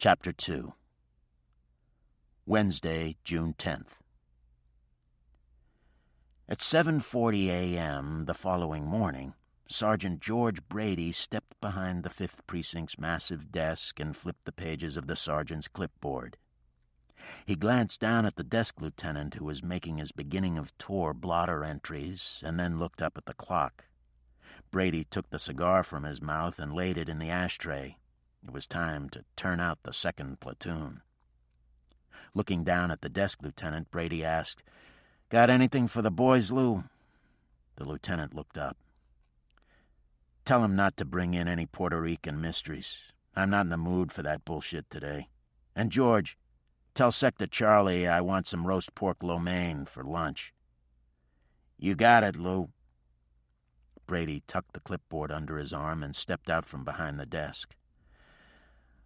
Chapter 2. Wednesday, June 10th. At 7:40 a.m. the following morning, Sergeant George Brady stepped behind the 5th Precinct's massive desk and flipped the pages of the sergeant's clipboard. He glanced down at the desk lieutenant, who was making his beginning-of-tour blotter entries, and then looked up at the clock. Brady took the cigar from his mouth and laid it in the ashtray. It was time to turn out the 2nd platoon. Looking down at the desk lieutenant, Brady asked, "Got anything for the boys, Lou?" The lieutenant looked up. "Tell him not to bring in any Puerto Rican mysteries. I'm not in the mood for that bullshit today. And George, tell Sector Charlie I want some roast pork lo mein for lunch." "You got it, Lou." Brady tucked the clipboard under his arm and stepped out from behind the desk.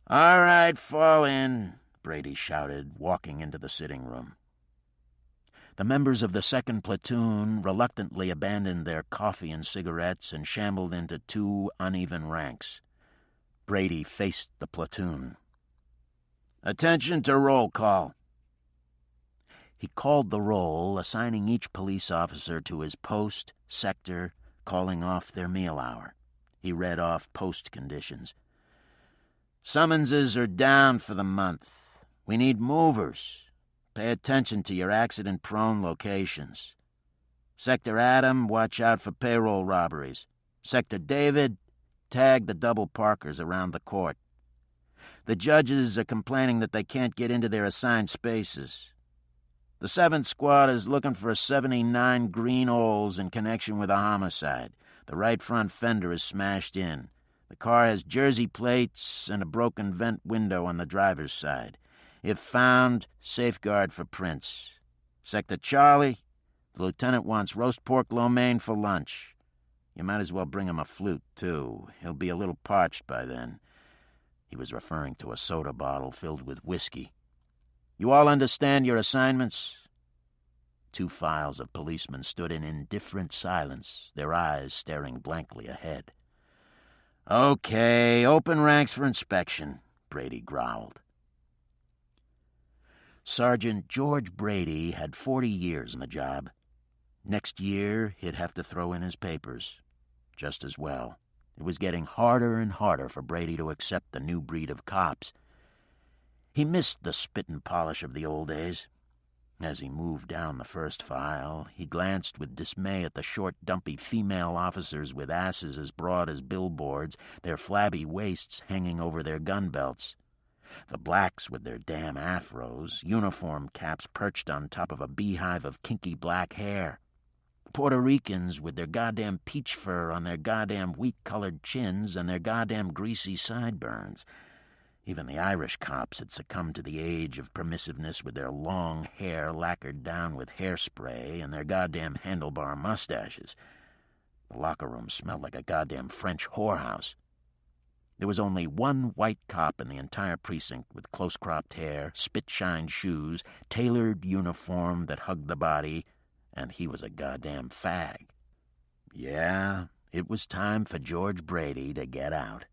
"All right, fall in," Brady shouted, walking into the sitting room. The members of the 2nd platoon reluctantly abandoned their coffee and cigarettes and shambled into 2 uneven ranks. Brady faced the platoon. "Attention to roll call." He called the roll, assigning each police officer to his post, sector, calling off their meal hour. He read off post conditions. "Summonses are down for the month. We need movers. Pay attention to your accident-prone locations. Sector Adam, watch out for payroll robberies. Sector David, tag the double parkers around the court. The judges are complaining that they can't get into their assigned spaces. The 7th squad is looking for 79 green Ols in connection with a homicide. The right front fender is smashed in. The car has jersey plates and a broken vent window on the driver's side. If found, safeguard for prints. Sector Charlie, the lieutenant wants roast pork lo mein for lunch. You might as well bring him a flute, too. He'll be a little parched by then." He was referring to a soda bottle filled with whiskey. "You all understand your assignments?" 2 files of policemen stood in indifferent silence, their eyes staring blankly ahead. "Okay, open ranks for inspection," Brady growled. Sergeant George Brady had 40 years in the job. Next year, he'd have to throw in his papers. Just as well. It was getting harder and harder for Brady to accept the new breed of cops. He missed the spit and polish of the old days. As he moved down the first file, he glanced with dismay at the short, dumpy female officers with asses as broad as billboards, their flabby waists hanging over their gun belts. The blacks with their damn afros, uniform caps perched on top of a beehive of kinky black hair. Puerto Ricans with their goddamn peach fur on their goddamn wheat-colored chins and their goddamn greasy sideburns. Even the Irish cops had succumbed to the age of permissiveness with their long hair lacquered down with hairspray and their goddamn handlebar mustaches. The locker room smelled like a goddamn French whorehouse. There was only one white cop in the entire precinct with close-cropped hair, spit-shined shoes, tailored uniform that hugged the body, and he was a goddamn fag. Yeah, it was time for George Brady to get out.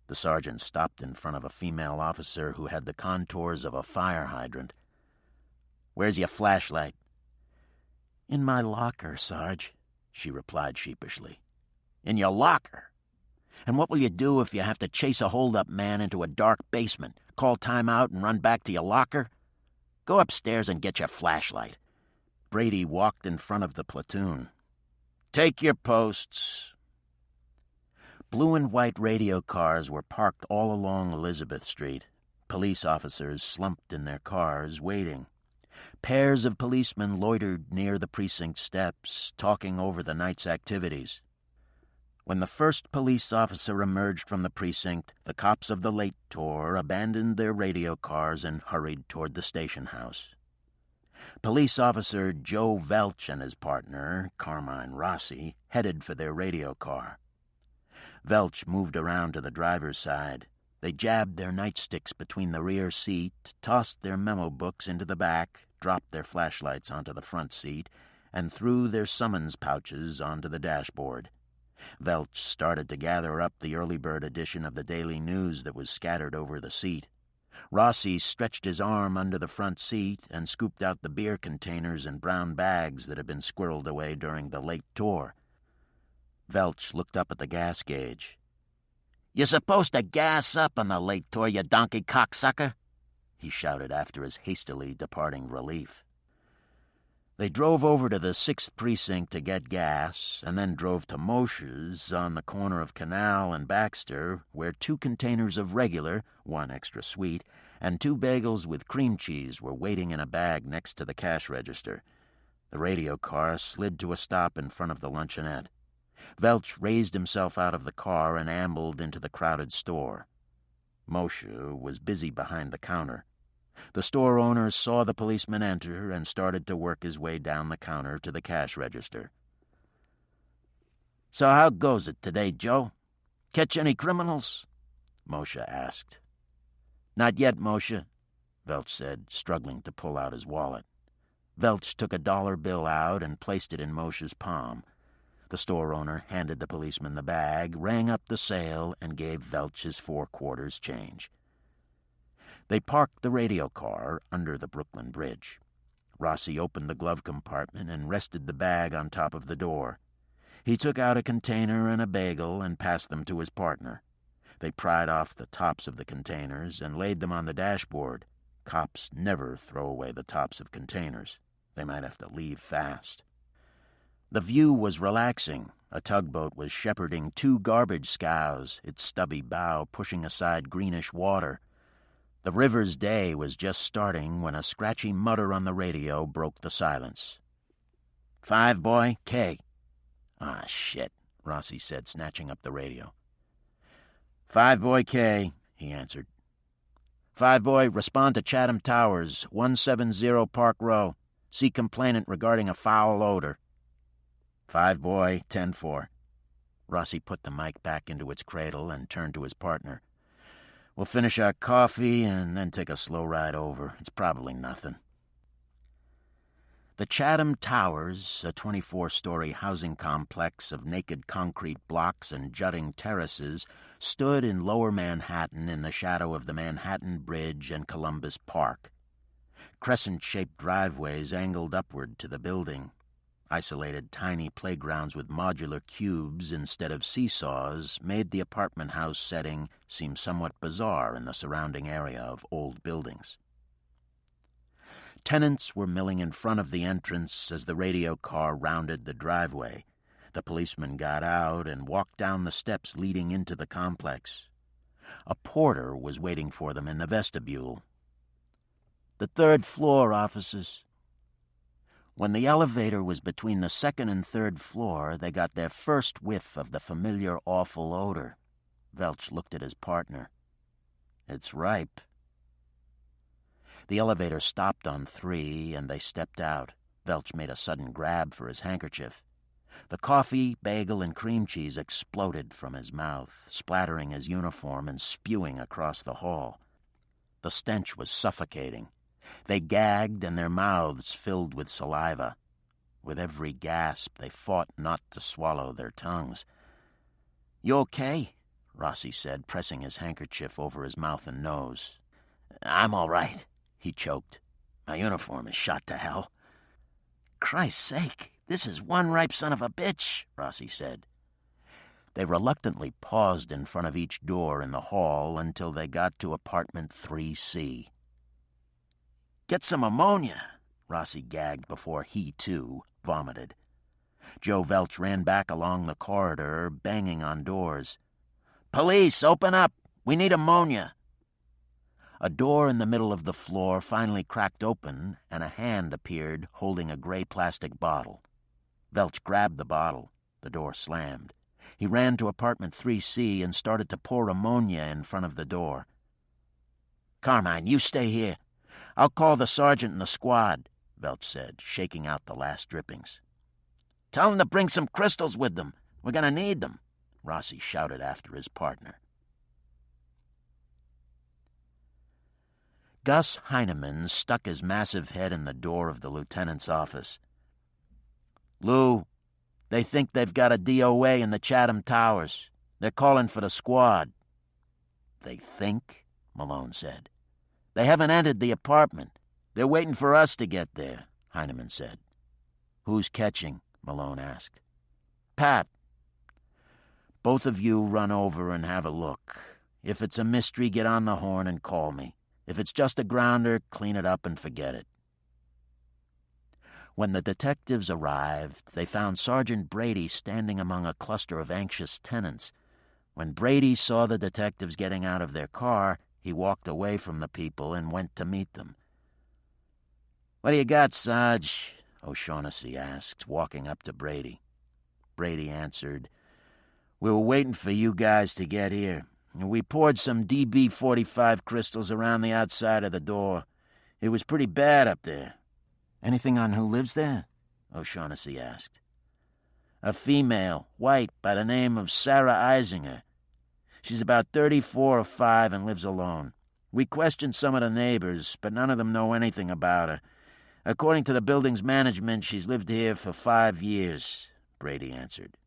The sergeant stopped in front of a female officer who had the contours of a fire hydrant. "Where's your flashlight?" "In my locker, Sarge," she replied sheepishly. "In your locker? And what will you do if you have to chase a hold-up man into a dark basement, call time out and run back to your locker? Go upstairs and get your flashlight." Brady walked in front of the platoon. "Take your posts." Blue and white radio cars were parked all along Elizabeth Street. Police officers slumped in their cars, waiting. Pairs of policemen loitered near the precinct steps, talking over the night's activities. When the first police officer emerged from the precinct, the cops of the late tour abandoned their radio cars and hurried toward the station house. Police officer Joe Velch and his partner, Carmine Rossi, headed for their radio car. Velch moved around to the driver's side. They jabbed their nightsticks between the rear seat, tossed their memo books into the back, dropped their flashlights onto the front seat, and threw their summons pouches onto the dashboard. Welch started to gather up the early bird edition of the Daily News that was scattered over the seat. Rossi stretched his arm under the front seat and scooped out the beer containers and brown bags that had been squirreled away during the late tour. Welch looked up at the gas gauge. "You're supposed to gas up on the late tour, you donkey cocksucker," he shouted after his hastily departing relief. They drove over to the 6th Precinct to get gas, and then drove to Moshe's on the corner of Canal and Baxter, where 2 containers of regular, 1 extra sweet, and 2 bagels with cream cheese were waiting in a bag next to the cash register. The radio car slid to a stop in front of the luncheonette. Welch raised himself out of the car and ambled into the crowded store. Moshe was busy behind the counter. The store owner saw the policeman enter and started to work his way down the counter to the cash register. "So how goes it today, Joe? Catch any criminals?" Moshe asked. "Not yet, Moshe," Welch said, struggling to pull out his wallet. Welch took a dollar bill out and placed it in Moshe's palm. The store owner handed the policeman the bag, rang up the sale, and gave Welch his 4 quarters change. They parked the radio car under the Brooklyn Bridge. Rossi opened the glove compartment and rested the bag on top of the door. He took out a container and a bagel and passed them to his partner. They pried off the tops of the containers and laid them on the dashboard. Cops never throw away the tops of containers. They might have to leave fast. The view was relaxing. A tugboat was shepherding 2 garbage scows, its stubby bow pushing aside greenish water. The river's day was just starting when a scratchy mutter on the radio broke the silence. "5 boy, K." "Ah, shit," Rossi said, snatching up the radio. "5 boy, K," he answered. "5 boy, respond to Chatham Towers, 170 Park Row. See complainant regarding a foul odor." 5 boy, 10-4. Rossi put the mic back into its cradle and turned to his partner. "We'll finish our coffee and then take a slow ride over. It's probably nothing." The Chatham Towers, a 24-story housing complex of naked concrete blocks and jutting terraces, stood in lower Manhattan in the shadow of the Manhattan Bridge and Columbus Park. Crescent-shaped driveways angled upward to the building. Isolated tiny playgrounds with modular cubes instead of seesaws made the apartment house setting seem somewhat bizarre in the surrounding area of old buildings. Tenants were milling in front of the entrance as the radio car rounded the driveway. The policeman got out and walked down the steps leading into the complex. A porter was waiting for them in the vestibule. "The 3rd floor, officers." When the elevator was between the 2nd and 3rd floor, they got their first whiff of the familiar awful odor. Welch looked at his partner. "It's ripe." The elevator stopped on 3, and they stepped out. Welch made a sudden grab for his handkerchief. The coffee, bagel, and cream cheese exploded from his mouth, splattering his uniform and spewing across the hall. The stench was suffocating. They gagged and their mouths filled with saliva. With every gasp, they fought not to swallow their tongues. "You okay?" Rossi said, pressing his handkerchief over his mouth and nose. "I'm all right," he choked. "My uniform is shot to hell." "Christ's sake, this is one ripe son of a bitch," Rossi said. They reluctantly paused in front of each door in the hall until they got to apartment 3C. "Get some ammonia," Rossi gagged before he, too, vomited. Joe Welch ran back along the corridor, banging on doors. "Police, open up! We need ammonia!" A door in the middle of the floor finally cracked open, and a hand appeared holding a gray plastic bottle. Welch grabbed the bottle. The door slammed. He ran to apartment 3C and started to pour ammonia in front of the door. "Carmine, you stay here. I'll call the sergeant and the squad," Welch said, shaking out the last drippings. "Tell them to bring some crystals with them. We're going to need them," Rossi shouted after his partner. Gus Heineman stuck his massive head in the door of the lieutenant's office. "Lou, They think they've got a DOA in the Chatham Towers. They're calling for the squad." "They think?" Malone said. "They haven't entered the apartment. They're waiting for us to get there," Heineman said. "Who's catching?" Malone asked. "Pat. Both of you run over and have a look. If it's a mystery, get on the horn and call me. If it's just a grounder, clean it up and forget it." When the detectives arrived, they found Sergeant Brady standing among a cluster of anxious tenants. When Brady saw the detectives getting out of their car, he walked away from the people and went to meet them. "What do you got, Sarge?" O'Shaughnessy asked, walking up to Brady. Brady answered, "We were waiting for you guys to get here. We poured some DB-45 crystals around the outside of the door. It was pretty bad up there." "Anything on who lives there?" O'Shaughnessy asked. "A female, white, by the name of Sarah Eisinger. She's about 34 or 5 and lives alone. We questioned some of the neighbors, but none of them know anything about her. According to the building's management, she's lived here for 5 years," Brady answered.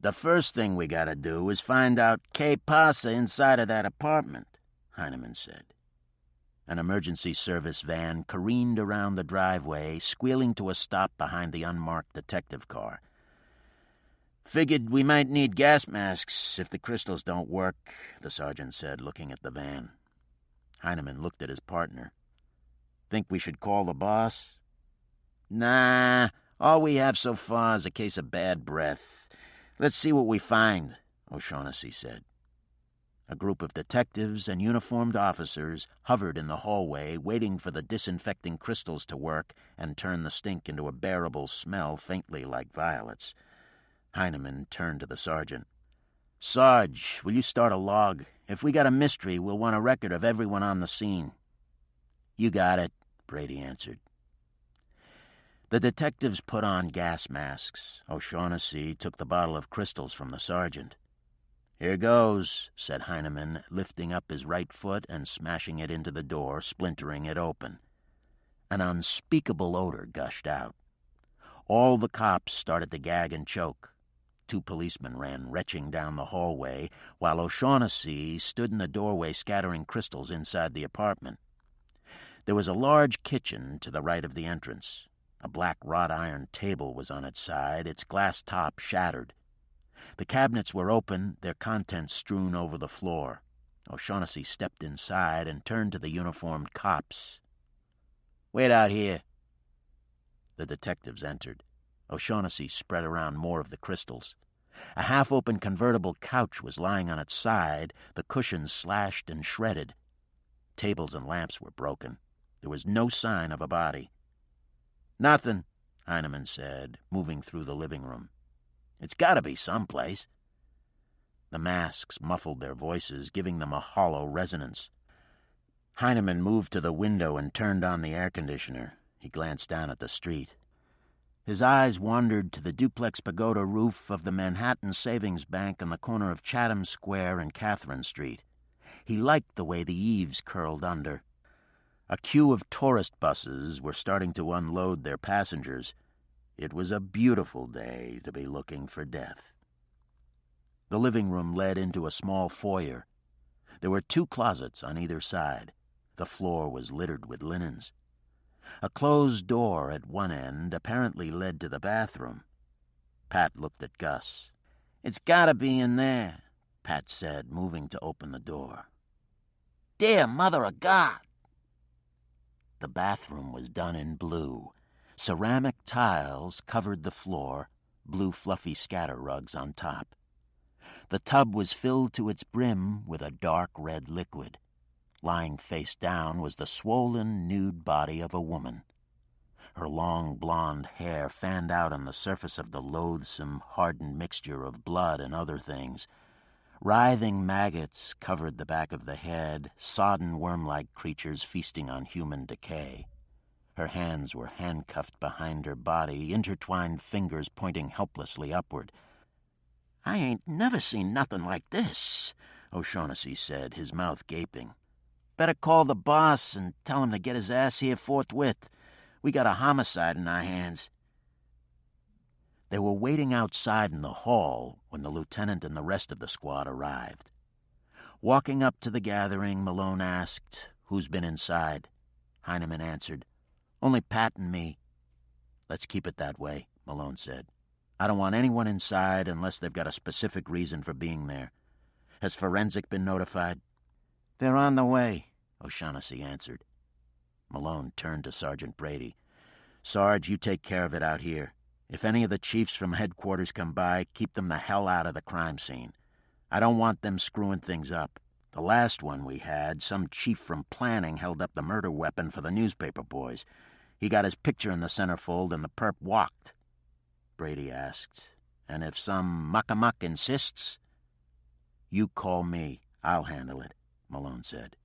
"The first thing we gotta do is find out qué pasa inside of that apartment," Heineman said. An emergency service van careened around the driveway, squealing to a stop behind the unmarked detective car. "Figured we might need gas masks if the crystals don't work," the sergeant said, looking at the van. Heineman looked at his partner. "Think we should call the boss?" "Nah, all we have so far is a case of bad breath. Let's see what we find," O'Shaughnessy said. A group of detectives and uniformed officers hovered in the hallway, waiting for the disinfecting crystals to work and turn the stink into a bearable smell faintly like violets. Heineman turned to the sergeant. "Sarge, will you start a log? If we got a mystery, we'll want a record of everyone on the scene." "You got it," Brady answered. The detectives put on gas masks. O'Shaughnessy took the bottle of crystals from the sergeant. "Here goes," said Heineman, lifting up his right foot and smashing it into the door, splintering it open. An unspeakable odor gushed out. All the cops started to gag and choke. 2 policemen ran retching down the hallway, while O'Shaughnessy stood in the doorway scattering crystals inside the apartment. There was a large kitchen to the right of the entrance. A black wrought iron table was on its side, its glass top shattered. The cabinets were open, their contents strewn over the floor. O'Shaughnessy stepped inside and turned to the uniformed cops. "Wait out here." The detectives entered. O'Shaughnessy spread around more of the crystals. A half-open convertible couch was lying on its side, the cushions slashed and shredded. Tables and lamps were broken. There was no sign of a body. "Nothing," Heineman said, moving through the living room. "It's got to be someplace." The masks muffled their voices, giving them a hollow resonance. Heineman moved to the window and turned on the air conditioner. He glanced down at the street. His eyes wandered to the duplex pagoda roof of the Manhattan Savings Bank on the corner of Chatham Square and Catherine Street. He liked the way the eaves curled under. A queue of tourist buses were starting to unload their passengers. It was a beautiful day to be looking for death. The living room led into a small foyer. There were 2 closets on either side. The floor was littered with linens. A closed door at one end apparently led to the bathroom. Pat looked at Gus. "It's got to be in there," Pat said, moving to open the door. "Dear Mother of God!" The bathroom was done in blue. Ceramic tiles covered the floor, blue fluffy scatter rugs on top. The tub was filled to its brim with a dark red liquid. Lying face down was the swollen, nude body of a woman. Her long blonde hair fanned out on the surface of the loathsome, hardened mixture of blood and other things. Writhing maggots covered the back of the head, sodden worm-like creatures feasting on human decay. Her hands were handcuffed behind her body, intertwined fingers pointing helplessly upward. "I ain't never seen nothing like this," O'Shaughnessy said, his mouth gaping. "Better call the boss and tell him to get his ass here forthwith. We got a homicide in our hands." They were waiting outside in the hall when the lieutenant and the rest of the squad arrived. Walking up to the gathering, Malone asked, "Who's been inside?" Heineman answered, "Only Pat and me." "Let's keep it that way," Malone said. "I don't want anyone inside unless they've got a specific reason for being there. Has Forensic been notified?" "They're on the way," O'Shaughnessy answered. Malone turned to Sergeant Brady. "Sarge, you take care of it out here. If any of the chiefs from headquarters come by, keep them the hell out of the crime scene. I don't want them screwing things up. The last one we had, some chief from planning held up the murder weapon for the newspaper boys. He got his picture in the centerfold and the perp walked." Brady asked, "And if some muck-a-muck insists?" "You call me. I'll handle it," Malone said.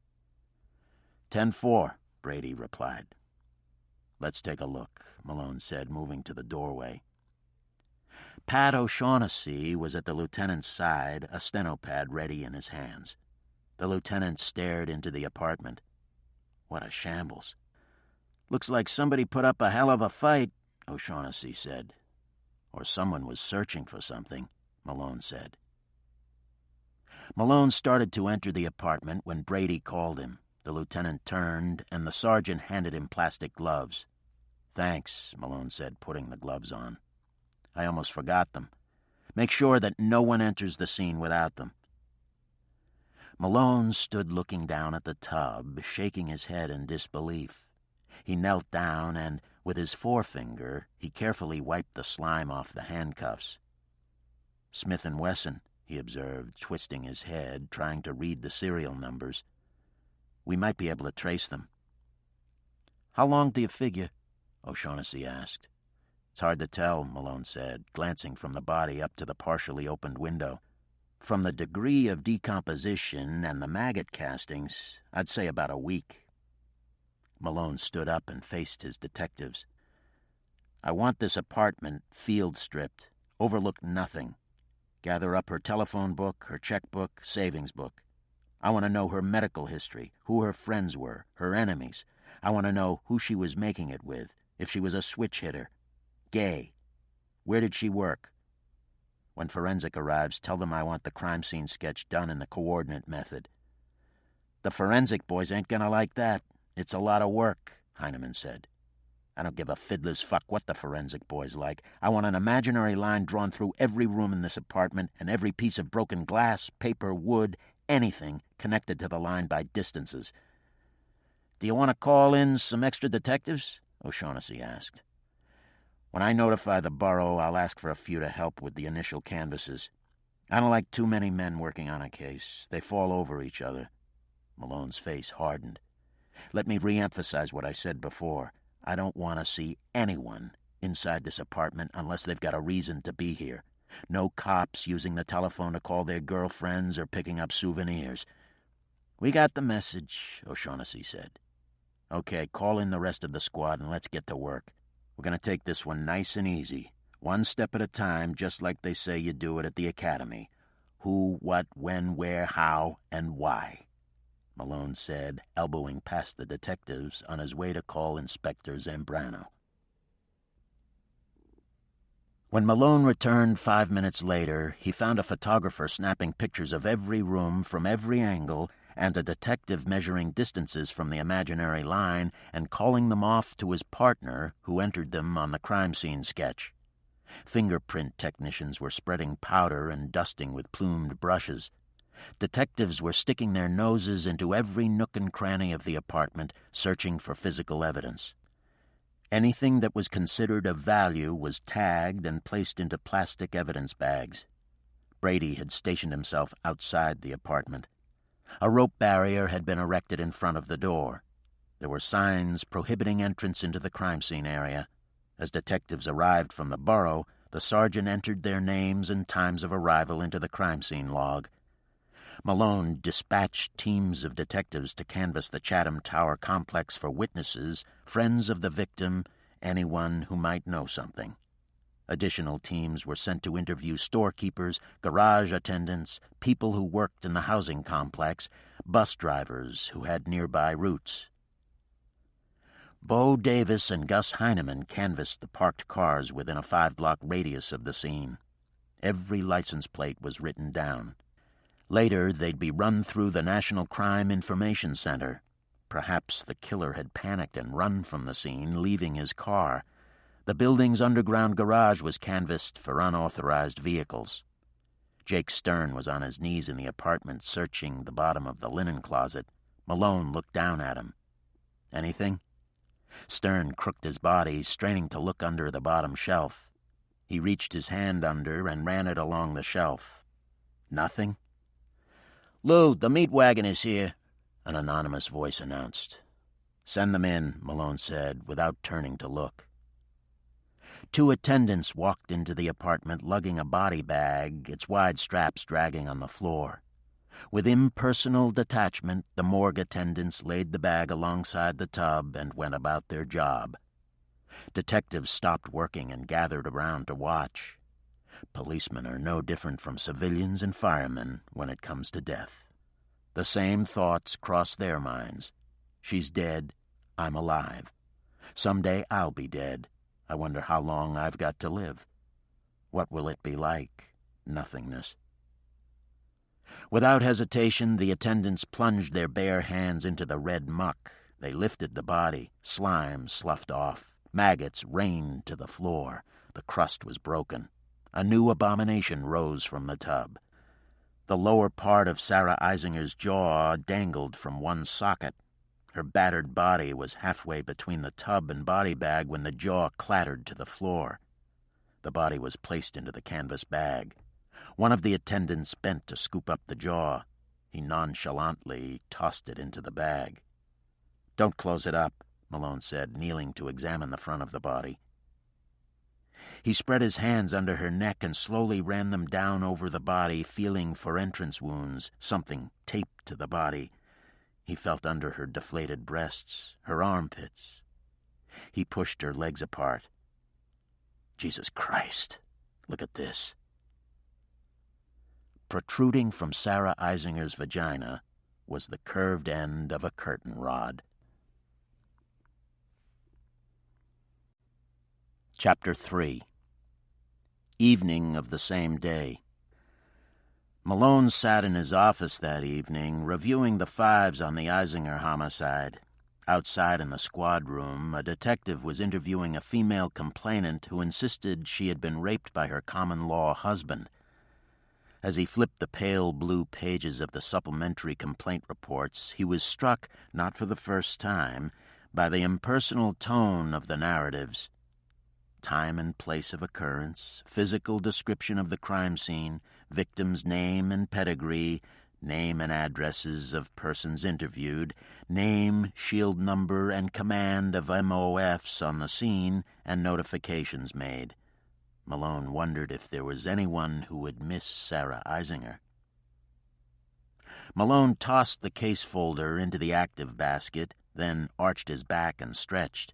10-4, Brady replied. "Let's take a look," Malone said, moving to the doorway. Pat O'Shaughnessy was at the lieutenant's side, a stenopad ready in his hands. The lieutenant stared into the apartment. "What a shambles." "Looks like somebody put up a hell of a fight," O'Shaughnessy said. "Or someone was searching for something," Malone said. Malone started to enter the apartment when Brady called him. The lieutenant turned, and the sergeant handed him plastic gloves. "Thanks," Malone said, putting the gloves on. "I almost forgot them. Make sure that no one enters the scene without them." Malone stood looking down at the tub, shaking his head in disbelief. He knelt down and, with his forefinger, he carefully wiped the slime off the handcuffs. "Smith & Wesson," he observed, twisting his head, trying to read the serial numbers. "We might be able to trace them." "How long do you figure?" O'Shaughnessy asked. "It's hard to tell," Malone said, glancing from the body up to the partially opened window. "From the degree of decomposition and the maggot castings, I'd say about a week." Malone stood up and faced his detectives. "I want this apartment field-stripped, overlook nothing. Gather up her telephone book, her checkbook, savings book. I want to know her medical history, who her friends were, her enemies. I want to know who she was making it with, if she was a switch hitter, gay. Where did she work? When Forensic arrives, tell them I want the crime scene sketch done in the coordinate method." "The Forensic boys ain't gonna like that. It's a lot of work," Heineman said. "I don't give a fiddler's fuck what the Forensic boys like. I want an imaginary line drawn through every room in this apartment and every piece of broken glass, paper, wood, anything connected to the line by distances." "Do you want to call in some extra detectives?" O'Shaughnessy asked. "When I notify the borough, I'll ask for a few to help with the initial canvases. I don't like too many men working on a case. They fall over each other." Malone's face hardened. "Let me re-emphasize what I said before. I don't want to see anyone inside this apartment unless they've got a reason to be here. No cops using the telephone to call their girlfriends or picking up souvenirs." "We got the message," O'Shaughnessy said. "Okay, call in the rest of the squad and let's get to work. We're going to take this one nice and easy, one step at a time, just like they say you do it at the academy. Who, what, when, where, how, and why," Malone said, elbowing past the detectives on his way to call Inspector Zambrano. When Malone returned 5 minutes later, he found a photographer snapping pictures of every room from every angle and a detective measuring distances from the imaginary line and calling them off to his partner, who entered them on the crime scene sketch. Fingerprint technicians were spreading powder and dusting with plumed brushes. Detectives were sticking their noses into every nook and cranny of the apartment, searching for physical evidence. Anything that was considered of value was tagged and placed into plastic evidence bags. Brady had stationed himself outside the apartment. A rope barrier had been erected in front of the door. There were signs prohibiting entrance into the crime scene area. As detectives arrived from the borough, the sergeant entered their names and times of arrival into the crime scene log. Malone dispatched teams of detectives to canvass the Chatham Tower complex for witnesses, friends of the victim, anyone who might know something. Additional teams were sent to interview storekeepers, garage attendants, people who worked in the housing complex, bus drivers who had nearby routes. Bo Davis and Gus Heineman canvassed the parked cars within a 5-block radius of the scene. Every license plate was written down. Later, they'd be run through the National Crime Information Center. Perhaps the killer had panicked and run from the scene, leaving his car. The building's underground garage was canvassed for unauthorized vehicles. Jake Stern was on his knees in the apartment, searching the bottom of the linen closet. Malone looked down at him. "Anything?" Stern crooked his body, straining to look under the bottom shelf. He reached his hand under and ran it along the shelf. "Nothing?" "Lou, the meat wagon is here," an anonymous voice announced. "Send them in," Malone said, without turning to look. 2 attendants walked into the apartment lugging a body bag, its wide straps dragging on the floor. With impersonal detachment, the morgue attendants laid the bag alongside the tub and went about their job. Detectives stopped working and gathered around to watch. Policemen are no different from civilians and firemen when it comes to death. The same thoughts cross their minds. She's dead. I'm alive. Someday I'll be dead. I wonder how long I've got to live. What will it be like? Nothingness. Without hesitation, the attendants plunged their bare hands into the red muck. They lifted the body. Slime sloughed off. Maggots rained to the floor. The crust was broken. A new abomination rose from the tub. The lower part of Sarah Eisinger's jaw dangled from one socket. Her battered body was halfway between the tub and body bag when the jaw clattered to the floor. The body was placed into the canvas bag. One of the attendants bent to scoop up the jaw. He nonchalantly tossed it into the bag. "Don't close it up," Malone said, kneeling to examine the front of the body. He spread his hands under her neck and slowly ran them down over the body, feeling for entrance wounds, something taped to the body. He felt under her deflated breasts, her armpits. He pushed her legs apart. "Jesus Christ, look at this." Protruding from Sarah Eisinger's vagina was the curved end of a curtain rod. Chapter 3. Evening of the same day. Malone sat in his office that evening, reviewing the fives on the Eisinger homicide. Outside in the squad room, a detective was interviewing a female complainant who insisted she had been raped by her common-law husband. As he flipped the pale blue pages of the supplementary complaint reports, he was struck, not for the first time, by the impersonal tone of the narratives. Time and place of occurrence, physical description of the crime scene, victim's name and pedigree, name and addresses of persons interviewed, name, shield number, and command of MOFs on the scene, and notifications made. Malone wondered if there was anyone who would miss Sarah Eisinger. Malone tossed the case folder into the active basket, then arched his back and stretched.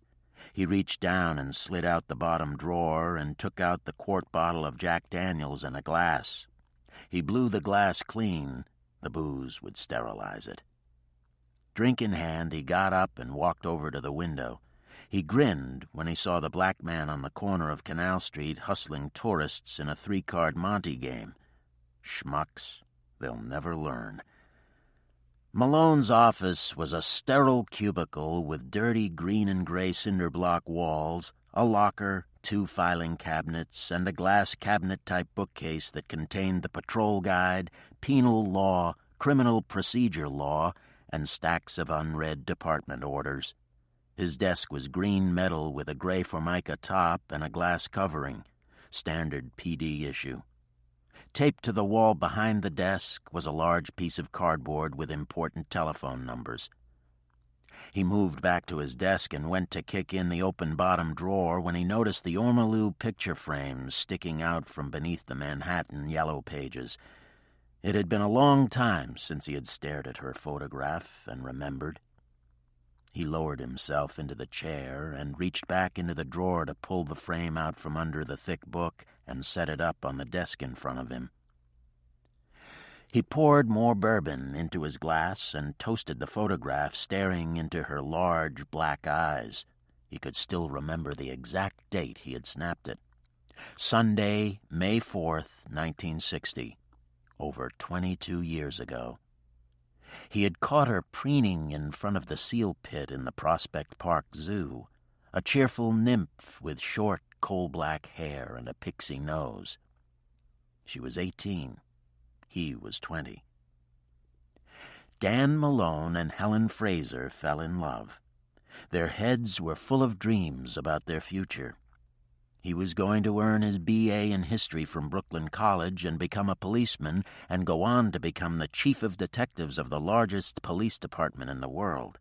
He reached down and slid out the bottom drawer and took out the quart bottle of Jack Daniels and a glass. He blew the glass clean. The booze would sterilize it. Drink in hand, he got up and walked over to the window. He grinned when he saw the black man on the corner of Canal Street hustling tourists in a 3-card Monte game. Schmucks. They'll never learn. Malone's office was a sterile cubicle with dirty green and gray cinder block walls, a locker, 2 filing cabinets, and a glass cabinet-type bookcase that contained the patrol guide, penal law, criminal procedure law, and stacks of unread department orders. His desk was green metal with a gray formica top and a glass covering, standard PD issue. Taped to the wall behind the desk was a large piece of cardboard with important telephone numbers. He moved back to his desk and went to kick in the open bottom drawer when he noticed the ormolu picture frames sticking out from beneath the Manhattan yellow pages. It had been a long time since he had stared at her photograph and remembered. He lowered himself into the chair and reached back into the drawer to pull the frame out from under the thick book and set it up on the desk in front of him. He poured more bourbon into his glass and toasted the photograph, staring into her large black eyes. He could still remember the exact date he had snapped it. Sunday, May 4th, 1960, over 22 years ago. He had caught her preening in front of the seal pit in the Prospect Park Zoo, a cheerful nymph with short, coal-black hair and a pixie nose. She was 18. He was 20. Dan Malone and Helen Fraser fell in love. Their heads were full of dreams about their future. He was going to earn his B.A. in history from Brooklyn College and become a policeman and go on to become the chief of detectives of the largest police department in the world.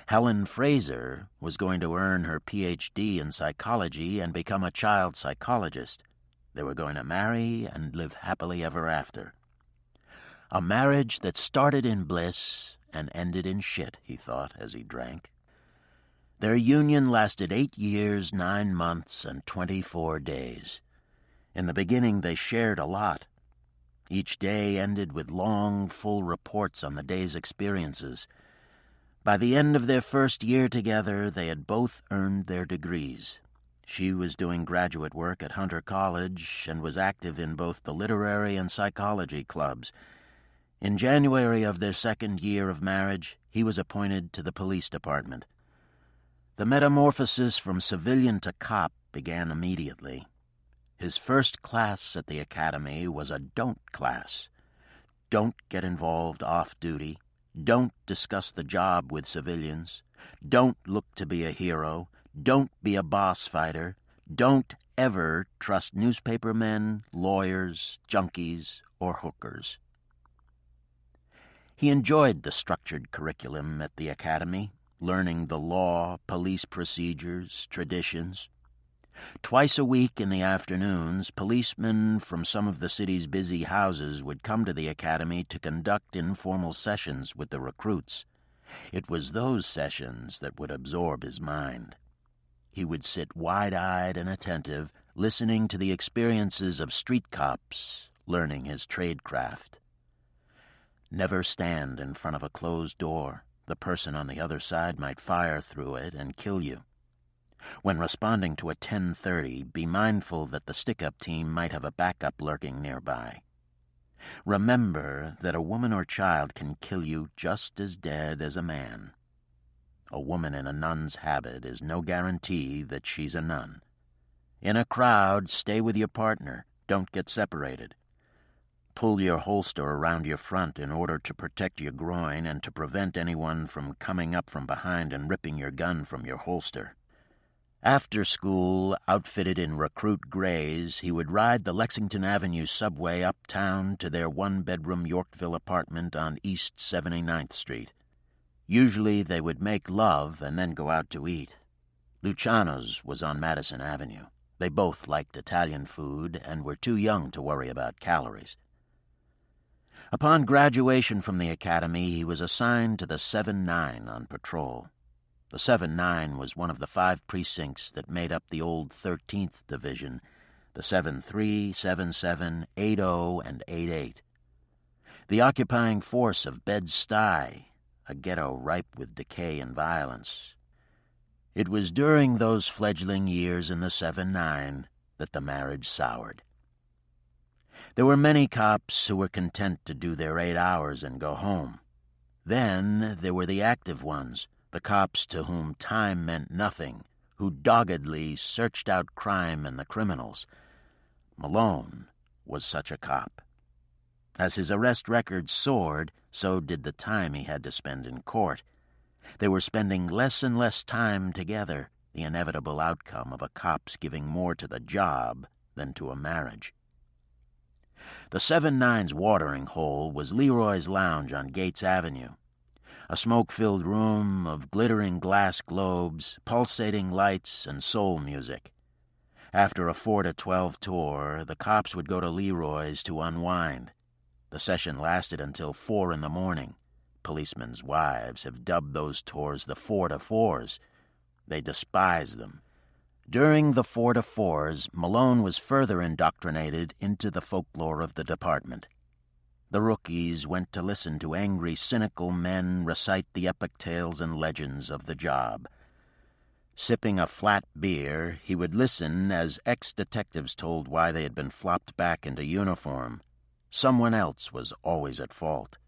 Helen Fraser was going to earn her Ph.D. in psychology and become a child psychologist. They were going to marry and live happily ever after. A marriage that started in bliss and ended in shit, he thought as he drank. Their union lasted 8 years, 9 months, and 24 days. In the beginning, they shared a lot. Each day ended with long, full reports on the day's experiences. By the end of their first year together, they had both earned their degrees. She was doing graduate work at Hunter College and was active in both the literary and psychology clubs. In January of their second year of marriage, he was appointed to the police department. The metamorphosis from civilian to cop began immediately. His first class at the academy was a don't class. Don't get involved off-duty. Don't discuss the job with civilians. Don't look to be a hero. Don't be a boss fighter. Don't ever trust newspapermen, lawyers, junkies, or hookers. He enjoyed the structured curriculum at the academy, learning the law, police procedures, traditions. Twice a week in the afternoons, policemen from some of the city's busy houses would come to the academy to conduct informal sessions with the recruits. It was those sessions that would absorb his mind. He would sit wide-eyed and attentive, listening to the experiences of street cops, learning his tradecraft. Never stand in front of a closed door. The person on the other side might fire through it and kill you. When responding to a 10:30, be mindful that the stick-up team might have a backup lurking nearby. Remember that a woman or child can kill you just as dead as a man. A woman in a nun's habit is no guarantee that she's a nun. In a crowd, stay with your partner. Don't get separated. Pull your holster around your front in order to protect your groin and to prevent anyone from coming up from behind and ripping your gun from your holster. After school, outfitted in recruit grays, he would ride the Lexington Avenue subway uptown to their one-bedroom Yorkville apartment on East 79th Street. Usually they would make love and then go out to eat. Luciano's was on Madison Avenue. They both liked Italian food and were too young to worry about calories. Upon graduation from the academy, he was assigned to the 7-9 on patrol. The 7-9 was one of the 5 precincts that made up the old 13th Division, the 7-3, 7-7, 8-0, and 8-8. The occupying force of Bed-Stuy, a ghetto ripe with decay and violence. It was during those fledgling years in the 7-9 that the marriage soured. There were many cops who were content to do their 8 hours and go home. Then there were the active ones, the cops to whom time meant nothing, who doggedly searched out crime and the criminals. Malone was such a cop. As his arrest record soared, so did the time he had to spend in court. They were spending less and less time together, the inevitable outcome of a cop's giving more to the job than to a marriage. The 7-9's watering hole was Leroy's Lounge on Gates Avenue, a smoke-filled room of glittering glass globes, pulsating lights, and soul music. After a 4 to 12 tour, the cops would go to Leroy's to unwind. The session lasted until 4 in the morning. Policemen's wives have dubbed those tours the 4 to 4s. They despise them. During the 4 to 4s, Malone was further indoctrinated into the folklore of the department. The rookies went to listen to angry, cynical men recite the epic tales and legends of the job. Sipping a flat beer, he would listen as ex-detectives told why they had been flopped back into uniform. Someone else was always at fault.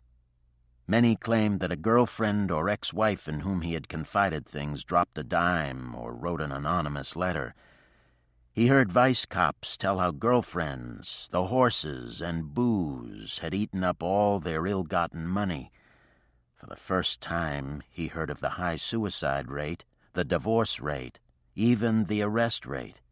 Many claimed that a girlfriend or ex-wife in whom he had confided things dropped a dime or wrote an anonymous letter. He heard vice cops tell how girlfriends, the horses, and booze had eaten up all their ill-gotten money. For the first time, he heard of the high suicide rate, the divorce rate, even the arrest rate.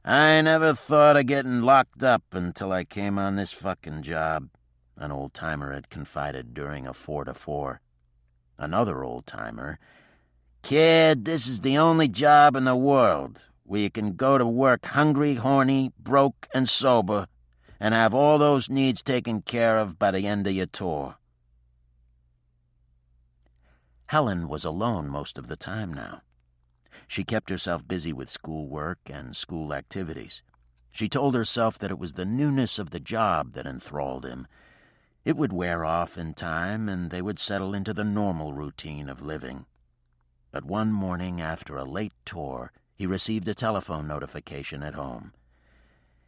"I never thought of getting locked up until I came on this fucking job," an old-timer had confided during a 4-to-4. Another old-timer, "Kid, this is the only job in the world where you can go to work hungry, horny, broke, and sober, and have all those needs taken care of by the end of your tour." Helen was alone most of the time now. She kept herself busy with schoolwork and school activities. She told herself that it was the newness of the job that enthralled him. It would wear off in time, and they would settle into the normal routine of living. But one morning after a late tour, he received a telephone notification at home.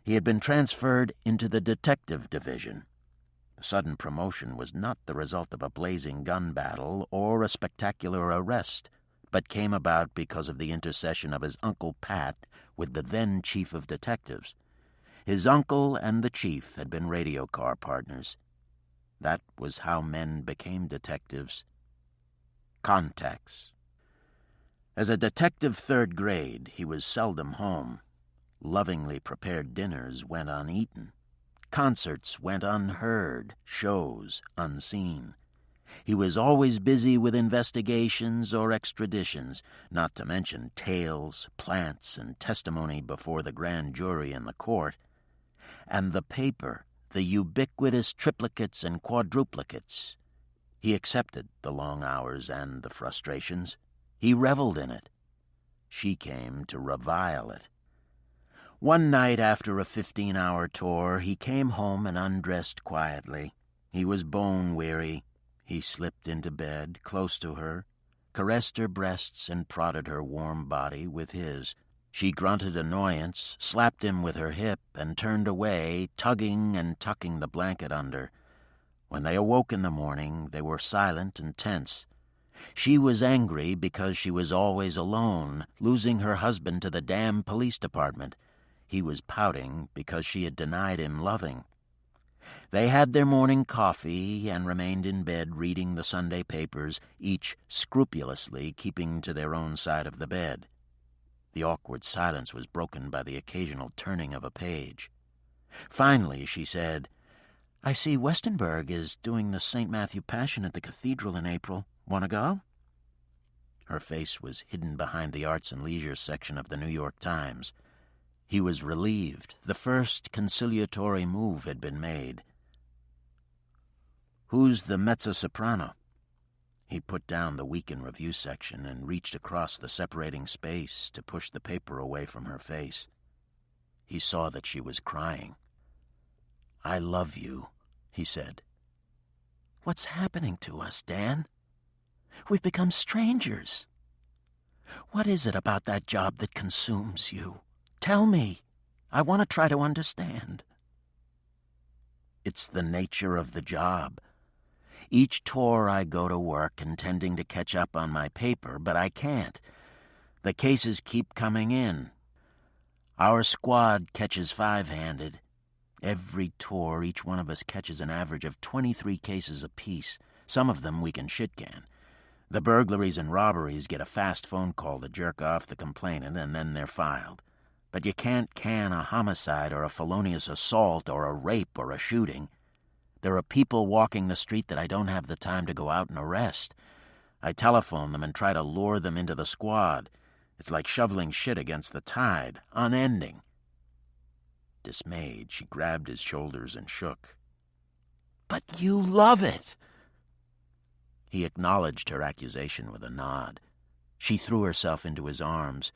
He had been transferred into the detective division. The sudden promotion was not the result of a blazing gun battle or a spectacular arrest, but came about because of the intercession of his Uncle Pat with the then chief of detectives. His uncle and the chief had been radio car partners. That was how men became detectives. Contacts. As a detective third grade, he was seldom home. Lovingly prepared dinners went uneaten. Concerts went unheard, shows unseen. He was always busy with investigations or extraditions, not to mention tales, plants, and testimony before the grand jury and the court. And the paper, the ubiquitous triplicates and quadruplicates. He accepted the long hours and the frustrations. He reveled in it. She came to revile it. One night after a 15-hour tour, he came home and undressed quietly. He was bone-weary. He slipped into bed, close to her, caressed her breasts and prodded her warm body with his. She grunted annoyance, slapped him with her hip, and turned away, tugging and tucking the blanket under. When they awoke in the morning, they were silent and tense. She was angry because she was always alone, losing her husband to the damn police department. He was pouting because she had denied him loving. They had their morning coffee and remained in bed reading the Sunday papers, each scrupulously keeping to their own side of the bed. The awkward silence was broken by the occasional turning of a page. Finally, she said, "I see Westenberg is doing the St. Matthew Passion at the cathedral in April. Want to go?" Her face was hidden behind the Arts and Leisure section of the New York Times. He was relieved. The first conciliatory move had been made. "Who's the mezzo-soprano?" He put down the Week in Review section and reached across the separating space to push the paper away from her face. He saw that she was crying. "I love you," he said. "What's happening to us, Dan? We've become strangers. What is it about that job that consumes you? Tell me. I want to try to understand." "It's the nature of the job. Each tour I go to work intending to catch up on my paper, but I can't. The cases keep coming in. Our squad catches five-handed. Every tour, each one of us catches an average of 23 cases apiece. Some of them we can shit-can. The burglaries and robberies get a fast phone call to jerk off the complainant, and then they're filed. But you can't can a homicide or a felonious assault or a rape or a shooting. There are people walking the street that I don't have the time to go out and arrest. I telephone them and try to lure them into the squad. It's like shoveling shit against the tide, unending." Dismayed, she grabbed his shoulders and shook. "But you love it!" He acknowledged her accusation with a nod. She threw herself into his arms.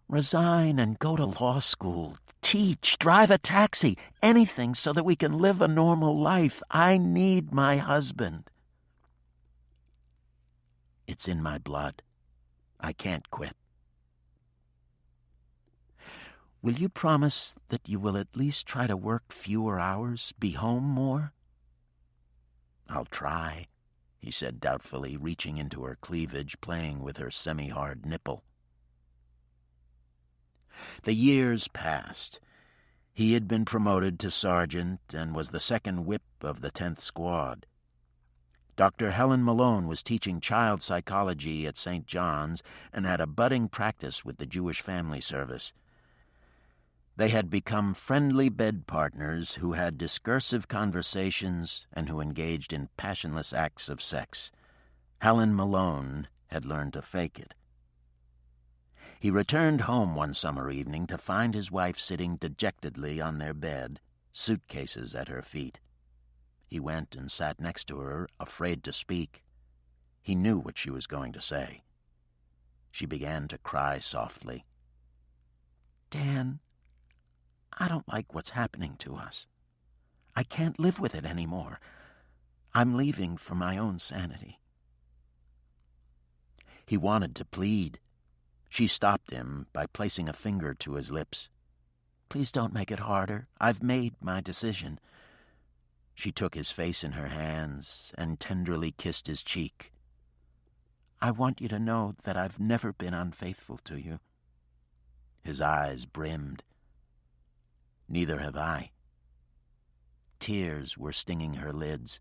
"Resign and go to law school. Teach, drive a taxi, anything so that we can live a normal life. I need my husband." "It's in my blood. I can't quit. Will you promise that you will at least try to work fewer hours, be home more? I'll try, he said doubtfully, reaching into her cleavage, playing with her semi-hard nipple. The years passed. He had been promoted to sergeant and was the second whip of the 10th Squad. Dr. Helen Malone was teaching child psychology at St. John's and had a budding practice with the Jewish Family Service. They had become friendly bed partners who had discursive conversations and who engaged in passionless acts of sex. Helen Malone had learned to fake it. He returned home one summer evening to find his wife sitting dejectedly on their bed, suitcases at her feet. He went and sat next to her, afraid to speak. He knew what she was going to say. She began to cry softly. "Dan, I don't like what's happening to us. I can't live with it anymore. I'm leaving for my own sanity." He wanted to plead. She stopped him by placing a finger to his lips. "Please don't make it harder. I've made my decision." She took his face in her hands and tenderly kissed his cheek. "I want you to know that I've never been unfaithful to you." His eyes brimmed. "Neither have I." Tears were stinging her lids.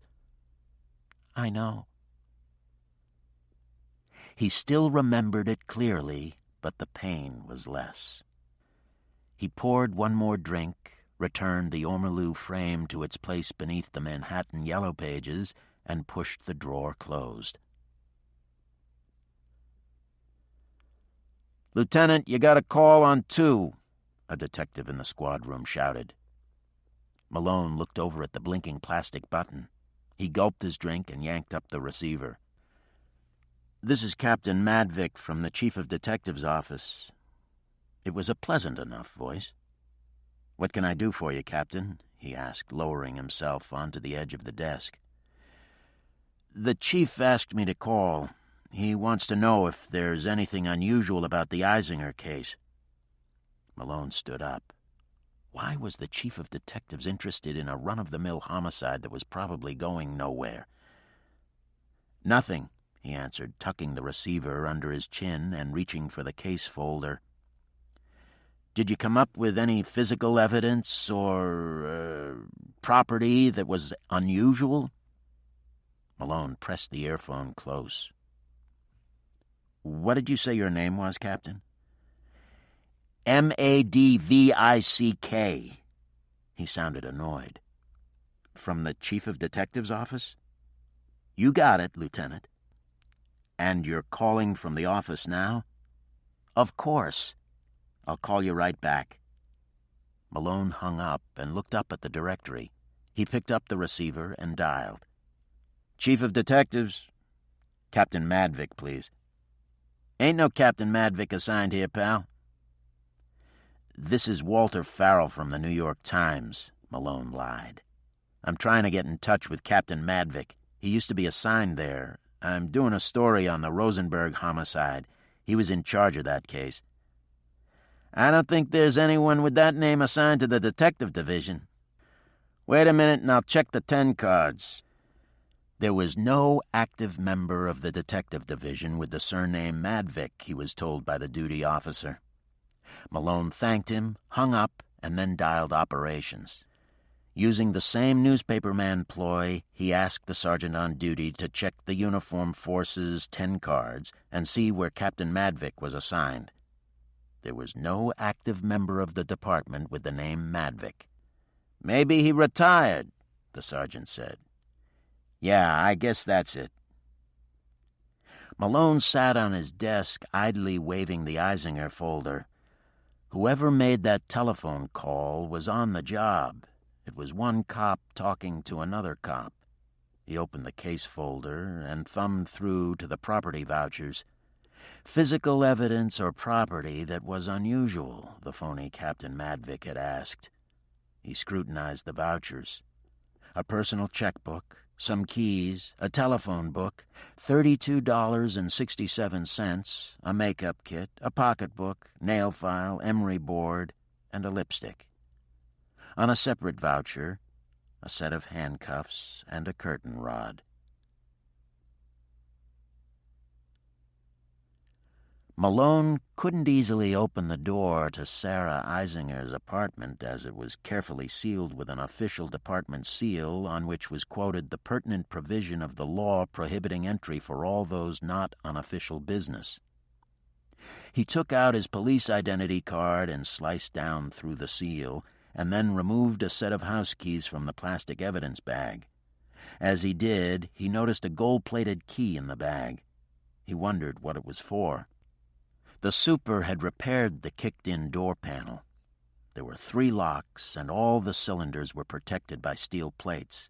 "I know." He still remembered it clearly, but the pain was less. He poured one more drink, returned the ormolu frame to its place beneath the Manhattan Yellow Pages, and pushed the drawer closed. "Lieutenant, you got a call on 2, a detective in the squad room shouted. Malone looked over at the blinking plastic button. He gulped his drink and yanked up the receiver. "This is Captain Madvick from the Chief of Detectives' office." It was a pleasant enough voice. "What can I do for you, Captain?" he asked, lowering himself onto the edge of the desk. "The Chief asked me to call. He wants to know if there's anything unusual about the Eisinger case." Malone stood up. Why was the Chief of Detectives interested in a run-of-the-mill homicide that was probably going nowhere? "Nothing," he answered, tucking the receiver under his chin and reaching for the case folder. "Did you come up with any physical evidence or property that was unusual?" Malone pressed the earphone close. "What did you say your name was, Captain?" "Madvick." He sounded annoyed. "From the Chief of Detectives' office?" "You got it, Lieutenant." "And you're calling from the office now?" "Of course. I'll call you right back." Malone hung up and looked up at the directory. He picked up the receiver and dialed. "Chief of Detectives. Captain Madvick, please." "Ain't no Captain Madvick assigned here, pal." "This is Walter Farrell from the New York Times," Malone lied. "I'm trying to get in touch with Captain Madvick. He used to be assigned there. I'm doing a story on the Rosenberg homicide. He was in charge of that case." "I don't think there's anyone with that name assigned to the detective division." "Wait a minute and I'll check the 10 cards. There was no active member of the detective division with the surname Madvick, he was told by the duty officer. Malone thanked him, hung up, and then dialed operations. Using the same newspaperman ploy, he asked the sergeant on duty to check the uniformed forces' 10 cards and see where Captain Madvick was assigned. There was no active member of the department with the name Madvick. "Maybe he retired," the sergeant said. "Yeah, I guess that's it." Malone sat on his desk, idly waving the Eisinger folder. Whoever made that telephone call was on the job. It was one cop talking to another cop. He opened the case folder and thumbed through to the property vouchers. Physical evidence or property that was unusual, the phony Captain Madvick had asked. He scrutinized the vouchers. A personal checkbook, some keys, a telephone book, $32.67, a makeup kit, a pocketbook, nail file, emery board, and a lipstick. On a separate voucher, a set of handcuffs and a curtain rod. Malone couldn't easily open the door to Sarah Eisinger's apartment, as it was carefully sealed with an official department seal on which was quoted the pertinent provision of the law prohibiting entry for all those not on official business. He took out his police identity card and sliced down through the seal, and then removed a set of house keys from the plastic evidence bag. As he did, he noticed a gold-plated key in the bag. He wondered what it was for. The super had repaired the kicked-in door panel. There were 3 locks, and all the cylinders were protected by steel plates.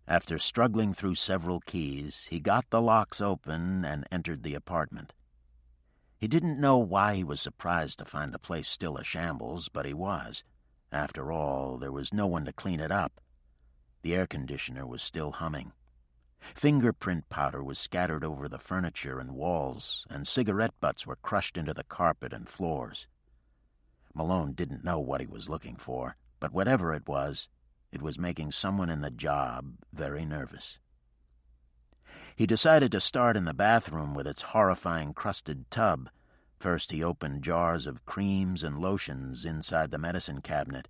After struggling through several keys, he got the locks open and entered the apartment. He didn't know why he was surprised to find the place still a shambles, but he was. After all, there was no one to clean it up. The air conditioner was still humming. Fingerprint powder was scattered over the furniture and walls, and cigarette butts were crushed into the carpet and floors. Malone didn't know what he was looking for, but whatever it was making someone in the job very nervous. He decided to start in the bathroom with its horrifying crusted tub. First, he opened jars of creams and lotions inside the medicine cabinet.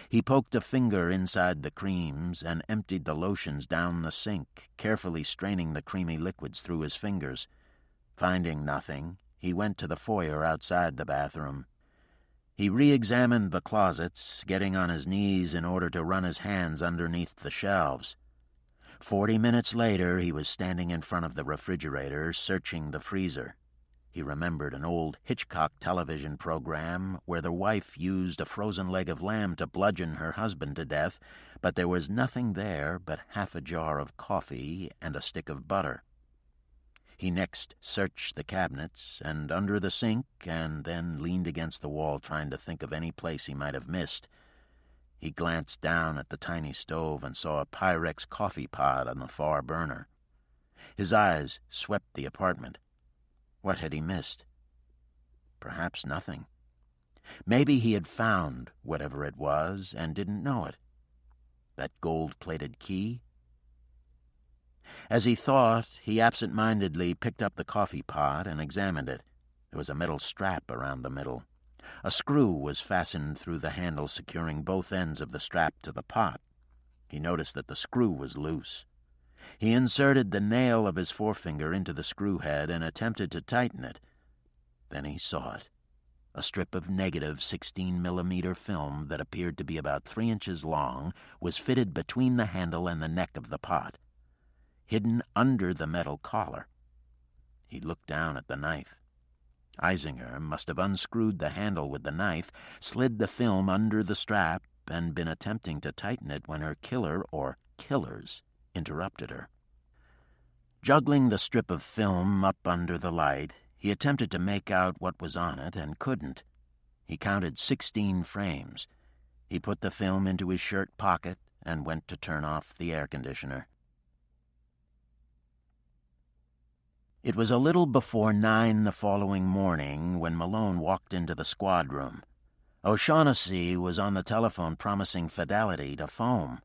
He poked a finger inside the creams and emptied the lotions down the sink, carefully straining the creamy liquids through his fingers. Finding nothing, he went to the foyer outside the bathroom. He re-examined the closets, getting on his knees in order to run his hands underneath the shelves. 40 minutes later, he was standing in front of the refrigerator, searching the freezer. He remembered an old Hitchcock television program where the wife used a frozen leg of lamb to bludgeon her husband to death, but there was nothing there but half a jar of coffee and a stick of butter. He next searched the cabinets and under the sink, and then leaned against the wall trying to think of any place he might have missed. He glanced down at the tiny stove and saw a Pyrex coffee pot on the far burner. His eyes swept the apartment. What had he missed? Perhaps nothing. Maybe he had found whatever it was and didn't know it. That gold-plated key? As he thought, he absent-mindedly picked up the coffee pot and examined it. There was a metal strap around the middle. A screw was fastened through the handle, securing both ends of the strap to the pot. He noticed that the screw was loose. He inserted the nail of his forefinger into the screw head and attempted to tighten it. Then he saw it. A strip of negative 16mm film that appeared to be about 3 inches long was fitted between the handle and the neck of the pot, hidden under the metal collar. He looked down at the knife. Eisinger must have unscrewed the handle with the knife, slid the film under the strap, and been attempting to tighten it when her killer, or killers, interrupted her. Juggling the strip of film up under the light, he attempted to make out what was on it and couldn't. He counted 16 frames. He put the film into his shirt pocket and went to turn off the air conditioner. It was a little before 9 the following morning when Malone walked into the squad room. O'Shaughnessy was on the telephone promising fidelity to Foam.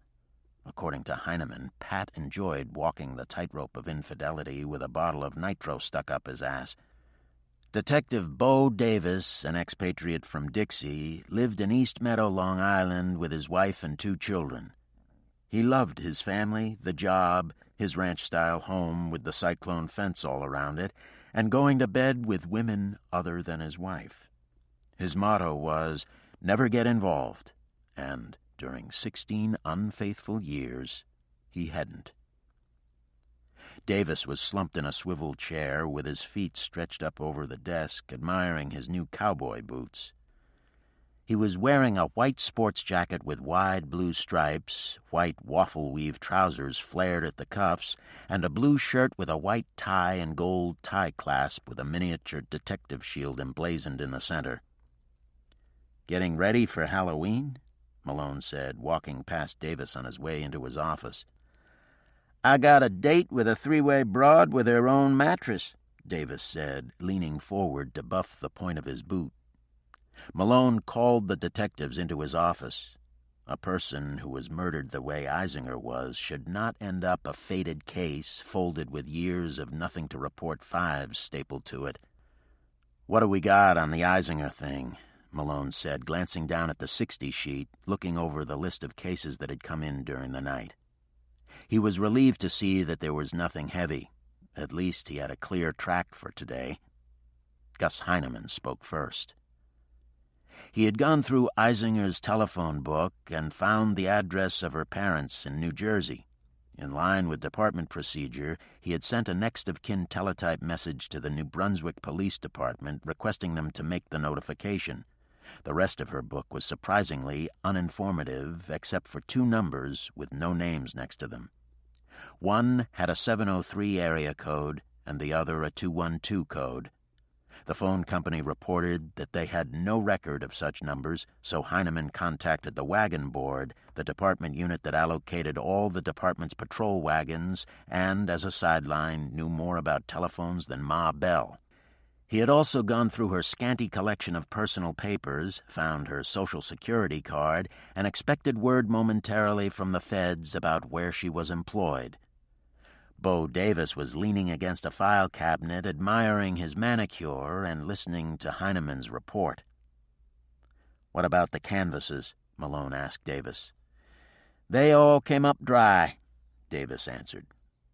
According to Heinemann, Pat enjoyed walking the tightrope of infidelity with a bottle of nitro stuck up his ass. Detective Bo Davis, an expatriate from Dixie, lived in East Meadow, Long Island, with his wife and 2 children. He loved his family, the job, his ranch-style home with the cyclone fence all around it, and going to bed with women other than his wife. His motto was, "Never get involved," and during 16 unfaithful years, he hadn't. Davis was slumped in a swivel chair with his feet stretched up over the desk, admiring his new cowboy boots. He was wearing a white sports jacket with wide blue stripes, white waffle-weave trousers flared at the cuffs, and a blue shirt with a white tie and gold tie clasp with a miniature detective shield emblazoned in the center. "Getting ready for Halloween?" Malone said, walking past Davis on his way into his office. "I got a date with a three-way broad with her own mattress," Davis said, leaning forward to buff the point of his boot. Malone called the detectives into his office. A person who was murdered the way Eisinger was should not end up a faded case folded with years of nothing-to-report fives stapled to it. "What do we got on the Eisinger thing?" Malone said, glancing down at the 60 sheet, looking over the list of cases that had come in during the night. He was relieved to see that there was nothing heavy. At least he had a clear track for today. Gus Heineman spoke first. He had gone through Eisinger's telephone book and found the address of her parents in New Jersey. In line with department procedure, he had sent a next-of-kin teletype message to the New Brunswick Police Department requesting them to make the notification. The rest of her book was surprisingly uninformative except for 2 numbers with no names next to them. One had a 703 area code and the other a 212 code. The phone company reported that they had no record of such numbers, so Heineman contacted the wagon board, the department unit that allocated all the department's patrol wagons and, as a sideline, knew more about telephones than Ma Bell. He had also gone through her scanty collection of personal papers, found her Social Security card, and expected word momentarily from the feds about where she was employed. Bo Davis was leaning against a file cabinet, admiring his manicure and listening to Heineman's report. "What about the canvases?" Malone asked Davis. "They all came up dry," Davis answered.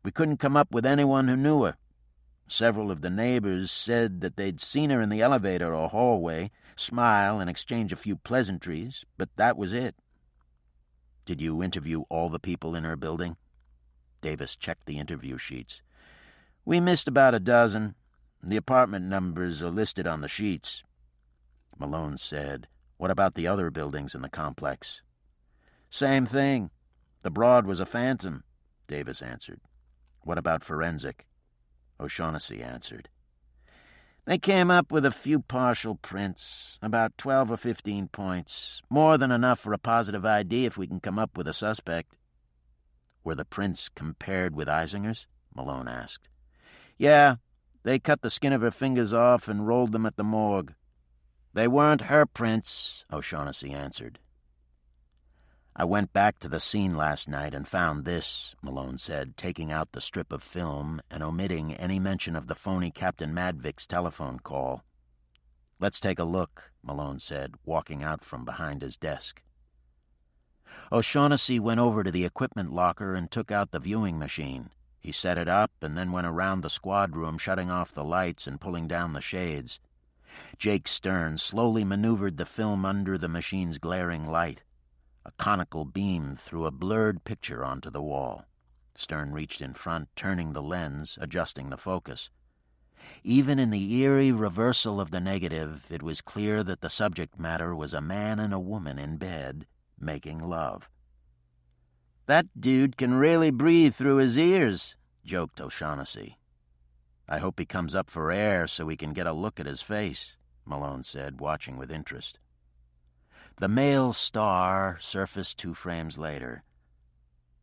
"We couldn't come up with anyone who knew her. Several of the neighbors said that they'd seen her in the elevator or hallway, smile and exchange a few pleasantries, but that was it." "Did you interview all the people in her building?" Davis checked the interview sheets. "We missed about a dozen. The apartment numbers are listed on the sheets." Malone said, "What about the other buildings in the complex?" "Same thing. The broad was a phantom," Davis answered. "What about forensic?" O'Shaughnessy answered. "They came up with a few partial prints, about 12 or 15 points, more than enough for a positive ID if we can come up with a suspect." "Were the prints compared with Eisinger's?" Malone asked. "Yeah, they cut the skin of her fingers off and rolled them at the morgue. They weren't her prints," O'Shaughnessy answered. "I went back to the scene last night and found this," Malone said, taking out the strip of film and omitting any mention of the phony Captain Madvick's telephone call. "Let's take a look," Malone said, walking out from behind his desk. O'Shaughnessy went over to the equipment locker and took out the viewing machine. He set it up and then went around the squad room, shutting off the lights and pulling down the shades. Jake Stern slowly maneuvered the film under the machine's glaring light. A conical beam threw a blurred picture onto the wall. Stern reached in front, turning the lens, adjusting the focus. Even in the eerie reversal of the negative, it was clear that the subject matter was a man and a woman in bed, making love. "That dude can really breathe through his ears," joked O'Shaughnessy. "I hope he comes up for air so we can get a look at his face," Malone said, watching with interest. The male star surfaced 2 frames later.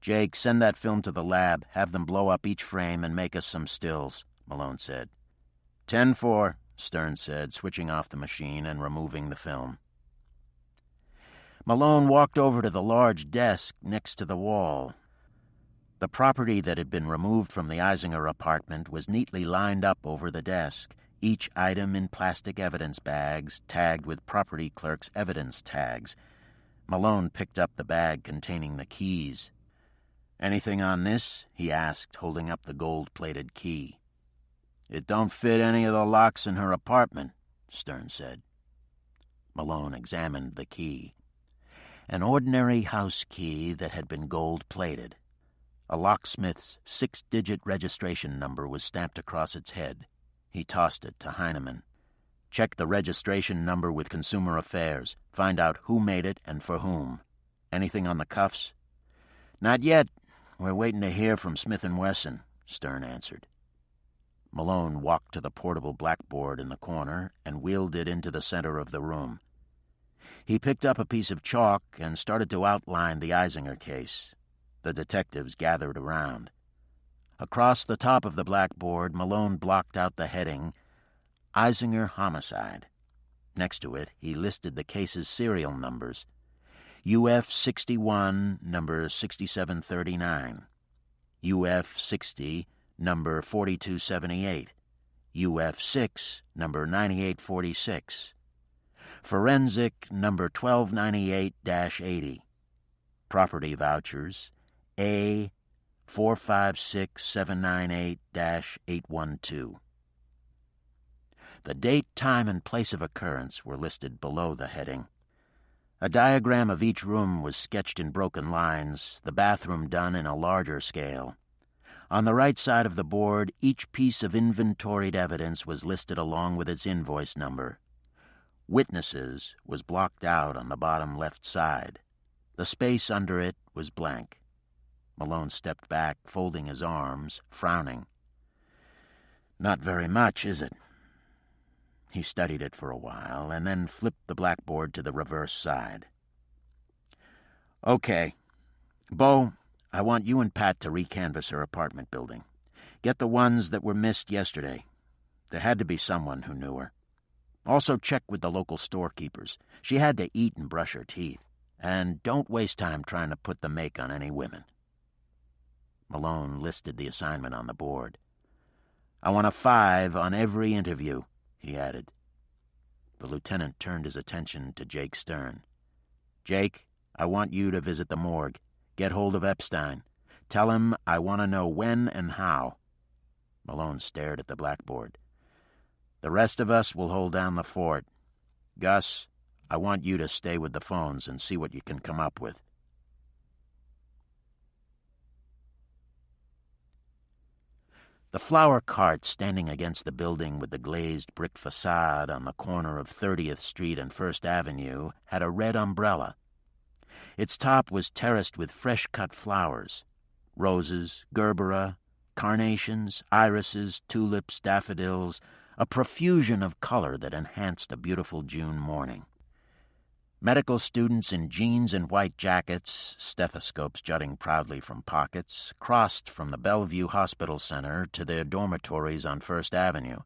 "Jake, send that film to the lab. Have them blow up each frame and make us some stills," Malone said. 10-4, Stern said, switching off the machine and removing the film. Malone walked over to the large desk next to the wall. The property that had been removed from the Eisinger apartment was neatly lined up over the desk, each item in plastic evidence bags tagged with property clerk's evidence tags. Malone picked up the bag containing the keys. "Anything on this?" he asked, holding up the gold-plated key. "It don't fit any of the locks in her apartment," Stern said. Malone examined the key. An ordinary house key that had been gold-plated. A locksmith's 6-digit registration number was stamped across its head. He tossed it to Heineman. "Check the registration number with Consumer Affairs. Find out who made it and for whom. Anything on the cuffs?" "Not yet. We're waiting to hear from Smith & Wesson," Stern answered. Malone walked to the portable blackboard in the corner and wheeled it into the center of the room. He picked up a piece of chalk and started to outline the Eisinger case. The detectives gathered around. Across the top of the blackboard, Malone blocked out the heading, Eisinger Homicide. Next to it, he listed the case's serial numbers. UF 61, number 6739. UF 60, number 4278. UF 6, number 9846. Forensic, number 1298-80. Property vouchers, A 456798-812. The date, time, and place of occurrence were listed below the heading. A diagram of each room was sketched in broken lines, the bathroom done in a larger scale. On the right side of the board, each piece of inventoried evidence was listed along with its invoice number. Witnesses was blocked out on the bottom left side. The space under it was blank. Malone stepped back, folding his arms, frowning. Not very much, is it? He studied it for a while, and then flipped the blackboard to the reverse side. Okay. Bo, I want you and Pat to recanvass her apartment building. Get the ones that were missed yesterday. There had to be someone who knew her. Also check with the local storekeepers. She had to eat and brush her teeth. And don't waste time trying to put the make on any women. Malone listed the assignment on the board. I want a 5 on every interview, he added. The lieutenant turned his attention to Jake Stern. Jake, I want you to visit the morgue. Get hold of Epstein. Tell him I want to know when and how. Malone stared at the blackboard. The rest of us will hold down the fort. Gus, I want you to stay with the phones and see what you can come up with. The flower cart standing against the building with the glazed brick facade on the corner of 30th Street and 1st Avenue had a red umbrella. Its top was terraced with fresh-cut flowers, roses, gerbera, carnations, irises, tulips, daffodils, a profusion of color that enhanced a beautiful June morning. Medical students in jeans and white jackets, stethoscopes jutting proudly from pockets, crossed from the Bellevue Hospital Center to their dormitories on 1st Avenue.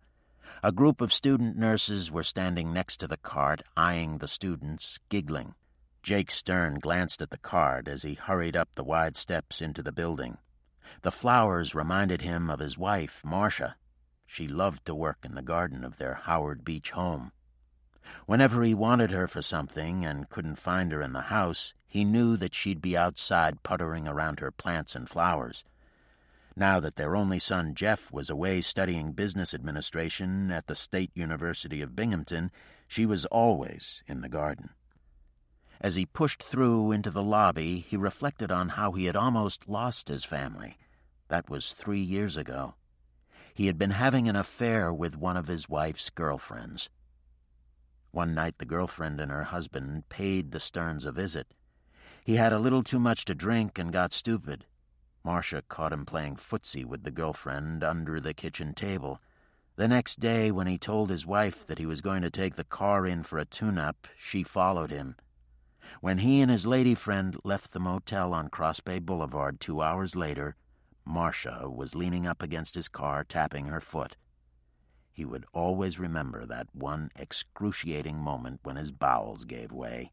A group of student nurses were standing next to the cart, eyeing the students, giggling. Jake Stern glanced at the cart as he hurried up the wide steps into the building. The flowers reminded him of his wife, Marcia. She loved to work in the garden of their Howard Beach home. Whenever he wanted her for something and couldn't find her in the house, he knew that she'd be outside puttering around her plants and flowers. Now that their only son, Jeff, was away studying business administration at the State University of Binghamton, she was always in the garden. As he pushed through into the lobby, he reflected on how he had almost lost his family. That was 3 years ago. He had been having an affair with one of his wife's girlfriends. One night the girlfriend and her husband paid the Sterns a visit. He had a little too much to drink and got stupid. Marcia caught him playing footsie with the girlfriend under the kitchen table. The next day, when he told his wife that he was going to take the car in for a tune-up, she followed him. When he and his lady friend left the motel on Cross Bay Boulevard 2 hours later, Marcia was leaning up against his car, tapping her foot. He would always remember that one excruciating moment when his bowels gave way.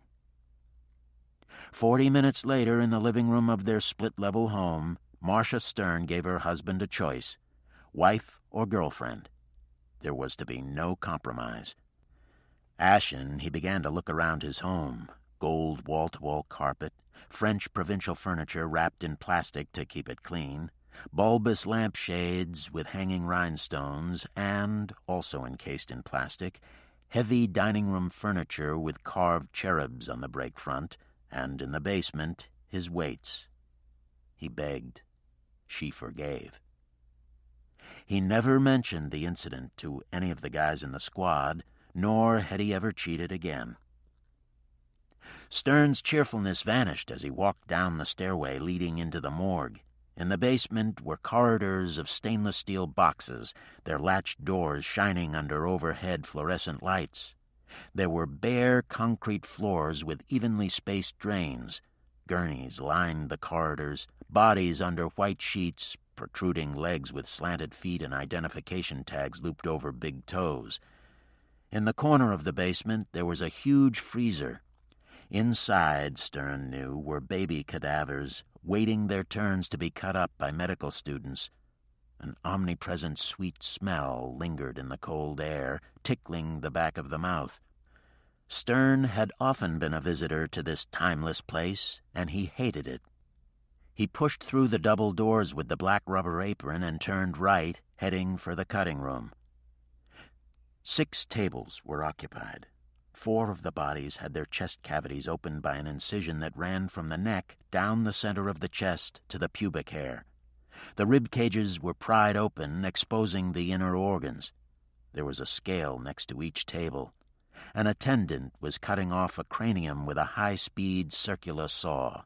40 minutes later, in the living room of their split-level home, Marcia Stern gave her husband a choice, wife or girlfriend. There was to be no compromise. Ashen, he began to look around his home. Gold wall-to-wall carpet, French provincial furniture wrapped in plastic to keep it clean, bulbous lampshades with hanging rhinestones, and, also encased in plastic, heavy dining-room furniture with carved cherubs on the break front, and in the basement, his weights. He begged. She forgave. He never mentioned the incident to any of the guys in the squad, nor had he ever cheated again. Stern's cheerfulness vanished as he walked down the stairway leading into the morgue. In the basement were corridors of stainless steel boxes, their latched doors shining under overhead fluorescent lights. There were bare concrete floors with evenly spaced drains. Gurneys lined the corridors, bodies under white sheets, protruding legs with slanted feet and identification tags looped over big toes. In the corner of the basement, there was a huge freezer. Inside, Stern knew, were baby cadavers waiting their turns to be cut up by medical students. An omnipresent sweet smell lingered in the cold air, tickling the back of the mouth. Stern had often been a visitor to this timeless place, and he hated it. He pushed through the double doors with the black rubber apron and turned right, heading for the cutting room. 6 tables were occupied. 4 of the bodies had their chest cavities opened by an incision that ran from the neck down the center of the chest to the pubic hair. The rib cages were pried open, exposing the inner organs. There was a scale next to each table. An attendant was cutting off a cranium with a high-speed circular saw.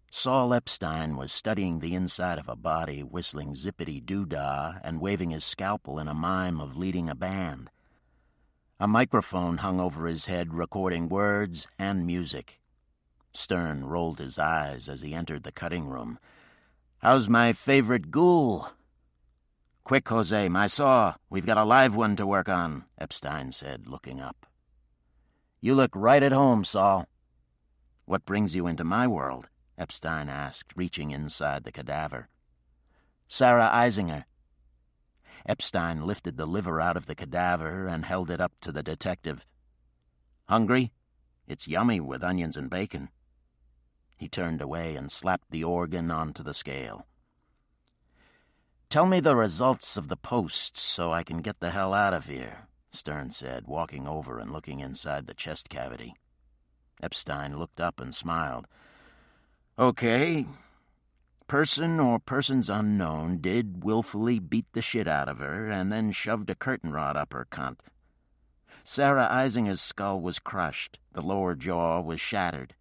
Saul Epstein was studying the inside of a body, whistling zippity-doo-dah and waving his scalpel in a mime of leading a band. A microphone hung over his head, recording words and music. Stern rolled his eyes as he entered the cutting room. "How's my favorite ghoul?" "Quick, Jose, my saw. We've got a live one to work on," Epstein said, looking up. "You look right at home, Saul." "What brings you into my world?" Epstein asked, reaching inside the cadaver. "Sarah Eisinger." Epstein lifted the liver out of the cadaver and held it up to the detective. "Hungry? It's yummy with onions and bacon." He turned away and slapped the organ onto the scale. "Tell me the results of the posts so I can get the hell out of here," Stern said, walking over and looking inside the chest cavity. Epstein looked up and smiled. "Okay. Person or persons unknown did willfully beat the shit out of her and then shoved a curtain rod up her cunt. Sarah Eisinger's skull was crushed. The lower jaw was shattered.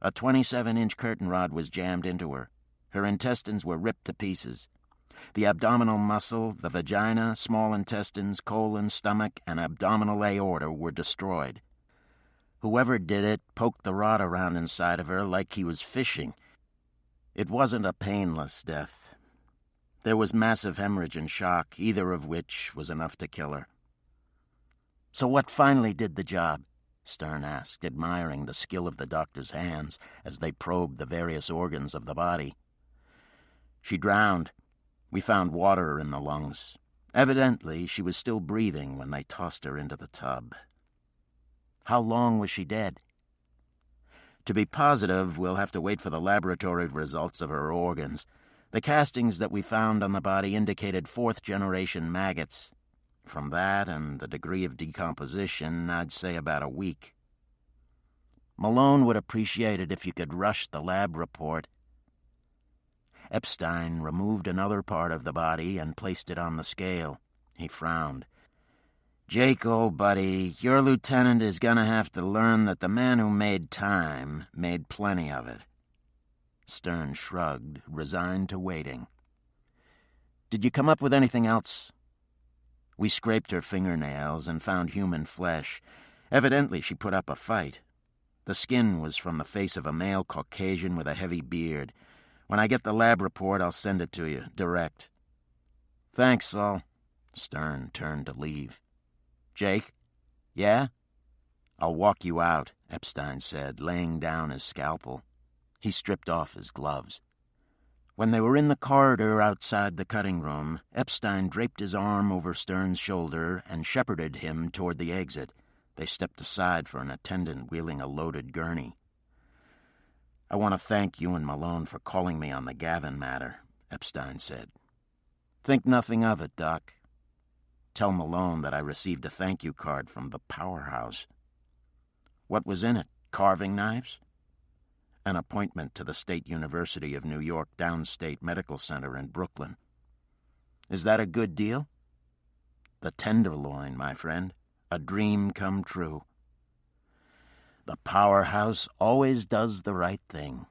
A 27-inch curtain rod was jammed into her. Her intestines were ripped to pieces. The abdominal muscle, the vagina, small intestines, colon, stomach, and abdominal aorta were destroyed. Whoever did it poked the rod around inside of her like he was fishing. It wasn't a painless death. There was massive hemorrhage and shock, either of which was enough to kill her." "So what finally did the job?" Stern asked, admiring the skill of the doctor's hands as they probed the various organs of the body. "She drowned. We found water in the lungs. Evidently, she was still breathing when they tossed her into the tub." "How long was she dead?" "To be positive, we'll have to wait for the laboratory results of her organs. The castings that we found on the body indicated 4th-generation maggots. From that and the degree of decomposition, I'd say about a week." "Malone would appreciate it if you could rush the lab report." Epstein removed another part of the body and placed it on the scale. He frowned. "Jake, old buddy, your lieutenant is going to have to learn that the man who made time made plenty of it." Stern shrugged, resigned to waiting. "Did you come up with anything else?" "We scraped her fingernails and found human flesh. Evidently she put up a fight. The skin was from the face of a male Caucasian with a heavy beard. When I get the lab report, I'll send it to you, direct." "Thanks, Saul." Stern turned to leave. "Jake?" "Yeah?" "I'll walk you out," Epstein said, laying down his scalpel. He stripped off his gloves. When they were in the corridor outside the cutting room, Epstein draped his arm over Stern's shoulder and shepherded him toward the exit. They stepped aside for an attendant wheeling a loaded gurney. "I want to thank you and Malone for calling me on the Gavin matter," Epstein said. "Think nothing of it, Doc. Tell Malone that I received a thank you card from the powerhouse." "What was in it? Carving knives?" "An appointment to the State University of New York Downstate Medical Center in Brooklyn." "Is that a good deal?" "The tenderloin, my friend. A dream come true." The powerhouse always does the right thing.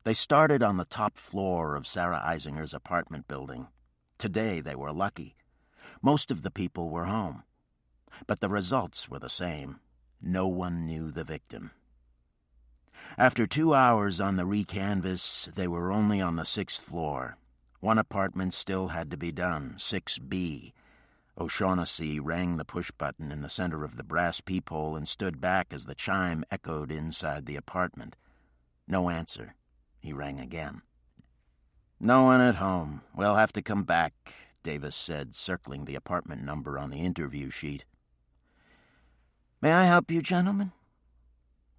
They started on the top floor of Sarah Eisinger's apartment building. Today they were lucky. Most of the people were home. But the results were the same. No one knew the victim. After 2 hours on the recanvas, they were only on the 6th floor. One apartment still had to be done, 6B. O'Shaughnessy rang the push-button in the center of the brass peephole and stood back as the chime echoed inside the apartment. No answer. He rang again. "No one at home. We'll have to come back," Davis said, circling the apartment number on the interview sheet. "May I help you, gentlemen?"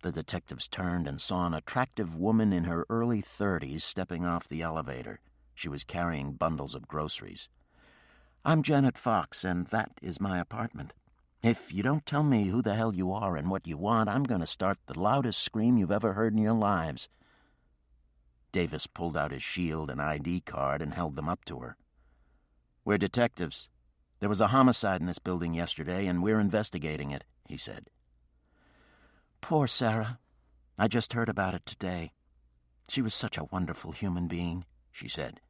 The detectives turned and saw an attractive woman in her early 30s stepping off the elevator. She was carrying bundles of groceries. "I'm Janet Fox, and that is my apartment. If you don't tell me who the hell you are and what you want, I'm going to start the loudest scream you've ever heard in your lives." Davis pulled out his shield and ID card and held them up to her. "We're detectives. There was a homicide in this building yesterday, and we're investigating it," he said. "Poor Sarah. I just heard about it today. She was such a wonderful human being," she said.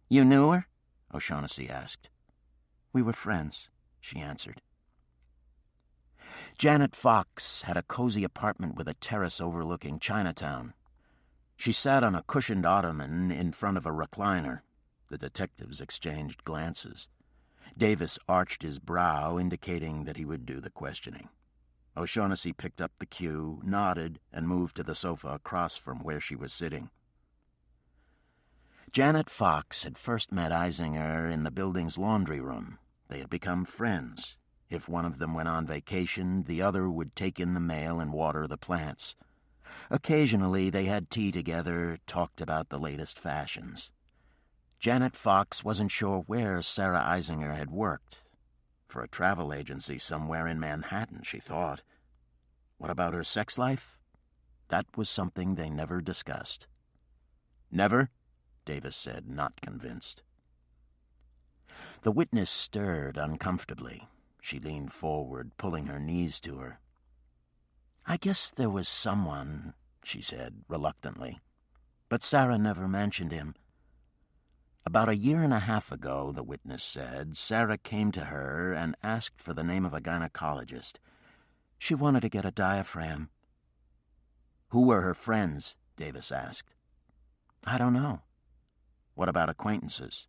"You knew her?" O'Shaughnessy asked. "We were friends," she answered. Janet Fox had a cozy apartment with a terrace overlooking Chinatown. She sat on a cushioned ottoman in front of a recliner. The detectives exchanged glances. Davis arched his brow, indicating that he would do the questioning. O'Shaughnessy picked up the cue, nodded, and moved to the sofa across from where she was sitting. Janet Fox had first met Eisinger in the building's laundry room. They had become friends. If one of them went on vacation, the other would take in the mail and water the plants. Occasionally, they had tea together, talked about the latest fashions. Janet Fox wasn't sure where Sarah Eisinger had worked. For a travel agency somewhere in Manhattan, she thought. What about her sex life? That was something they never discussed. "Never?" Davis said, not convinced. The witness stirred uncomfortably. She leaned forward, pulling her knees to her. "I guess there was someone," she said, reluctantly. "But Sarah never mentioned him." "About 1.5 years ago," the witness said, "Sarah came to her and asked for the name of a gynecologist. She wanted to get a diaphragm." "Who were her friends?" Davis asked. "I don't know." "What about acquaintances?"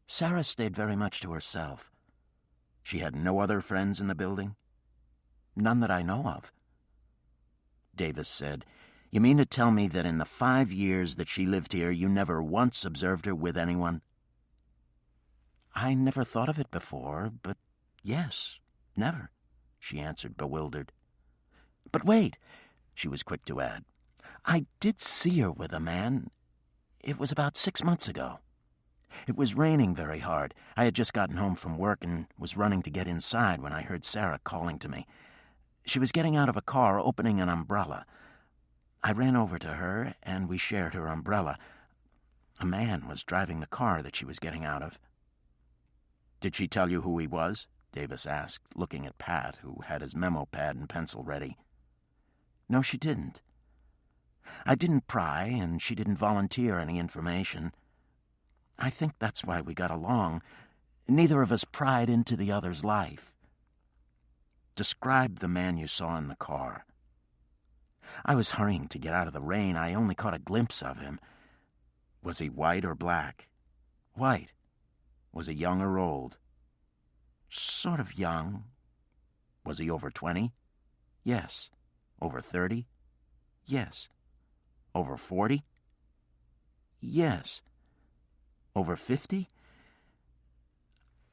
"Sarah stayed very much to herself." "She had no other friends in the building?" "None that I know of." Davis said, "You mean to tell me that in the 5 years that she lived here, you never once observed her with anyone?" "I never thought of it before, but yes, never," she answered, bewildered. "But wait," she was quick to add. "I did see her with a man. It was about 6 months ago. It was raining very hard. I had just gotten home from work and was running to get inside when I heard Sarah calling to me. She was getting out of a car, opening an umbrella. I ran over to her, and we shared her umbrella. A man was driving the car that she was getting out of." "Did she tell you who he was?" Davis asked, looking at Pat, who had his memo pad and pencil ready. "No, she didn't. I didn't pry, and she didn't volunteer any information. I think that's why we got along. Neither of us pried into the other's life." "Describe the man you saw in the car." "I was hurrying to get out of the rain. I only caught a glimpse of him." "Was he white or black?" "White." "Was he young or old?" "Sort of young." "Was he over 20? Yes. Over 30? Yes. Over 40? Yes. Over 50?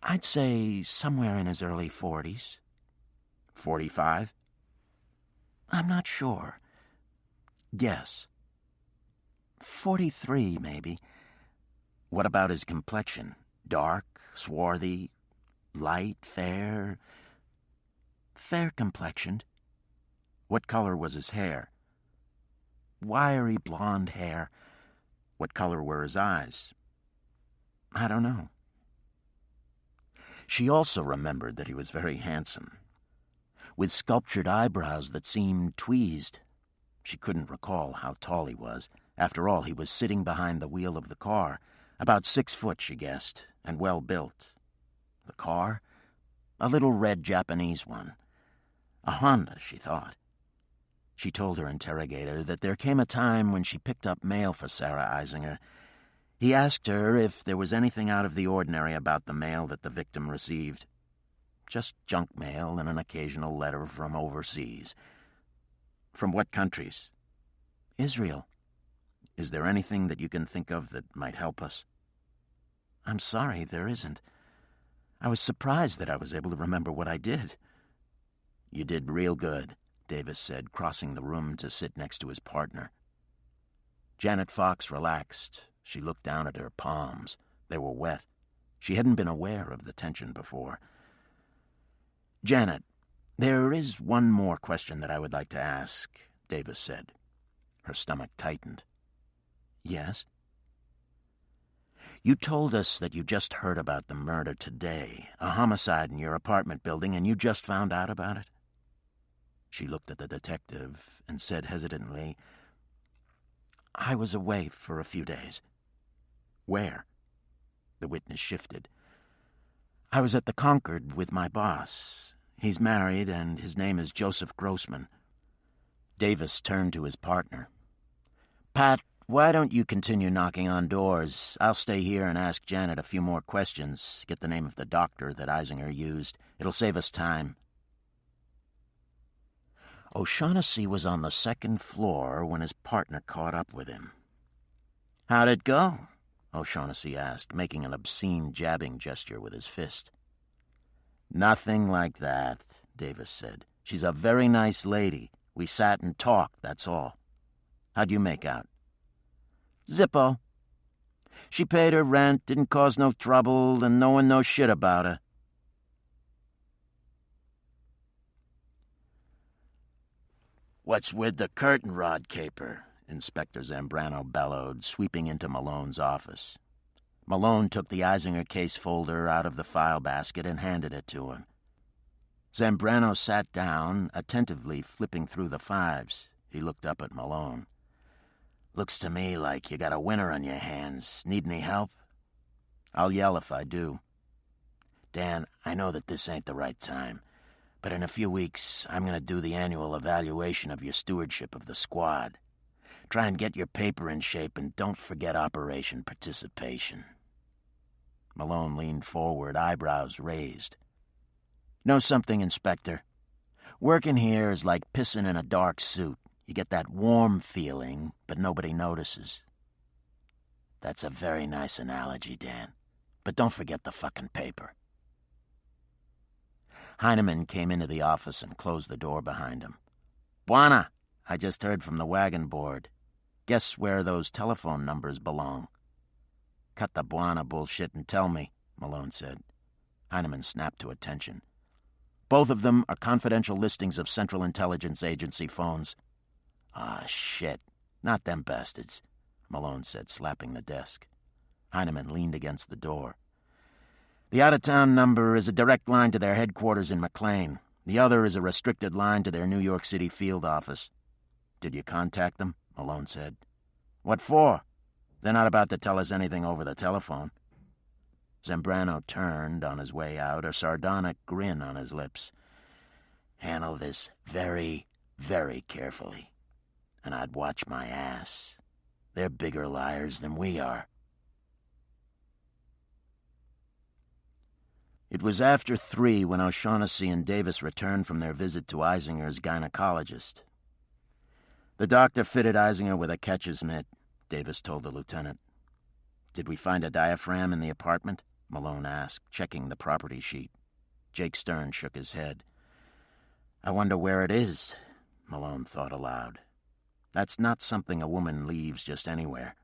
I'd say somewhere in his early 40s. 45? I'm not sure. Guess. 43, maybe. What about his complexion? Dark, swarthy, light, fair? Fair complexioned. What color was his hair? Wiry blonde hair. What color were his eyes? I don't know. She also remembered that he was very handsome, with sculptured eyebrows that seemed tweezed. She couldn't recall how tall he was. After all, he was sitting behind the wheel of the car, about 6 foot, she guessed, and well built. The car? A little red Japanese one. A Honda, she thought. She told her interrogator that there came a time when she picked up mail for Sarah Eisinger. He asked her if there was anything out of the ordinary about the mail that the victim received. Just junk mail and an occasional letter from overseas. From what countries? Israel. Is there anything that you can think of that might help us? I'm sorry, there isn't. I was surprised that I was able to remember what I did. You did real good, Davis said, crossing the room to sit next to his partner. Janet Fox relaxed. She looked down at her palms. They were wet. She hadn't been aware of the tension before. Janet, there is one more question that I would like to ask, Davis said. Her stomach tightened. Yes? You told us that you just heard about the murder today, a homicide in your apartment building, and you just found out about it? She looked at the detective and said hesitantly, I was away for a few days. Where? The witness shifted. I was at the Concord with my boss. He's married, and his name is Joseph Grossman. Davis turned to his partner. Pat, why don't you continue knocking on doors? I'll stay here and ask Janet a few more questions, get the name of the doctor that Eisinger used. It'll save us time. O'Shaughnessy was on the second floor when his partner caught up with him. How'd it go? O'Shaughnessy asked, making an obscene jabbing gesture with his fist. Nothing like that, Davis said. She's a very nice lady. We sat and talked, that's all. How'd you make out? Zippo. She paid her rent, didn't cause no trouble, and no one knows shit about her. What's with the curtain rod caper? Inspector Zambrano bellowed, sweeping into Malone's office. Malone took the Eisinger case folder out of the file basket and handed it to him. Zambrano sat down, attentively flipping through the fives. He looked up at Malone. Looks to me like you got a winner on your hands. Need any help? I'll yell if I do. Dan, I know that this ain't the right time, but in a few weeks, I'm going to do the annual evaluation of your stewardship of the squad. Try and get your paper in shape, and don't forget Operation Participation. Malone leaned forward, eyebrows raised. Know something, Inspector? Working here is like pissing in a dark suit. You get that warm feeling, but nobody notices. That's a very nice analogy, Dan. But don't forget the fucking paper. Heineman came into the office and closed the door behind him. Buana, I just heard from the wagon board. Guess where those telephone numbers belong? Cut the Buana bullshit and tell me, Malone said. Heineman snapped to attention. Both of them are confidential listings of Central Intelligence Agency phones. Ah, shit. Not them bastards, Malone said, slapping the desk. Heineman leaned against the door. The out-of-town number is a direct line to their headquarters in McLean. The other is a restricted line to their New York City field office. Did you contact them? Malone said. What for? They're not about to tell us anything over the telephone. Zambrano turned on his way out, a sardonic grin on his lips. Handle this very, very carefully. And I'd watch my ass. They're bigger liars than we are. It was after 3 when O'Shaughnessy and Davis returned from their visit to Eisinger's gynecologist. The doctor fitted Eisinger with a catcher's mitt, Davis told the lieutenant. Did we find a diaphragm in the apartment? Malone asked, checking the property sheet. Jake Stern shook his head. I wonder where it is, Malone thought aloud. That's not something a woman leaves just anywhere.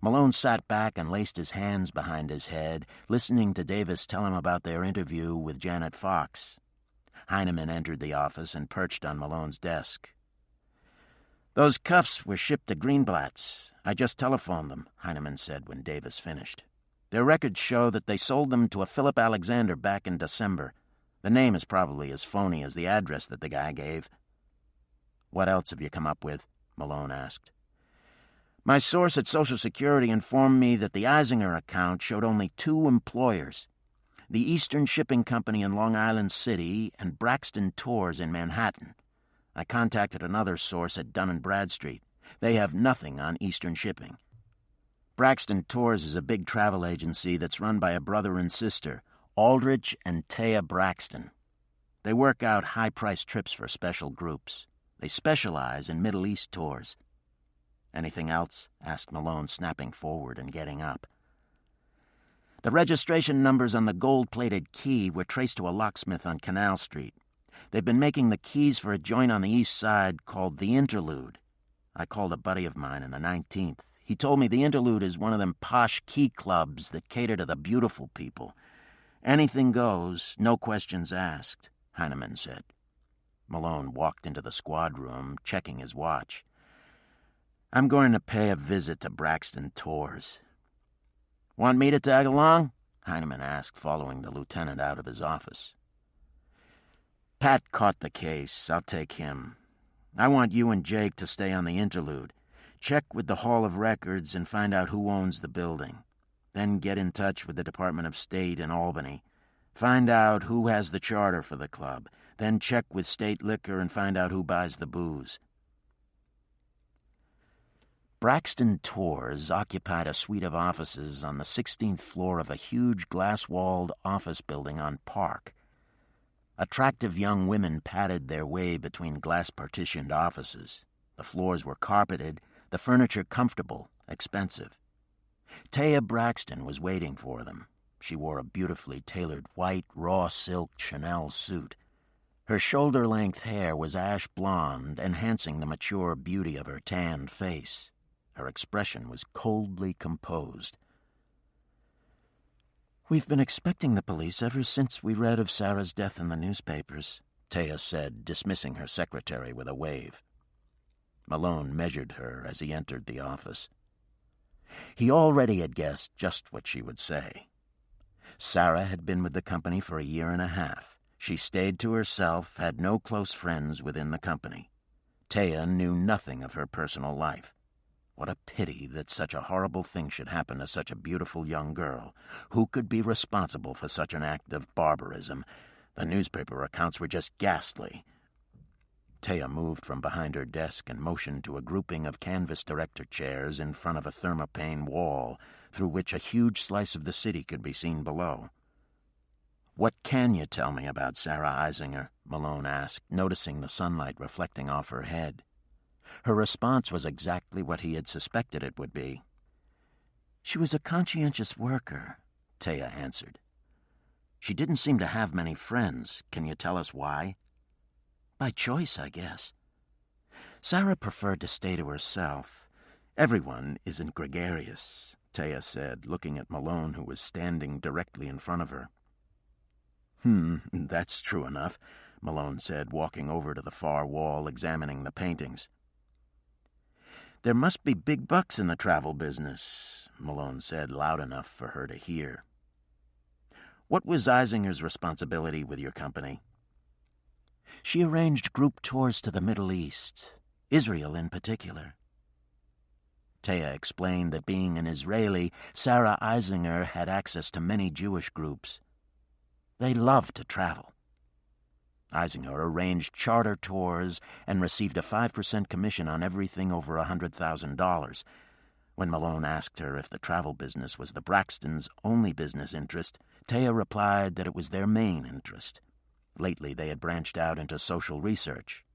Malone sat back and laced his hands behind his head, listening to Davis tell him about their interview with Janet Fox. Heineman entered the office and perched on Malone's desk. Those cuffs were shipped to Greenblatt's. I just telephoned them, Heineman said when Davis finished. Their records show that they sold them to a Philip Alexander back in December. The name is probably as phony as the address that the guy gave. What else have you come up with? Malone asked. My source at Social Security informed me that the Eisinger account showed only 2 employers, the Eastern Shipping Company in Long Island City and Braxton Tours in Manhattan. I contacted another source at Dun & Bradstreet. They have nothing on Eastern shipping. Braxton Tours is a big travel agency that's run by a brother and sister, Aldrich and Taya Braxton. They work out high-priced trips for special groups. They specialize in Middle East tours. "Anything else?" asked Malone, snapping forward and getting up. "The registration numbers on the gold-plated key were traced to a locksmith on Canal Street. They've been making the keys for a joint on the east side called the Interlude. I called a buddy of mine in the 19th. He told me the Interlude is one of them posh key clubs that cater to the beautiful people. Anything goes, no questions asked," Heinemann said. Malone walked into the squad room, checking his watch. "I'm going to pay a visit to Braxton Tours." "Want me to tag along?" Heinemann asked, following the lieutenant out of his office. "Pat caught the case. I'll take him. I want you and Jake to stay on the Interlude. Check with the Hall of Records and find out who owns the building. Then get in touch with the Department of State in Albany. Find out who has the charter for the club. Then check with State Liquor and find out who buys the booze." Braxton Tours occupied a suite of offices on the 16th floor of a huge glass-walled office building on Park. Attractive young women padded their way between glass-partitioned offices. The floors were carpeted, the furniture comfortable, expensive. Taya Braxton was waiting for them. She wore a beautifully tailored white, raw silk Chanel suit. Her shoulder-length hair was ash blonde, enhancing the mature beauty of her tanned face. Her expression was coldly composed. "We've been expecting the police ever since we read of Sarah's death in the newspapers," Taya said, dismissing her secretary with a wave. Malone measured her as he entered the office. He already had guessed just what she would say. Sarah had been with the company for a year and a half. She stayed to herself, had no close friends within the company. Taya knew nothing of her personal life. What a pity that such a horrible thing should happen to such a beautiful young girl. Who could be responsible for such an act of barbarism? The newspaper accounts were just ghastly. Taya moved from behind her desk and motioned to a grouping of canvas director chairs in front of a thermopane wall, through which a huge slice of the city could be seen below. "What can you tell me about Sarah Eisinger?" Malone asked, noticing the sunlight reflecting off her head. Her response was exactly what he had suspected it would be. "She was a conscientious worker," Taya answered. "She didn't seem to have many friends. Can you tell us why?" "By choice, I guess. Sarah preferred to stay to herself. Everyone isn't gregarious," Taya said, looking at Malone, who was standing directly in front of her. That's true enough," Malone said, walking over to the far wall, examining the paintings. "There must be big bucks in the travel business," Malone said, loud enough for her to hear. "What was Eisinger's responsibility with your company?" "She arranged group tours to the Middle East, Israel in particular." Taya explained that being an Israeli, Sarah Eisinger had access to many Jewish groups. They loved to travel. Eisinger arranged charter tours and received a 5% commission on everything over $100,000. When Malone asked her if the travel business was the Braxtons' only business interest, Taya replied that it was their main interest. Lately they had branched out into social research.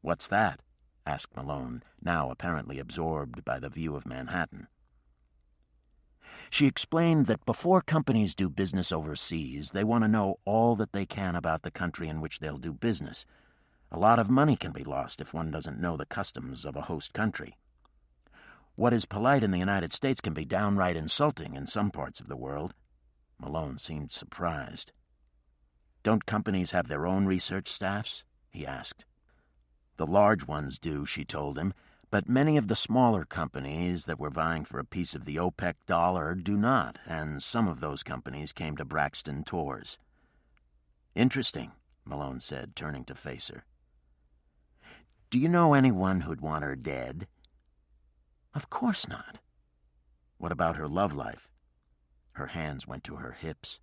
"What's that?" asked Malone, now apparently absorbed by the view of Manhattan. She explained that before companies do business overseas, they want to know all that they can about the country in which they'll do business. A lot of money can be lost if one doesn't know the customs of a host country. What is polite in the United States can be downright insulting in some parts of the world. Malone seemed surprised. "Don't companies have their own research staffs?" he asked. "The large ones do," she told him, "but many of the smaller companies that were vying for a piece of the OPEC dollar do not, and some of those companies came to Braxton Tours." "Interesting," Malone said, turning to face her. "Do you know anyone who'd want her dead?" "Of course not." "What about her love life?" Her hands went to her hips.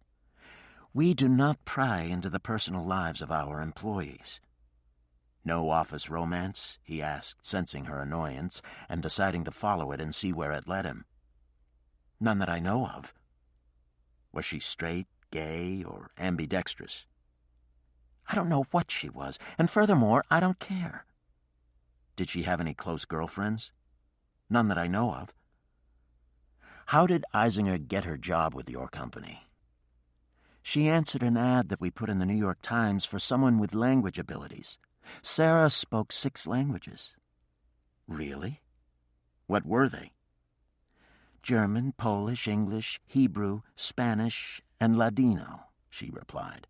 "We do not pry into the personal lives of our employees." No office romance? He asked, sensing her annoyance and deciding to follow it and see where it led him. None that I know of. Was she straight, gay, or ambidextrous? I don't know what she was, and furthermore, I don't care. Did she have any close girlfriends? None that I know of. How did Eisinger get her job with your company? She answered an ad that we put in the New York Times for someone with language abilities. Sarah spoke 6 languages. Really? What were they? German, Polish, English, Hebrew, Spanish, and Ladino, she replied.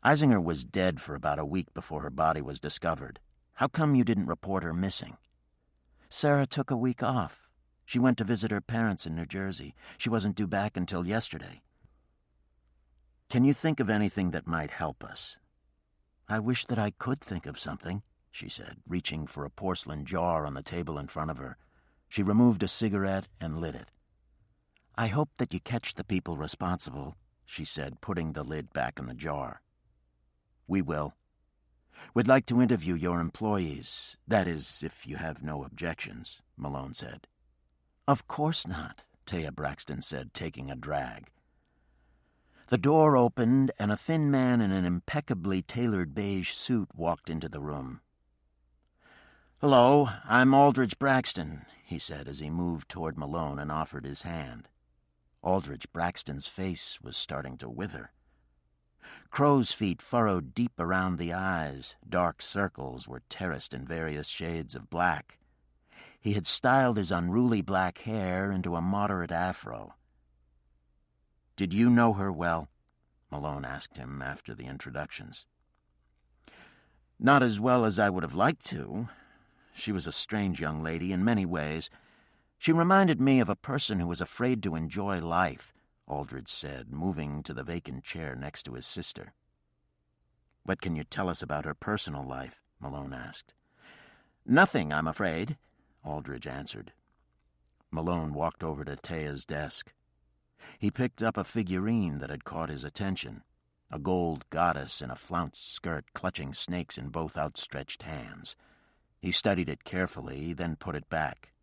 Eisinger was dead for about a week before her body was discovered. How come you didn't report her missing? Sarah took a week off. She went to visit her parents in New Jersey. She wasn't due back until yesterday. Can you think of anything that might help us? I wish that I could think of something, she said, reaching for a porcelain jar on the table in front of her. She removed a cigarette and lit it. I hope that you catch the people responsible, she said, putting the lid back in the jar. We will. We'd like to interview your employees. That is, if you have no objections, Malone said. Of course not, Taya Braxton said, taking a drag. The door opened, and a thin man in an impeccably tailored beige suit walked into the room. "Hello, I'm Aldrich Braxton," he said as he moved toward Malone and offered his hand. Aldrich Braxton's face was starting to wither. Crow's feet furrowed deep around the eyes. Dark circles were terraced in various shades of black. He had styled his unruly black hair into a moderate afro. "Did you know her well?" Malone asked him after the introductions. "Not as well as I would have liked to. She was a strange young lady in many ways. She reminded me of a person who was afraid to enjoy life," Aldrich said, moving to the vacant chair next to his sister. "What can you tell us about her personal life?" Malone asked. "Nothing, I'm afraid," Aldrich answered. Malone walked over to Taya's desk. He picked up a figurine that had caught his attention, a gold goddess in a flounced skirt clutching snakes in both outstretched hands. He studied it carefully, then put it back.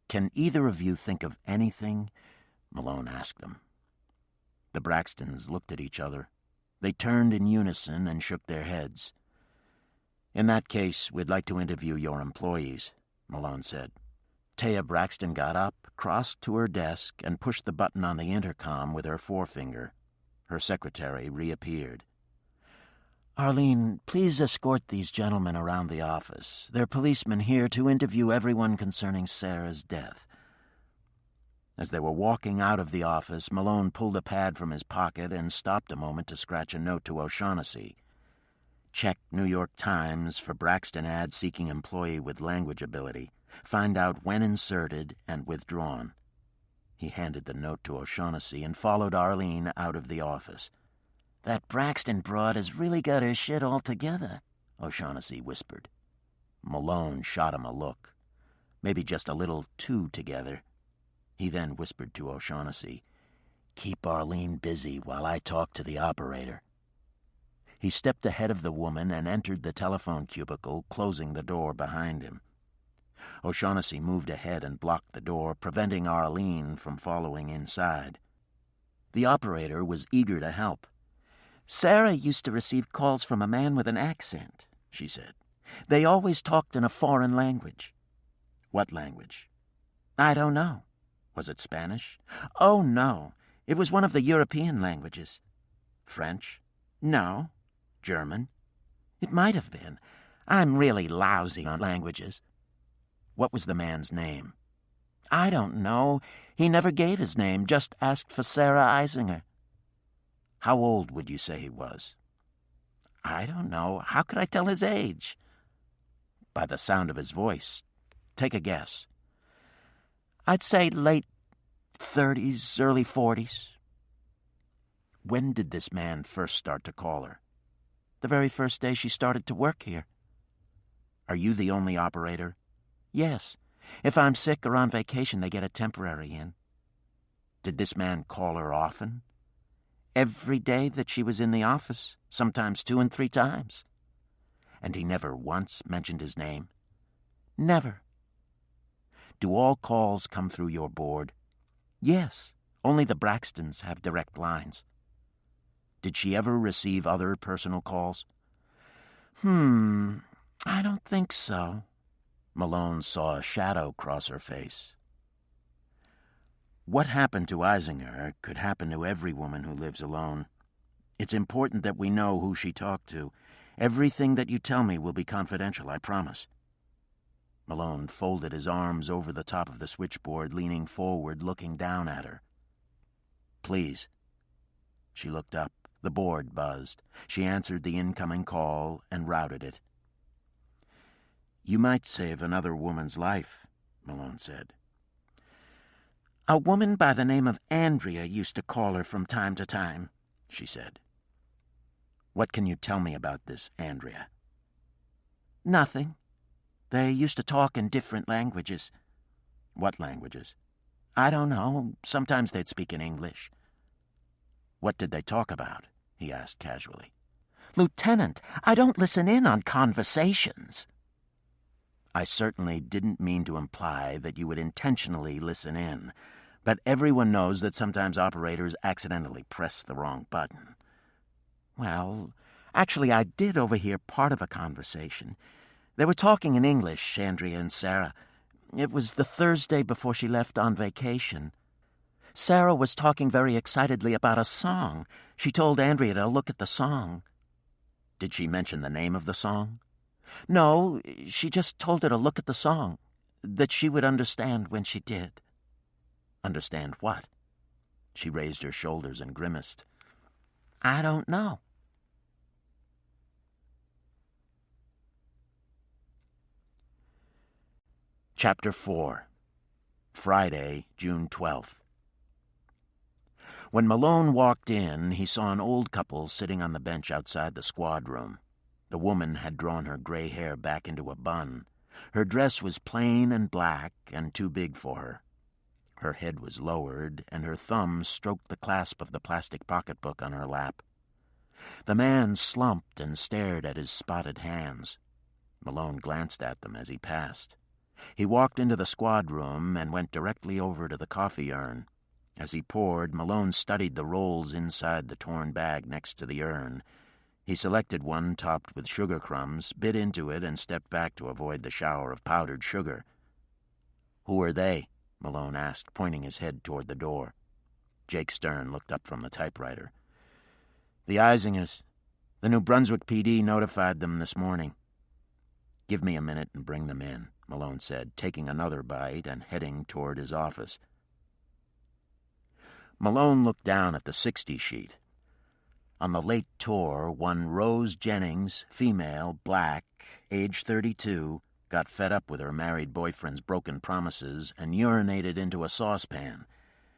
"Can either of you think of anything?" Malone asked them. The Braxtons looked at each other. They turned in unison and shook their heads. "In that case, we'd like to interview your employees," Malone said. Taya Braxton got up, crossed to her desk, and pushed the button on the intercom with her forefinger. Her secretary reappeared. "Arlene, please escort these gentlemen around the office. There are policemen here to interview everyone concerning Sarah's death." As they were walking out of the office, Malone pulled a pad from his pocket and stopped a moment to scratch a note to O'Shaughnessy. "Check New York Times for Braxton ad seeking employee with language ability. Find out when inserted and withdrawn." He handed the note to O'Shaughnessy and followed Arlene out of the office. "That Braxton broad has really got her shit all together," O'Shaughnessy whispered. Malone shot him a look. Maybe just a little too together. He then whispered to O'Shaughnessy, "Keep Arlene busy while I talk to the operator." He stepped ahead of the woman and entered the telephone cubicle, closing the door behind him. O'Shaughnessy moved ahead and blocked the door, preventing Arlene from following inside. The operator was eager to help. "Sarah used to receive calls from a man with an accent," she said. "They always talked in a foreign language." "What language?" "I don't know." "Was it Spanish?" "Oh, no. It was one of the European languages." "French?" "No." "German?" "It might have been. I'm really lousy on languages." "What was the man's name?" "I don't know. He never gave his name, just asked for Sarah Eisinger." "How old would you say he was?" "I don't know. How could I tell his age?" "By the sound of his voice. Take a guess." "I'd say late 30s, early 40s. "When did this man first start to call her?" "The very first day she started to work here." "Are you the only operator?" "Yes. If I'm sick or on vacation, they get a temporary in." "Did this man call her often?" every day that she was in the office, sometimes 2 and 3 times. And he never once mentioned his name? Never. Do all calls come through your board? Yes, only the Braxtons have direct lines. Did she ever receive other personal calls? I don't think so. Malone saw a shadow cross her face. What happened to Eisinger could happen to every woman who lives alone. It's important that we know who she talked to. Everything that you tell me will be confidential, I promise. Malone folded his arms over the top of the switchboard, leaning forward, looking down at her. Please. She looked up. The board buzzed. She answered the incoming call and routed it. You might save another woman's life, Malone said. A woman by the name of Andrea used to call her from time to time, she said. What can you tell me about this Andrea? Nothing. They used to talk in different languages. What languages? I don't know. Sometimes they'd speak in English. What did they talk about? He asked casually. Lieutenant, I don't listen in on conversations. I certainly didn't mean to imply that you would intentionally listen in, but everyone knows that sometimes operators accidentally press the wrong button. Well, actually, I did overhear part of a conversation. They were talking in English, Andrea and Sarah. It was the Thursday before she left on vacation. Sarah was talking very excitedly about a song. She told Andrea to look at the song. Did she mention the name of the song? No, she just told her to look at the song, that she would understand when she did. Understand what? She raised her shoulders and grimaced. I don't know. Chapter 4. Friday, June 12th. When Malone walked in, he saw an old couple sitting on the bench outside the squad room. The woman had drawn her gray hair back into a bun. Her dress was plain and black and too big for her. Her head was lowered, and her thumb stroked the clasp of the plastic pocketbook on her lap. The man slumped and stared at his spotted hands. Malone glanced at them as he passed. He walked into the squad room and went directly over to the coffee urn. As he poured, Malone studied the rolls inside the torn bag next to the urn. He selected one topped with sugar crumbs, bit into it, and stepped back to avoid the shower of powdered sugar. Who are they? Malone asked, pointing his head toward the door. Jake Stern looked up from the typewriter. The Eisingers. The New Brunswick PD notified them this morning. Give me a minute and bring them in, Malone said, taking another bite and heading toward his office. Malone looked down at the 60 sheet. On the late tour, one Rose Jennings, female, black, age 32, got fed up with her married boyfriend's broken promises and urinated into a saucepan.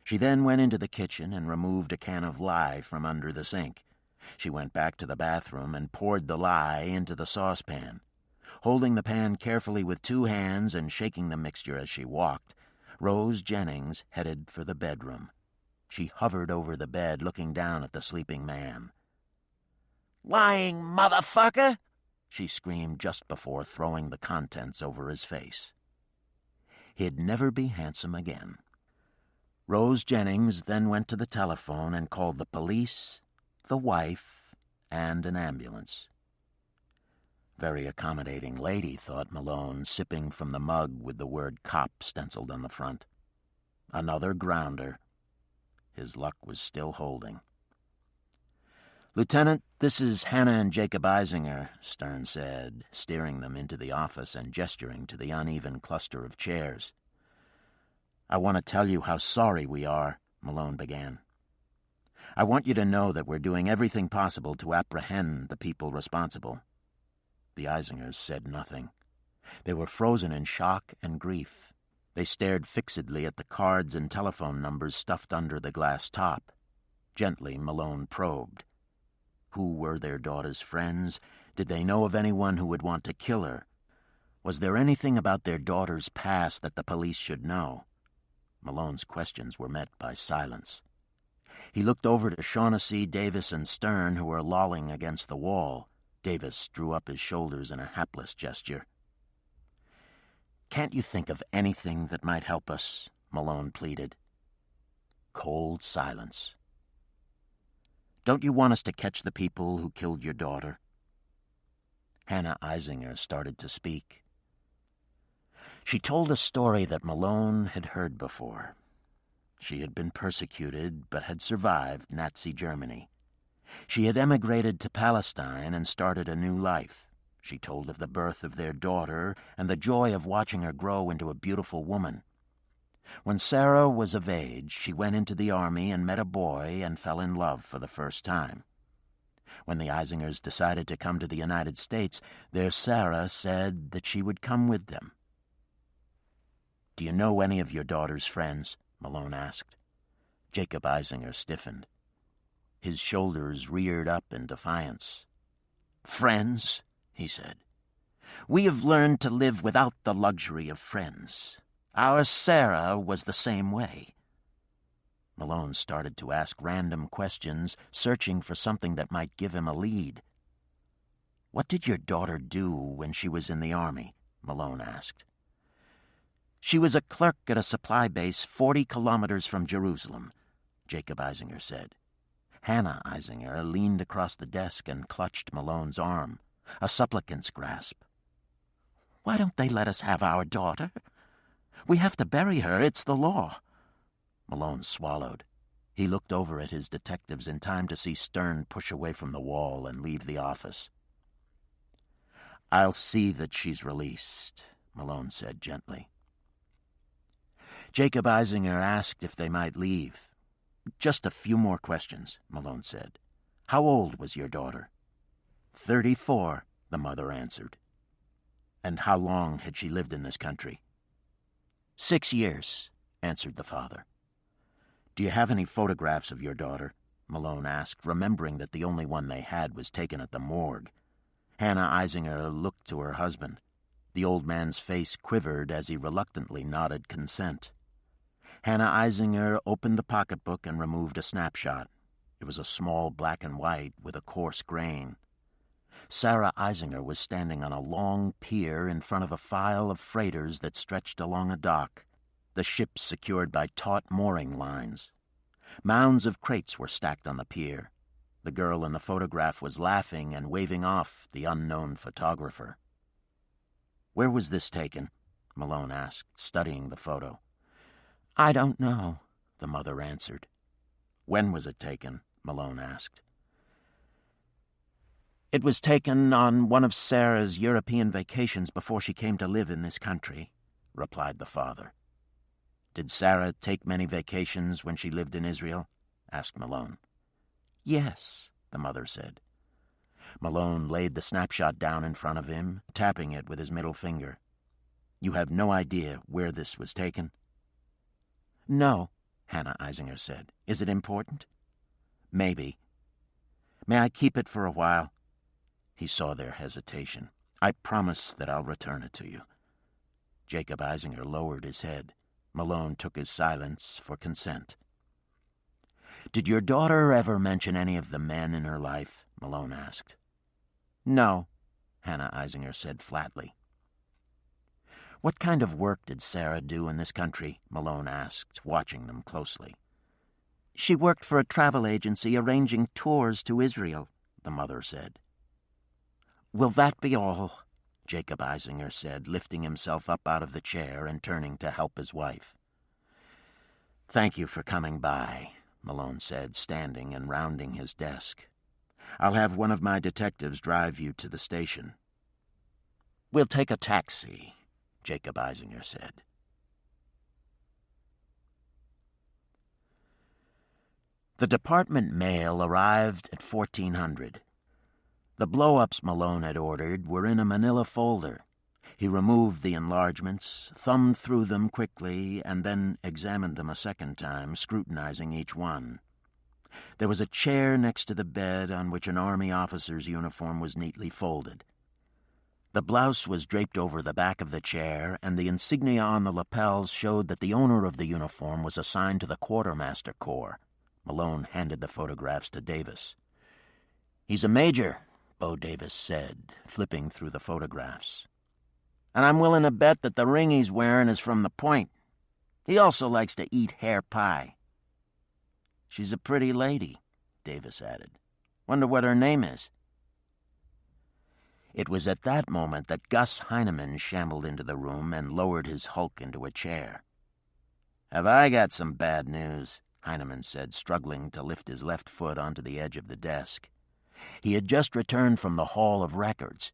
She then went into the kitchen and removed a can of lye from under the sink. She went back to the bathroom and poured the lye into the saucepan. Holding the pan carefully with 2 hands and shaking the mixture as she walked, Rose Jennings headed for the bedroom. She hovered over the bed, looking down at the sleeping man. "Lying motherfucker!" she screamed just before throwing the contents over his face. He'd never be handsome again. Rose Jennings then went to the telephone and called the police, the wife, and an ambulance. Very accommodating lady, thought Malone, sipping from the mug with the word cop stenciled on the front. Another grounder. His luck was still holding. Lieutenant, this is Hannah and Jacob Eisinger, Stern said, steering them into the office and gesturing to the uneven cluster of chairs. I want to tell you how sorry we are, Malone began. I want you to know that we're doing everything possible to apprehend the people responsible. The Eisingers said nothing. They were frozen in shock and grief. They stared fixedly at the cards and telephone numbers stuffed under the glass top. Gently, Malone probed. Who were their daughter's friends? Did they know of anyone who would want to kill her? Was there anything about their daughter's past that the police should know? Malone's questions were met by silence. He looked over to Shaughnessy, Davis, and Stern, who were lolling against the wall. Davis drew up his shoulders in a hapless gesture. "Can't you think of anything that might help us?" Malone pleaded. Cold silence. "Don't you want us to catch the people who killed your daughter?" Hannah Eisinger started to speak. She told a story that Malone had heard before. She had been persecuted but had survived Nazi Germany. She had emigrated to Palestine and started a new life. She told of the birth of their daughter and the joy of watching her grow into a beautiful woman. When Sarah was of age, she went into the army and met a boy and fell in love for the first time. When the Eisingers decided to come to the United States, their Sarah said that she would come with them. "Do you know any of your daughter's friends?" Malone asked. Jacob Eisinger stiffened. His shoulders reared up in defiance. "Friends?" he said. "We have learned to live without the luxury of friends. Our Sarah was the same way." Malone started to ask random questions, searching for something that might give him a lead. "What did your daughter do when she was in the army?" Malone asked. "She was a clerk at a supply base 40 kilometers from Jerusalem," Jacob Eisinger said. Hannah Eisinger leaned across the desk and clutched Malone's arm, a supplicant's grasp. "Why don't they let us have our daughter? We have to bury her. It's the law." Malone swallowed. He looked over at his detectives in time to see Stern push away from the wall and leave the office. "I'll see that she's released," Malone said gently. Jacob Eisinger asked if they might leave. "Just a few more questions," Malone said. "How old was your daughter?" 34, the mother answered. "And how long had she lived in this country?" 6 years, answered the father. "Do you have any photographs of your daughter?" Malone asked, remembering that the only one they had was taken at the morgue. Hannah Eisinger looked to her husband. The old man's face quivered as he reluctantly nodded consent. Hannah Eisinger opened the pocketbook and removed a snapshot. It was a small black and white with a coarse grain. Sarah Eisinger was standing on a long pier in front of a file of freighters that stretched along a dock, the ships secured by taut mooring lines. Mounds of crates were stacked on the pier. The girl in the photograph was laughing and waving off the unknown photographer. "Where was this taken?" Malone asked, studying the photo. "I don't know," the mother answered. "When was it taken?" Malone asked. "It was taken on one of Sarah's European vacations before she came to live in this country," replied the father. "Did Sarah take many vacations when she lived in Israel?" asked Malone. "Yes," the mother said. Malone laid the snapshot down in front of him, tapping it with his middle finger. "You have no idea where this was taken?" "No," Hannah Eisinger said. "Is it important?" "Maybe. May I keep it for a while?" He saw their hesitation. "I promise that I'll return it to you." Jacob Eisinger lowered his head. Malone took his silence for consent. "Did your daughter ever mention any of the men in her life?" Malone asked. "No," Hannah Eisinger said flatly. "What kind of work did Sarah do in this country?" Malone asked, watching them closely. "She worked for a travel agency arranging tours to Israel," the mother said. "Will that be all?" Jacob Eisinger said, lifting himself up out of the chair and turning to help his wife. "Thank you for coming by," Malone said, standing and rounding his desk. "I'll have one of my detectives drive you to the station." "We'll take a taxi," Jacob Eisinger said. The department mail arrived at 1400. The blow-ups Malone had ordered were in a manila folder. He removed the enlargements, thumbed through them quickly, and then examined them a second time, scrutinizing each one. There was a chair next to the bed on which an army officer's uniform was neatly folded. The blouse was draped over the back of the chair, and the insignia on the lapels showed that the owner of the uniform was assigned to the Quartermaster Corps. Malone handed the photographs to Davis. "He's a major," Bo Davis said, flipping through the photographs. "And I'm willing to bet that the ring he's wearing is from the point. He also likes to eat hare pie." "She's a pretty lady," Davis added. "Wonder what her name is." It was at that moment that Gus Heineman shambled into the room and lowered his hulk into a chair. "Have I got some bad news?" Heineman said, struggling to lift his left foot onto the edge of the desk. He had just returned from the Hall of Records.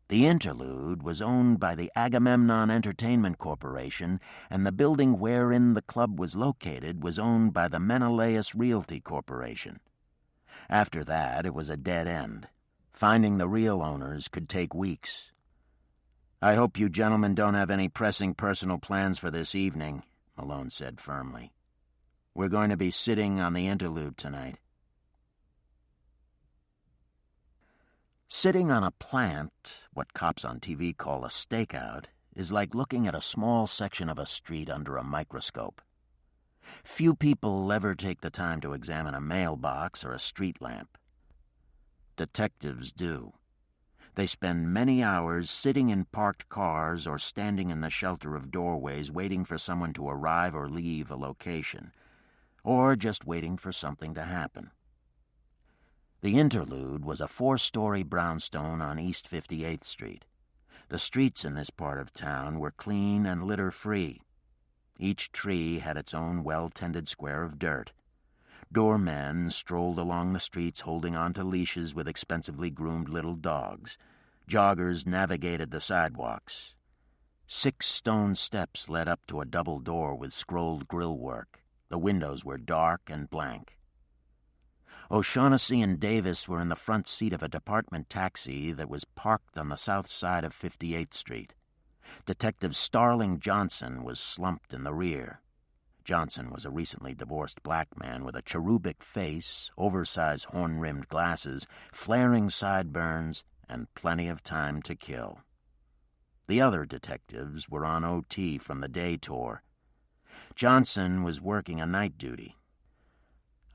The Interlude was owned by the Agamemnon Entertainment Corporation, and the building wherein the club was located was owned by the Menelaus Realty Corporation. After that, it was a dead end. Finding the real owners could take weeks. "I hope you gentlemen don't have any pressing personal plans for this evening," Malone said firmly. "We're going to be sitting on the Interlude tonight." Sitting on a plant, what cops on TV call a stakeout, is like looking at a small section of a street under a microscope. Few people ever take the time to examine a mailbox or a street lamp. Detectives do. They spend many hours sitting in parked cars or standing in the shelter of doorways waiting for someone to arrive or leave a location, or just waiting for something to happen. The Interlude was a 4-story brownstone on East 58th Street. The streets in this part of town were clean and litter-free. Each tree had its own well-tended square of dirt. Doormen strolled along the streets holding onto leashes with expensively groomed little dogs. Joggers navigated the sidewalks. 6 stone steps led up to a double door with scrolled grillwork. The windows were dark and blank. O'Shaughnessy and Davis were in the front seat of a department taxi that was parked on the south side of 58th Street. Detective Starling Johnson was slumped in the rear. Johnson was a recently divorced black man with a cherubic face, oversized horn-rimmed glasses, flaring sideburns, and plenty of time to kill. The other detectives were on OT from the day tour. Johnson was working a night duty.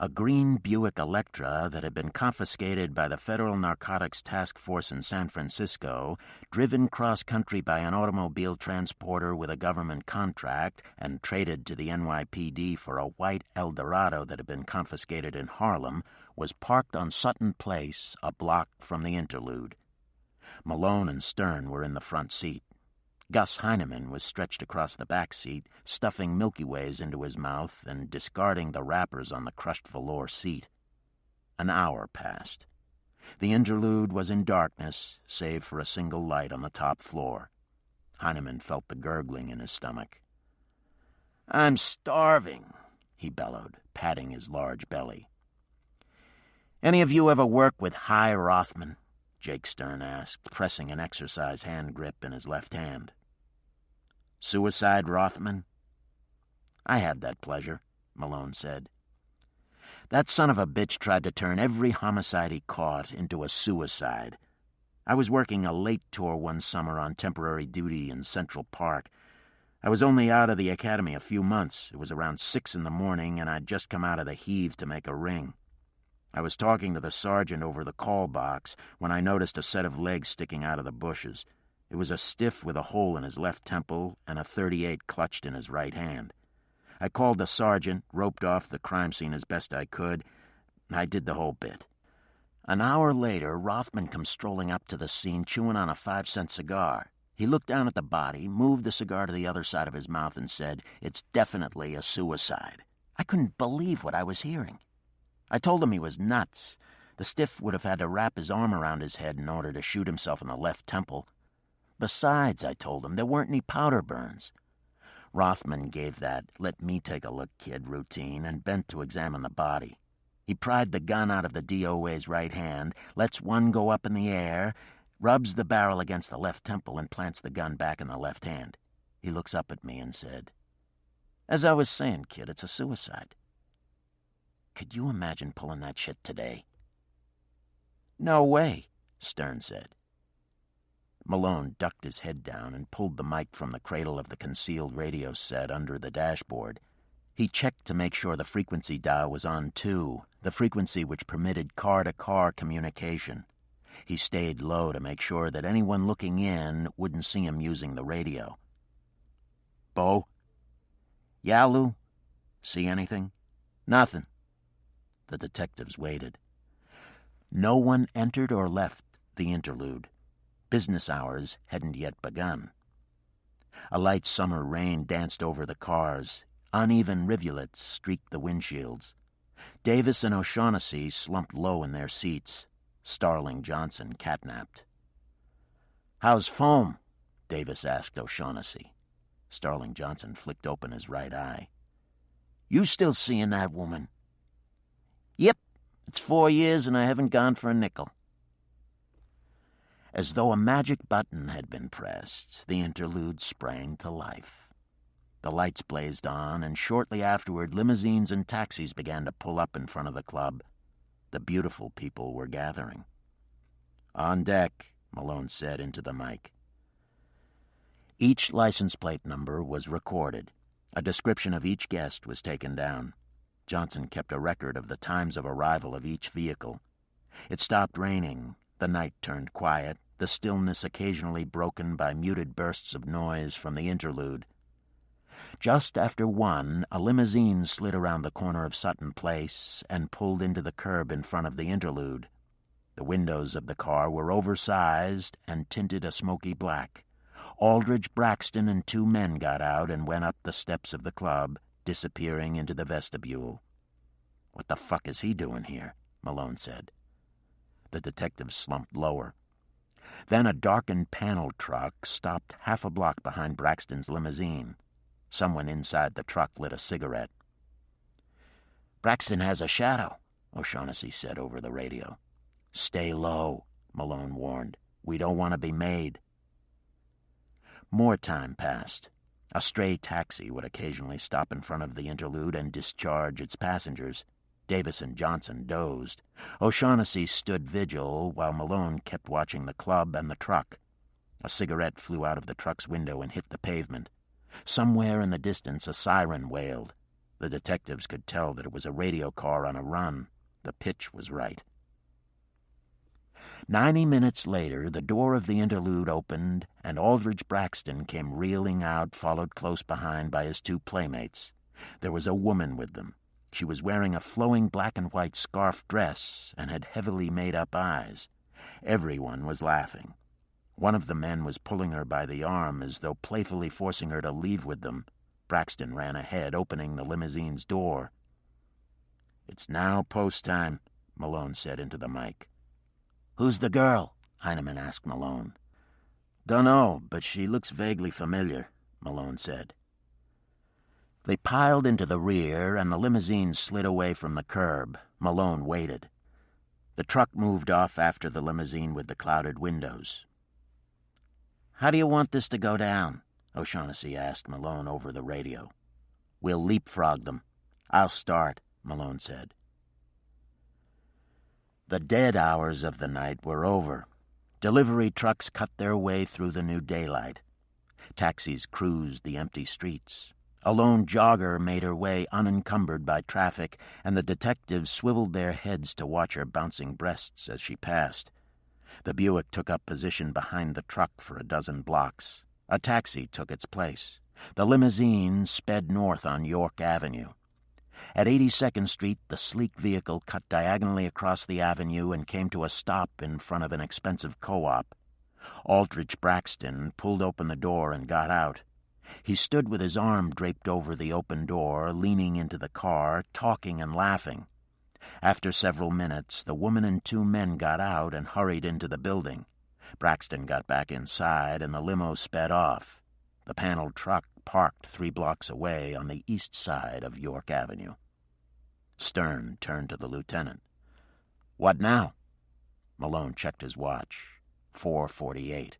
A green Buick Electra that had been confiscated by the Federal Narcotics Task Force in San Francisco, driven cross-country by an automobile transporter with a government contract, and traded to the NYPD for a white Eldorado that had been confiscated in Harlem, was parked on Sutton Place, a block from the Interlude. Malone and Stern were in the front seat. Gus Heineman was stretched across the back seat, stuffing Milky Ways into his mouth and discarding the wrappers on the crushed velour seat. An hour passed. The Interlude was in darkness, save for a single light on the top floor. Heineman felt the gurgling in his stomach. "I'm starving," he bellowed, patting his large belly. "Any of you ever work with High Rothman?" Jake Stern asked, pressing an exercise hand grip in his left hand. "Suicide Rothman?" "I had that pleasure," Malone said. "That son of a bitch tried to turn every homicide he caught into a suicide. I was working a late tour one summer on temporary duty in Central Park. I was only out of the academy a few months. It was around 6 in the morning, and I'd just come out of the heave to make a ring. I was talking to the sergeant over the call box when I noticed a set of legs sticking out of the bushes. It was a stiff with a hole in his left temple and a .38 clutched in his right hand. I called the sergeant, roped off the crime scene as best I could. I did the whole bit. An hour later, Rothman comes strolling up to the scene chewing on a 5-cent cigar. He looked down at the body, moved the cigar to the other side of his mouth and said, 'It's definitely a suicide.' I couldn't believe what I was hearing. I told him he was nuts. The stiff would have had to wrap his arm around his head in order to shoot himself in the left temple. Besides, I told him, there weren't any powder burns. Rothman gave that "let me take a look, kid" routine and bent to examine the body. He pried the gun out of the DOA's right hand, lets one go up in the air, rubs the barrel against the left temple and plants the gun back in the left hand. He looks up at me and said, "As I was saying, kid, it's a suicide." Could you imagine pulling that shit today? "No way," Stern said. Malone ducked his head down and pulled the mic from the cradle of the concealed radio set under the dashboard. He checked to make sure the frequency dial was on 2, the frequency which permitted car-to-car communication. He stayed low to make sure that anyone looking in wouldn't see him using the radio. "Bo?" "Yeah, Lou? See anything?" "Nothing." The detectives waited. No one entered or left the interlude. Business hours hadn't yet begun. A light summer rain danced over the cars. Uneven rivulets streaked the windshields. Davis and O'Shaughnessy slumped low in their seats. Starling Johnson catnapped. "How's Foam?" Davis asked O'Shaughnessy. Starling Johnson flicked open his right eye. "You still seeing that woman?" "Yep. It's 4 years and I haven't gone for a nickel." As though a magic button had been pressed, the interlude sprang to life. The lights blazed on, and shortly afterward, limousines and taxis began to pull up in front of the club. The beautiful people were gathering. "On deck," Malone said into the mic. Each license plate number was recorded. A description of each guest was taken down. Johnson kept a record of the times of arrival of each vehicle. It stopped raining. The night turned quiet, the stillness occasionally broken by muted bursts of noise from the interlude. Just after 1, a limousine slid around the corner of Sutton Place and pulled into the curb in front of the interlude. The windows of the car were oversized and tinted a smoky black. Aldridge Braxton and 2 men got out and went up the steps of the club, disappearing into the vestibule. "What the fuck is he doing here?" Malone said. The detective slumped lower. Then a darkened panel truck stopped half a block behind Braxton's limousine. Someone inside the truck lit a cigarette. "Braxton has a shadow," O'Shaughnessy said over the radio. "Stay low," Malone warned. "We don't want to be made." More time passed. A stray taxi would occasionally stop in front of the interlude and discharge its passengers. Davis and Johnson dozed. O'Shaughnessy stood vigil while Malone kept watching the club and the truck. A cigarette flew out of the truck's window and hit the pavement. Somewhere in the distance a siren wailed. The detectives could tell that it was a radio car on a run. The pitch was right. 90 minutes later, the door of the interlude opened, and Aldridge Braxton came reeling out, followed close behind by his 2 playmates. There was a woman with them. She was wearing a flowing black and white scarf dress and had heavily made-up eyes. Everyone was laughing. One of the men was pulling her by the arm as though playfully forcing her to leave with them. Braxton ran ahead, opening the limousine's door. "It's now post time," Malone said into the mic. "Who's the girl?" Heineman asked Malone. "Dunno, but she looks vaguely familiar," Malone said. They piled into the rear, and the limousine slid away from the curb. Malone waited. The truck moved off after the limousine with the clouded windows. "How do you want this to go down?" O'Shaughnessy asked Malone over the radio. "We'll leapfrog them. I'll start," Malone said. The dead hours of the night were over. Delivery trucks cut their way through the new daylight. Taxis cruised the empty streets. A lone jogger made her way unencumbered by traffic, and the detectives swiveled their heads to watch her bouncing breasts as she passed. The Buick took up position behind the truck for a dozen blocks. A taxi took its place. The limousine sped north on York Avenue. At 82nd Street, the sleek vehicle cut diagonally across the avenue and came to a stop in front of an expensive co-op. Aldridge Braxton pulled open the door and got out. He stood with his arm draped over the open door, leaning into the car, talking and laughing. After several minutes, the woman and 2 men got out and hurried into the building. Braxton got back inside, and the limo sped off. The paneled truck parked 3 blocks away on the east side of York Avenue. Stern turned to the lieutenant. "What now?" Malone checked his watch. 4:48.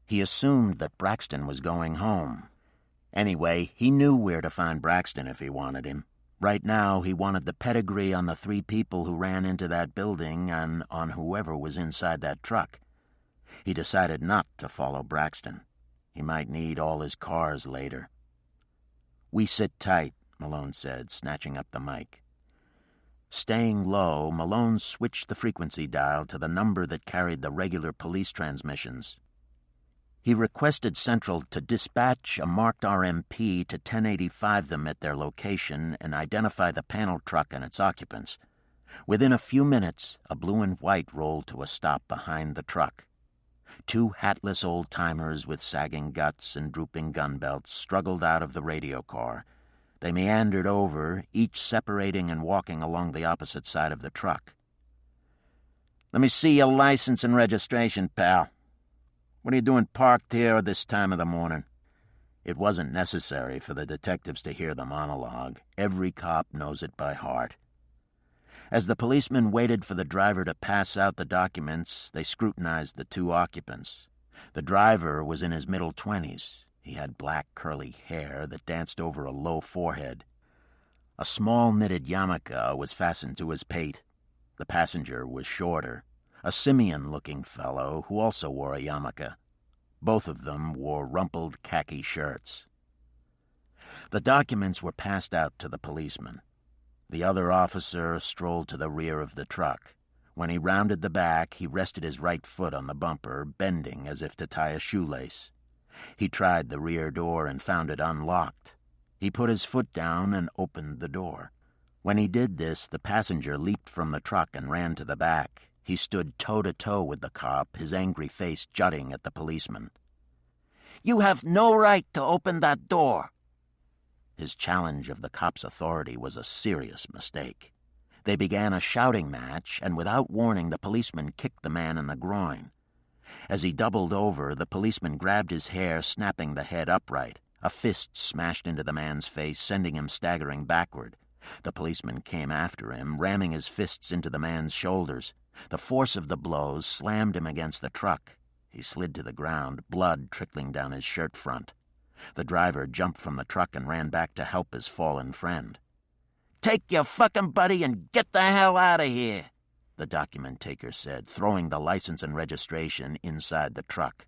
He assumed that Braxton was going home. Anyway, he knew where to find Braxton if he wanted him. Right now, he wanted the pedigree on the 3 people who ran into that building and on whoever was inside that truck. He decided not to follow Braxton. He might need all his cars later. "We sit tight," Malone said, snatching up the mic. Staying low, Malone switched the frequency dial to the number that carried the regular police transmissions. He requested Central to dispatch a marked RMP to 1085 them at their location and identify the panel truck and its occupants. Within a few minutes, a blue and white rolled to a stop behind the truck. Two hatless old-timers with sagging guts and drooping gun belts struggled out of the radio car. They meandered over, each separating and walking along the opposite side of the truck. "Let me see your license and registration, pal. What are you doing parked here at this time of the morning?" It wasn't necessary for the detectives to hear the monologue. Every cop knows it by heart. As the policemen waited for the driver to pass out the documents, they scrutinized the two occupants. The driver was in his middle 20s. He had black curly hair that danced over a low forehead. A small knitted yarmulke was fastened to his pate. The passenger was shorter, a simian-looking fellow who also wore a yarmulke. Both of them wore rumpled khaki shirts. The documents were passed out to the policeman. The other officer strolled to the rear of the truck. When he rounded the back, he rested his right foot on the bumper, bending as if to tie a shoelace. He tried the rear door and found it unlocked. He put his foot down and opened the door. When he did this, the passenger leaped from the truck and ran to the back. He stood toe-to-toe with the cop, his angry face jutting at the policeman. "You have no right to open that door." His challenge of the cop's authority was a serious mistake. They began a shouting match, and without warning, the policeman kicked the man in the groin. As he doubled over, the policeman grabbed his hair, snapping the head upright. A fist smashed into the man's face, sending him staggering backward. The policeman came after him, ramming his fists into the man's shoulders. The force of the blows slammed him against the truck. He slid to the ground, blood trickling down his shirt front. The driver jumped from the truck and ran back to help his fallen friend. "Take your fucking buddy and get the hell out of here," the document taker said, throwing the license and registration inside the truck.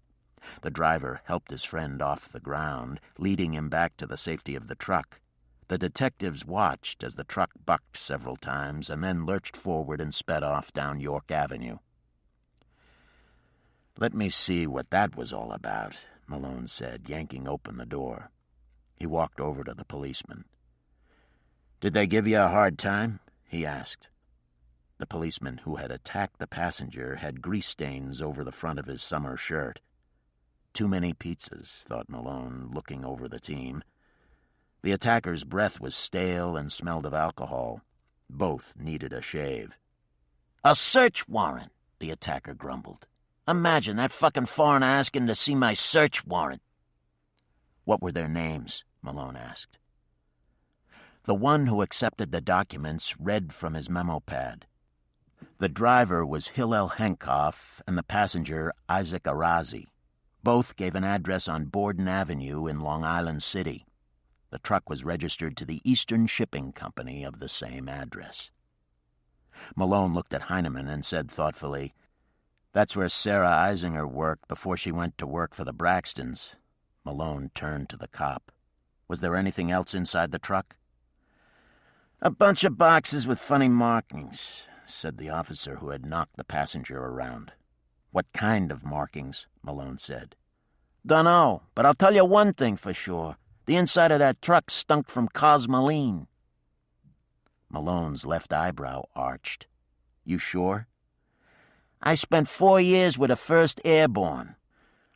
The driver helped his friend off the ground, leading him back to the safety of the truck. The detectives watched as the truck bucked several times and then lurched forward and sped off down York Avenue. "Let me see what that was all about," Malone said, yanking open the door. He walked over to the policeman. "Did they give you a hard time?" he asked. The policeman who had attacked the passenger had grease stains over the front of his summer shirt. Too many pizzas, thought Malone, looking over the team. The attacker's breath was stale and smelled of alcohol. Both needed a shave. "A search warrant," the attacker grumbled. "Imagine that fucking foreigner asking to see my search warrant." "What were their names?" Malone asked. The one who accepted the documents read from his memo pad. The driver was Hillel Henkoff and the passenger Isaac Arazi. Both gave an address on Borden Avenue in Long Island City. The truck was registered to the Eastern Shipping Company of the same address. Malone looked at Heinemann and said thoughtfully, "That's where Sarah Eisinger worked before she went to work for the Braxtons." Malone turned to the cop. "Was there anything else inside the truck?" "A bunch of boxes with funny markings," said the officer who had knocked the passenger around. "What kind of markings?" Malone said. "Dunno, but I'll tell you one thing for sure. The inside of that truck stunk from cosmoline." Malone's left eyebrow arched. "You sure?" "I spent 4 years with the 1st Airborne.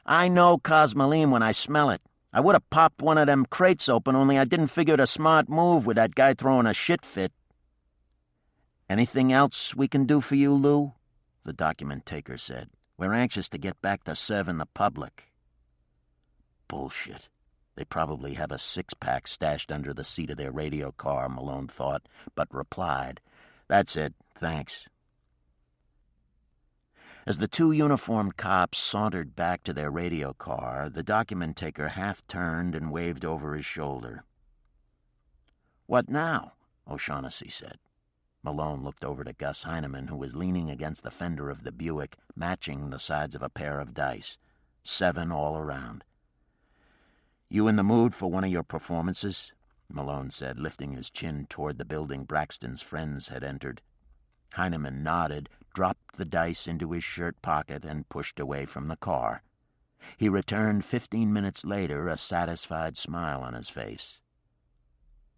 I know cosmoline when I smell it. I would have popped one of them crates open, only I didn't figure it a smart move with that guy throwing a shit fit." "Anything else we can do for you, Lou?" the document taker said. "We're anxious to get back to serving the public." Bullshit. They probably have a six-pack stashed under the seat of their radio car, Malone thought, but replied, "That's it, thanks." As the two uniformed cops sauntered back to their radio car, the document taker half-turned and waved over his shoulder. "What now?" O'Shaughnessy said. Malone looked over to Gus Heinemann, who was leaning against the fender of the Buick, matching the sides of a pair of dice. 7 all around. "You in the mood for one of your performances?" Malone said, lifting his chin toward the building Braxton's friends had entered. Heinemann nodded, dropped the dice into his shirt pocket, and pushed away from the car. He returned 15 minutes later, a satisfied smile on his face.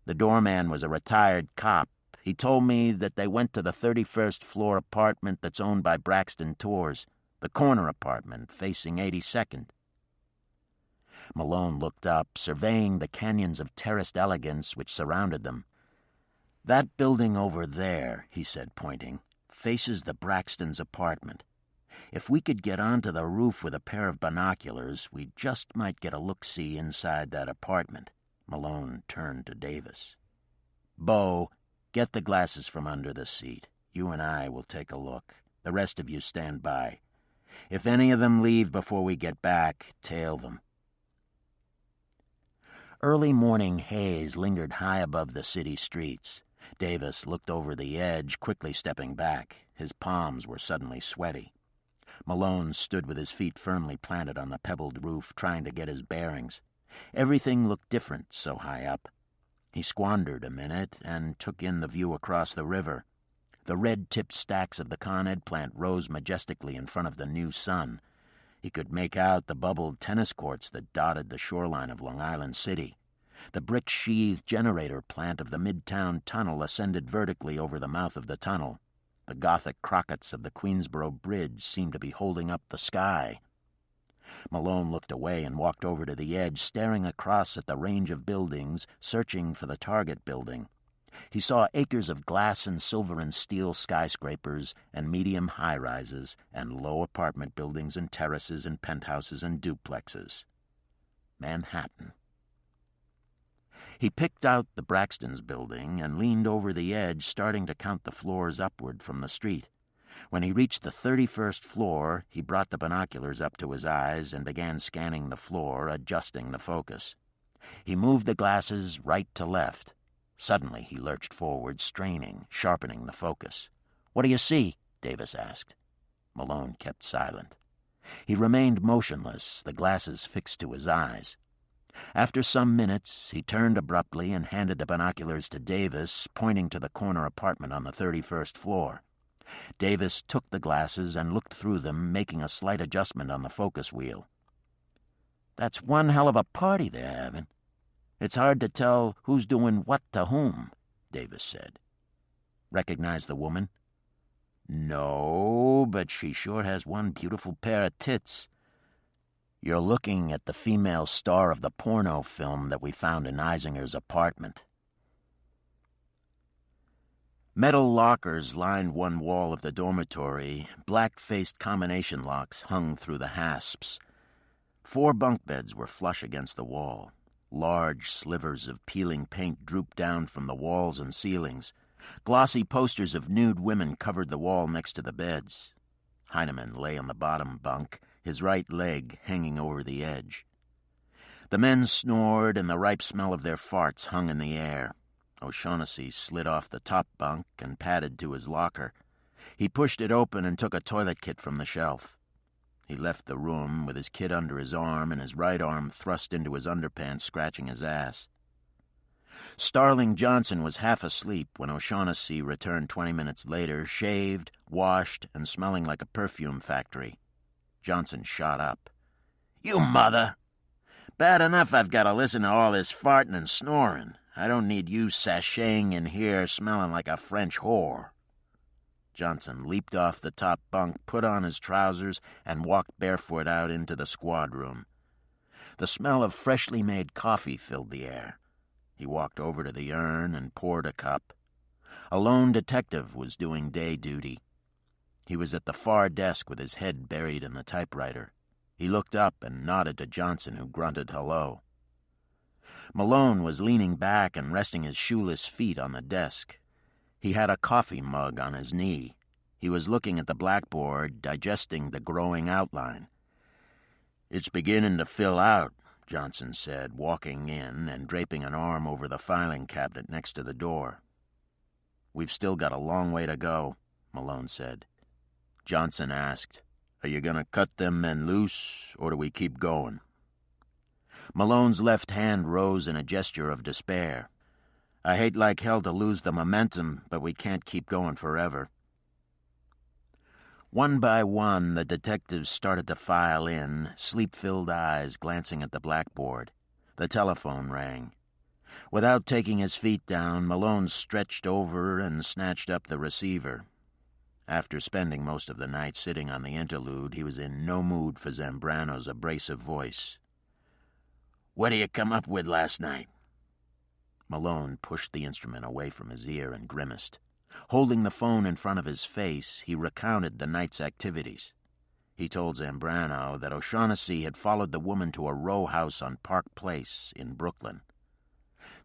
The doorman was a retired cop. He told me that they went to the 31st floor apartment that's owned by Braxton Tours, the corner apartment facing 82nd. Malone looked up, surveying the canyons of terraced elegance which surrounded them. "That building over there," he said, pointing, "faces the Braxtons' apartment. If we could get onto the roof with a pair of binoculars, we just might get a look-see inside that apartment." Malone turned to Davis. "Bo, get the glasses from under the seat. You and I will take a look. The rest of you stand by. If any of them leave before we get back, tail them." Early morning haze lingered high above the city streets. Davis looked over the edge, quickly stepping back. His palms were suddenly sweaty. Malone stood with his feet firmly planted on the pebbled roof, trying to get his bearings. Everything looked different so high up. He squandered a minute and took in the view across the river. The red-tipped stacks of the Con Ed plant rose majestically in front of the new sun. He could make out the bubbled tennis courts that dotted the shoreline of Long Island City. The brick-sheathed generator plant of the Midtown Tunnel ascended vertically over the mouth of the tunnel. The Gothic crockets of the Queensboro Bridge seemed to be holding up the sky. Malone looked away and walked over to the edge, staring across at the range of buildings, searching for the target building. He saw acres of glass and silver and steel skyscrapers and medium high-rises and low apartment buildings and terraces and penthouses and duplexes. Manhattan. He picked out the Braxtons' building and leaned over the edge, starting to count the floors upward from the street. When he reached the 31st floor, he brought the binoculars up to his eyes and began scanning the floor, adjusting the focus. He moved the glasses right to left. Suddenly he lurched forward, straining, sharpening the focus. "What do you see?" Davis asked. Malone kept silent. He remained motionless, the glasses fixed to his eyes. After some minutes, he turned abruptly and handed the binoculars to Davis, pointing to the corner apartment on the 31st floor. Davis took the glasses and looked through them, making a slight adjustment on the focus wheel. "That's one hell of a party they're having. It's hard to tell who's doing what to whom," Davis said. "Recognize the woman?" "No, but she sure has one beautiful pair of tits." "You're looking at the female star of the porno film that we found in Eisinger's apartment." Metal lockers lined one wall of the dormitory. Black-faced combination locks hung through the hasps. 4 bunk beds were flush against the wall. Large slivers of peeling paint drooped down from the walls and ceilings. Glossy posters of nude women covered the wall next to the beds. Heinemann lay on the bottom bunk, his right leg hanging over the edge. The men snored, and the ripe smell of their farts hung in the air. O'Shaughnessy slid off the top bunk and padded to his locker. He pushed it open and took a toilet kit from the shelf. He left the room with his kit under his arm and his right arm thrust into his underpants, scratching his ass. Starling Johnson was half asleep when O'Shaughnessy returned 20 minutes later, shaved, washed, and smelling like a perfume factory. Johnson shot up. "You mother! Bad enough I've got to listen to all this farting and snoring. I don't need you sashaying in here smelling like a French whore." Johnson leaped off the top bunk, put on his trousers, and walked barefoot out into the squad room. The smell of freshly made coffee filled the air. He walked over to the urn and poured a cup. A lone detective was doing day duty. He was at the far desk with his head buried in the typewriter. He looked up and nodded to Johnson, who grunted hello. Malone was leaning back and resting his shoeless feet on the desk. He had a coffee mug on his knee. He was looking at the blackboard, digesting the growing outline. "It's beginning to fill out," Johnson said, walking in and draping an arm over the filing cabinet next to the door. "We've still got a long way to go," Malone said. Johnson asked, "Are you going to cut them men loose, or do we keep going?" Malone's left hand rose in a gesture of despair. I hate like hell to lose the momentum, but we can't keep going forever." One by one, the detectives started to file in, sleep-filled eyes glancing at the blackboard. The telephone rang. Without taking his feet down, Malone stretched over and snatched up the receiver. After spending most of the night sitting on the interlude, he was in no mood for Zambrano's abrasive voice. "What did you come up with last night?" Malone pushed the instrument away from his ear and grimaced. Holding the phone in front of his face, he recounted the night's activities. He told Zambrano that O'Shaughnessy had followed the woman to a row house on Park Place in Brooklyn.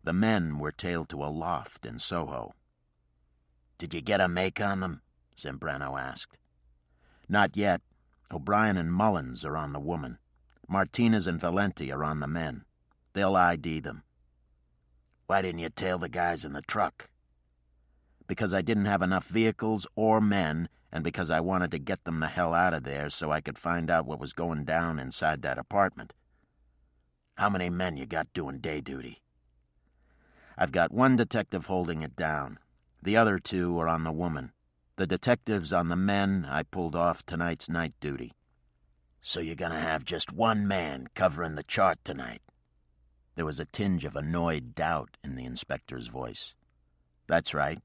The men were tailed to a loft in Soho. "Did you get a make on them?" Zambrano asked. "Not yet. O'Brien and Mullins are on the woman. Martinez and Valenti are on the men. They'll ID them." "Why didn't you tail the guys in the truck?" "Because I didn't have enough vehicles or men, and because I wanted to get them the hell out of there so I could find out what was going down inside that apartment." "How many men you got doing day duty?" "I've got one detective holding it down. The other two are on the woman. The detectives on the men I pulled off tonight's night duty." "So you're gonna have just one man covering the chart tonight?" There was a tinge of annoyed doubt in the inspector's voice. "That's right."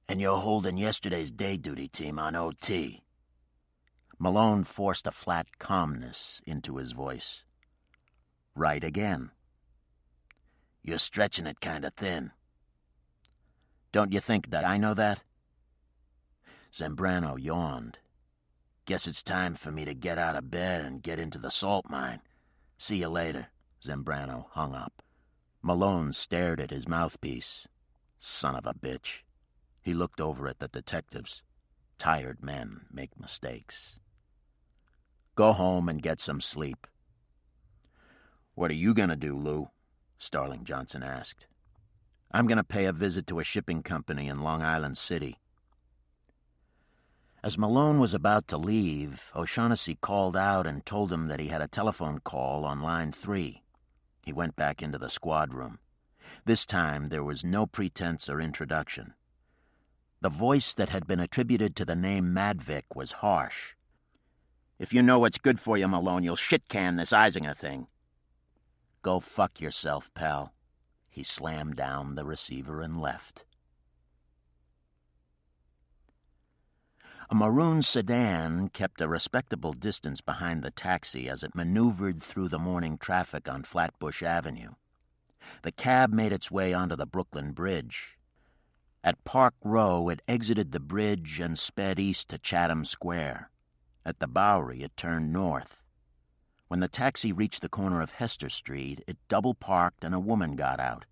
"And you're holding yesterday's day duty team on OT?" Malone forced a flat calmness into his voice. "Right again." "You're stretching it kind of thin." "Don't you think that I know that?" Zambrano yawned. "Guess it's time for me to get out of bed and get into the salt mine. See you later." Zambrano hung up. Malone stared at his mouthpiece. Son of a bitch. He looked over at the detectives. Tired men make mistakes. "Go home and get some sleep." "What are you going to do, Lou?" Starling Johnson asked. "I'm going to pay a visit to a shipping company in Long Island City." As Malone was about to leave, O'Shaughnessy called out and told him that he had a telephone call on line 3. He went back into the squad room. This time there was no pretense or introduction. The voice that had been attributed to the name Madvik was harsh. "If you know what's good for you, Malone, you'll shit-can this Eisinger thing." "Go fuck yourself, pal." He slammed down the receiver and left. A maroon sedan kept a respectable distance behind the taxi as it maneuvered through the morning traffic on Flatbush Avenue. The cab made its way onto the Brooklyn Bridge. At Park Row, it exited the bridge and sped east to Chatham Square. At the Bowery, it turned north. When the taxi reached the corner of Hester Street, it double-parked and a woman got out.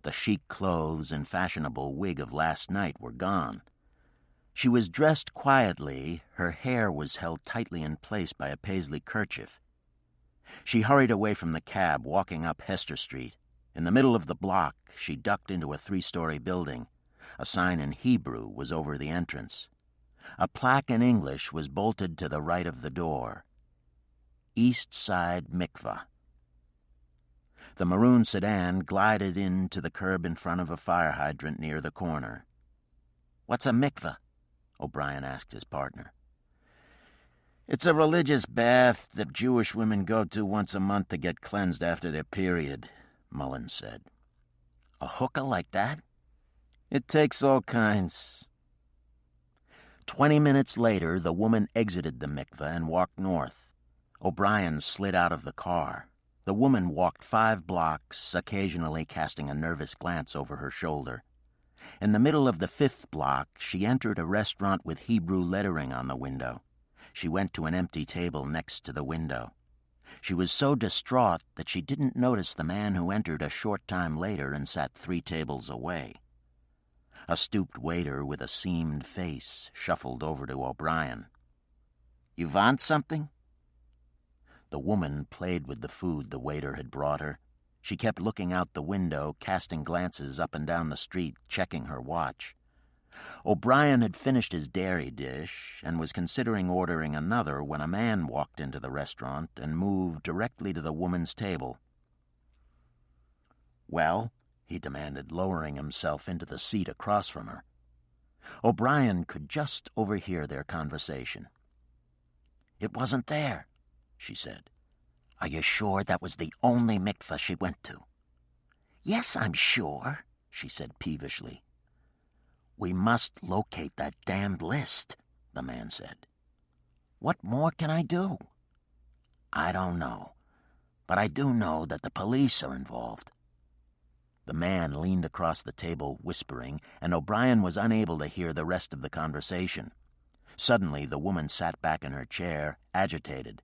The chic clothes and fashionable wig of last night were gone. She was dressed quietly. Her hair was held tightly in place by a paisley kerchief. She hurried away from the cab, walking up Hester Street. In the middle of the block, she ducked into a 3-story building. A sign in Hebrew was over the entrance. A plaque in English was bolted to the right of the door. East Side Mikvah. The maroon sedan glided into the curb in front of a fire hydrant near the corner. "What's a mikvah?" O'Brien asked his partner. "It's a religious bath that Jewish women go to once a month to get cleansed after their period," Mullins said. "A hookah like that?" "It takes all kinds." 20 minutes later, the woman exited the mikveh and walked north. O'Brien slid out of the car. The woman walked 5 blocks, occasionally casting a nervous glance over her shoulder. In the middle of the 5th block, she entered a restaurant with Hebrew lettering on the window. She went to an empty table next to the window. She was so distraught that she didn't notice the man who entered a short time later and sat 3 tables away. A stooped waiter with a seamed face shuffled over to O'Brien. "You want something?" The woman played with the food the waiter had brought her. She kept looking out the window, casting glances up and down the street, checking her watch. O'Brien had finished his dairy dish and was considering ordering another when a man walked into the restaurant and moved directly to the woman's table. "Well?" he demanded, lowering himself into the seat across from her. O'Brien could just overhear their conversation. "It wasn't there," she said. "Are you sure that was the only mikveh she went to?" "Yes, I'm sure," she said peevishly. "We must locate that damned list," the man said. "What more can I do?" "I don't know, but I do know that the police are involved." The man leaned across the table, whispering, and O'Brien was unable to hear the rest of the conversation. Suddenly, the woman sat back in her chair, agitated.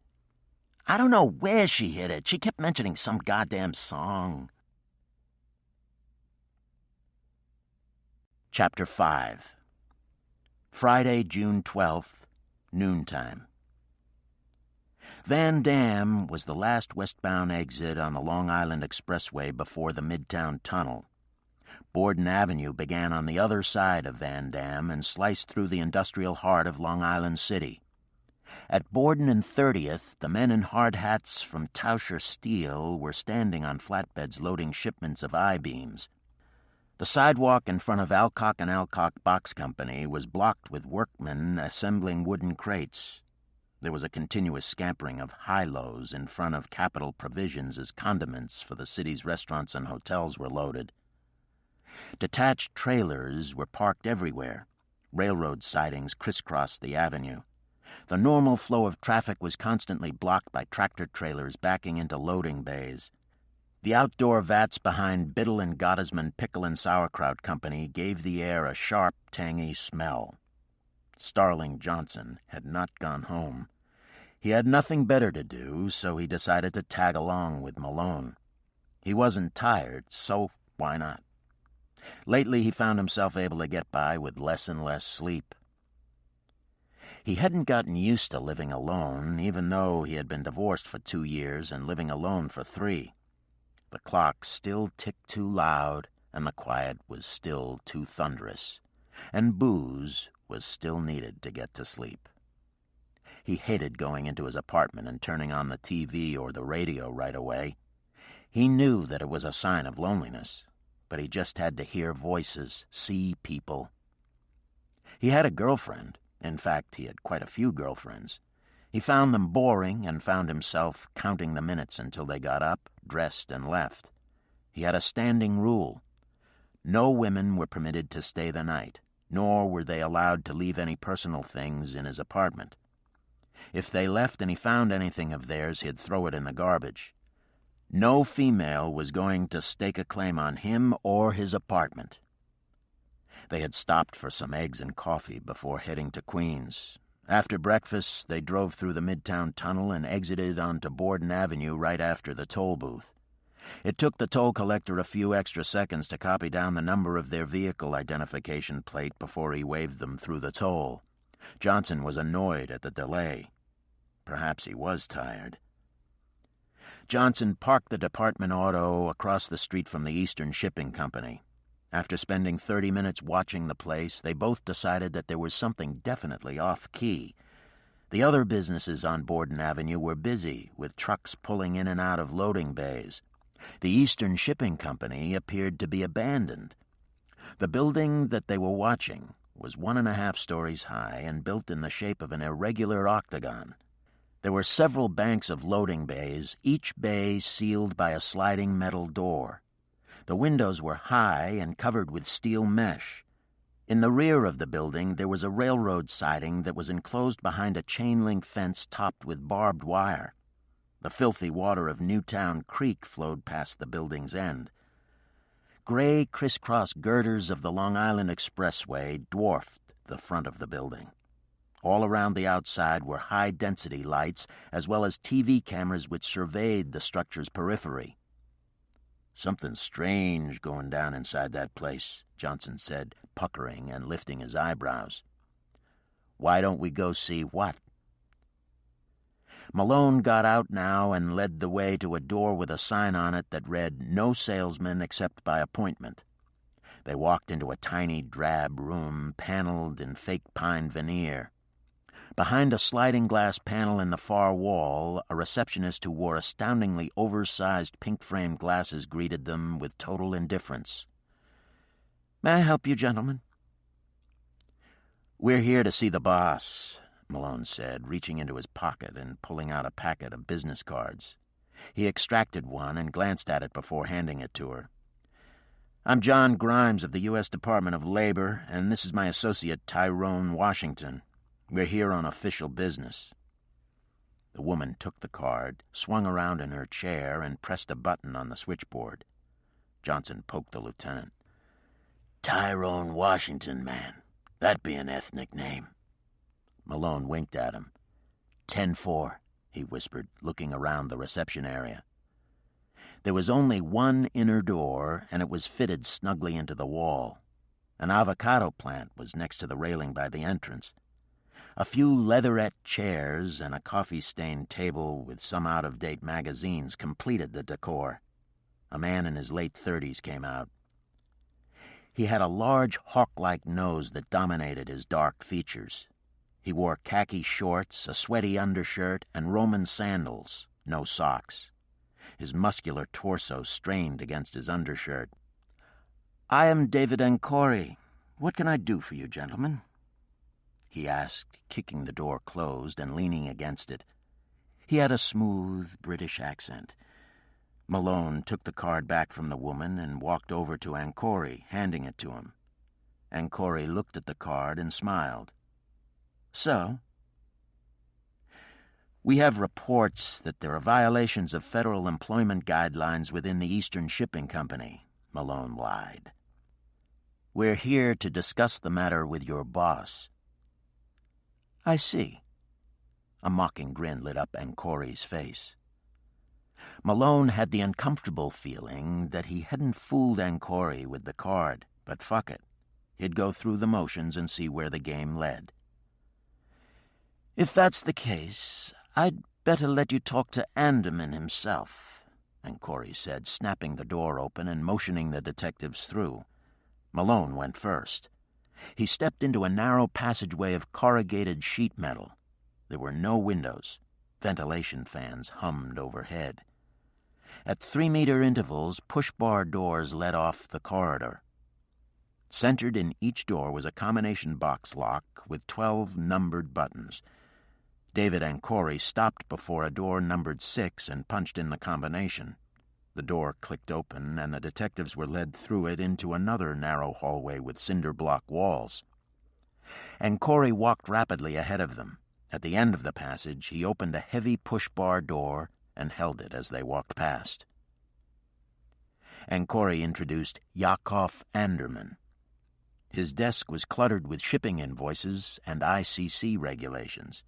"I don't know where she hid it. She kept mentioning some goddamn song." Chapter 5. Friday, June 12th, noontime. Van Dam was the last westbound exit on the Long Island Expressway before the Midtown Tunnel. Borden Avenue began on the other side of Van Dam and sliced through the industrial heart of Long Island City. At Borden and 30th, the men in hard hats from Tauscher Steel were standing on flatbeds loading shipments of I-beams. The sidewalk in front of Alcock and Alcock Box Company was blocked with workmen assembling wooden crates. There was a continuous scampering of high-lows in front of Capital Provisions as condiments for the city's restaurants and hotels were loaded. Detached trailers were parked everywhere. Railroad sidings crisscrossed the avenue. The normal flow of traffic was constantly blocked by tractor-trailers backing into loading bays. The outdoor vats behind Biddle and Gottesman Pickle and Sauerkraut Company gave the air a sharp, tangy smell. Starling Johnson had not gone home. He had nothing better to do, so he decided to tag along with Malone. He wasn't tired, so why not? Lately, he found himself able to get by with less and less sleep. He hadn't gotten used to living alone, even though he had been divorced for 2 years and living alone for 3. The clock still ticked too loud, and the quiet was still too thunderous, and booze was still needed to get to sleep. He hated going into his apartment and turning on the TV or the radio right away. He knew that it was a sign of loneliness, but he just had to hear voices, see people. He had a girlfriend. In fact, he had quite a few girlfriends. He found them boring and found himself counting the minutes until they got up, dressed, and left. He had a standing rule. No women were permitted to stay the night, nor were they allowed to leave any personal things in his apartment. If they left and he found anything of theirs, he'd throw it in the garbage. No female was going to stake a claim on him or his apartment. They had stopped for some eggs and coffee before heading to Queens. After breakfast, they drove through the Midtown Tunnel and exited onto Borden Avenue right after the toll booth. It took the toll collector a few extra seconds to copy down the number of their vehicle identification plate before he waved them through the toll. Johnson was annoyed at the delay. Perhaps he was tired. Johnson parked the department auto across the street from the Eastern Shipping Company. After spending 30 minutes watching the place, they both decided that there was something definitely off-key. The other businesses on Borden Avenue were busy, with trucks pulling in and out of loading bays. The Eastern Shipping Company appeared to be abandoned. The building that they were watching was 1.5 stories high and built in the shape of an irregular octagon. There were several banks of loading bays, each bay sealed by a sliding metal door. The windows were high and covered with steel mesh. In the rear of the building, there was a railroad siding that was enclosed behind a chain-link fence topped with barbed wire. The filthy water of Newtown Creek flowed past the building's end. Gray crisscross girders of the Long Island Expressway dwarfed the front of the building. All around the outside were high-density lights, as well as TV cameras which surveyed the structure's periphery. "Something strange going down inside that place," Johnson said, puckering and lifting his eyebrows. "Why don't we go see what?" Malone got out now and led the way to a door with a sign on it that read, "No salesman except by appointment." They walked into a tiny drab room paneled in fake pine veneer. Behind a sliding glass panel in the far wall, a receptionist who wore astoundingly oversized pink-framed glasses greeted them with total indifference. "May I help you, gentlemen?" "We're here to see the boss," Malone said, reaching into his pocket and pulling out a packet of business cards. He extracted one and glanced at it before handing it to her. "I'm John Grimes of the U.S. Department of Labor, and this is my associate Tyrone Washington. We're here on official business." The woman took the card, swung around in her chair, and pressed a button on the switchboard. Johnson poked the lieutenant. "Tyrone Washington, man. That'd be an ethnic name." Malone winked at him. 10-4, he whispered, looking around the reception area. There was only one inner door, and it was fitted snugly into the wall. An avocado plant was next to the railing by the entrance. A few leatherette chairs and a coffee-stained table with some out-of-date magazines completed the decor. A man in his late 30s came out. He had a large hawk-like nose that dominated his dark features. He wore khaki shorts, a sweaty undershirt, and Roman sandals, no socks. His muscular torso strained against his undershirt. "I am David Ancori. What can I do for you, gentlemen?" he asked, kicking the door closed and leaning against it. He had a smooth British accent. Malone took the card back from the woman and walked over to Ancori, handing it to him. Ancori looked at the card and smiled. "So?" "We have reports that there are violations of federal employment guidelines within the Eastern Shipping Company," Malone lied. "We're here to discuss the matter with your boss." "I see." A mocking grin lit up Ancori's face. Malone had the uncomfortable feeling that he hadn't fooled Ancori with the card, but fuck it. He'd go through the motions and see where the game led. "If that's the case, I'd better let you talk to Anderman himself," Ancori said, snapping the door open and motioning the detectives through. Malone went first. He stepped into a narrow passageway of corrugated sheet metal. There were no windows. Ventilation fans hummed overhead. At 3-meter intervals, push-bar doors led off the corridor. Centered in each door was a combination box lock with 12 numbered buttons. David Ancori stopped before a door numbered 6 and punched in the combination. The door clicked open, and the detectives were led through it into another narrow hallway with cinder-block walls. Ancori walked rapidly ahead of them. At the end of the passage, he opened a heavy push-bar door and held it as they walked past. Ancori introduced Yakov Anderman. His desk was cluttered with shipping invoices and ICC regulations.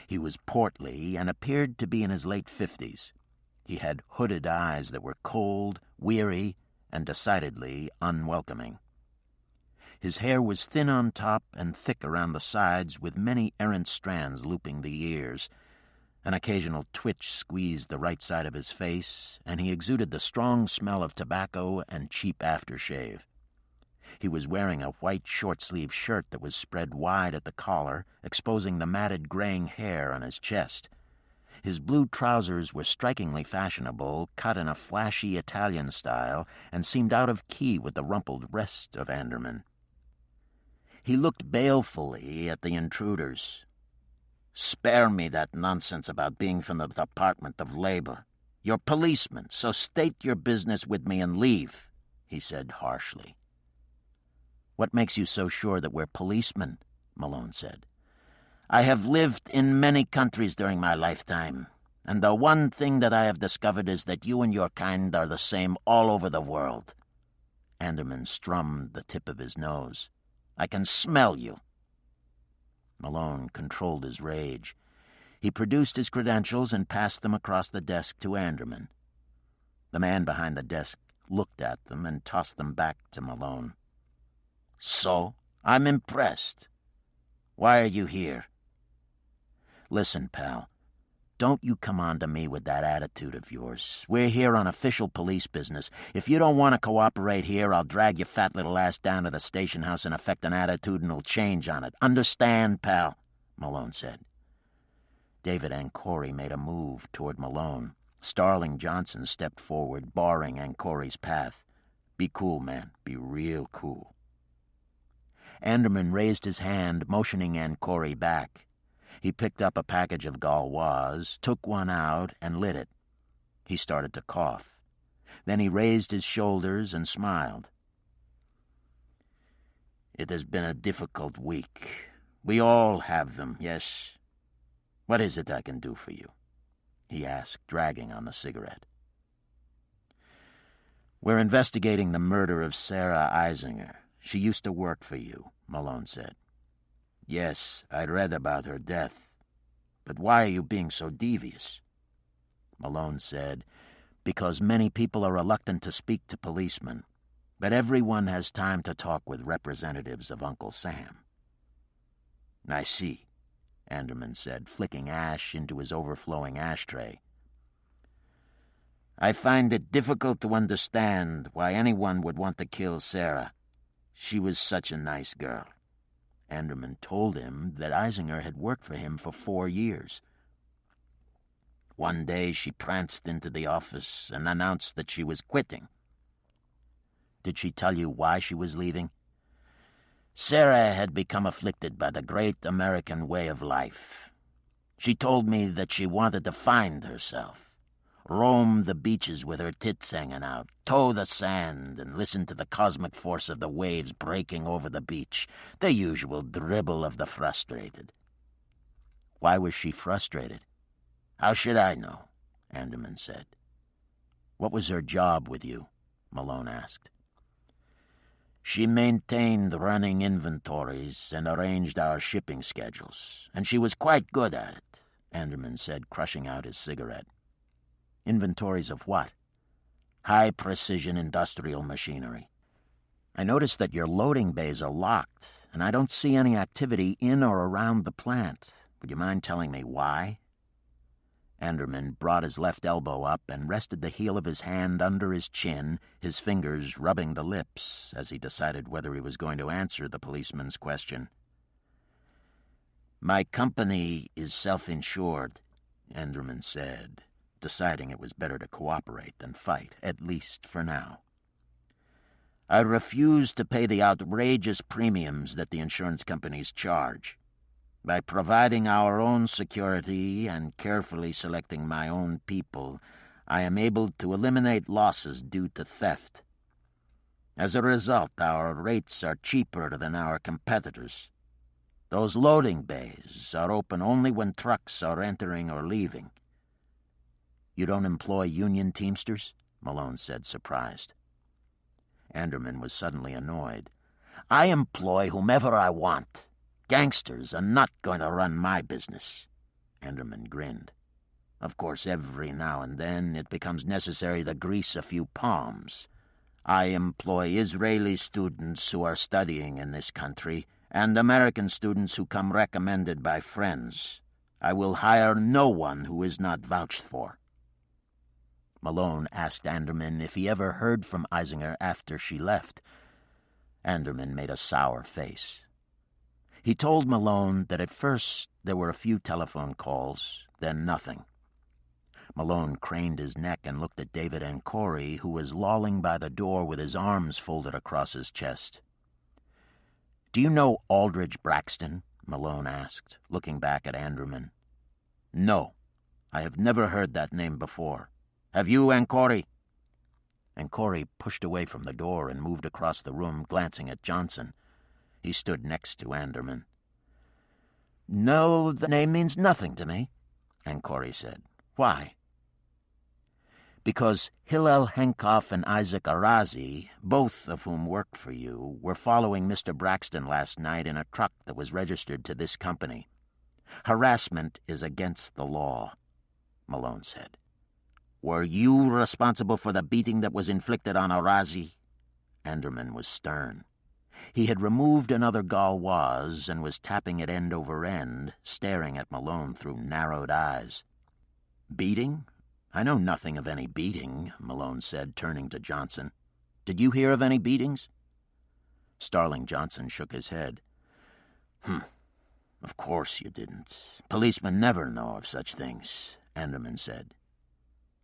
He was portly and appeared to be in his late 50s. He had hooded eyes that were cold, weary, and decidedly unwelcoming. His hair was thin on top and thick around the sides, with many errant strands looping the ears. An occasional twitch squeezed the right side of his face, and he exuded the strong smell of tobacco and cheap aftershave. He was wearing a white short-sleeved shirt that was spread wide at the collar, exposing the matted graying hair on his chest. His blue trousers were strikingly fashionable, cut in a flashy Italian style, and seemed out of key with the rumpled rest of Anderman. He looked balefully at the intruders. "Spare me that nonsense about being from the Department of Labor. You're policemen, so state your business with me and leave," he said harshly. "What makes you so sure that we're policemen?" Malone said. "I have lived in many countries during my lifetime, and the one thing that I have discovered is that you and your kind are the same all over the world." Anderman strummed the tip of his nose. "I can smell you." Malone controlled his rage. He produced his credentials and passed them across the desk to Anderman. The man behind the desk looked at them and tossed them back to Malone. "So, I'm impressed. Why are you here?" "Listen, pal, don't you come on to me with that attitude of yours. We're here on official police business. If you don't want to cooperate here, I'll drag your fat little ass down to the station house and effect an attitudinal change on it. Understand, pal?" Malone said. David and Corey made a move toward Malone. Starling Johnson stepped forward, barring Ancory's path. "Be cool, man. Be real cool." Anderman raised his hand, motioning Ancory back. He picked up a package of Gaulois, took one out, and lit it. He started to cough. Then he raised his shoulders and smiled. "It has been a difficult week. We all have them, yes? What is it I can do for you?" he asked, dragging on the cigarette. "We're investigating the murder of Sarah Eisinger. She used to work for you," Malone said. "Yes, I read about her death. But why are you being so devious?" Malone said, "Because many people are reluctant to speak to policemen, but everyone has time to talk with representatives of Uncle Sam." "I see," Anderman said, flicking ash into his overflowing ashtray. "I find it difficult to understand why anyone would want to kill Sarah. She was such a nice girl." Anderman told him that Eisinger had worked for him for 4 years. "One day she pranced into the office and announced that she was quitting." "Did she tell you why she was leaving?" "Sarah had become afflicted by the great American way of life. She told me that she wanted to find herself, roam the beaches with her tits hanging out, toe the sand, and listen to the cosmic force of the waves breaking over the beach, the usual dribble of the frustrated." "Why was she frustrated?" "How should I know?" Anderman said. "What was her job with you?" Malone asked. "She maintained running inventories and arranged our shipping schedules, and she was quite good at it," Anderman said, crushing out his cigarette. "Inventories of what?" "High-precision industrial machinery. I noticed that your loading bays are locked, and I don't see any activity in or around the plant. Would you mind telling me why?" Anderman brought his left elbow up and rested the heel of his hand under his chin, his fingers rubbing the lips, as he decided whether he was going to answer the policeman's question. "My company is self-insured," Anderman said, deciding it was better to cooperate than fight, at least for now. "I refuse to pay the outrageous premiums that the insurance companies charge. By providing our own security and carefully selecting my own people, I am able to eliminate losses due to theft. As a result, our rates are cheaper than our competitors. Those loading bays are open only when trucks are entering or leaving." "You don't employ union teamsters?" Malone said, surprised. Anderman was suddenly annoyed. "I employ whomever I want. Gangsters are not going to run my business." Anderman grinned. "Of course, every now and then it becomes necessary to grease a few palms. I employ Israeli students who are studying in this country and American students who come recommended by friends. I will hire no one who is not vouched for." Malone asked Anderman if he ever heard from Eisinger after she left. Anderman made a sour face. He told Malone that at first there were a few telephone calls, then nothing. Malone craned his neck and looked at David and Corey, who was lolling by the door with his arms folded across his chest. "Do you know Aldridge Braxton?" Malone asked, looking back at Anderman. "No, I have never heard that name before. Have you, Ancory?" Ancory pushed away from the door and moved across the room, glancing at Johnson. He stood next to Anderman. "No, the name means nothing to me," Ancory said. "Why?" "Because Hillel Henkoff and Isaac Arazi, both of whom worked for you, were following Mr. Braxton last night in a truck that was registered to this company. Harassment is against the law," Malone said. "Were you responsible for the beating that was inflicted on Arazi?" Anderman was stern. He had removed another Gaulois and was tapping it end over end, staring at Malone through narrowed eyes. "Beating? I know nothing of any beating," Malone said, turning to Johnson. "Did you hear of any beatings?" Starling Johnson shook his head. Of course you didn't. Policemen never know of such things, Anderman said.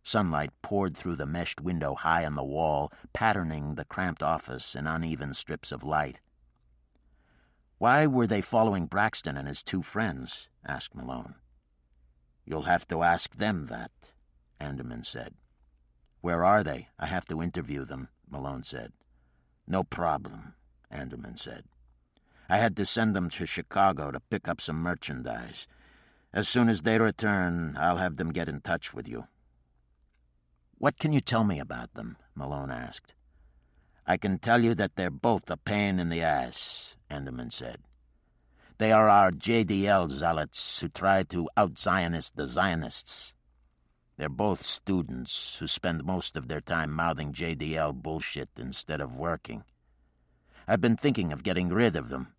Sunlight poured through the meshed window high on the wall, patterning the cramped office in uneven strips of light. "Why were they following Braxton and his two friends?" asked Malone. "You'll have to ask them that," Anderman said. "Where are they? I have to interview them," Malone said. "No problem," Anderman said. "I had to send them to Chicago to pick up some merchandise. As soon as they return, I'll have them get in touch with you." "What can you tell me about them?" Malone asked. "I can tell you that they're both a pain in the ass," Anderman said. "They are our JDL zealots who try to out-Zionist the Zionists. They're both students who spend most of their time mouthing JDL bullshit instead of working. I've been thinking of getting rid of them.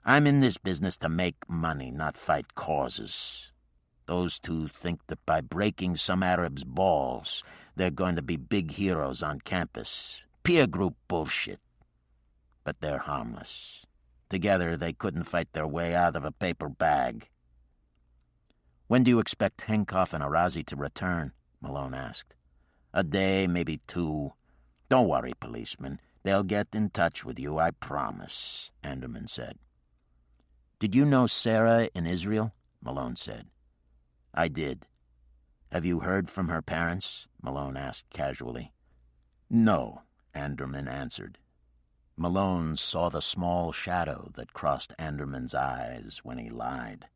I'm in this business to make money, not fight causes. Those two think that by breaking some Arab's balls, they're going to be big heroes on campus. Peer group bullshit. But they're harmless. Together, they couldn't fight their way out of a paper bag." "When do you expect Henkoff and Arazi to return?" Malone asked. "A day, maybe 2. Don't worry, policeman. They'll get in touch with you, I promise," Anderman said. "Did you know Sarah in Israel?" Malone said. "I did." "Have you heard from her parents?" Malone asked casually. "No," Anderman answered. Malone saw the small shadow that crossed Anderman's eyes when he lied.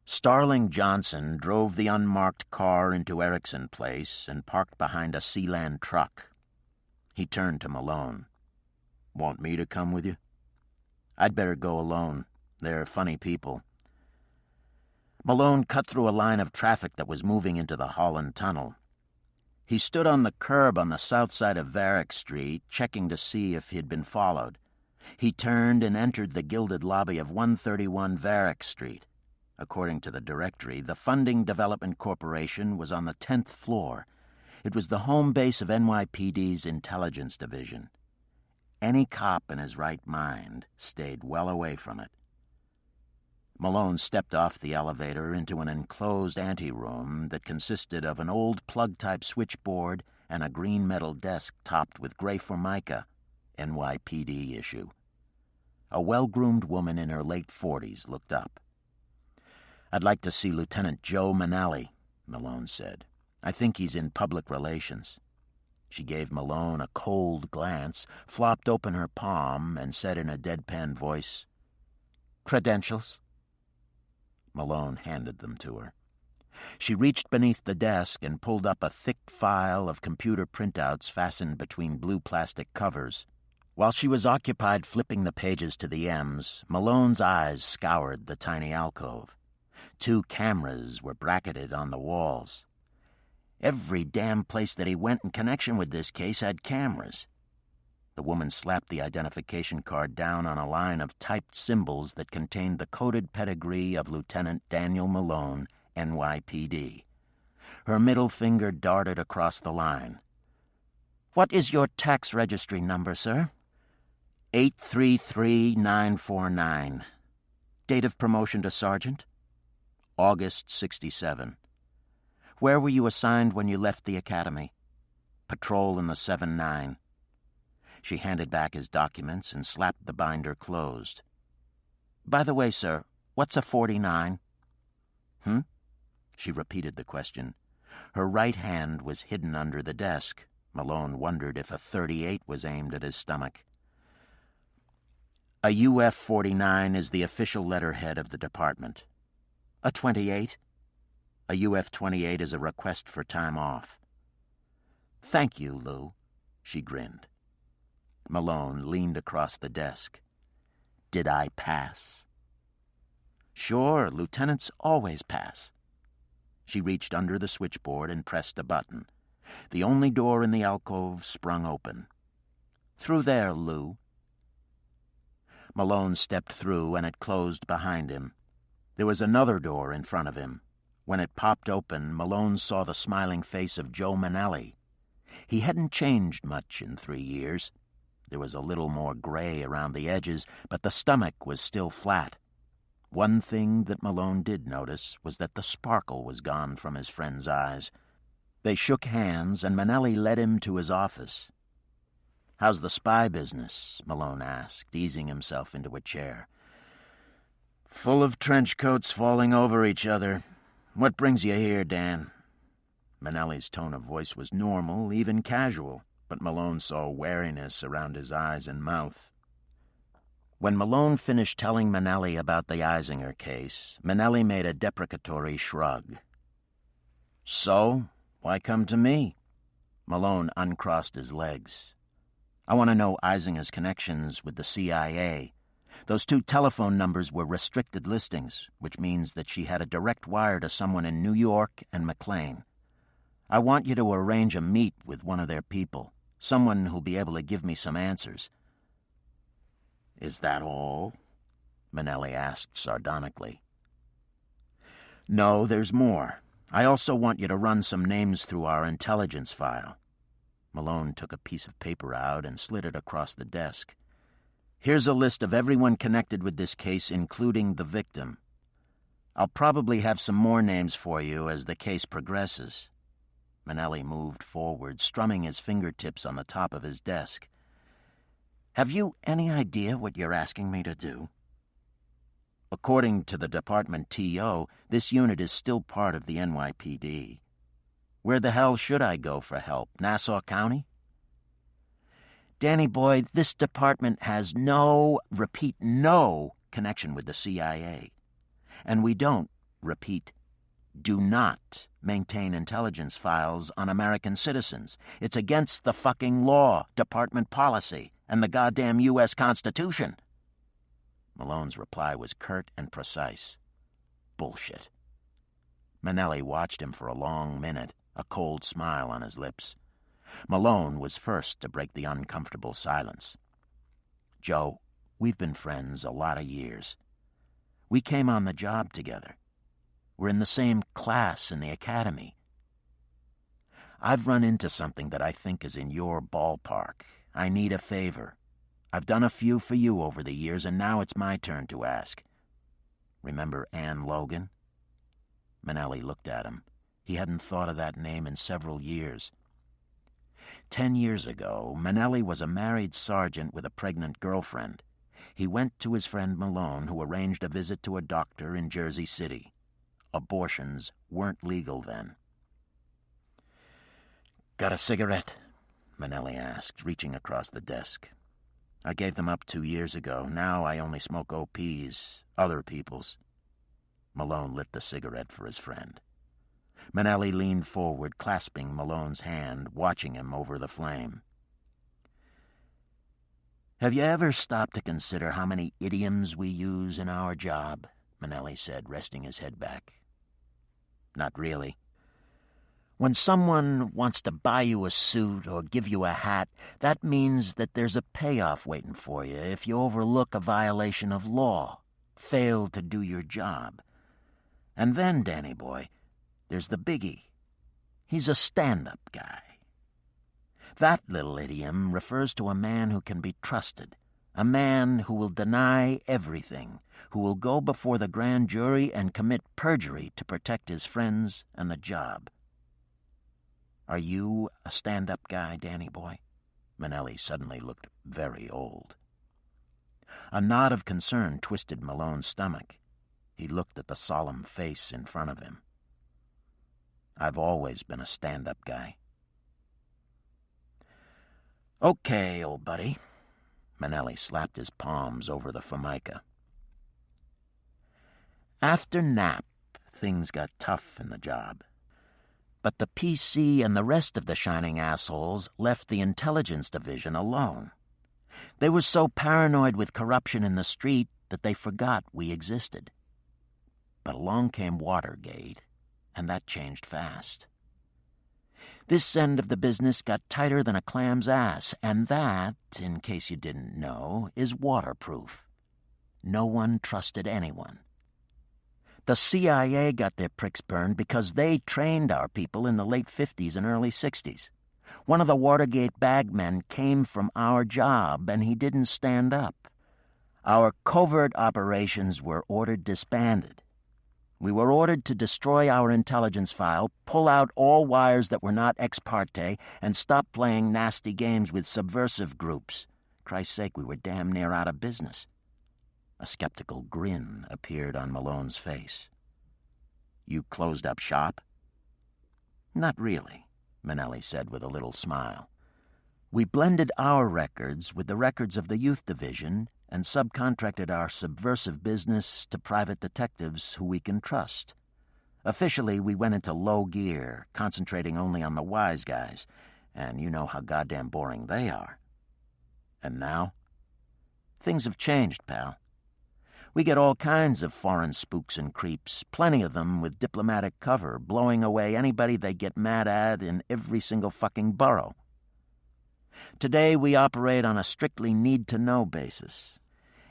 Starling Johnson drove the unmarked car into Erickson Place and parked behind a Sealand truck. He turned to Malone. "Want me to come with you?" "I'd better go alone. They're funny people." Malone cut through a line of traffic that was moving into the Holland Tunnel. He stood on the curb on the south side of Varick Street, checking to see if he'd been followed. He turned and entered the gilded lobby of 131 Varick Street. According to the directory, the Funding Development Corporation was on the 10th floor. It was the home base of NYPD's Intelligence Division. Any cop in his right mind stayed well away from it. Malone stepped off the elevator into an enclosed anteroom that consisted of an old plug-type switchboard and a green metal desk topped with gray formica, NYPD issue. A well-groomed woman in her late 40s looked up. "I'd like to see Lieutenant Joe Manelli," Malone said. "I think he's in public relations." She gave Malone a cold glance, flopped open her palm, and said in a deadpan voice, "Credentials?" Malone handed them to her. She reached beneath the desk and pulled up a thick file of computer printouts fastened between blue plastic covers. While she was occupied flipping the pages to the M's, Malone's eyes scoured the tiny alcove. 2 cameras were bracketed on the walls. Every damn place that he went in connection with this case had cameras. The woman slapped the identification card down on a line of typed symbols that contained the coded pedigree of Lieutenant Daniel Malone, NYPD. Her middle finger darted across the line. "What is your tax registry number, sir?" 833949. Date of promotion to sergeant? August 67. Where were you assigned when you left the academy? Patrol in the 7-9. She handed back his documents and slapped the binder closed. "By the way, sir, what's a 49? She repeated the question. Her right hand was hidden under the desk. Malone wondered if a .38 was aimed at his stomach. A UF-49 is the official letterhead of the department. A 28? A UF-28 is a request for time off. "Thank you, Lou," she grinned. Malone leaned across the desk. "Did I pass?" "Sure, lieutenants always pass." She reached under the switchboard and pressed a button. The only door in the alcove sprung open. "Through there, Lou." Malone stepped through and it closed behind him. There was another door in front of him. When it popped open, Malone saw the smiling face of Joe Manelli. He hadn't changed much in 3 years. There was a little more gray around the edges, but the stomach was still flat. One thing that Malone did notice was that the sparkle was gone from his friend's eyes. They shook hands, and Manelli led him to his office. "How's the spy business?" Malone asked, easing himself into a chair. "Full of trench coats falling over each other. What brings you here, Dan?" Manelli's tone of voice was normal, even casual, but Malone saw wariness around his eyes and mouth. When Malone finished telling Manelli about the Eisinger case, Manelli made a deprecatory shrug. "So, why come to me?" Malone uncrossed his legs. "I want to know Eisinger's connections with the CIA. Those 2 telephone numbers were restricted listings, which means that she had a direct wire to someone in New York and McLean. I want you to arrange a meet with one of their people, someone who'll be able to give me some answers." "Is that all?" Manelli asked sardonically. "No, there's more. I also want you to run some names through our intelligence file." Malone took a piece of paper out and slid it across the desk. "Here's a list of everyone connected with this case, including the victim. I'll probably have some more names for you as the case progresses." Manelli moved forward, strumming his fingertips on the top of his desk. "Have you any idea what you're asking me to do?" "According to the department TO, this unit is still part of the NYPD. Where the hell should I go for help? Nassau County?" "Danny boy, this department has no connection with the CIA. And we don't, do not maintain intelligence files on American citizens. It's against the fucking law, department policy, and the goddamn U.S. Constitution." Malone's reply was curt and precise. "Bullshit." Manelli watched him for a long minute, a cold smile on his lips. Malone was first to break the uncomfortable silence. "Joe, we've been friends a lot of years. We came on the job together. We're in the same class in the academy. I've run into something that I think is in your ballpark. I need a favor. I've done a few for you over the years, and now it's my turn to ask. Remember Ann Logan?" Manelli looked at him. He hadn't thought of that name in several years. 10 years ago, Manelli was a married sergeant with a pregnant girlfriend. He went to his friend Malone, who arranged a visit to a doctor in Jersey City. Abortions weren't legal then. "Got a cigarette?" Manelli asked, reaching across the desk. "I gave them up 2 years ago. Now I only smoke OPs, other people's." Malone lit the cigarette for his friend. Manelli leaned forward, clasping Malone's hand, watching him over the flame. "Have you ever stopped to consider how many idioms we use in our job?" Manelli said, resting his head back. "Not really. When someone wants to buy you a suit or give you a hat, that means that there's a payoff waiting for you if you overlook a violation of law, fail to do your job. And then, Danny boy, there's the biggie. He's a stand-up guy. That little idiom refers to a man who can be trusted, a man who will deny everything, who will go before the grand jury and commit perjury to protect his friends and the job. Are you a stand-up guy, Danny boy?" Manelli suddenly looked very old. A knot of concern twisted Malone's stomach. He looked at the solemn face in front of him. "I've always been a stand-up guy." "Okay, old buddy." Manelli slapped his palms over the formica. "After Knapp, things got tough in the job. But the PC and the rest of the shining assholes left the intelligence division alone. They were so paranoid with corruption in the street that they forgot we existed. But along came Watergate, and that changed fast. This end of the business got tighter than a clam's ass, and that, in case you didn't know, is waterproof. No one trusted anyone. The CIA got their pricks burned because they trained our people in the late 50s and early 60s. One of the Watergate bagmen came from our job, and he didn't stand up. Our covert operations were ordered disbanded. We were ordered to destroy our intelligence file, pull out all wires that were not ex parte, and stop playing nasty games with subversive groups. Christ's sake, we were damn near out of business. A skeptical grin appeared on Malone's face. You closed up shop? Not really, Manelli said with a little smile. We blended our records with the records of the youth division and subcontracted our subversive business to private detectives who we can trust. Officially, we went into low gear, concentrating only on the wise guys, and you know how goddamn boring they are. And now? Things have changed, pal. We get all kinds of foreign spooks and creeps, plenty of them with diplomatic cover, blowing away anybody they get mad at in every single fucking borough. Today, we operate on a strictly need-to-know basis.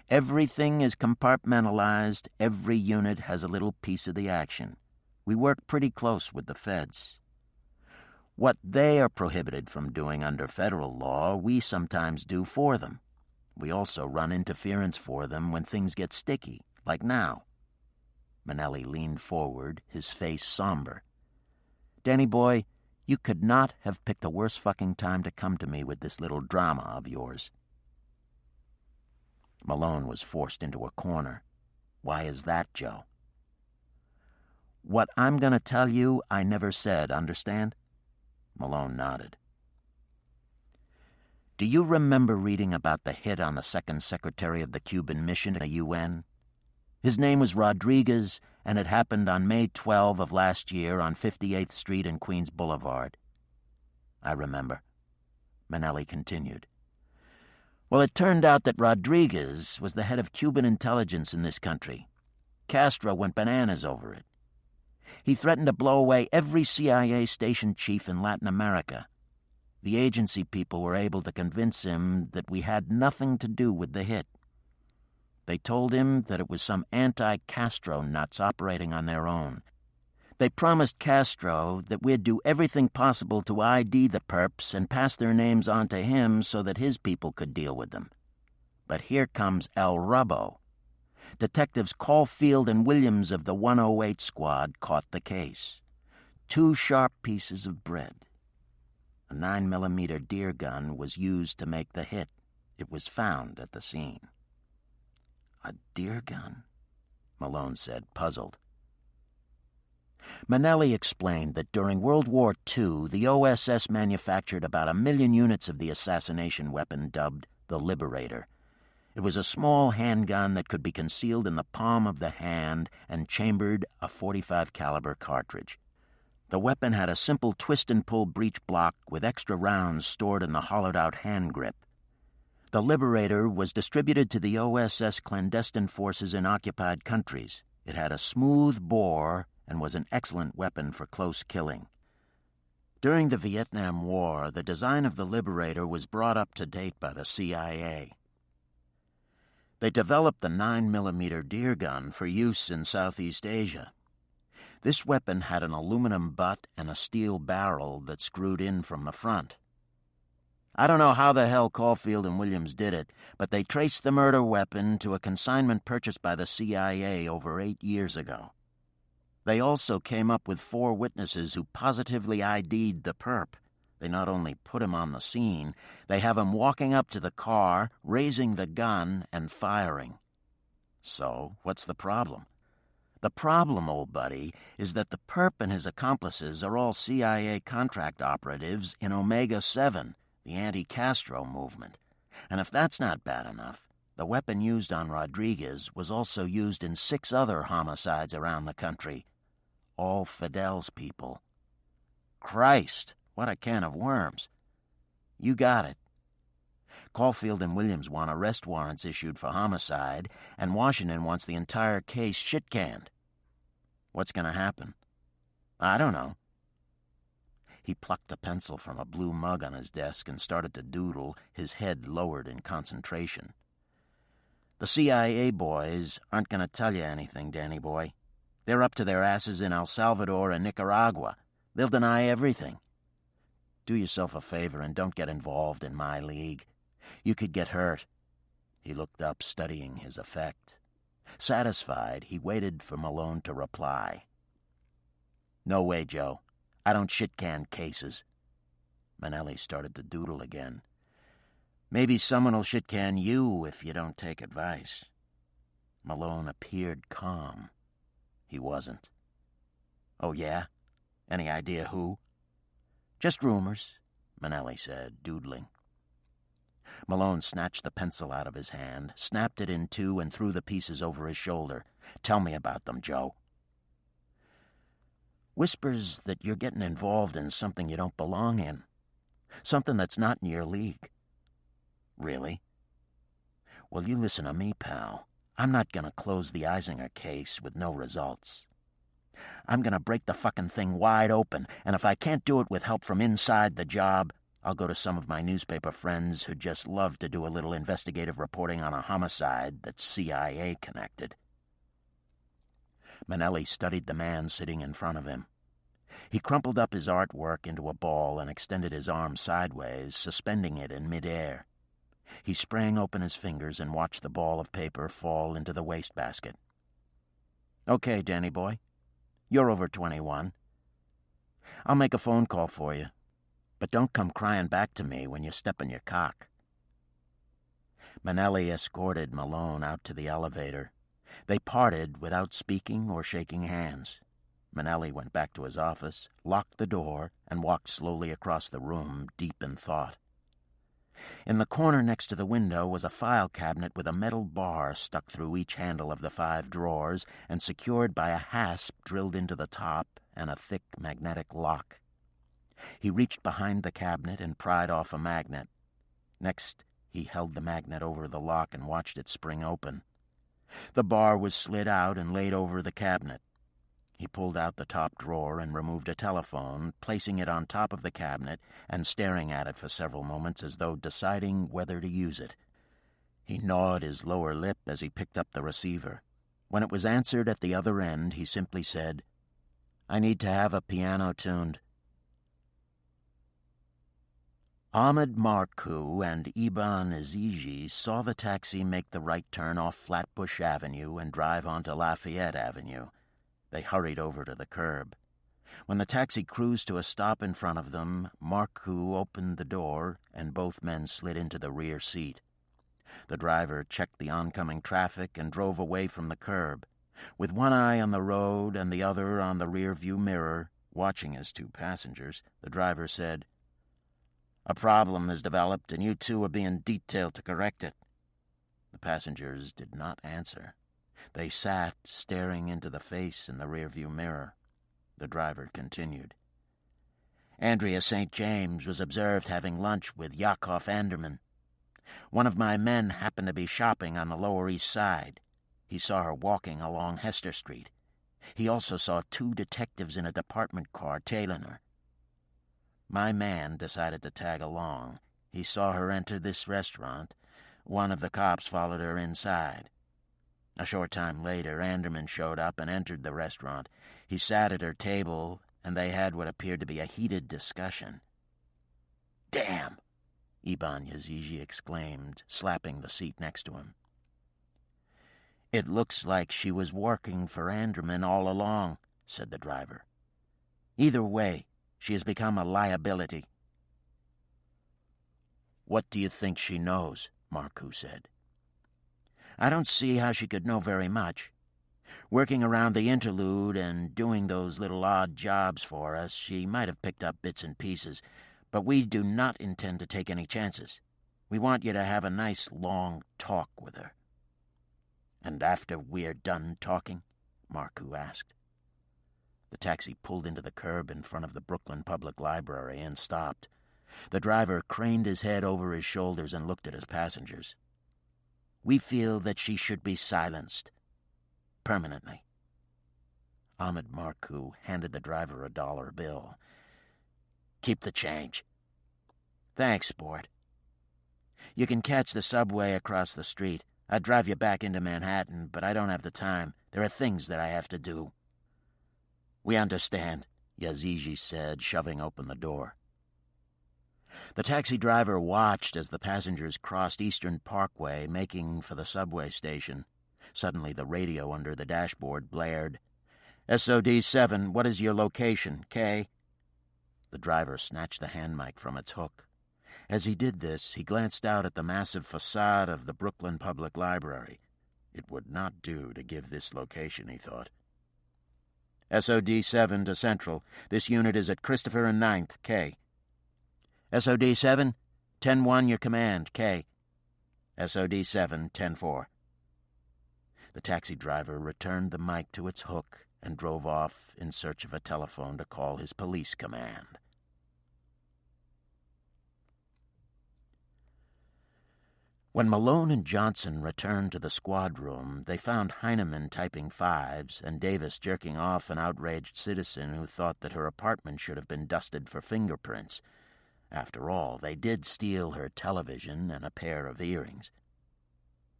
Everything is compartmentalized. Every unit has a little piece of the action. We work pretty close with the feds. What they are prohibited from doing under federal law, we sometimes do for them. We also run interference for them when things get sticky, like now. Manelli leaned forward, his face somber. Danny boy, you could not have picked a worse fucking time to come to me with this little drama of yours. Malone was forced into a corner. Why is that, Joe? What I'm going to tell you, I never said, understand? Malone nodded. Do you remember reading about the hit on the second secretary of the Cuban mission at the UN? His name was Rodriguez, and it happened on May 12 of last year on 58th Street and Queens Boulevard. I remember. Manelli continued. Well, it turned out that Rodriguez was the head of Cuban intelligence in this country. Castro went bananas over it. He threatened to blow away every CIA station chief in Latin America. The agency people were able to convince him that we had nothing to do with the hit. They told him that it was some anti-Castro nuts operating on their own. They promised Castro that we'd do everything possible to ID the perps and pass their names on to him so that his people could deal with them. But here comes El Rubbo. Detectives Caulfield and Williams of the 108 Squad caught the case. 2 sharp pieces of bread. A 9mm deer gun was used to make the hit. It was found at the scene. A deer gun? Malone said, puzzled. Manelli explained that during World War II, the OSS manufactured about 1 million units of the assassination weapon dubbed the Liberator. It was a small handgun that could be concealed in the palm of the hand and chambered a .45 caliber cartridge. The weapon had a simple twist-and-pull breech block with extra rounds stored in the hollowed-out hand grip. The Liberator was distributed to the OSS clandestine forces in occupied countries. It had a smooth bore and was an excellent weapon for close killing. During the Vietnam War, the design of the Liberator was brought up to date by the CIA. They developed the 9mm deer gun for use in Southeast Asia. This weapon had an aluminum butt and a steel barrel that screwed in from the front. I don't know how the hell Caulfield and Williams did it, but they traced the murder weapon to a consignment purchased by the CIA over 8 years ago. They also came up with 4 witnesses who positively ID'd the perp. They not only put him on the scene, they have him walking up to the car, raising the gun, and firing. So, what's the problem? The problem, old buddy, is that the perp and his accomplices are all CIA contract operatives in Omega 7, the anti-Castro movement. And if that's not bad enough, the weapon used on Rodriguez was also used in 6 other homicides around the country. All Fidel's people. Christ, what a can of worms. You got it. Caulfield and Williams want arrest warrants issued for homicide, and Washington wants the entire case shit-canned. What's going to happen? I don't know. He plucked a pencil from a blue mug on his desk and started to doodle, his head lowered in concentration. The CIA boys aren't going to tell you anything, Danny boy. They're up to their asses in El Salvador and Nicaragua. They'll deny everything. do yourself a favor and don't get involved in my league. You could get hurt." He looked up, studying his effect. Satisfied, he waited for Malone to reply. "No way, Joe. I don't shit-can cases." Manelli started to doodle again. "Maybe someone will shit-can you if you don't take advice." Malone appeared calm. He wasn't. "Oh, yeah? Any idea who?" "Just rumors," Manelli said, doodling. Malone snatched the pencil out of his hand, snapped it in two, and threw the pieces over his shoulder. "Tell me about them, Joe." "Whispers that you're getting involved in something you don't belong in. Something that's not in your league." "Really?" "Well, you listen to me, pal. I'm not going to close the Eisinger case with no results. I'm going to break the fucking thing wide open, and if I can't do it with help from inside the job, I'll go to some of my newspaper friends who'd just love to do a little investigative reporting on a homicide that's CIA connected." Manelli studied the man sitting in front of him. He crumpled up his artwork into a ball and extended his arm sideways, suspending it in midair. He sprang open his fingers and watched the ball of paper fall into the wastebasket. "Okay, Danny boy. You're over 21. I'll make a phone call for you, but don't come crying back to me when you step on your cock." Manelli escorted Malone out to the elevator. They parted without speaking or shaking hands. Manelli went back to his office, locked the door, and walked slowly across the room, deep in thought. In the corner next to the window was a file cabinet with a metal bar stuck through each handle of the 5 drawers and secured by a hasp drilled into the top and a thick magnetic lock. He reached behind the cabinet and pried off a magnet. Next, he held the magnet over the lock and watched it spring open. The bar was slid out and laid over the cabinet. He pulled out the top drawer and removed a telephone, placing it on top of the cabinet and staring at it for several moments as though deciding whether to use it. He gnawed his lower lip as he picked up the receiver. When it was answered at the other end, he simply said, "I need to have a piano tuned." Ahmed Marcoux and Iban Aziji saw the taxi make the right turn off Flatbush Avenue and drive onto Lafayette Avenue. They hurried over to the curb. When the taxi cruised to a stop in front of them, Marcoux opened the door and both men slid into the rear seat. The driver checked the oncoming traffic and drove away from the curb. With one eye on the road and the other on the rear-view mirror, watching his 2 passengers, the driver said, "A problem has developed, and you 2 are being detailed to correct it." The passengers did not answer. They sat, staring into the face in the rearview mirror. The driver continued. "Andrea St. James was observed having lunch with Yakov Anderman. One of my men happened to be shopping on the Lower East Side. He saw her walking along Hester Street. He also saw 2 detectives in a department car tailing her. My man decided to tag along. He saw her enter this restaurant. One of the cops followed her inside. A short time later, Anderman showed up and entered the restaurant. He sat at her table, and they had what appeared to be a heated discussion." "Damn!" Iban Yazigi exclaimed, slapping the seat next to him. "It looks like she was working for Anderman all along," said the driver. "Either way, she has become a liability." "What do you think she knows?" Marcoux said. "I don't see how she could know very much. Working around the interlude and doing those little odd jobs for us, she might have picked up bits and pieces, but we do not intend to take any chances. We want you to have a nice long talk with her." "And after we're done talking?" Marcoux asked. The taxi pulled into the curb in front of the Brooklyn Public Library and stopped. The driver craned his head over his shoulders and looked at his passengers. "We feel that she should be silenced. Permanently." Ahmed Marcoux handed the driver a $1 bill. "Keep the change." "Thanks, sport. You can catch the subway across the street. I'd drive you back into Manhattan, but I don't have the time. There are things that I have to do." "We understand," Yazigi said, shoving open the door. The taxi driver watched as the passengers crossed Eastern Parkway, making for the subway station. Suddenly, the radio under the dashboard blared. "SOD-7, what is your location, K?" The driver snatched the hand mic from its hook. As he did this, he glanced out at the massive facade of the Brooklyn Public Library. It would not do to give this location, he thought. "SOD-7 to Central. This unit is at Christopher and 9th, K." "SOD-7, 10-1 your command, K." "SOD-7, 10-4. The taxi driver returned the mic to its hook and drove off in search of a telephone to call his police command. When Malone and Johnson returned to the squad room, they found Heineman typing 5s and Davis jerking off an outraged citizen who thought that her apartment should have been dusted for fingerprints. After all, they did steal her television and a pair of earrings.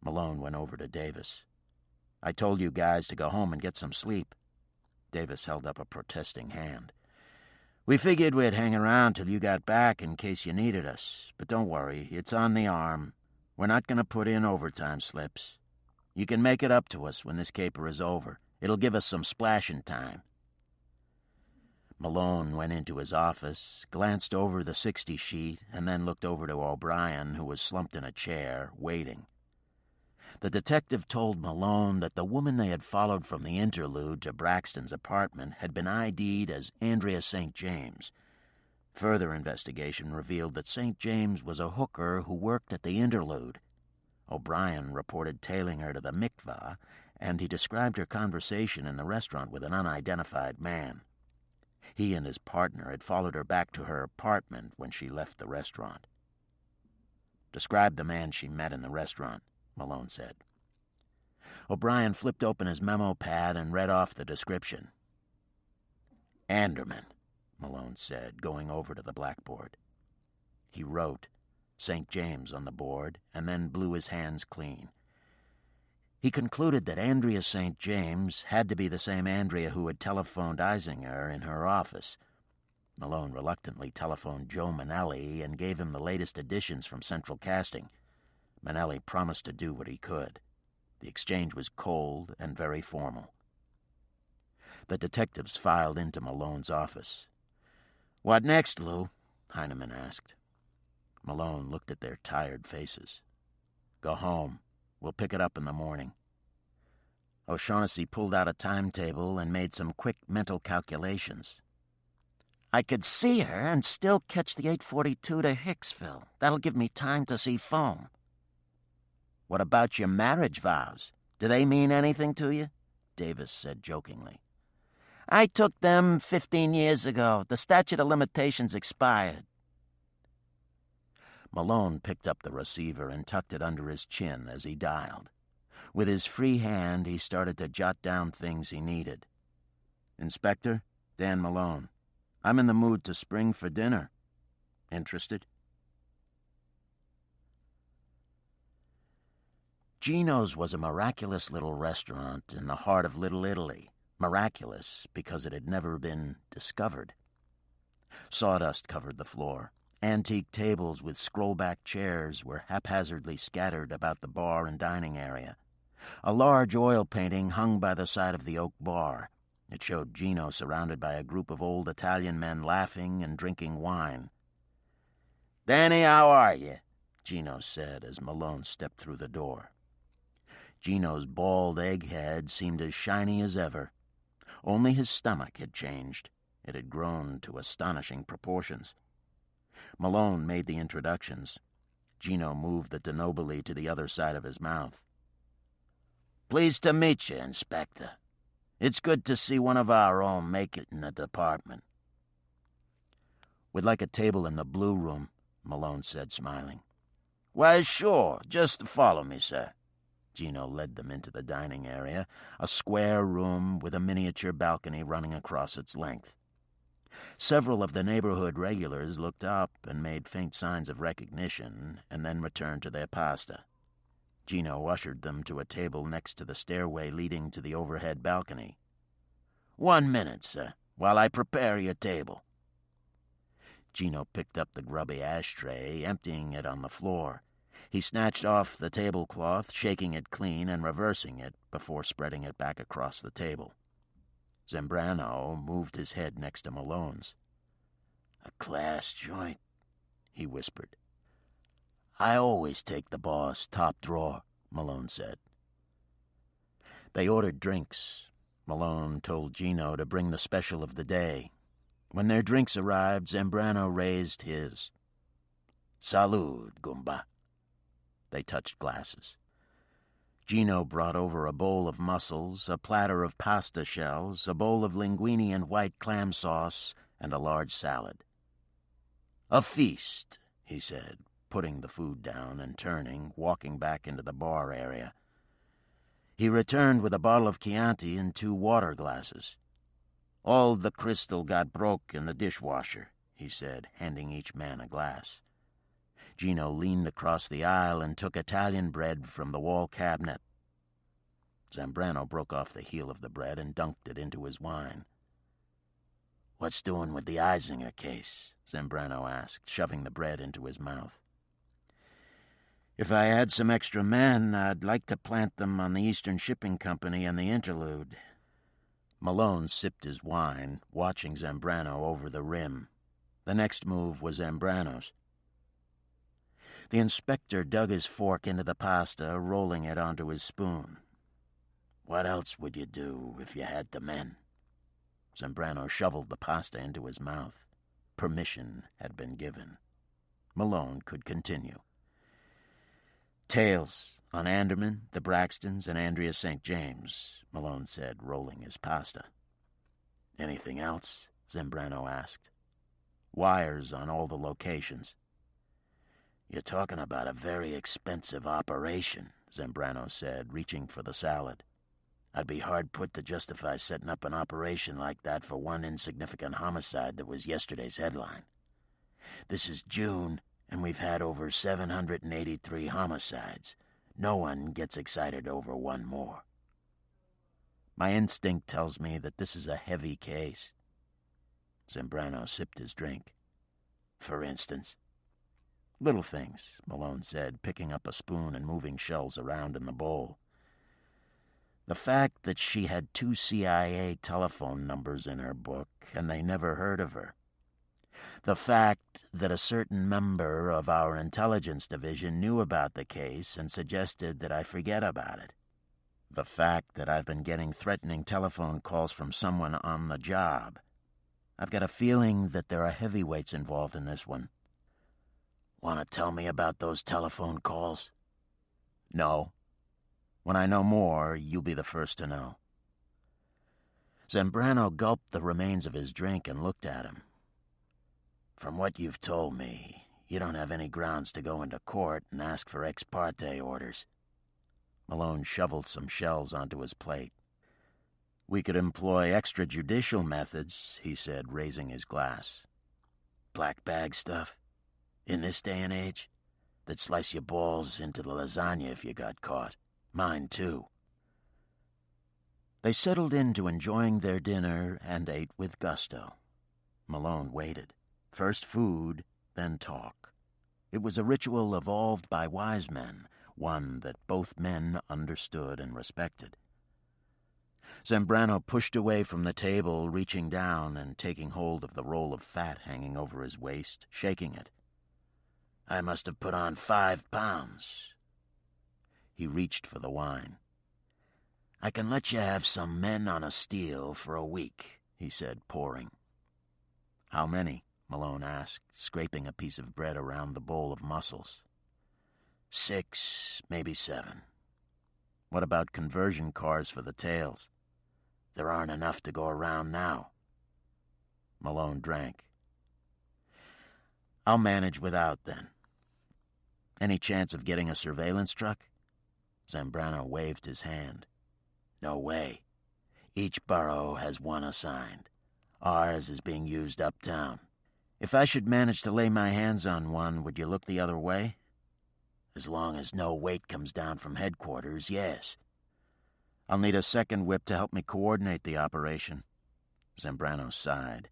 Malone went over to Davis. "I told you guys to go home and get some sleep." Davis held up a protesting hand. "We figured we'd hang around till you got back in case you needed us. But don't worry, it's on the arm. We're not going to put in overtime slips. You can make it up to us when this caper is over. It'll give us some splashing time." Malone went into his office, glanced over the 60 sheet, and then looked over to O'Brien, who was slumped in a chair, waiting. The detective told Malone that the woman they had followed from the interlude to Braxton's apartment had been ID'd as Andrea St. James. Further investigation revealed that St. James was a hooker who worked at the interlude. O'Brien reported tailing her to the mikvah, and he described her conversation in the restaurant with an unidentified man. He and his partner had followed her back to her apartment when she left the restaurant. "Describe the man she met in the restaurant," Malone said. O'Brien flipped open his memo pad and read off the description. "Anderman," Malone said, going over to the blackboard. He wrote St. James on the board and then blew his hands clean. He concluded that Andrea St. James had to be the same Andrea who had telephoned Eisinger in her office. Malone reluctantly telephoned Joe Manelli and gave him the latest editions from Central Casting. Manelli promised to do what he could. The exchange was cold and very formal. The detectives filed into Malone's office. "What next, Lou?" Heineman asked. Malone looked at their tired faces. "Go home. We'll pick it up in the morning." O'Shaughnessy pulled out a timetable and made some quick mental calculations. "I could see her and still catch the 8:42 to Hicksville. That'll give me time to see Foam." "What about your marriage vows? Do they mean anything to you?" Davis said jokingly. "I took them 15 years ago. The statute of limitations expired." Malone picked up the receiver and tucked it under his chin as he dialed. With his free hand, he started to jot down things he needed. "Inspector, Dan Malone. I'm in the mood to spring for dinner. Interested?" Gino's was a miraculous little restaurant in the heart of Little Italy. Miraculous because it had never been discovered. Sawdust covered the floor. Antique tables with scroll-back chairs were haphazardly scattered about the bar and dining area. A large oil painting hung by the side of the oak bar. It showed Gino surrounded by a group of old Italian men laughing and drinking wine. "Danny, how are you?" Gino said as Malone stepped through the door. Gino's bald egghead seemed as shiny as ever. Only his stomach had changed. It had grown to astonishing proportions. Malone made the introductions. Gino moved the denobili to the other side of his mouth. "Pleased to meet you, Inspector. It's good to see one of our own make it in the department." "We'd like a table in the blue room," Malone said, smiling. "Why, sure. Just follow me, sir." Gino led them into the dining area, a square room with a miniature balcony running across its length. Several of the neighborhood regulars looked up and made faint signs of recognition, and then returned to their pasta. Gino ushered them to a table next to the stairway leading to the overhead balcony. "1 minute, sir, while I prepare your table." Gino picked up the grubby ashtray, emptying it on the floor. He snatched off the tablecloth, shaking it clean and reversing it before spreading it back across the table. Zambrano moved his head next to Malone's. "A class joint," he whispered. "I always take the boss top drawer," Malone said. They ordered drinks. Malone told Gino to bring the special of the day. When their drinks arrived, Zambrano raised his. "Salud, Gumba." They touched glasses. Gino brought over a bowl of mussels, a platter of pasta shells, a bowl of linguine and white clam sauce, and a large salad. "A feast," he said, putting the food down and turning, walking back into the bar area. He returned with a bottle of Chianti and 2 water glasses. "All the crystal got broke in the dishwasher," he said, handing each man a glass. Gino leaned across the aisle and took Italian bread from the wall cabinet. Zambrano broke off the heel of the bread and dunked it into his wine. "What's doing with the Eisinger case?" Zambrano asked, shoving the bread into his mouth. "If I had some extra men, I'd like to plant them on the Eastern Shipping Company and the Interlude." Malone sipped his wine, watching Zambrano over the rim. The next move was Zambrano's. The inspector dug his fork into the pasta, rolling it onto his spoon. "What else would you do if you had the men?" Zambrano shoveled the pasta into his mouth. Permission had been given. Malone could continue. "Tails on Anderman, the Braxtons, and Andrea St. James," Malone said, rolling his pasta. "Anything else?" Zambrano asked. "Wires on all the locations." "You're talking about a very expensive operation," Zambrano said, reaching for the salad. "I'd be hard put to justify setting up an operation like that for one insignificant homicide that was yesterday's headline. This is June, and we've had over 783 homicides. No one gets excited over one more." "My instinct tells me that this is a heavy case." Zambrano sipped his drink. "For instance?" "Little things," Malone said, picking up a spoon and moving shells around in the bowl. "The fact that she had 2 CIA telephone numbers in her book, and they never heard of her. The fact that a certain member of our intelligence division knew about the case and suggested that I forget about it. The fact that I've been getting threatening telephone calls from someone on the job. I've got a feeling that there are heavyweights involved in this one." "Want to tell me about those telephone calls?" "No. When I know more, you'll be the first to know." Zambrano gulped the remains of his drink and looked at him. "From what you've told me, you don't have any grounds to go into court and ask for ex parte orders." Malone shoveled some shells onto his plate. "We could employ extrajudicial methods," he said, raising his glass. "Black bag stuff? In this day and age? That'd slice your balls into the lasagna if you got caught. Mine, too." They settled into enjoying their dinner and ate with gusto. Malone waited. First food, then talk. It was a ritual evolved by wise men, one that both men understood and respected. Zambrano pushed away from the table, reaching down and taking hold of the roll of fat hanging over his waist, shaking it. "I must have put on 5 pounds. He reached for the wine. "I can let you have some men on a steel for a week," he said, pouring. "How many?" Malone asked, scraping a piece of bread around the bowl of mussels. 6, maybe 7. "What about conversion cars for the tails?" "There aren't enough to go around now." Malone drank. "I'll manage without, then. Any chance of getting a surveillance truck?" Zambrano waved his hand. "No way. Each borough has one assigned. Ours is being used uptown. If I should manage to lay my hands on one, would you look the other way?" "As long as no weight comes down from headquarters, yes." "I'll need a second whip to help me coordinate the operation." Zambrano sighed.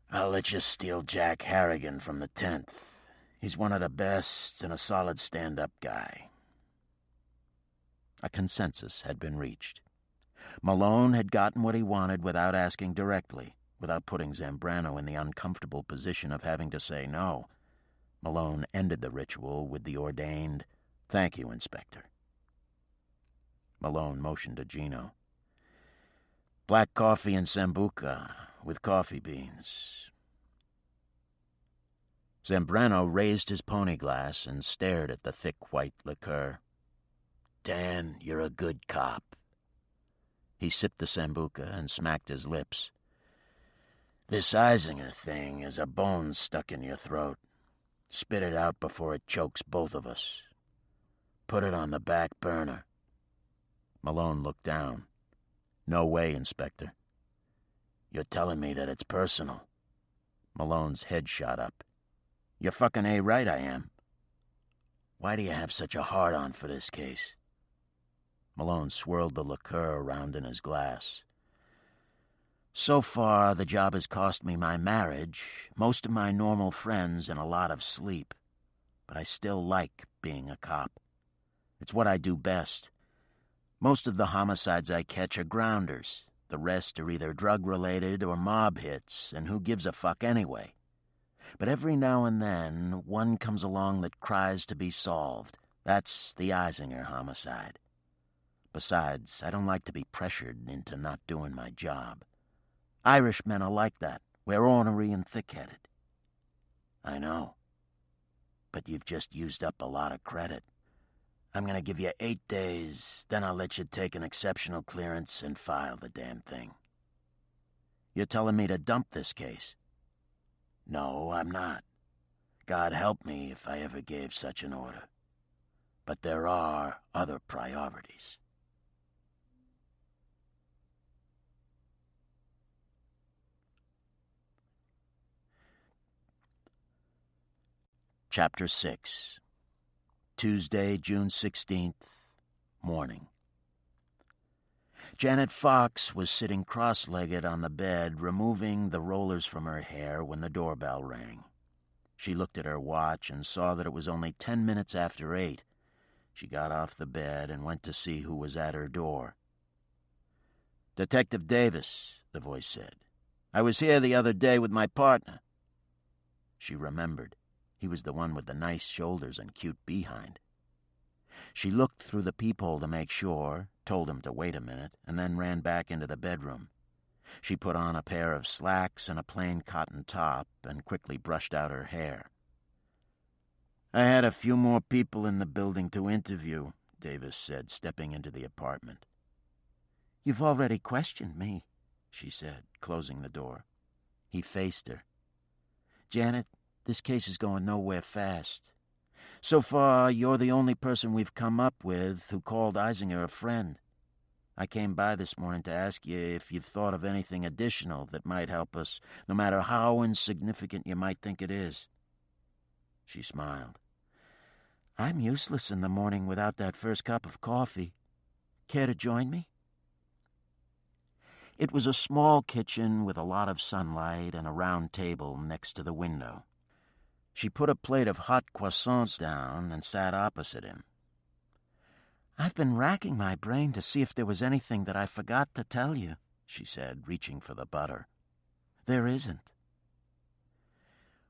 I'll let you steal Jack Harrigan from the 10th. He's one of the best and a solid stand-up guy." A consensus had been reached. Malone had gotten what he wanted without asking directly, without putting Zambrano in the uncomfortable position of having to say no. Malone ended the ritual with the ordained, "Thank you, Inspector." Malone motioned to Gino. "Black coffee and sambuca with coffee beans." Zambrano raised his pony glass and stared at the thick white liqueur. "Dan, you're a good cop." He sipped the sambuca and smacked his lips. "This Eisinger thing is a bone stuck in your throat. Spit it out before it chokes both of us. Put it on the back burner." Malone looked down. "No way, Inspector." "You're telling me that it's personal?" Malone's head shot up. "You're fucking A-right I am." "Why do you have such a hard-on for this case?" Malone swirled the liqueur around in his glass. "So far, the job has cost me my marriage, most of my normal friends, and a lot of sleep. But I still like being a cop. It's what I do best. Most of the homicides I catch are grounders. The rest are either drug-related or mob hits, and who gives a fuck anyway? But every now and then, one comes along that cries to be solved. That's the Eisinger homicide. Besides, I don't like to be pressured into not doing my job. Irishmen are like that. We're ornery and thick-headed." "I know. But you've just used up a lot of credit. I'm going to give you 8 days, then I'll let you take an exceptional clearance and file the damn thing." "You're telling me to dump this case?" "No, I'm not. God help me if I ever gave such an order. But there are other priorities." Chapter 6. Tuesday, June 16th, morning. Janet Fox was sitting cross-legged on the bed, removing the rollers from her hair when the doorbell rang. She looked at her watch and saw that it was only 10 minutes after 8. She got off the bed and went to see who was at her door. "Detective Davis," the voice said. "I was here the other day with my partner." She remembered. He was the one with the nice shoulders and cute behind. She looked through the peephole to make sure, told him to wait a minute, and then ran back into the bedroom. She put on a pair of slacks and a plain cotton top and quickly brushed out her hair. "I had a few more people in the building to interview," Davis said, stepping into the apartment. "You've already questioned me," she said, closing the door. He faced her. "Janet, this case is going nowhere fast. So far, you're the only person we've come up with who called Eisinger a friend. I came by this morning to ask you if you've thought of anything additional that might help us, no matter how insignificant you might think it is." She smiled. "I'm useless in the morning without that first cup of coffee. Care to join me?" It was a small kitchen with a lot of sunlight and a round table next to the window. She put a plate of hot croissants down and sat opposite him. "I've been racking my brain to see if there was anything that I forgot to tell you," she said, reaching for the butter. "There isn't."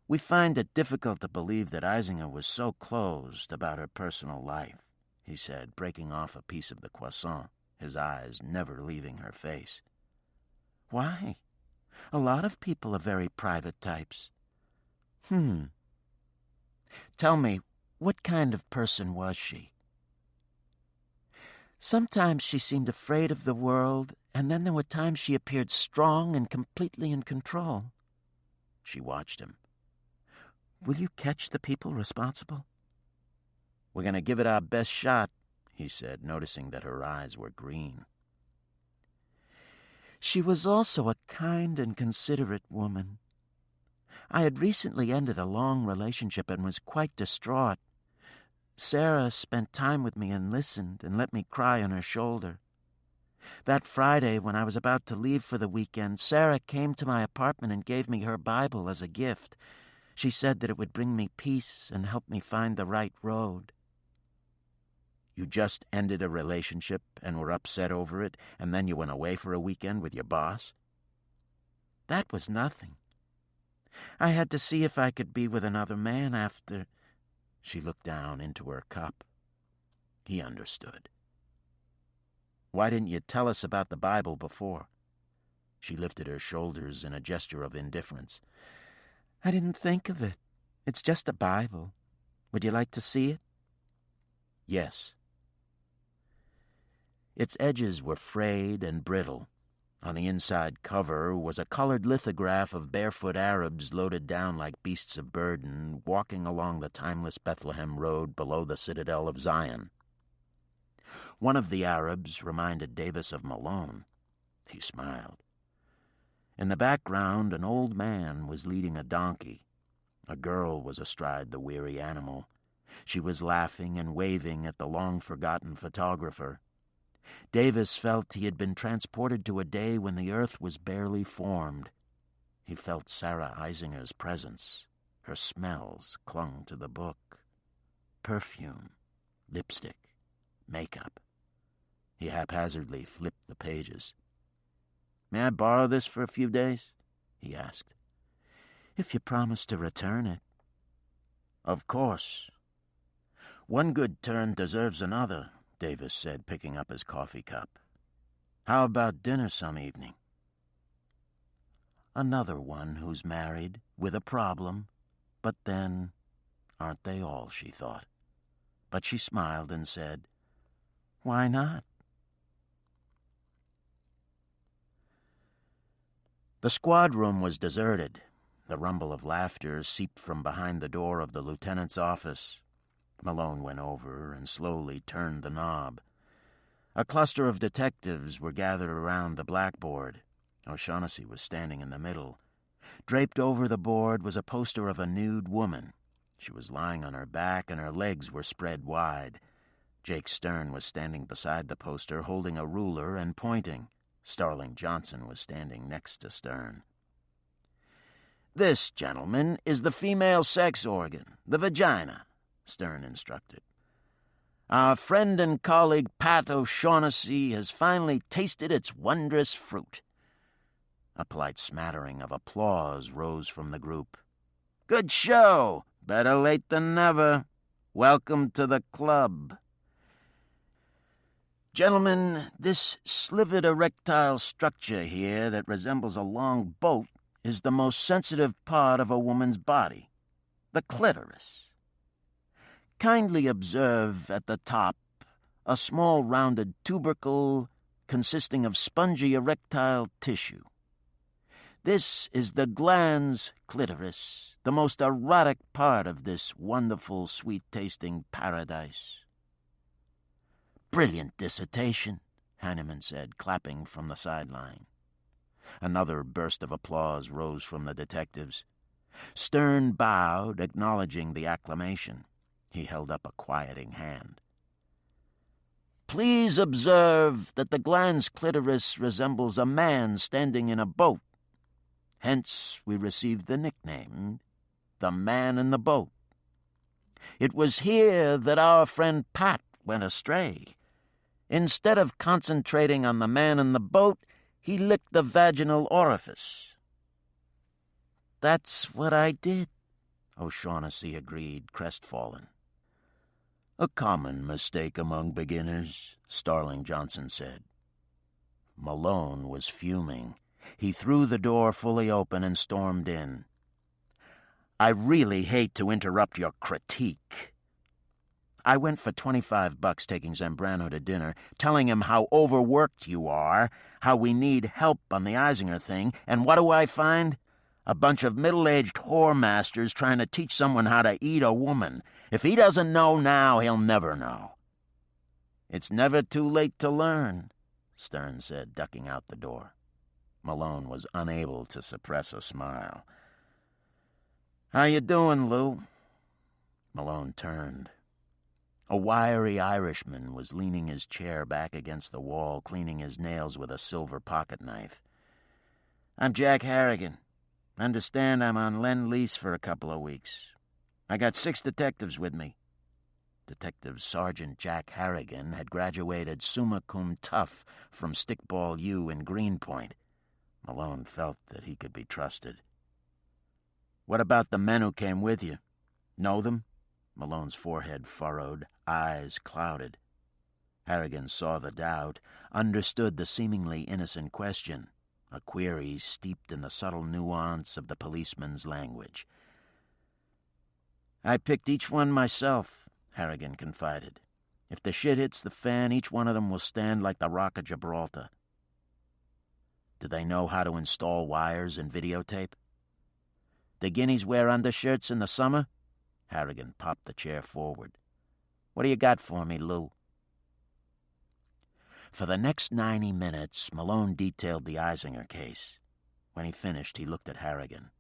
"We find it difficult to believe that Eisinger was so closed about her personal life," he said, breaking off a piece of the croissant, his eyes never leaving her face. "Why? A lot of people are very private types." "Tell me, what kind of person was she?" "Sometimes she seemed afraid of the world, and then there were times she appeared strong and completely in control." She watched him. "Will you catch the people responsible?" "We're going to give it our best shot," he said, noticing that her eyes were green. "She was also a kind and considerate woman. I had recently ended a long relationship and was quite distraught. Sarah spent time with me and listened and let me cry on her shoulder. That Friday, when I was about to leave for the weekend, Sarah came to my apartment and gave me her Bible as a gift. She said that it would bring me peace and help me find the right road. You just ended a relationship and were upset over it, and then you went away for a weekend with your boss? That was nothing. I had to see if I could be with another man after. She looked down into her cup. He understood. Why didn't you tell us about the Bible before? She lifted her shoulders in a gesture of indifference. I didn't think of it. It's just a Bible. Would you like to see it? Yes. Its edges were frayed and brittle. On the inside cover was a colored lithograph of barefoot Arabs loaded down like beasts of burden, walking along the timeless Bethlehem road below the citadel of Zion. One of the Arabs reminded Davis of Malone. He smiled. In the background, an old man was leading a donkey. A girl was astride the weary animal. She was laughing and waving at the long-forgotten photographer. Davis felt he had been transported to a day when the earth was barely formed. He felt Sarah Eisinger's presence. Her smells clung to the book. Perfume, lipstick, makeup. He haphazardly flipped the pages. "May I borrow this for a few days?" he asked. "If you promise to return it." "Of course. One good turn deserves another," Davis said, picking up his coffee cup. "How about dinner some evening?" Another one who's married, with a problem. But then, aren't they all, she thought. But she smiled and said, "Why not?" The squad room was deserted. The rumble of laughter seeped from behind the door of the lieutenant's office. Malone went over and slowly turned the knob. A cluster of detectives were gathered around the blackboard. O'Shaughnessy was standing in the middle. Draped over the board was a poster of a nude woman. She was lying on her back and her legs were spread wide. Jake Stern was standing beside the poster, holding a ruler and pointing. Starling Johnson was standing next to Stern. "This, gentlemen, is the female sex organ, the vagina," Stern instructed. "Our friend and colleague Pat O'Shaughnessy has finally tasted its wondrous fruit." A polite smattering of applause rose from the group. "Good show! Better late than never. Welcome to the club." "Gentlemen, this slivered erectile structure here that resembles a long boat is the most sensitive part of a woman's body, the clitoris. Kindly observe at the top a small rounded tubercle consisting of spongy erectile tissue. This is the glans clitoris, the most erotic part of this wonderful, sweet-tasting paradise." "Brilliant dissertation," Hanneman said, clapping from the sideline. Another burst of applause rose from the detectives. Stern bowed, acknowledging the acclamation. He held up a quieting hand. "Please observe that the glans clitoris resembles a man standing in a boat. Hence we received the nickname, the man in the boat. It was here that our friend Pat went astray. Instead of concentrating on the man in the boat, he licked the vaginal orifice." "That's what I did," O'Shaughnessy agreed, crestfallen. "A common mistake among beginners," Starling Johnson said. Malone was fuming. He threw the door fully open and stormed in. "I really hate to interrupt your critique. I went for $25 taking Zambrano to dinner, telling him how overworked you are, how we need help on the Eisinger thing, and what do I find? A bunch of middle-aged whore masters trying to teach someone how to eat a woman. If he doesn't know now, he'll never know." "It's never too late to learn," Stern said, ducking out the door. Malone was unable to suppress a smile. "How you doing, Lou?" Malone turned. A wiry Irishman was leaning his chair back against the wall, cleaning his nails with a silver pocket knife. "I'm Jack Harrigan. Understand I'm on Lend-Lease for a couple of weeks. I got 6 detectives with me." Detective Sergeant Jack Harrigan had graduated summa cum tough from Stickball U in Greenpoint. Malone felt that he could be trusted. "What about the men who came with you? Know them?" Malone's forehead furrowed, eyes clouded. Harrigan saw the doubt, understood the seemingly innocent question, a query steeped in the subtle nuance of the policeman's language. "I picked each one myself," Harrigan confided. "If the shit hits the fan, each one of them will stand like the Rock of Gibraltar." "Do they know how to install wires and videotape?" "The guineas wear undershirts in the summer?" Harrigan popped the chair forward. "What do you got for me, Lou?" For the next 90 minutes, Malone detailed the Eisinger case. When he finished, he looked at Harrigan.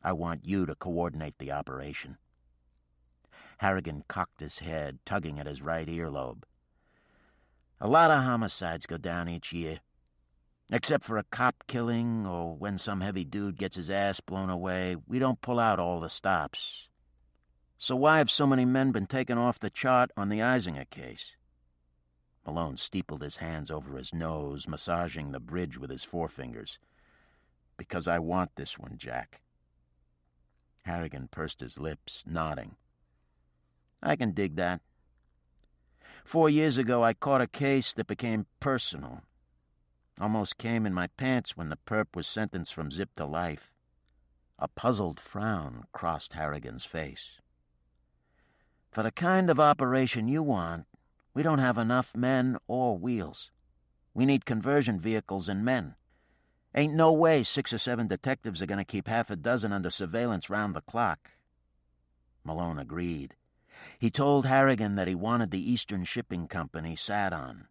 "I want you to coordinate the operation." Harrigan cocked his head, tugging at his right earlobe. "A lot of homicides go down each year. Except for a cop killing or when some heavy dude gets his ass blown away, we don't pull out all the stops. So why have so many men been taken off the chart on the Eisinger case?" Malone steepled his hands over his nose, massaging the bridge with his forefingers. "Because I want this one, Jack." Harrigan pursed his lips, nodding. "I can dig that. 4 years ago, I caught a case that became personal. Almost came in my pants when the perp was sentenced from zip to life." A puzzled frown crossed Harrigan's face. "For the kind of operation you want, we don't have enough men or wheels. We need conversion vehicles and men. Ain't no way 6 or 7 detectives are going to keep half a dozen under surveillance round the clock." Malone agreed. He told Harrigan that he wanted the Eastern Shipping Company sat on.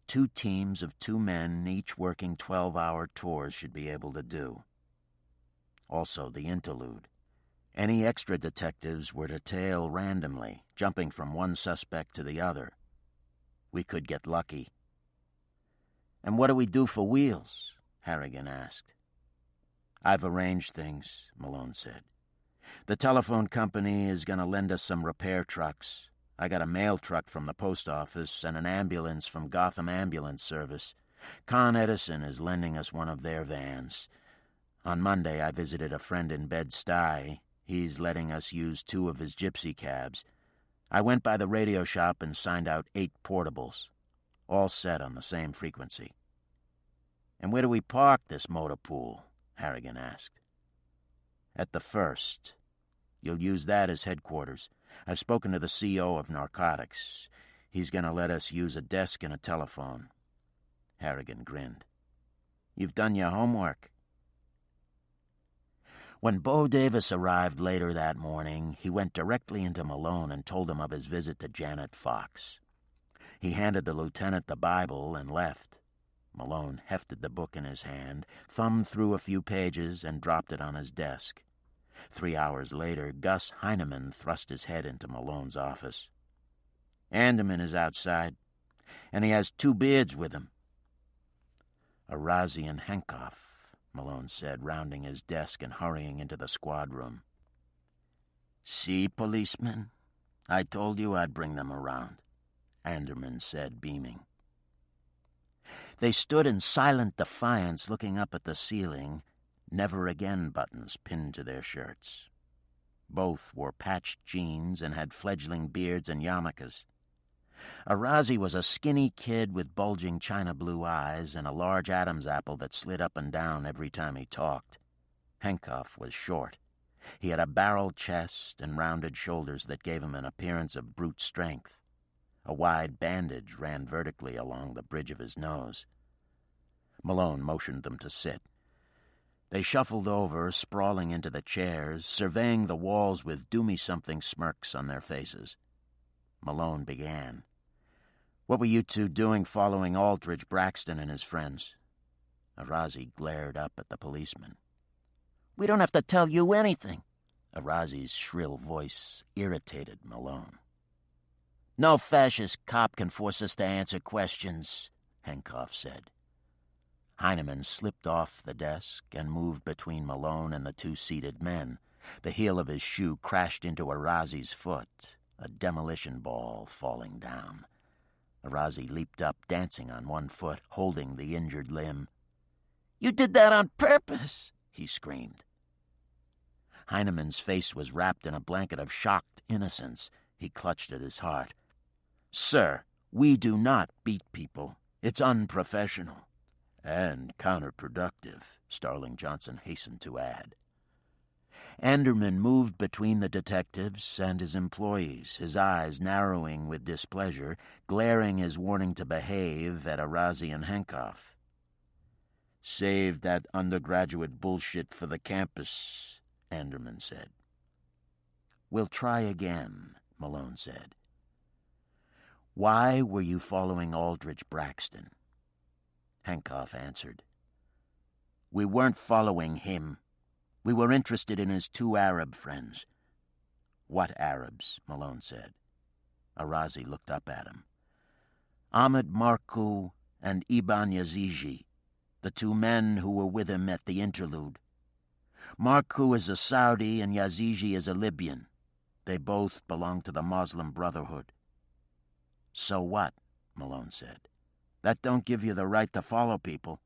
2 teams of 2 men, each working 12-hour tours, should be able to do. Also the interlude. Any extra detectives were to tail randomly, jumping from one suspect to the other. We could get lucky. "And what do we do for wheels?" Harrigan asked. "I've arranged things," Malone said. "The telephone company is going to lend us some repair trucks. I got a mail truck from the post office and an ambulance from Gotham Ambulance Service. Con Edison is lending us one of their vans. On Monday, I visited a friend in Bed-Stuy. He's letting us use 2 of his gypsy cabs. I went by the radio shop and signed out 8 portables, all set on the same frequency." "And where do we park this motor pool?" Harrigan asked. "At the First. You'll use that as headquarters. I've spoken to the CO of narcotics. He's going to let us use a desk and a telephone." Harrigan grinned. "You've done your homework." When Bo Davis arrived later that morning, he went directly into Malone and told him of his visit to Janet Fox. He handed the lieutenant the Bible and left. Malone hefted the book in his hand, thumbed through a few pages, and dropped it on his desk. 3 hours later, Gus Heineman thrust his head into Malone's office. "Anderman is outside, and he has 2 beards with him." "Arazi and Henkoff," Malone said, rounding his desk and hurrying into the squad room. "See, policeman? I told you I'd bring them around," Anderman said, beaming. They stood in silent defiance, looking up at the ceiling, Never Again buttons pinned to their shirts. Both wore patched jeans and had fledgling beards and yarmulkes. Arazi was a skinny kid with bulging china blue eyes and a large Adam's apple that slid up and down every time he talked. Henkoff was short. He had a barrel chest and rounded shoulders that gave him an appearance of brute strength. A wide bandage ran vertically along the bridge of his nose. Malone motioned them to sit. They shuffled over, sprawling into the chairs, surveying the walls with do-me-something smirks on their faces. Malone began. "What were you 2 doing following Aldrich Braxton and his friends?" Arazi glared up at the policeman. "We don't have to tell you anything." Arazi's shrill voice irritated Malone. No fascist cop can force us to answer questions, Henkoff said. Heinemann slipped off the desk and moved between Malone and the two seated men. The heel of his shoe crashed into Arazi's foot, a demolition ball falling down. Arazi leaped up, dancing on one foot, holding the injured limb. "You did that on purpose!" he screamed. Heinemann's face was wrapped in a blanket of shocked innocence. He clutched at his heart. "Sir, we do not beat people. It's unprofessional." "And counterproductive," Starling Johnson hastened to add. Anderman moved between the detectives and his employees, his eyes narrowing with displeasure, glaring his warning to behave at Arazi and Henkoff. "Save that undergraduate bullshit for the campus," Anderman said. "We'll try again," Malone said. "Why were you following Aldrich Braxton?" Henkoff answered. "We weren't following him. We were interested in his two Arab friends." "What Arabs?" Malone said. Arazi looked up at him. "Ahmed Markou and Iban Yazigi, the two men who were with him at the interlude. Markou is a Saudi and Yazigi is a Libyan. They both belong to the Muslim Brotherhood." "So what?" Malone said. "That don't give you the right to follow people."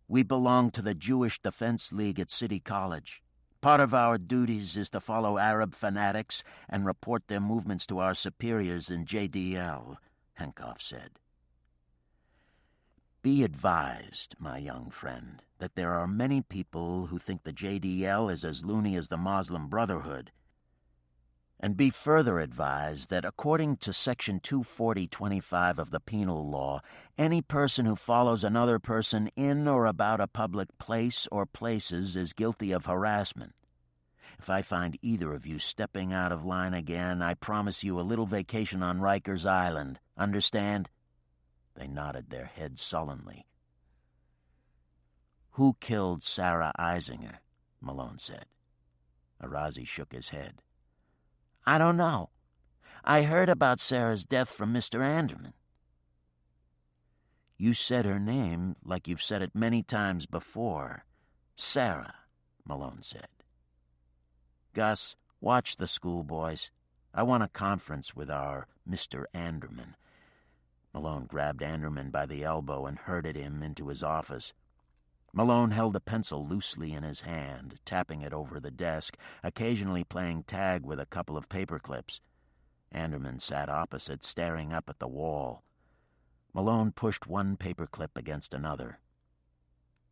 "We belong to the Jewish Defense League at City College. Part of our duties is to follow Arab fanatics and report their movements to our superiors in JDL," Henkoff said. "Be advised, my young friend, that there are many people who think the JDL is as loony as the Muslim Brotherhood. And be further advised that according to Section 240.25 of the Penal Law, any person who follows another person in or about a public place or places is guilty of harassment. If I find either of you stepping out of line again, I promise you a little vacation on Rikers Island. Understand?" They nodded their heads sullenly. "Who killed Sarah Eisinger?" Malone said. Arazi shook his head. "I don't know. I heard about Sarah's death from Mr. Anderman." "You said her name like you've said it many times before. Sarah," Malone said. "Gus, watch the schoolboys. I want a conference with our Mr. Anderman." Malone grabbed Anderman by the elbow and herded him into his office. Malone held a pencil loosely in his hand, tapping it over the desk, occasionally playing tag with a couple of paper clips. Anderman sat opposite, staring up at the wall. Malone pushed one paperclip against another.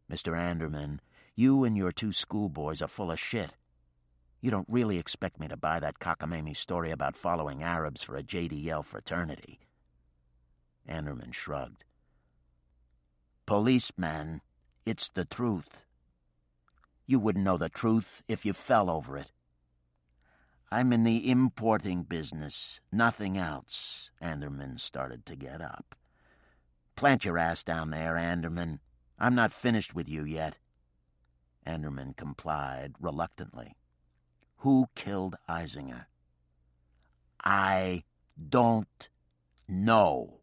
"Mr. Anderman, you and your two schoolboys are full of shit. You don't really expect me to buy that cockamamie story about following Arabs for a JDL fraternity." Anderman shrugged. "Policeman, it's the truth. You wouldn't know the truth if you fell over it." "I'm in the importing business, nothing else." Anderman started to get up. "Plant your ass down there, Anderman. I'm not finished with you yet." Anderman complied reluctantly. "Who killed Eisinger?" "I don't know."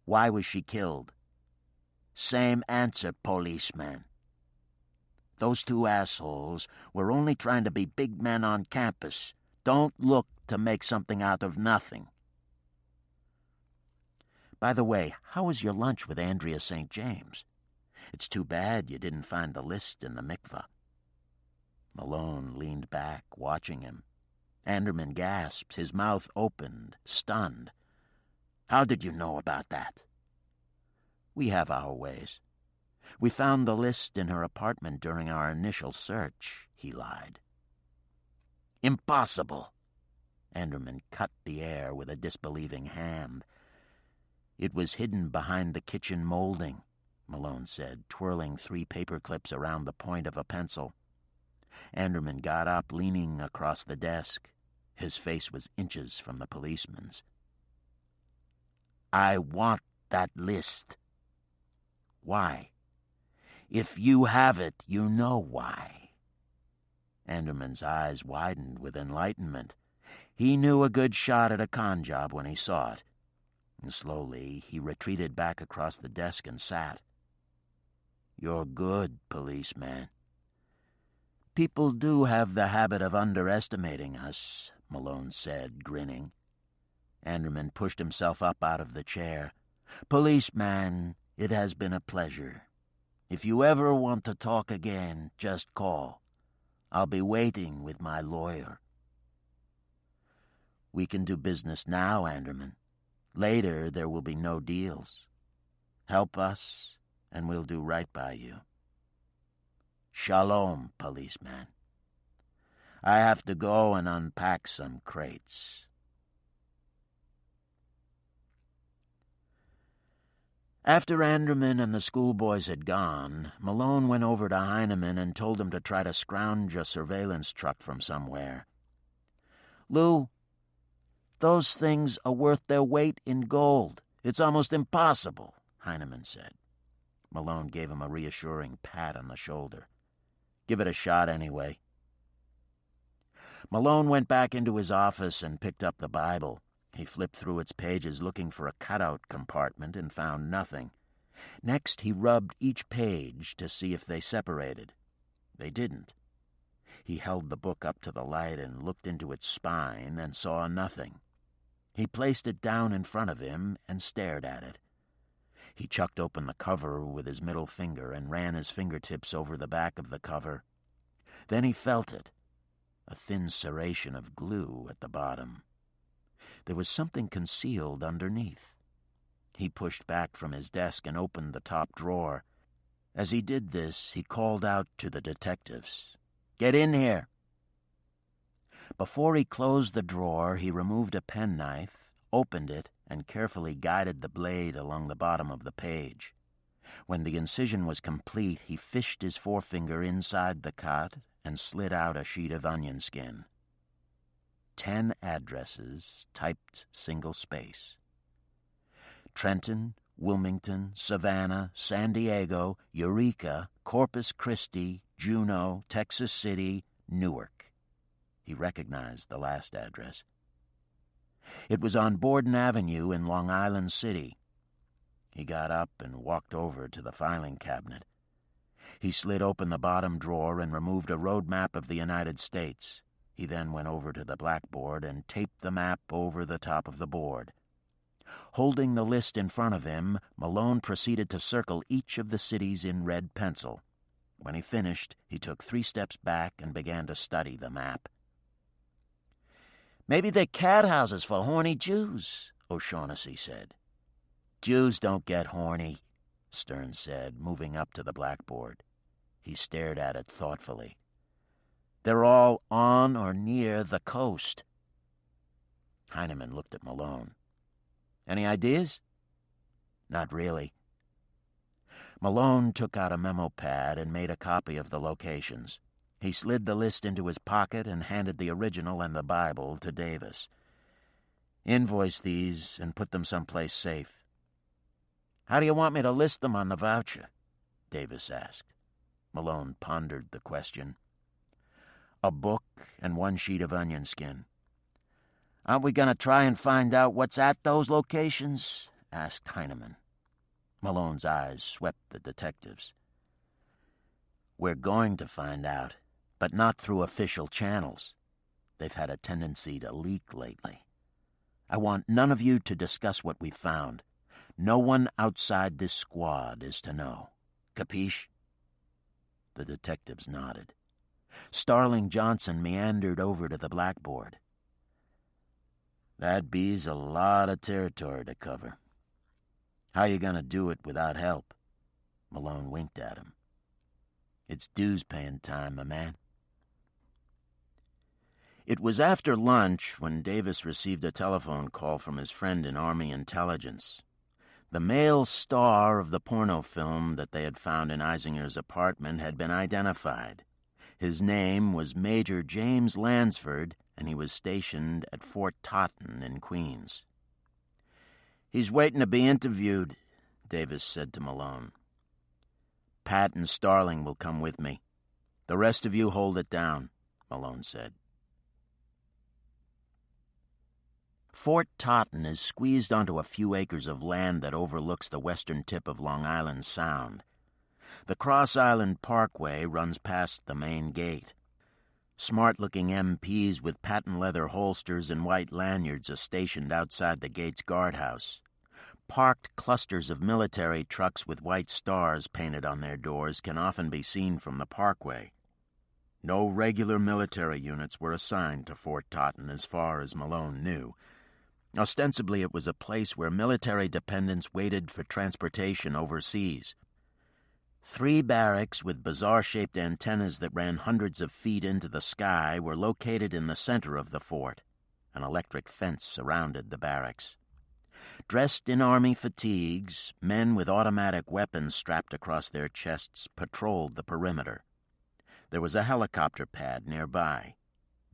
"Why was she killed?" "Same answer, policeman. Those two assholes were only trying to be big men on campus. Don't look to make something out of nothing." "By the way, how was your lunch with Andrea St. James? It's too bad you didn't find the list in the mikveh." Malone leaned back, watching him. Anderman gasped, his mouth opened, stunned. "How did you know about that?" "We have our ways. We found the list in her apartment during our initial search," he lied. "Impossible!" Anderman cut the air with a disbelieving hand. "It was hidden behind the kitchen molding," Malone said, twirling 3 paper clips around the point of a pencil. Anderman got up, leaning across the desk. His face was inches from the policeman's. "I want that list." "Why?" "If you have it, you know why." Anderman's eyes widened with enlightenment. He knew a good shot at a con job when he saw it, and slowly he retreated back across the desk and sat. "You're good, policeman." "People do have the habit of underestimating us," Malone said, grinning. Anderman pushed himself up out of the chair. "Policeman, it has been a pleasure. If you ever want to talk again, just call. I'll be waiting with my lawyer." "We can do business now, Anderman. Later there will be no deals. Help us, and we'll do right by you." "Shalom, policeman. I have to go and unpack some crates." After Anderman and the schoolboys had gone, Malone went over to Heineman and told him to try to scrounge a surveillance truck from somewhere. "Lou, those things are worth their weight in gold. It's almost impossible," Heineman said. Malone gave him a reassuring pat on the shoulder. "Give it a shot anyway." Malone went back into his office and picked up the Bible. He flipped through its pages looking for a cutout compartment and found nothing. Next, he rubbed each page to see if they separated. They didn't. He held the book up to the light and looked into its spine and saw nothing. He placed it down in front of him and stared at it. He chucked open the cover with his middle finger and ran his fingertips over the back of the cover. Then he felt it, a thin serration of glue at the bottom. There was something concealed underneath. He pushed back from his desk and opened the top drawer. As he did this, he called out to the detectives, "Get in here." Before he closed the drawer, he removed a penknife, opened it, and carefully guided the blade along the bottom of the page. When the incision was complete, he fished his forefinger inside the cut and slid out a sheet of onion skin. 10 addresses typed single space. Trenton, Wilmington, Savannah, San Diego, Eureka, Corpus Christi, Juneau, Texas City, Newark. He recognized the last address. It was on Borden Avenue in Long Island City. He got up and walked over to the filing cabinet. He slid open the bottom drawer and removed a road map of the United States. He then went over to the blackboard and taped the map over the top of the board. Holding the list in front of him, Malone proceeded to circle each of the cities in red pencil. When he finished, he took 3 steps back and began to study the map. "Maybe they're cat houses for horny Jews," O'Shaughnessy said. "Jews don't get horny," Stern said, moving up to the blackboard. He stared at it thoughtfully. "They're all on or near the coast." Heineman looked at Malone. "Any ideas?" "Not really." Malone took out a memo pad and made a copy of the locations. He slid the list into his pocket and handed the original and the Bible to Davis. "Invoice these and put them someplace safe." "How do you want me to list them on the voucher?" Davis asked. Malone pondered the question. "A book and 1 sheet of onion skin." "Aren't we going to try and find out what's at those locations?" asked Heineman. Malone's eyes swept the detectives. "We're going to find out, but not through official channels. They've had a tendency to leak lately. I want none of you to discuss what we found. No one outside this squad is to know. Capiche?" The detectives nodded. Starling Johnson meandered over to the blackboard. "That be's a lot of territory to cover. How you gonna do it without help?" Malone winked at him. "It's dues-paying time, my man." It was after lunch when Davis received a telephone call from his friend in Army intelligence. The male star of the porno film that they had found in Eisinger's apartment had been identified. His name was Major James Lansford, and he was stationed at Fort Totten in Queens. "He's waiting to be interviewed," Davis said to Malone. "Pat and Starling will come with me. The rest of you hold it down," Malone said. Fort Totten is squeezed onto a few acres of land that overlooks the western tip of Long Island Sound. The Cross Island Parkway runs past the main gate. Smart-looking MPs with patent leather holsters and white lanyards are stationed outside the gate's guardhouse. Parked clusters of military trucks with white stars painted on their doors can often be seen from the parkway. No regular military units were assigned to Fort Totten as far as Malone knew. Ostensibly, it was a place where military dependents waited for transportation overseas. 3 barracks with bizarre-shaped antennas that ran hundreds of feet into the sky were located in the center of the fort. An electric fence surrounded the barracks. Dressed in army fatigues, men with automatic weapons strapped across their chests patrolled the perimeter. There was a helicopter pad nearby.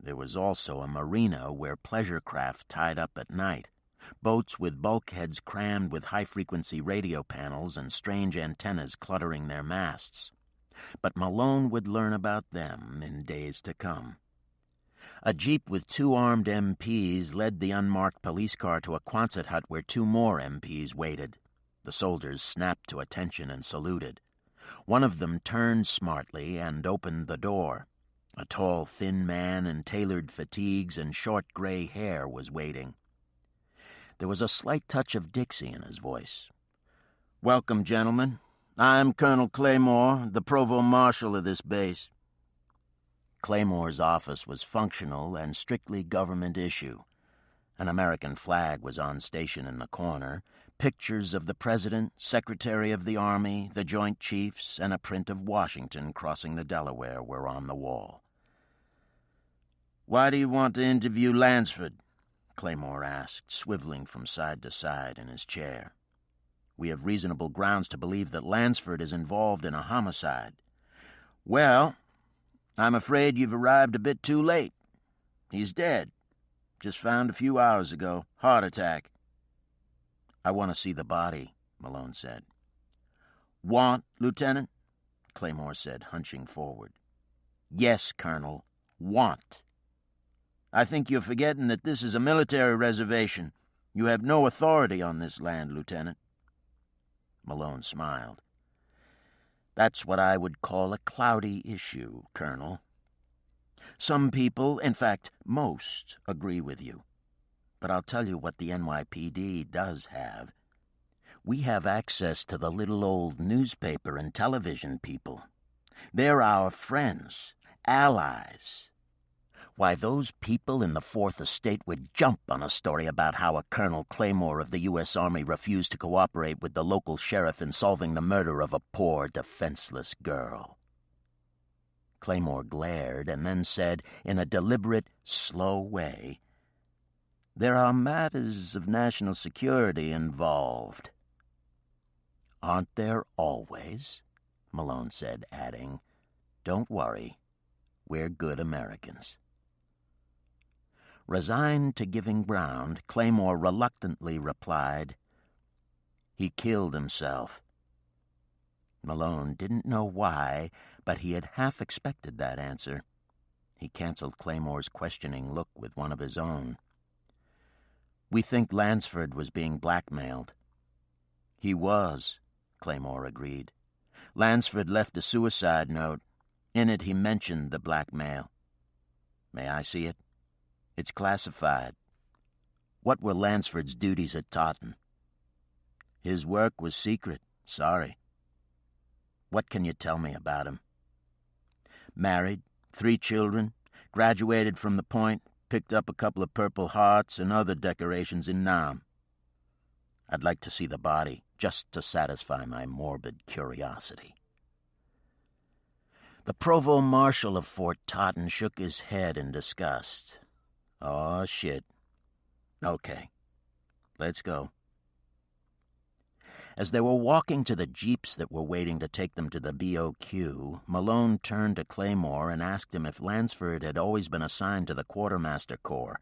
There was also a marina where pleasure craft tied up at night, boats with bulkheads crammed with high-frequency radio panels and strange antennas cluttering their masts. But Malone would learn about them in days to come. A jeep with 2 armed MPs led the unmarked police car to a Quonset hut where 2 more MPs waited. The soldiers snapped to attention and saluted. One of them turned smartly and opened the door. A tall, thin man in tailored fatigues and short gray hair was waiting. There was a slight touch of Dixie in his voice. "Welcome, gentlemen. I'm Colonel Claymore, the provost marshal of this base." Claymore's office was functional and strictly government issue. An American flag was on station in the corner. Pictures of the President, Secretary of the Army, the Joint Chiefs, and a print of Washington crossing the Delaware were on the wall. "Why do you want to interview Lansford?" Claymore asked, swiveling from side to side in his chair. "We have reasonable grounds to believe that Lansford is involved in a homicide." "Well, I'm afraid you've arrived a bit too late. He's dead. Just found a few hours ago. Heart attack." "I want to see the body," Malone said. "Want, Lieutenant?" Claymore said, hunching forward. "Yes, Colonel. Want." "I think you're forgetting that this is a military reservation. You have no authority on this land, Lieutenant." Malone smiled. "That's what I would call a cloudy issue, Colonel. Some people, in fact, most, agree with you. But I'll tell you what the NYPD does have. We have access to the little old newspaper and television people. They're our friends, allies. Why, those people in the Fourth Estate would jump on a story about how a Colonel Claymore of the U.S. Army refused to cooperate with the local sheriff in solving the murder of a poor, defenseless girl." Claymore glared and then said, in a deliberate, slow way, "There are matters of national security involved." "Aren't there always?" Malone said, adding, "Don't worry, we're good Americans." Resigned to giving ground, Claymore reluctantly replied, "He killed himself." Malone didn't know why, but he had half expected that answer. He canceled Claymore's questioning look with one of his own. "We think Lansford was being blackmailed." "He was," Claymore agreed. "Lansford left a suicide note. In it he mentioned the blackmail." "May I see it?" "It's classified." "What were Lansford's duties at Totten?" "His work was secret. Sorry." "What can you tell me about him?" "Married, 3 children, graduated from the Point, picked up a couple of Purple Hearts and other decorations in Nam." "I'd like to see the body, just to satisfy my morbid curiosity." The provost marshal of Fort Totten shook his head in disgust. "Oh, shit. Okay, let's go." As they were walking to the jeeps that were waiting to take them to the BOQ, Malone turned to Claymore and asked him if Lansford had always been assigned to the Quartermaster Corps.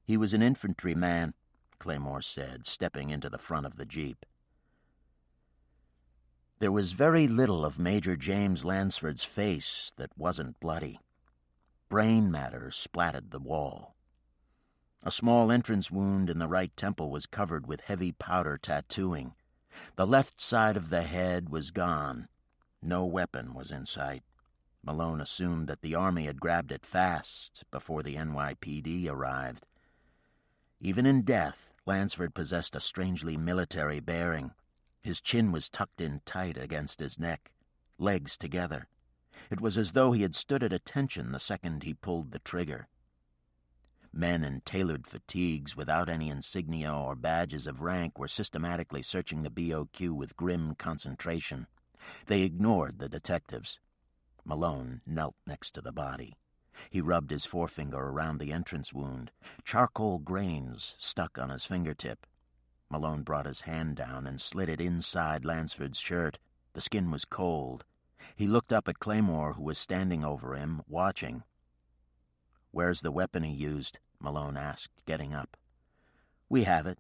"He was an infantryman," Claymore said, stepping into the front of the jeep. There was very little of Major James Lansford's face that wasn't bloody. Brain matter splattered the wall. A small entrance wound in the right temple was covered with heavy powder tattooing. The left side of the head was gone. No weapon was in sight. Malone assumed that the Army had grabbed it fast before the NYPD arrived. Even in death, Lansford possessed a strangely military bearing. His chin was tucked in tight against his neck, legs together. It was as though he had stood at attention the second he pulled the trigger. Men in tailored fatigues without any insignia or badges of rank were systematically searching the BOQ with grim concentration. They ignored the detectives. Malone knelt next to the body. He rubbed his forefinger around the entrance wound. Charcoal grains stuck on his fingertip. Malone brought his hand down and slid it inside Lansford's shirt. The skin was cold. He looked up at Claymore, who was standing over him, watching. "Where's the weapon he used?" Malone asked, getting up. "We have it."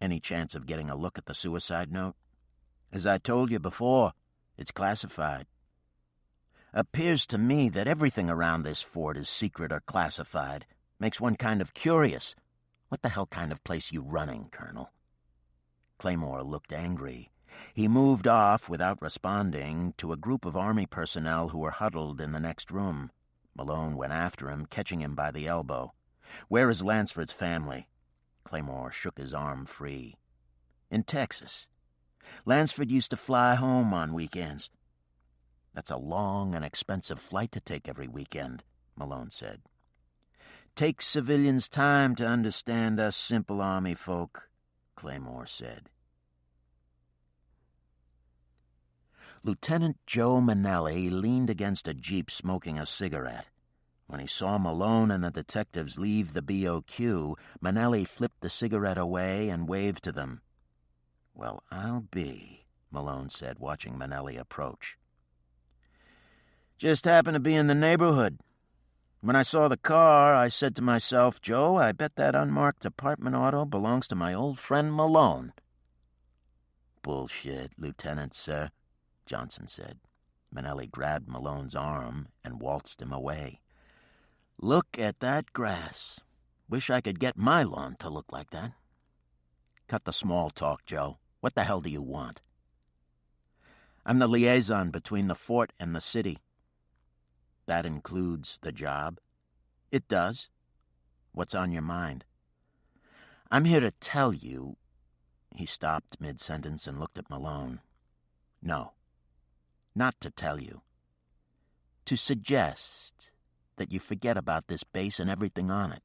"Any chance of getting a look at the suicide note?" "As I told you before, it's classified." "Appears to me that everything around this fort is secret or classified. Makes one kind of curious. What the hell kind of place you running, Colonel?" Claymore looked angry. He moved off without responding to a group of Army personnel who were huddled in the next room. Malone went after him, catching him by the elbow. "Where is Lansford's family?" Claymore shook his arm free. "In Texas. Lansford used to fly home on weekends." "That's a long and expensive flight to take every weekend," Malone said. "Takes civilians time to understand us simple Army folk," Claymore said. Lieutenant Joe Manelli leaned against a jeep smoking a cigarette. When he saw Malone and the detectives leave the BOQ, Manelli flipped the cigarette away and waved to them. "Well, I'll be," Malone said, watching Manelli approach. "Just happened to be in the neighborhood. When I saw the car, I said to myself, Joe, I bet that unmarked apartment auto belongs to my old friend Malone." "Bullshit, Lieutenant, sir," Johnson said. Manelli grabbed Malone's arm and waltzed him away. "Look at that grass. Wish I could get my lawn to look like that." "Cut the small talk, Joe. What the hell do you want?" "I'm the liaison between the fort and the city." "That includes the job?" "It does." "What's on your mind?" "I'm here to tell you—" He stopped mid-sentence and looked at Malone. "No. Not to tell you. To suggest that you forget about this base and everything on it,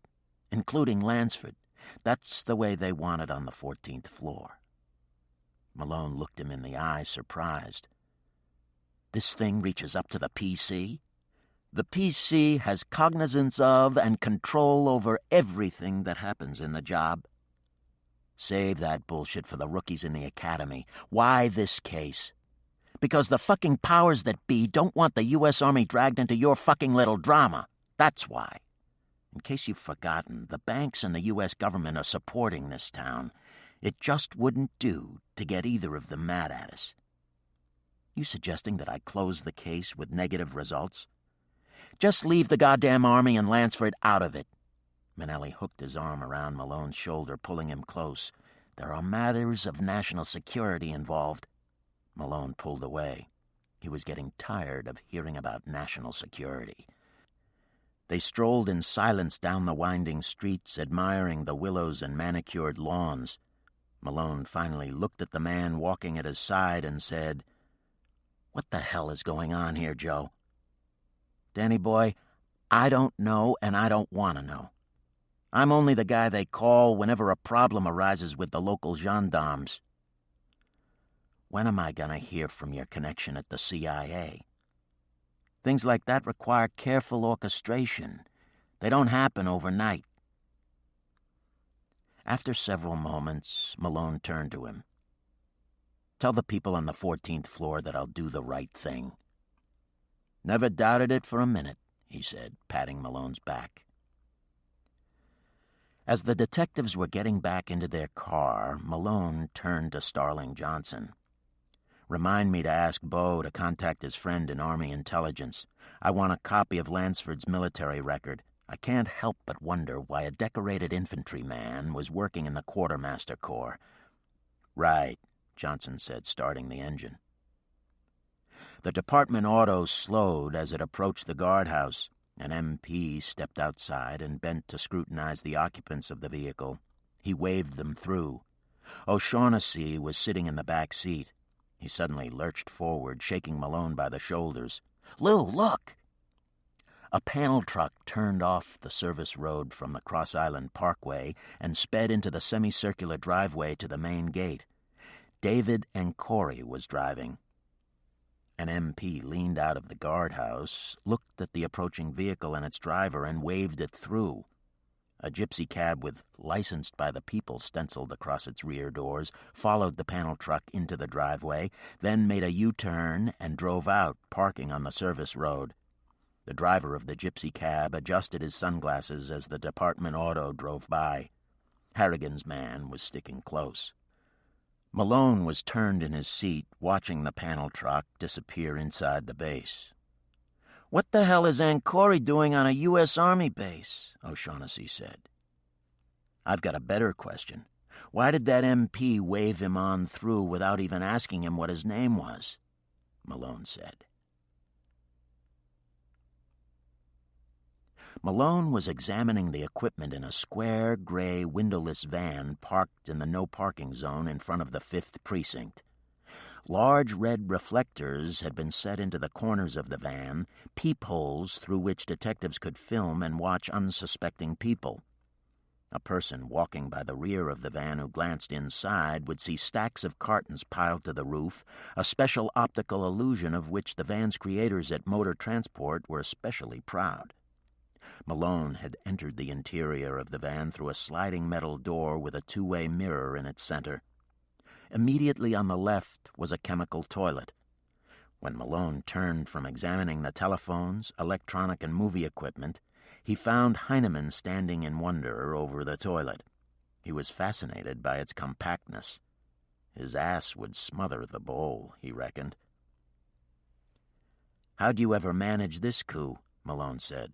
including Lansford. That's the way they want it on the 14th floor." Malone looked him in the eye, surprised. "This thing reaches up to the PC?" "The PC has cognizance of and control over everything that happens in the job." "Save that bullshit for the rookies in the academy. Why this case?" "Because the fucking powers that be don't want the U.S. Army dragged into your fucking little drama. That's why. In case you've forgotten, the banks and the U.S. government are supporting this town. It just wouldn't do to get either of them mad at us." "You suggesting that I close the case with negative results?" "Just leave the goddamn Army and Lansford out of it." Manelli hooked his arm around Malone's shoulder, pulling him close. "There are matters of national security involved." Malone pulled away. He was getting tired of hearing about national security. They strolled in silence down the winding streets, admiring the willows and manicured lawns. Malone finally looked at the man walking at his side and said, "What the hell is going on here, Joe?" "Danny boy, I don't know and I don't want to know. I'm only the guy they call whenever a problem arises with the local gendarmes." "When am I going to hear from your connection at the CIA?" "Things like that require careful orchestration. They don't happen overnight." After several moments, Malone turned to him. "Tell the people on the 14th floor that I'll do the right thing." "Never doubted it for a minute," he said, patting Malone's back. As the detectives were getting back into their car, Malone turned to Starling Johnson. "Remind me to ask Bo to contact his friend in Army intelligence. I want a copy of Lansford's military record. I can't help but wonder why a decorated infantryman was working in the quartermaster corps." "Right," Johnson said, starting the engine. The department auto slowed as it approached the guardhouse. An MP stepped outside and bent to scrutinize the occupants of the vehicle. He waved them through. O'Shaughnessy was sitting in the back seat. He suddenly lurched forward, shaking Malone by the shoulders. "Lou, look!" A panel truck turned off the service road from the Cross Island Parkway and sped into the semicircular driveway to the main gate. David Ancori was driving. An MP leaned out of the guardhouse, looked at the approaching vehicle and its driver, and waved it through. A gypsy cab with "Licensed by the People" stenciled across its rear doors followed the panel truck into the driveway, then made a U-turn and drove out, parking on the service road. The driver of the gypsy cab adjusted his sunglasses as the department auto drove by. Harrigan's man was sticking close. Malone was turned in his seat, watching the panel truck disappear inside the base. "What the hell is Ancori doing on a U.S. Army base?" O'Shaughnessy said. "I've got a better question. Why did that MP wave him on through without even asking him what his name was?" Malone said. Malone was examining the equipment in a square, gray, windowless van parked in the no-parking zone in front of the 5th Precinct. Large red reflectors had been set into the corners of the van, peepholes through which detectives could film and watch unsuspecting people. A person walking by the rear of the van who glanced inside would see stacks of cartons piled to the roof, a special optical illusion of which the van's creators at Motor Transport were especially proud. Malone had entered the interior of the van through a sliding metal door with a two-way mirror in its center. Immediately on the left was a chemical toilet. When Malone turned from examining the telephones, electronic and movie equipment, he found Heinemann standing in wonder over the toilet. He was fascinated by its compactness. His ass would smother the bowl, he reckoned. "How'd you ever manage this coup?" Malone said.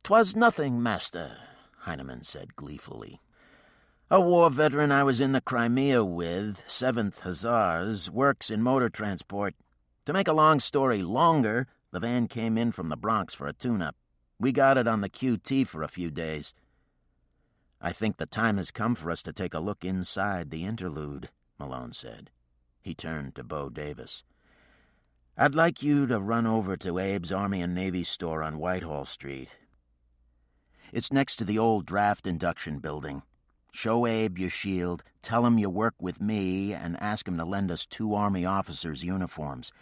"'Twas nothing, master," Heinemann said gleefully. "A war veteran I was in the Crimea with, 7th Hussars, works in motor transport. To make a long story longer, the van came in from the Bronx for a tune-up. We got it on the QT for a few days. I think the time has come for us to take a look inside the interlude," Malone said. He turned to Bo Davis. "I'd like you to run over to Abe's Army and Navy store on Whitehall Street. It's next to the old draft induction building. Show Abe your shield, tell him you work with me, and ask him to lend us 2 Army officers' uniforms.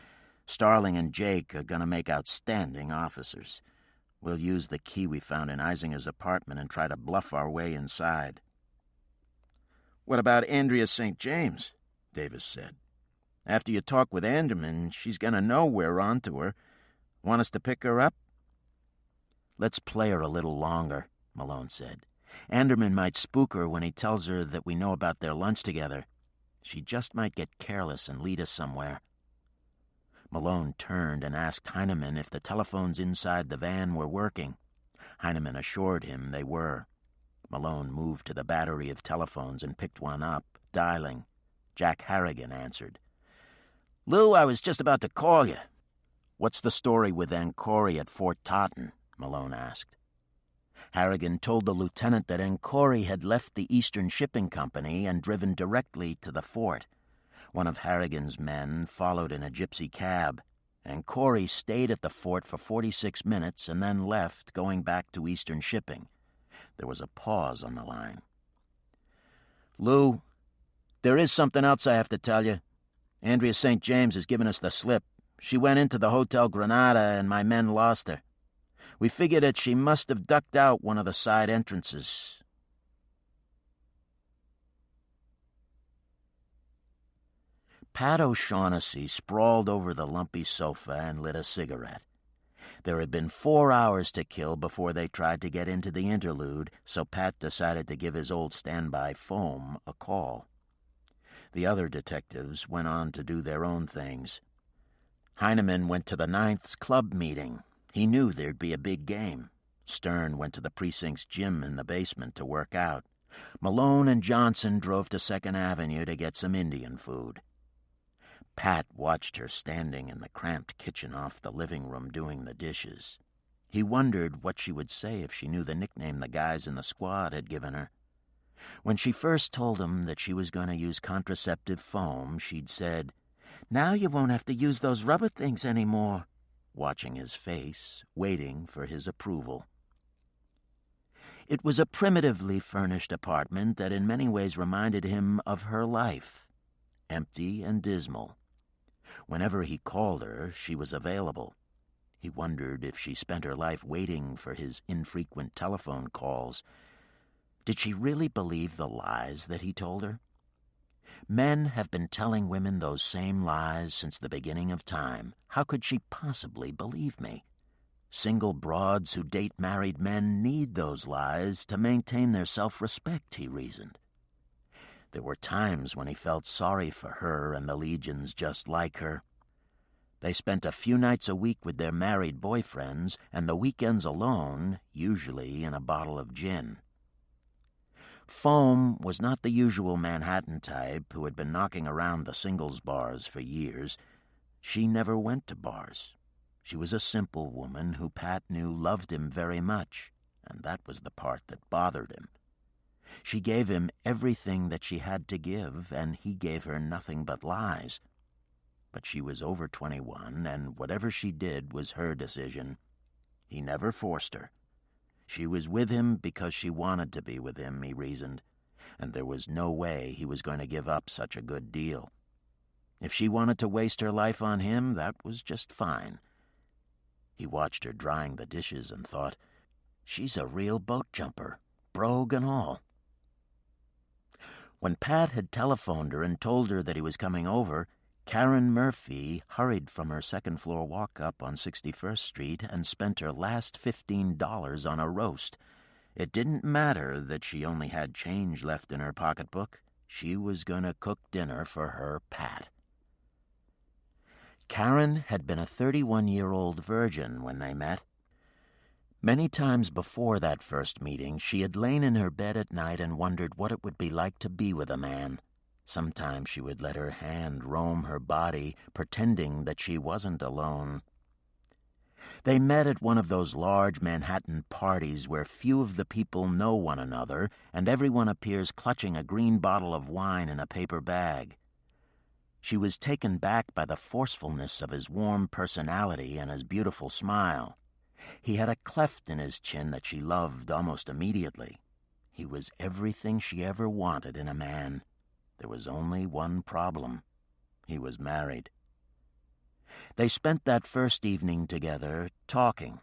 Starling and Jake are going to make outstanding officers. We'll use the key we found in Eisinger's apartment and try to bluff our way inside." "What about Andrea St. James?" Davis said. "After you talk with Anderman, she's going to know we're on to her. Want us to pick her up?" "Let's play her a little longer," Malone said. "Anderman might spook her when he tells her that we know about their lunch together. She just might get careless and lead us somewhere." Malone turned and asked Heinemann if the telephones inside the van were working. Heinemann assured him they were. Malone moved to the battery of telephones and picked one up, dialing. Jack Harrigan answered. "Lou, I was just about to call you." "What's the story with Ancori at Fort Totten?" Malone asked. Harrigan told the lieutenant that Ancori had left the Eastern Shipping Company and driven directly to the fort. One of Harrigan's men followed in a gypsy cab. Ancori stayed at the fort for 46 minutes and then left, going back to Eastern Shipping. There was a pause on the line. "Lou, there is something else I have to tell you. Andrea St. James has given us the slip. She went into the Hotel Granada and my men lost her. We figured that she must have ducked out one of the side entrances." Pat O'Shaughnessy sprawled over the lumpy sofa and lit a cigarette. There had been 4 hours to kill before they tried to get into the interlude, so Pat decided to give his old standby Foam a call. The other detectives went on to do their own things. Heinemann went to the 9th's club meeting. He knew there'd be a big game. Stern went to the precinct's gym in the basement to work out. Malone and Johnson drove to 2nd Avenue to get some Indian food. Pat watched her standing in the cramped kitchen off the living room doing the dishes. He wondered what she would say if she knew the nickname the guys in the squad had given her. When she first told him that she was going to use contraceptive foam, she'd said, "Now you won't have to use those rubber things anymore," watching his face, waiting for his approval. It was a primitively furnished apartment that in many ways reminded him of her life, empty and dismal. Whenever he called her, she was available. He wondered if she spent her life waiting for his infrequent telephone calls. Did she really believe the lies that he told her? Men have been telling women those same lies since the beginning of time. How could she possibly believe me? Single broads who date married men need those lies to maintain their self-respect, he reasoned. There were times when he felt sorry for her and the legions just like her. They spent a few nights a week with their married boyfriends, and the weekends alone, usually in a bottle of gin. Foam was not the usual Manhattan type who had been knocking around the singles bars for years. She never went to bars. She was a simple woman who Pat knew loved him very much, and that was the part that bothered him. She gave him everything that she had to give, and he gave her nothing but lies. But she was over 21, and whatever she did was her decision. He never forced her. She was with him because she wanted to be with him, he reasoned, and there was no way he was going to give up such a good deal. If she wanted to waste her life on him, that was just fine. He watched her drying the dishes and thought, she's a real boat jumper, brogue and all. When Pat had telephoned her and told her that he was coming over, Karen Murphy hurried from her second-floor walk-up on 61st Street and spent her last $15 on a roast. It didn't matter that she only had change left in her pocketbook. She was going to cook dinner for her Pat. Karen had been a 31-year-old virgin when they met. Many times before that first meeting, she had lain in her bed at night and wondered what it would be like to be with a man. Sometimes she would let her hand roam her body, pretending that she wasn't alone. They met at one of those large Manhattan parties where few of the people know one another, and everyone appears clutching a green bottle of wine in a paper bag. She was taken back by the forcefulness of his warm personality and his beautiful smile. He had a cleft in his chin that she loved almost immediately. He was everything she ever wanted in a man. There was only one problem. He was married. They spent that first evening together, talking.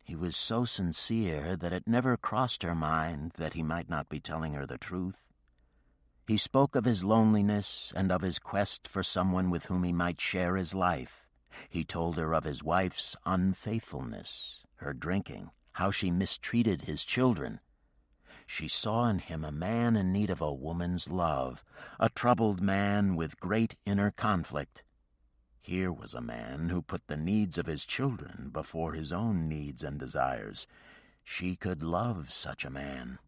He was so sincere that it never crossed her mind that he might not be telling her the truth. He spoke of his loneliness and of his quest for someone with whom he might share his life. He told her of his wife's unfaithfulness, her drinking, how she mistreated his children. She saw in him a man in need of a woman's love, a troubled man with great inner conflict. Here was a man who put the needs of his children before his own needs and desires. She could love such a man.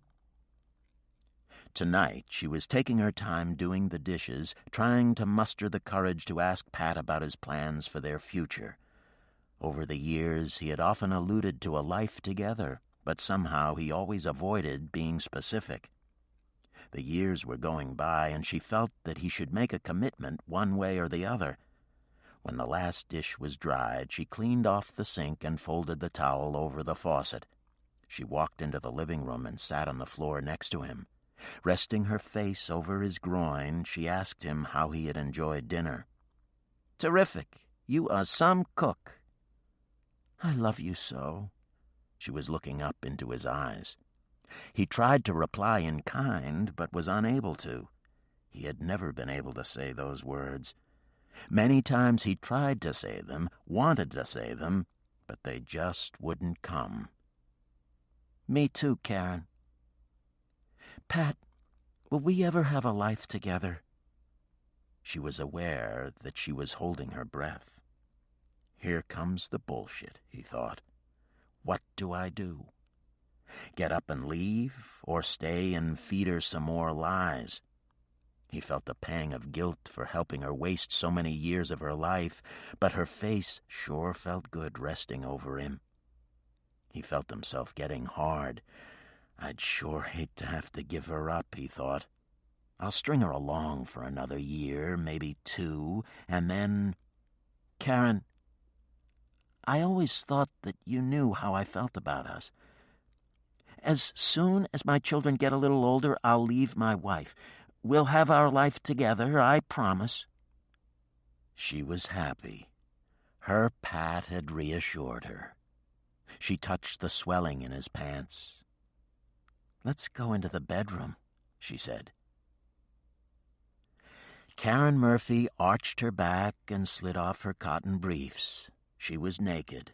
Tonight she was taking her time doing the dishes, trying to muster the courage to ask Pat about his plans for their future. Over the years he had often alluded to a life together, but somehow he always avoided being specific. The years were going by, and she felt that he should make a commitment one way or the other. When the last dish was dried, she cleaned off the sink and folded the towel over the faucet. She walked into the living room and sat on the floor next to him. Resting her face over his groin, she asked him how he had enjoyed dinner. "Terrific. You are some cook." "I love you so." She was looking up into his eyes. He tried to reply in kind, but was unable to. He had never been able to say those words. Many times he tried to say them, wanted to say them, but they just wouldn't come. "Me too, Karen." "Pat, will we ever have a life together?" She was aware that she was holding her breath. Here comes the bullshit, he thought. What do I do? Get up and leave, or stay and feed her some more lies? He felt a pang of guilt for helping her waste so many years of her life, but her face sure felt good resting over him. He felt himself getting hard. I'd sure hate to have to give her up, he thought. I'll string her along for another year, maybe 2, and then... Karen, I always thought that you knew how I felt about us. As soon as my children get a little older, I'll leave my wife. We'll have our life together, I promise. She was happy. Her pat had reassured her. She touched the swelling in his pants. Let's go into the bedroom, she said. Karen Murphy arched her back and slid off her cotton briefs. She was naked.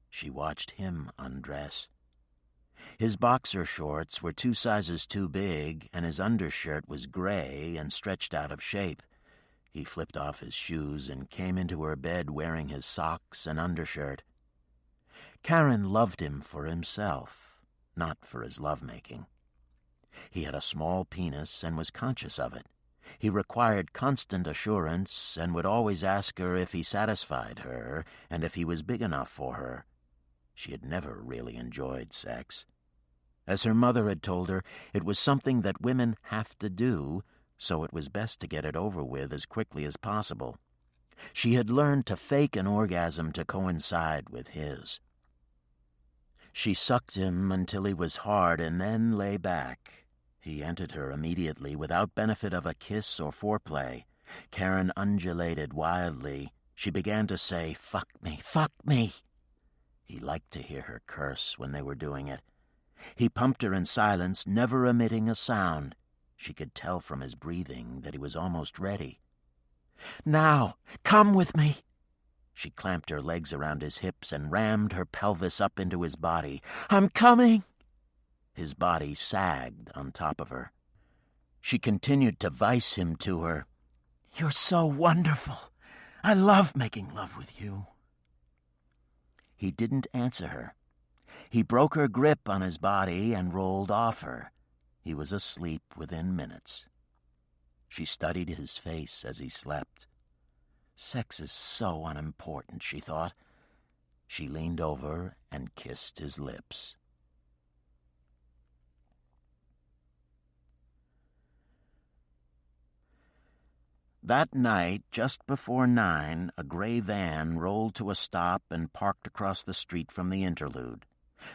She watched him undress. His boxer shorts were 2 sizes too big, and his undershirt was gray and stretched out of shape. He flipped off his shoes and came into her bed wearing his socks and undershirt. Karen loved him for himself, not for his lovemaking. He had a small penis and was conscious of it. He required constant assurance and would always ask her if he satisfied her and if he was big enough for her. She had never really enjoyed sex. As her mother had told her, it was something that women have to do, so it was best to get it over with as quickly as possible. She had learned to fake an orgasm to coincide with his. She sucked him until he was hard and then lay back. He entered her immediately without benefit of a kiss or foreplay. Karen undulated wildly. She began to say, "Fuck me, fuck me." He liked to hear her curse when they were doing it. He pumped her in silence, never emitting a sound. She could tell from his breathing that he was almost ready. "Now, come with me." She clamped her legs around his hips and rammed her pelvis up into his body. "I'm coming." His body sagged on top of her. She continued to vice him to her. "You're so wonderful. I love making love with you." He didn't answer her. He broke her grip on his body and rolled off her. He was asleep within minutes. She studied his face as he slept. Sex is so unimportant, she thought. She leaned over and kissed his lips. That night, just before 9, a gray van rolled to a stop and parked across the street from the interlude.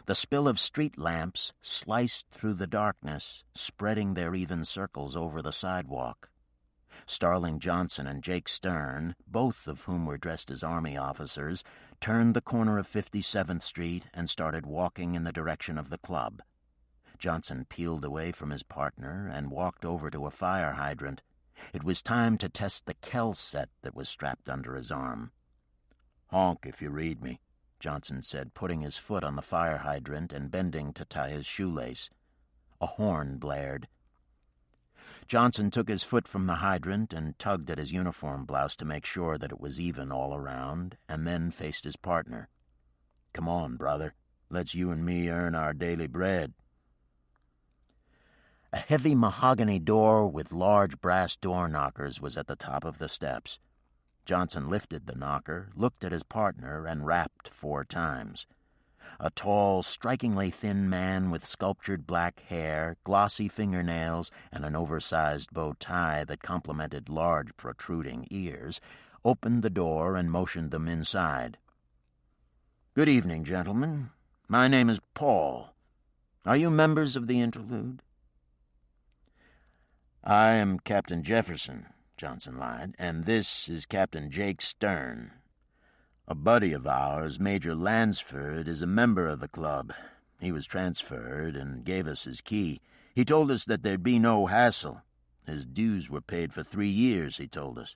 The spill of street lamps sliced through the darkness, spreading their even circles over the sidewalk. Starling Johnson and Jake Stern, both of whom were dressed as Army officers, turned the corner of 57th Street and started walking in the direction of the club. Johnson peeled away from his partner and walked over to a fire hydrant. It was time to test the Kell set that was strapped under his arm. "Honk if you read me," Johnson said, putting his foot on the fire hydrant and bending to tie his shoelace. A horn blared. Johnson took his foot from the hydrant and tugged at his uniform blouse to make sure that it was even all around, and then faced his partner. "Come on, brother. Let's you and me earn our daily bread." A heavy mahogany door with large brass door knockers was at the top of the steps. Johnson lifted the knocker, looked at his partner, and rapped 4 times. A tall, strikingly thin man with sculptured black hair, glossy fingernails, and an oversized bow tie that complemented large protruding ears, opened the door and motioned them inside. "Good evening, gentlemen. My name is Paul. Are you members of the interlude?" "I am Captain Jefferson," Johnson lied, "and this is Captain Jake Stern. A buddy of ours, Major Lansford, is a member of the club. He was transferred and gave us his key. He told us that there'd be no hassle. His dues were paid for 3 years, he told us."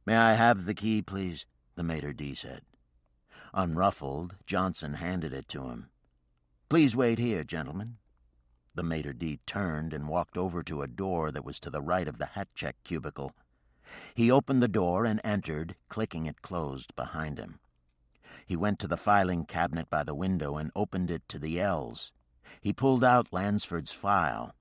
"May I have the key, please?" the maitre d' said. Unruffled, Johnson handed it to him. "Please wait here, gentlemen." The maitre d' turned and walked over to a door that was to the right of the hat-check cubicle. He opened the door and entered, clicking it closed behind him. He went to the filing cabinet by the window and opened it to the L's. He pulled out Lansford's file.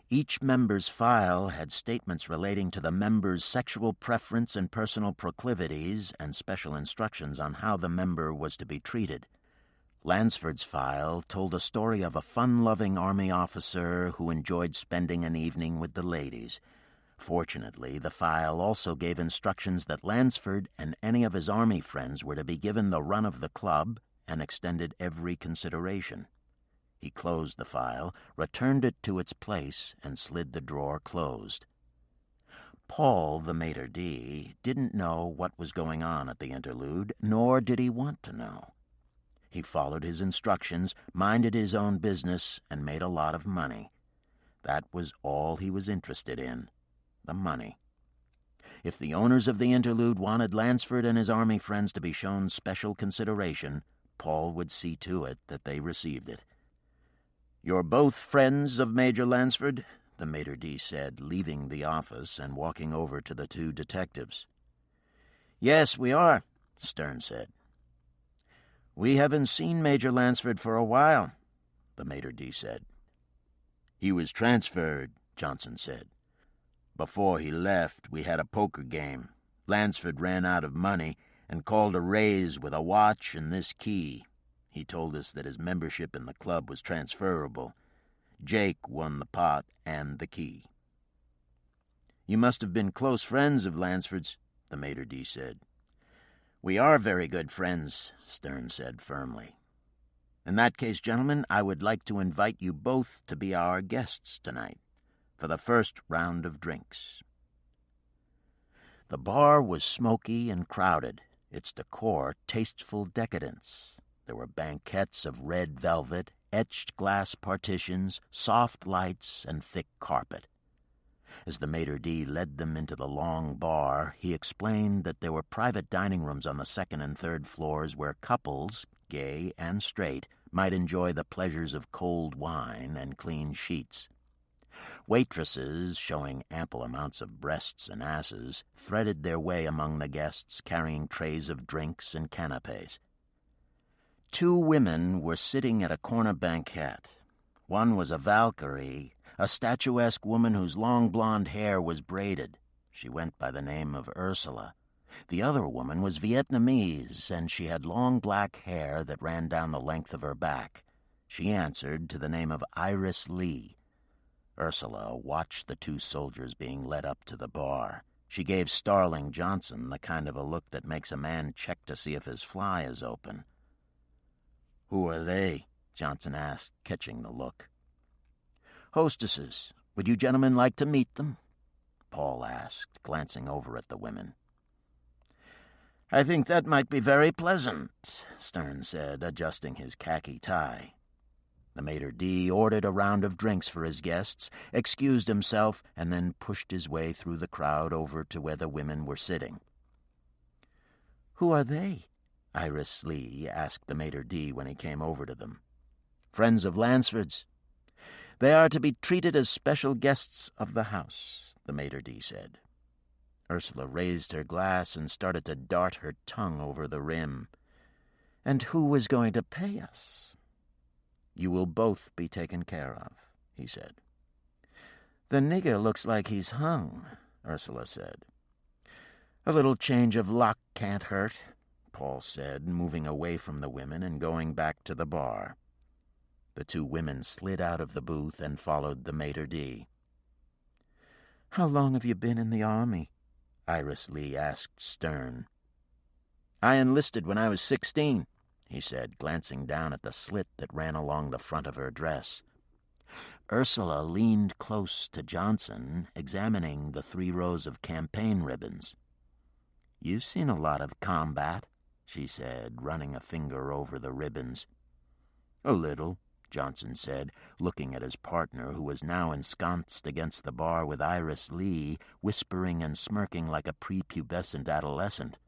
Each member's file had statements relating to the member's sexual preference and personal proclivities and special instructions on how the member was to be treated. Lansford's file told a story of a fun-loving Army officer who enjoyed spending an evening with the ladies. Fortunately, the file also gave instructions that Lansford and any of his Army friends were to be given the run of the club and extended every consideration. He closed the file, returned it to its place, and slid the drawer closed. Paul, the maitre d', didn't know what was going on at the interlude, nor did he want to know. He followed his instructions, minded his own business, and made a lot of money. That was all he was interested in, the money. If the owners of the interlude wanted Lansford and his Army friends to be shown special consideration, Paul would see to it that they received it. "You're both friends of Major Lansford?" the maitre d' said, leaving the office and walking over to the two detectives. "Yes, we are," Stern said. "We haven't seen Major Lansford for a while," the maitre d' said. "He was transferred," Johnson said. "Before he left, we had a poker game. Lansford ran out of money and called a raise with a watch and this key. He told us that his membership in the club was transferable. Jake won the pot and the key." "You must have been close friends of Lansford's," the maitre d' said. "We are very good friends," Stern said firmly. "In that case, gentlemen, I would like to invite you both to be our guests tonight for the first round of drinks." The bar was smoky and crowded, its decor tasteful decadence. There were banquettes of red velvet, etched glass partitions, soft lights, and thick carpet. As the maitre d' led them into the long bar, he explained that there were private dining rooms on the second and third floors where couples, gay and straight, might enjoy the pleasures of cold wine and clean sheets. Waitresses, showing ample amounts of breasts and asses, threaded their way among the guests carrying trays of drinks and canapes. Two women were sitting at a corner banquette. One was a Valkyrie, a statuesque woman whose long blonde hair was braided. She went by the name of Ursula. The other woman was Vietnamese, and she had long black hair that ran down the length of her back. She answered to the name of Iris Lee. Ursula watched the two soldiers being led up to the bar. She gave Starling Johnson the kind of a look that makes a man check to see if his fly is open. "Who are they?" Johnson asked, catching the look. "Hostesses. Would you gentlemen like to meet them?" Paul asked, glancing over at the women. "I think that might be very pleasant," Stern said, adjusting his khaki tie. The maitre d' ordered a round of drinks for his guests, excused himself, and then pushed his way through the crowd over to where the women were sitting. "Who are they?" Iris Lee asked the maitre d' when he came over to them. "Friends of Lansford's. They are to be treated as special guests of the house," the maitre d' said. Ursula raised her glass and started to dart her tongue over the rim. "And who is going to pay us?" "You will both be taken care of," he said. "The nigger looks like he's hung," Ursula said. "A little change of luck can't hurt," Paul said, moving away from the women and going back to the bar. The two women slid out of the booth and followed the maitre d'. "How long have you been in the Army?" Iris Lee asked Stern. "I enlisted when I was 16, he said, glancing down at the slit that ran along the front of her dress. Ursula leaned close to Johnson, examining the 3 rows of campaign ribbons. "You've seen a lot of combat," she said, running a finger over the ribbons. "A little," Johnson said, looking at his partner, who was now ensconced against the bar with Iris Lee, whispering and smirking like a prepubescent adolescent.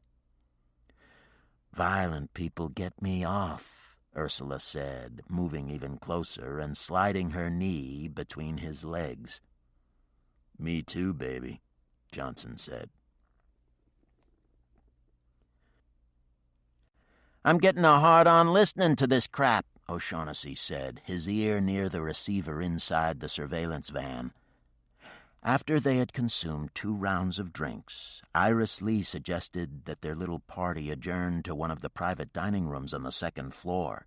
"Violent people get me off," Ursula said, moving even closer and sliding her knee between his legs. "Me too, baby," Johnson said. "I'm getting a hard-on listening to this crap," O'Shaughnessy said, his ear near the receiver inside the surveillance van. After they had consumed 2 rounds of drinks, Iris Lee suggested that their little party adjourn to one of the private dining rooms on the 2nd floor.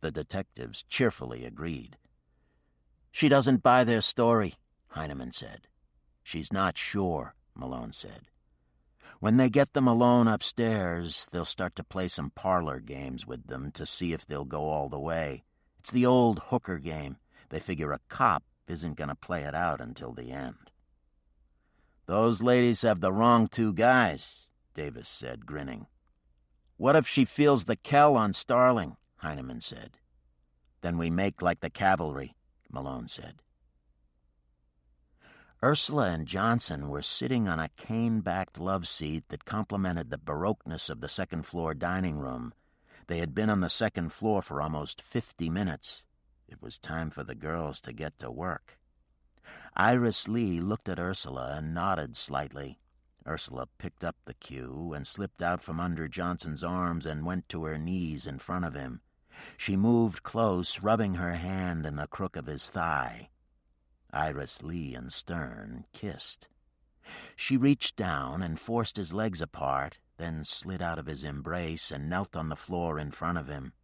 The detectives cheerfully agreed. "She doesn't buy their story," Heineman said. "She's not sure," Malone said. "When they get them alone upstairs, they'll start to play some parlor games with them to see if they'll go all the way. It's the old hooker game. They figure a cop isn't going to play it out until the end." "Those ladies have the wrong 2 guys," Davis said, grinning. "What if she feels the kell on Starling?" Heineman said. "Then we make like the cavalry," Malone said. Ursula and Johnson were sitting on a cane-backed love seat that complemented the baroqueness of the 2nd-floor dining room. They had been on the 2nd floor for almost 50 minutes. It was time for the girls to get to work. Iris Lee looked at Ursula and nodded slightly. Ursula picked up the cue and slipped out from under Johnson's arms and went to her knees in front of him. She moved close, rubbing her hand in the crook of his thigh. Iris Lee and Stern kissed. She reached down and forced his legs apart, then slid out of his embrace and knelt on the floor in front of him.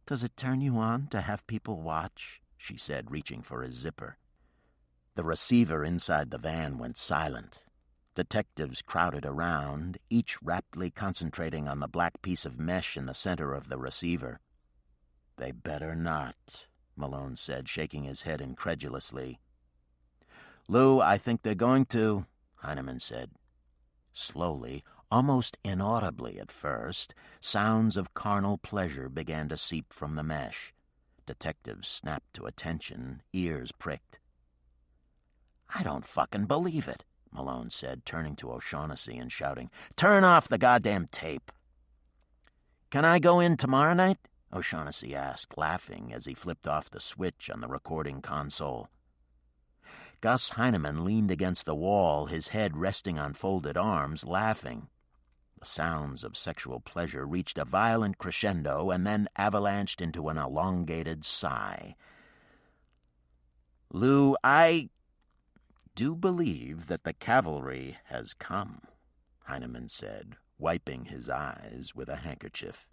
"Does it turn you on to have people watch?" she said, reaching for his zipper. The receiver inside the van went silent. Detectives crowded around, each raptly concentrating on the black piece of mesh in the center of the receiver. "They better not," Malone said, shaking his head incredulously. "Lou, I think they're going to," Heineman said. Slowly, almost inaudibly at first, sounds of carnal pleasure began to seep from the mesh. Detectives snapped to attention, ears pricked. "I don't fucking believe it," Malone said, turning to O'Shaughnessy and shouting, "Turn off the goddamn tape." "Can I go in tomorrow night?" O'Shaughnessy asked, laughing as he flipped off the switch on the recording console. Gus Heineman leaned against the wall, his head resting on folded arms, laughing. The sounds of sexual pleasure reached a violent crescendo and then avalanched into an elongated sigh. "Lou, I do believe that the cavalry has come," Heineman said, wiping his eyes with a handkerchief.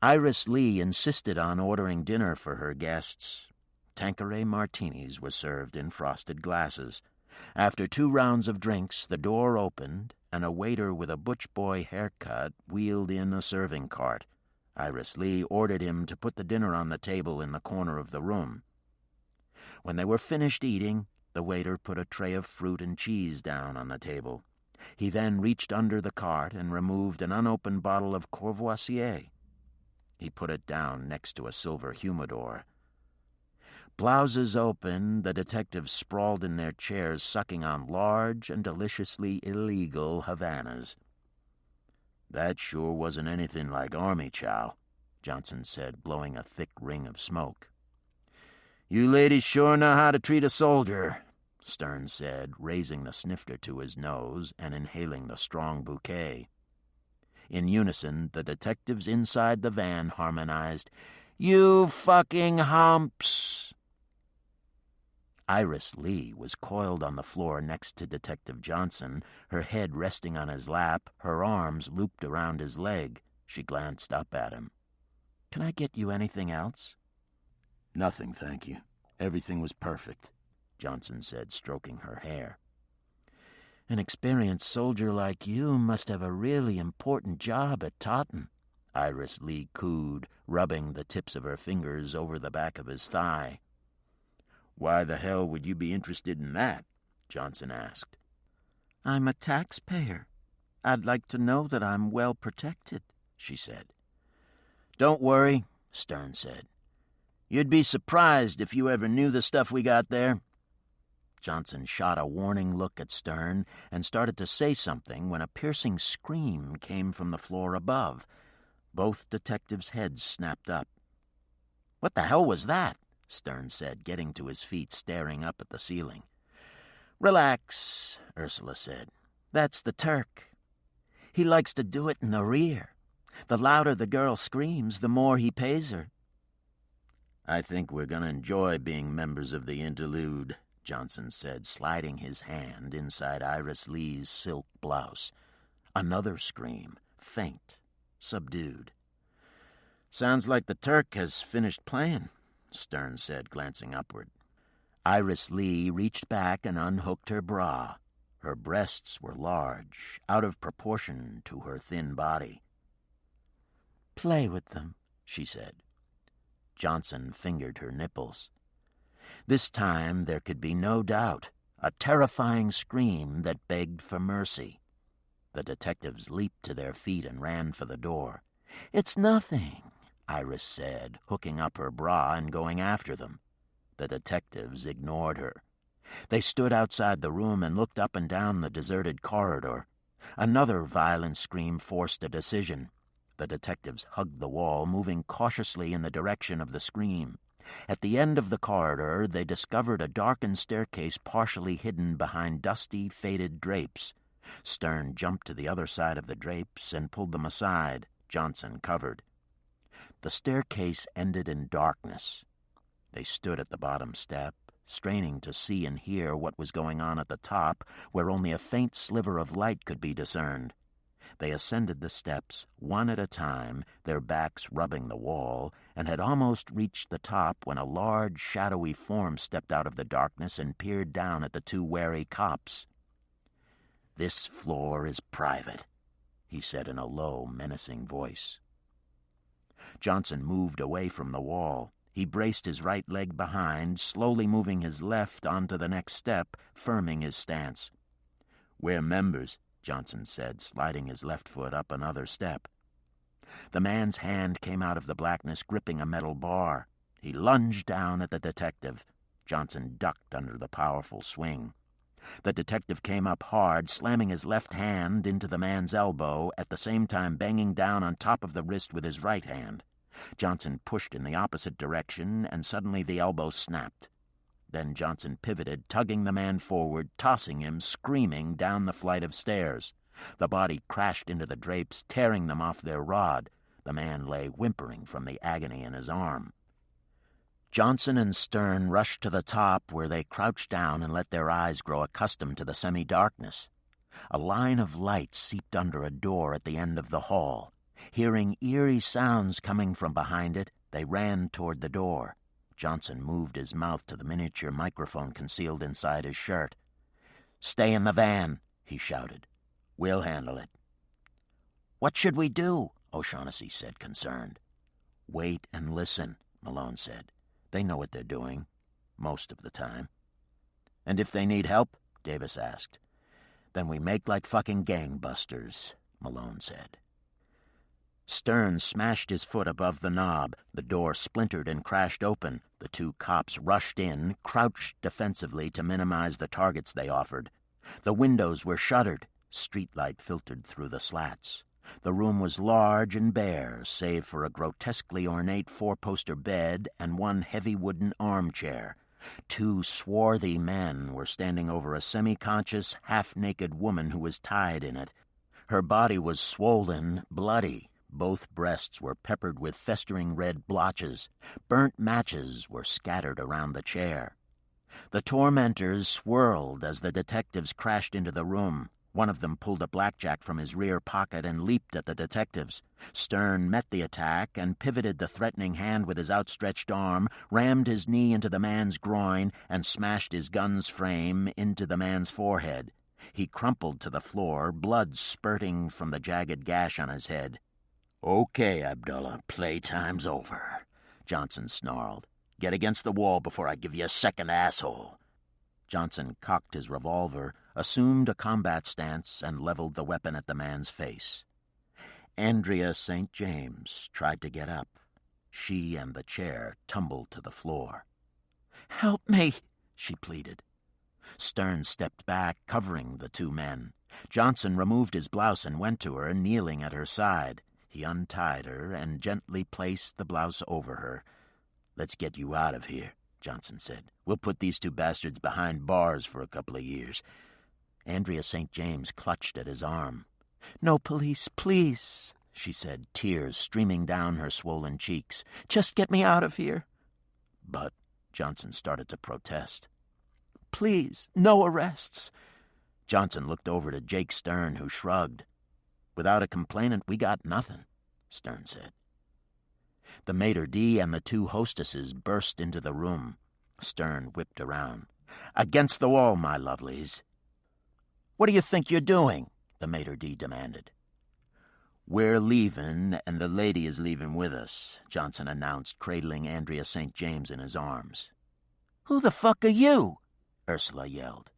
Iris Lee insisted on ordering dinner for her guests. Tanqueray martinis were served in frosted glasses. After 2 rounds of drinks, the door opened, and a waiter with a butch boy haircut wheeled in a serving cart. Iris Lee ordered him to put the dinner on the table in the corner of the room. When they were finished eating, the waiter put a tray of fruit and cheese down on the table. He then reached under the cart and removed an unopened bottle of Courvoisier. He put it down next to a silver humidor. Blouses open, the detectives sprawled in their chairs, sucking on large and deliciously illegal Havanas. "That sure wasn't anything like army chow," Johnson said, blowing a thick ring of smoke. "You ladies sure know how to treat a soldier," Stern said, raising the snifter to his nose and inhaling the strong bouquet. In unison, the detectives inside the van harmonized, "You fucking humps!" Iris Lee was coiled on the floor next to Detective Johnson, her head resting on his lap, her arms looped around his leg. She glanced up at him. "Can I get you anything else?" "Nothing, thank you. Everything was perfect," Johnson said, stroking her hair. "An experienced soldier like you must have a really important job at Totten," Iris Lee cooed, rubbing the tips of her fingers over the back of his thigh. "Why the hell would you be interested in that?" Johnson asked. "I'm a taxpayer. I'd like to know that I'm well protected," she said. "Don't worry," Stern said. "You'd be surprised if you ever knew the stuff we got there." Johnson shot a warning look at Stern and started to say something when a piercing scream came from the floor above. Both detectives' heads snapped up. "What the hell was that?" Stern said, getting to his feet, staring up at the ceiling. "Relax," Ursula said. "That's the Turk." He likes to do it in the rear. The louder the girl screams, the more he pays her." "I think we're going to enjoy being members of the interlude," Johnson said, sliding his hand inside Iris Lee's silk blouse. Another scream, faint, subdued. "Sounds like the Turk has finished playing," Stern said, glancing upward. Iris Lee reached back and unhooked her bra. Her breasts were large, out of proportion to her thin body. "Play with them," she said. Johnson fingered her nipples. This time there could be no doubt, a terrifying scream that begged for mercy. The detectives leaped to their feet and ran for the door. "It's nothing," Iris said, hooking up her bra and going after them. The detectives ignored her. They stood outside the room and looked up and down the deserted corridor. Another violent scream forced a decision. The detectives hugged the wall, moving cautiously in the direction of the scream. At the end of the corridor, they discovered a darkened staircase partially hidden behind dusty, faded drapes. Stern jumped to the other side of the drapes and pulled them aside. Johnson covered. The staircase ended in darkness. They stood at the bottom step, straining to see and hear what was going on at the top, where only a faint sliver of light could be discerned. They ascended the steps, one at a time, their backs rubbing the wall, and had almost reached the top when a large, shadowy form stepped out of the darkness and peered down at the two wary cops. "This floor is private," he said in a low, menacing voice. Johnson moved away from the wall. He braced his right leg behind, slowly moving his left onto the next step, firming his stance. "We're members," Johnson said, sliding his left foot up another step. The man's hand came out of the blackness, gripping a metal bar. He lunged down at the detective. Johnson ducked under the powerful swing. The detective came up hard, slamming his left hand into the man's elbow, at the same time banging down on top of the wrist with his right hand. Johnson pushed in the opposite direction, and suddenly the elbow snapped. Then Johnson pivoted, tugging the man forward, tossing him, screaming, down the flight of stairs. The body crashed into the drapes, tearing them off their rod. The man lay whimpering from the agony in his arm. Johnson and Stern rushed to the top, where they crouched down and let their eyes grow accustomed to the semi-darkness. A line of light seeped under a door at the end of the hall. Hearing eerie sounds coming from behind it, they ran toward the door. Johnson moved his mouth to the miniature microphone concealed inside his shirt. "Stay in the van," he shouted. "We'll handle it." "What should we do?" O'Shaughnessy said, concerned. "Wait and listen," Malone said. "They know what they're doing, most of the time." "And if they need help?" Davis asked. "Then we make like fucking gangbusters," Malone said. Stern smashed his foot above the knob. The door splintered and crashed open. The two cops rushed in, crouched defensively to minimize the targets they offered. The windows were shuttered. Streetlight filtered through the slats. The room was large and bare, save for a grotesquely ornate four-poster bed and one heavy wooden armchair. Two swarthy men were standing over a semi-conscious, half-naked woman who was tied in it. Her body was swollen, bloody. Both breasts were peppered with festering red blotches. Burnt matches were scattered around the chair. The tormentors swirled as the detectives crashed into the room. One of them pulled a blackjack from his rear pocket and leaped at the detectives. Stern met the attack and pivoted the threatening hand with his outstretched arm, rammed his knee into the man's groin, and smashed his gun's frame into the man's forehead. He crumpled to the floor, blood spurting from the jagged gash on his head. "Okay, Abdullah, playtime's over," Johnson snarled. "Get against the wall before I give you a second asshole." Johnson cocked his revolver, assumed a combat stance, and leveled the weapon at the man's face. Andrea St. James tried to get up. She and the chair tumbled to the floor. "Help me," she pleaded. Stern stepped back, covering the two men. Johnson removed his blouse and went to her, kneeling at her side. He untied her and gently placed the blouse over her. "Let's get you out of here," Johnson said. "We'll put these two bastards behind bars for a couple of years." Andrea St. James clutched at his arm. "No police, please," she said, tears streaming down her swollen cheeks. "Just get me out of here." "But," Johnson started to protest. "Please, no arrests." Johnson looked over to Jake Stern, who shrugged. "Without a complainant, we got nothing," Stern said. The maitre d' and the two hostesses burst into the room. Stern whipped around. "Against the wall, my lovelies." "What do you think you're doing?" the maitre d' demanded. "We're leaving, and the lady is leaving with us," Johnson announced, cradling Andrea St. James in his arms. "Who the fuck are you?" Ursula yelled.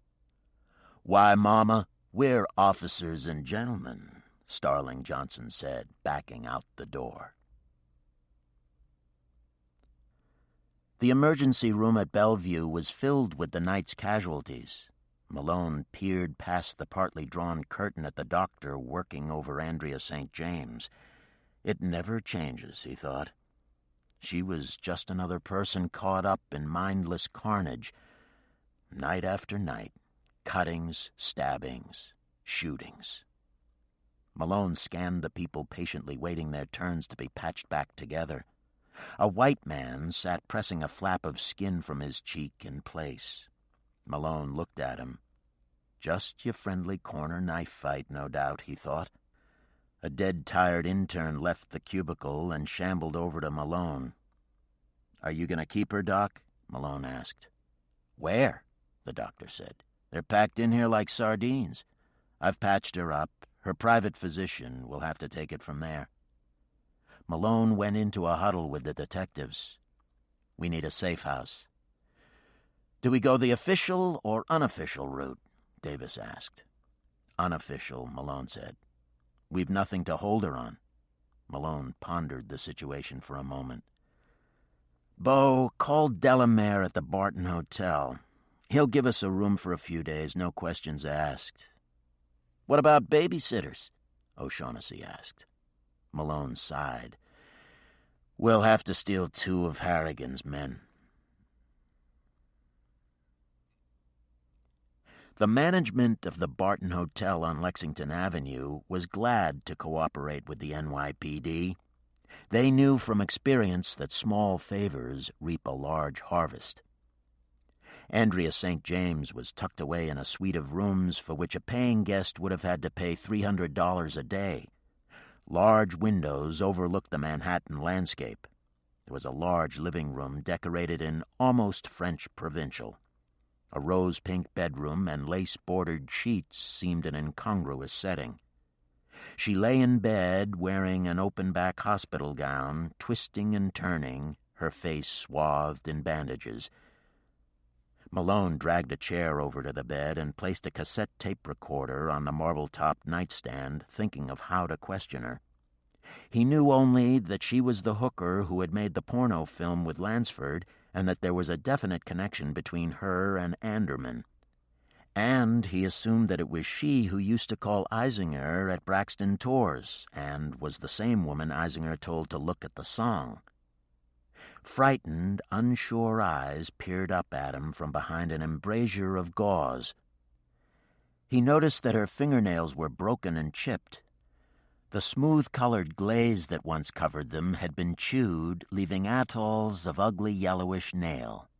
"Why, Mama, we're officers and gentlemen," Starling Johnson said, backing out the door. The emergency room at Bellevue was filled with the night's casualties. Malone peered past the partly drawn curtain at the doctor working over Andrea St. James. It never changes, he thought. She was just another person caught up in mindless carnage. Night after night, cuttings, stabbings, shootings. Malone scanned the people patiently waiting their turns to be patched back together. A white man sat pressing a flap of skin from his cheek in place. Malone looked at him. Just your friendly corner knife fight, no doubt, he thought. A dead, tired intern left the cubicle and shambled over to Malone. "Are you going to keep her, Doc?" Malone asked. "Where?" the doctor said. "They're packed in here like sardines. I've patched her up. Her private physician will have to take it from there." Malone went into a huddle with the detectives. "We need a safe house." "Do we go the official or unofficial route?" Davis asked. "Unofficial," Malone said. "We've nothing to hold her on." Malone pondered the situation for a moment. "Bo, call Delamere at the Barton Hotel. He'll give us a room for a few days, no questions asked." "What about babysitters?" O'Shaughnessy asked. Malone sighed. "We'll have to steal 2 of Harrigan's men." The management of the Barton Hotel on Lexington Avenue was glad to cooperate with the NYPD. They knew from experience that small favors reap a large harvest. Andrea St. James was tucked away in a suite of rooms for which a paying guest would have had to pay $300 a day. Large windows overlooked the Manhattan landscape. There was a large living room decorated in almost French provincial. A rose-pink bedroom and lace-bordered sheets seemed an incongruous setting. She lay in bed wearing an open-back hospital gown, twisting and turning, her face swathed in bandages. Malone dragged a chair over to the bed and placed a cassette tape recorder on the marble-topped nightstand, thinking of how to question her. He knew only that she was the hooker who had made the porno film with Lansford, and that there was a definite connection between her and Anderman. And he assumed that it was she who used to call Eisinger at Braxton Tours, and was the same woman Eisinger told to look at the song. Frightened, unsure eyes peered up at him from behind an embrasure of gauze. He noticed that her fingernails were broken and chipped. The smooth-colored glaze that once covered them had been chewed, leaving atolls of ugly yellowish nail.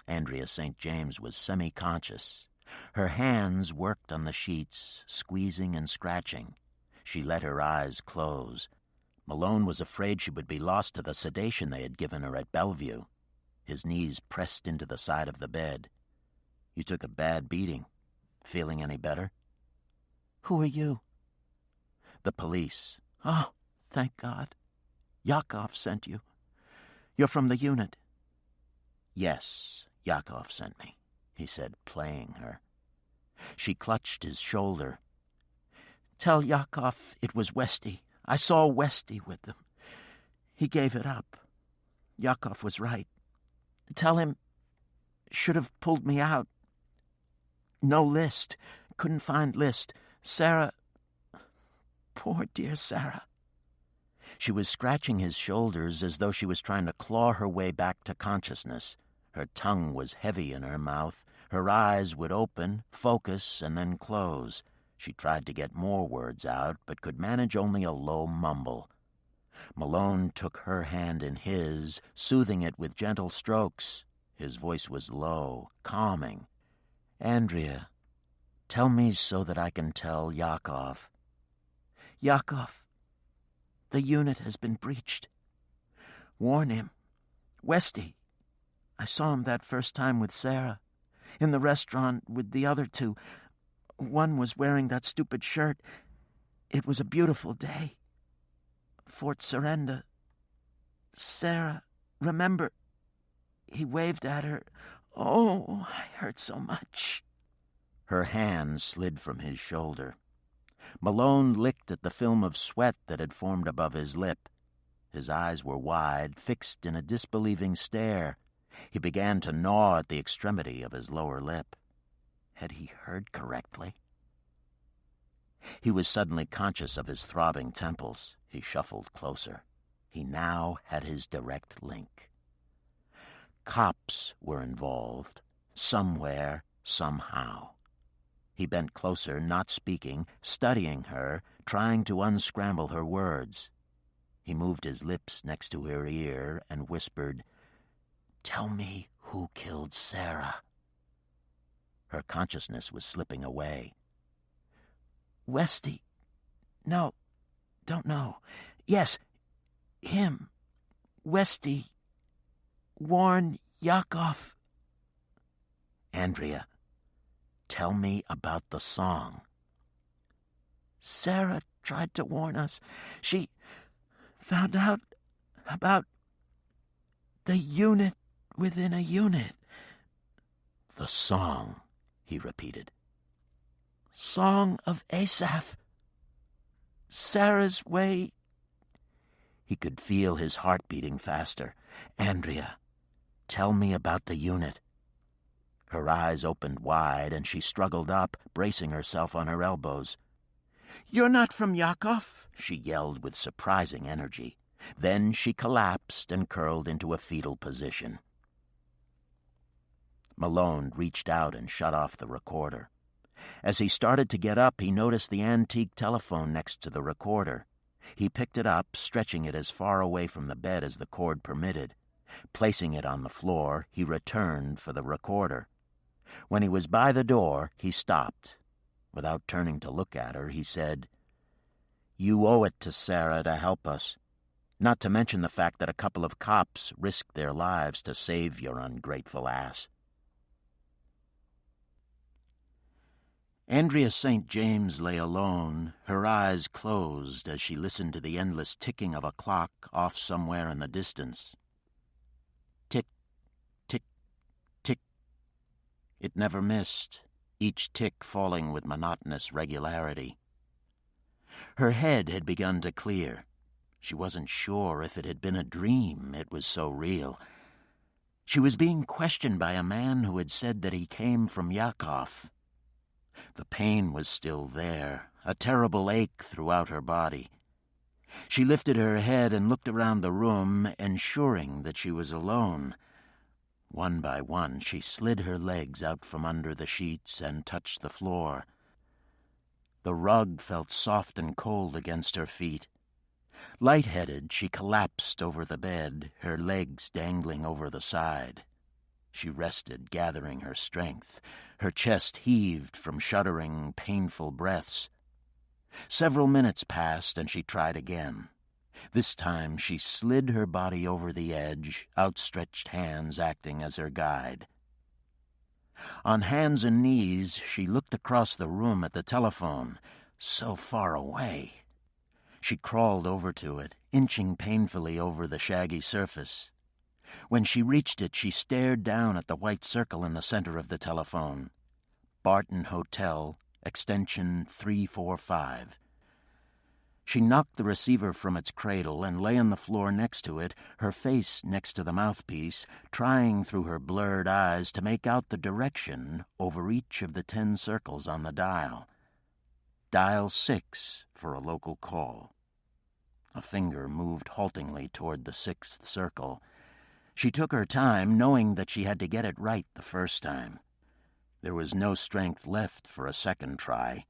Andrea St. James was semi-conscious. Her hands worked on the sheets, squeezing and scratching. She let her eyes close. Malone was afraid she would be lost to the sedation they had given her at Bellevue. His knees pressed into the side of the bed. "You took a bad beating. Feeling any better?" "Who are you?" "The police." "Oh, thank God. Yakov sent you. You're from the unit." "Yes, Yakov sent me," he said, playing her. She clutched his shoulder. "Tell Yakov it was Westy. I saw Westy with them. He gave it up. Yakov was right. Tell him should have pulled me out. No list. Couldn't find list. Sarah... Poor dear Sarah." She was scratching his shoulders as though she was trying to claw her way back to consciousness. Her tongue was heavy in her mouth. Her eyes would open, focus, and then close. She tried to get more words out, but could manage only a low mumble. Malone took her hand in his, soothing it with gentle strokes. His voice was low, calming. "Andrea, tell me so that I can tell Yakov. Yakov, the unit has been breached. Warn him. Westy. I saw him that first time with Sarah. In the restaurant with the other two. One was wearing that stupid shirt. It was a beautiful day. Fort Surrender. Sarah, remember? He waved at her. Oh, I hurt so much." Her hand slid from his shoulder. Malone licked at the film of sweat that had formed above his lip. His eyes were wide, fixed in a disbelieving stare. He began to gnaw at the extremity of his lower lip. Had he heard correctly? He was suddenly conscious of his throbbing temples. He shuffled closer. He now had his direct link. Cops were involved, somewhere, somehow. He bent closer, not speaking, studying her, trying to unscramble her words. He moved his lips next to her ear and whispered, "Tell me who killed Sarah." Her consciousness was slipping away. "Westy. No, don't know. Yes, him. Westy. Warn Yakov." "Andrea, tell me about the song." "Sarah tried to warn us. She found out about the unit within a unit." "The song," he repeated. "Song of Asaph. Sarah's way." He could feel his heart beating faster. "Andrea, tell me about the unit." Her eyes opened wide, and she struggled up, bracing herself on her elbows. "You're not from Yakov?" she yelled with surprising energy. Then she collapsed and curled into a fetal position. Malone reached out and shut off the recorder. As he started to get up, he noticed the antique telephone next to the recorder. He picked it up, stretching it as far away from the bed as the cord permitted. Placing it on the floor, he returned for the recorder. When he was by the door, he stopped. Without turning to look at her, he said, "You owe it to Sarah to help us. Not to mention the fact that a couple of cops risked their lives to save your ungrateful ass." Andrea St. James lay alone, her eyes closed as she listened to the endless ticking of a clock off somewhere in the distance. Tick, tick, tick. It never missed, each tick falling with monotonous regularity. Her head had begun to clear. She wasn't sure if it had been a dream, it was so real. She was being questioned by a man who had said that he came from Yakov. The pain was still there, a terrible ache throughout her body. She lifted her head and looked around the room, ensuring that she was alone. One by one, she slid her legs out from under the sheets and touched the floor. The rug felt soft and cold against her feet. Light-headed, she collapsed over the bed, her legs dangling over the side. She rested, gathering her strength. Her chest heaved from shuddering, painful breaths. Several minutes passed, and she tried again. This time she slid her body over the edge, outstretched hands acting as her guide. On hands and knees, she looked across the room at the telephone, so far away. She crawled over to it, inching painfully over the shaggy surface. When she reached it, she stared down at the white circle in the center of the telephone. Barton Hotel, extension 345. She knocked the receiver from its cradle and lay on the floor next to it, her face next to the mouthpiece, trying through her blurred eyes to make out the direction over each of the 10 circles on the dial. Dial 6 for a local call. A finger moved haltingly toward the 6th circle. She took her time, knowing that she had to get it right the first time. There was no strength left for a second try.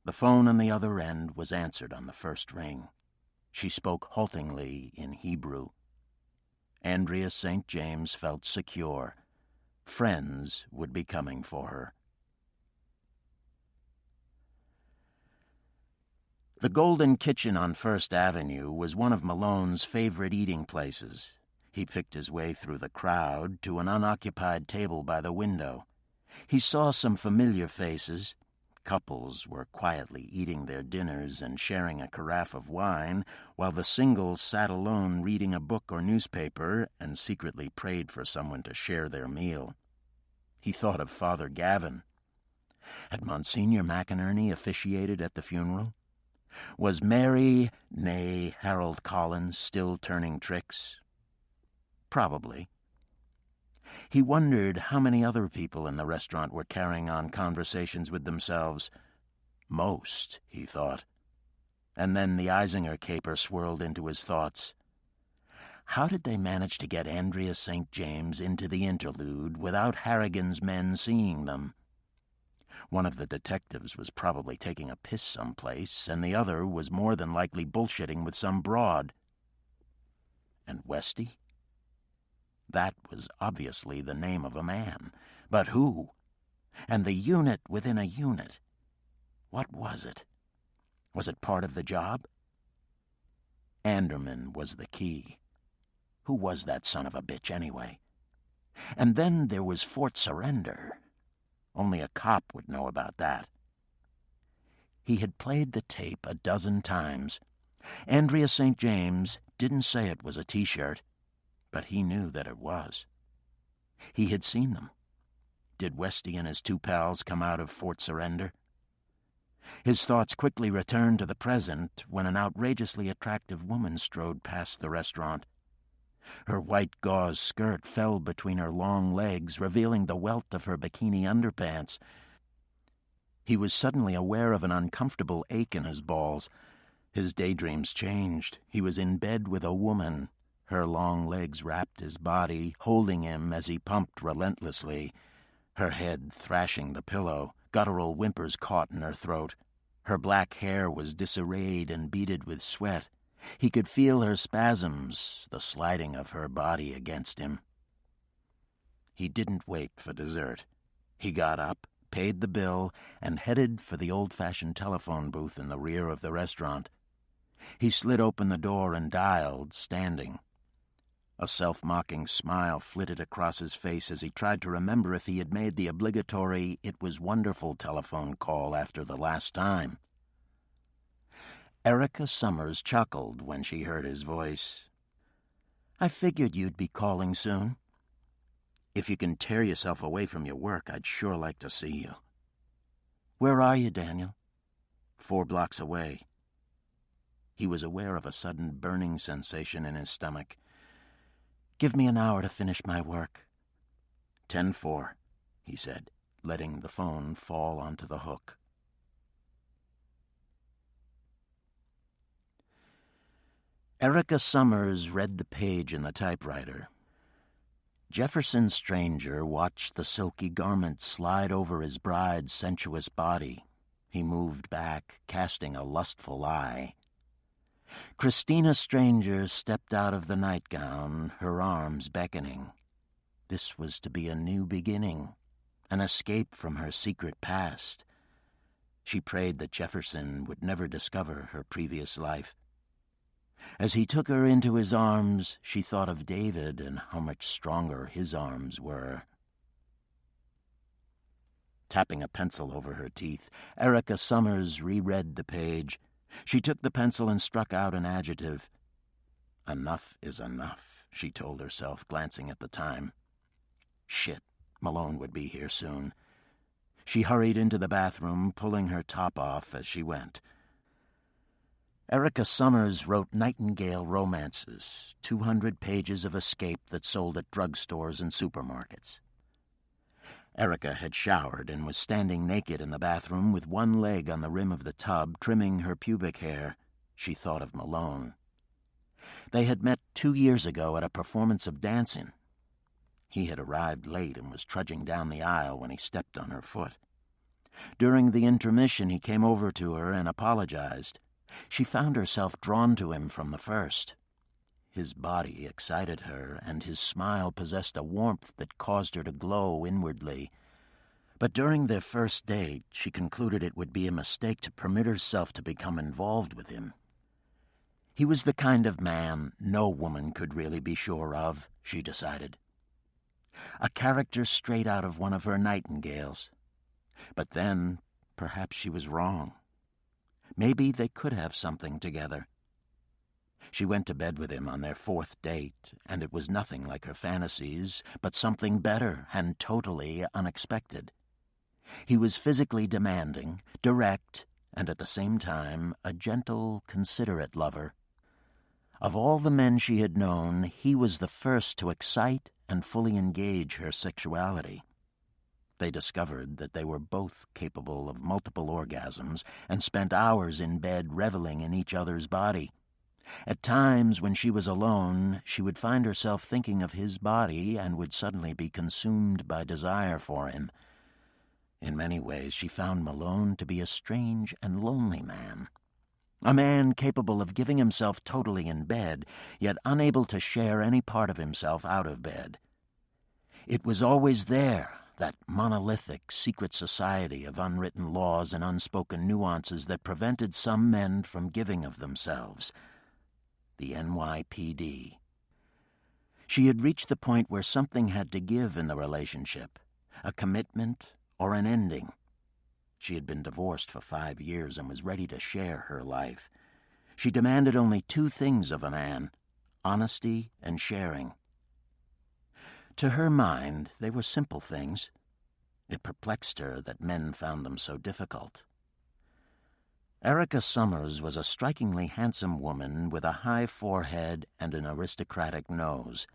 The phone on the other end was answered on the first ring. She spoke haltingly in Hebrew. Andrea St. James felt secure. Friends would be coming for her. The Golden Kitchen on First Avenue was one of Malone's favorite eating places. He picked his way through the crowd to an unoccupied table by the window. He saw some familiar faces. Couples were quietly eating their dinners and sharing a carafe of wine, while the singles sat alone reading a book or newspaper and secretly prayed for someone to share their meal. He thought of Father Gavin. Had Monsignor McInerney officiated at the funeral? Was Mary, nay Harold Collins, still turning tricks? Probably. He wondered how many other people in the restaurant were carrying on conversations with themselves. Most, he thought. And then the Eisinger caper swirled into his thoughts. How did they manage to get Andrea St. James into the interlude without Harrigan's men seeing them? One of the detectives was probably taking a piss someplace, and the other was more than likely bullshitting with some broad. And Westy? That was obviously the name of a man. But who? And the unit within a unit. What was it? Was it part of the job? Anderman was the key. Who was that son of a bitch, anyway? And then there was Fort Surrender. Only a cop would know about that. He had played the tape a dozen times. Andrea St. James didn't say it was a T-shirt, but he knew that it was. He had seen them. Did Westy and his two pals come out of Fort Surrender? His thoughts quickly returned to the present when an outrageously attractive woman strode past the restaurant. Her white gauze skirt fell between her long legs, revealing the welt of her bikini underpants. He was suddenly aware of an uncomfortable ache in his balls. His daydreams changed. He was in bed with a woman. Her long legs wrapped his body, holding him as he pumped relentlessly. Her head thrashing the pillow, guttural whimpers caught in her throat. Her black hair was disarrayed and beaded with sweat. He could feel her spasms, the sliding of her body against him. He didn't wait for dessert. He got up, paid the bill, and headed for the old-fashioned telephone booth in the rear of the restaurant. He slid open the door and dialed, standing. A self-mocking smile flitted across his face as he tried to remember if he had made the obligatory "it was wonderful" telephone call after the last time. Erica Summers chuckled when she heard his voice. "I figured you'd be calling soon. If you can tear yourself away from your work, I'd sure like to see you." "Where are you, Daniel?" 4 blocks away. He was aware of a sudden burning sensation in his stomach. "Give me an hour to finish my work." 10:04, he said, letting the phone fall onto the hook. Erica Summers read the page in the typewriter. Jefferson Stranger watched the silky garment slide over his bride's sensuous body. He moved back, casting a lustful eye. Christina Stranger stepped out of the nightgown, her arms beckoning. This was to be a new beginning, an escape from her secret past. She prayed that Jefferson would never discover her previous life. As he took her into his arms, she thought of David and how much stronger his arms were. Tapping a pencil over her teeth, Erica Summers reread the page. She took the pencil and struck out an adjective. "Enough is enough," she told herself, glancing at the time. Shit, Malone would be here soon. She hurried into the bathroom, pulling her top off as she went. Erica Summers wrote Nightingale romances, 200 pages of escape that sold at drugstores and supermarkets. Erica had showered and was standing naked in the bathroom with one leg on the rim of the tub, trimming her pubic hair. She thought of Malone. They had met 2 years ago at a performance of dancing. He had arrived late and was trudging down the aisle when he stepped on her foot. During the intermission, he came over to her and apologized. She found herself drawn to him from the first. His body excited her, and his smile possessed a warmth that caused her to glow inwardly. But during their first date, she concluded it would be a mistake to permit herself to become involved with him. He was the kind of man no woman could really be sure of, she decided. A character straight out of one of her nightingales. But then, perhaps she was wrong. Maybe they could have something together. She went to bed with him on their fourth date, and it was nothing like her fantasies, but something better and totally unexpected. He was physically demanding, direct, and at the same time a gentle, considerate lover. Of all the men she had known, he was the first to excite and fully engage her sexuality. They discovered that they were both capable of multiple orgasms and spent hours in bed reveling in each other's body. At times, when she was alone, she would find herself thinking of his body and would suddenly be consumed by desire for him. In many ways, she found Malone to be a strange and lonely man. A man capable of giving himself totally in bed, yet unable to share any part of himself out of bed. It was always there, that monolithic secret society of unwritten laws and unspoken nuances that prevented some men from giving of themselves. The NYPD. She had reached the point where something had to give in the relationship, a commitment or an ending. She had been divorced for 5 years and was ready to share her life. She demanded only 2 things of a man: honesty and sharing. To her mind, they were simple things. It perplexed her that men found them so difficult. Erica Summers was a strikingly handsome woman with a high forehead and an aristocratic nose.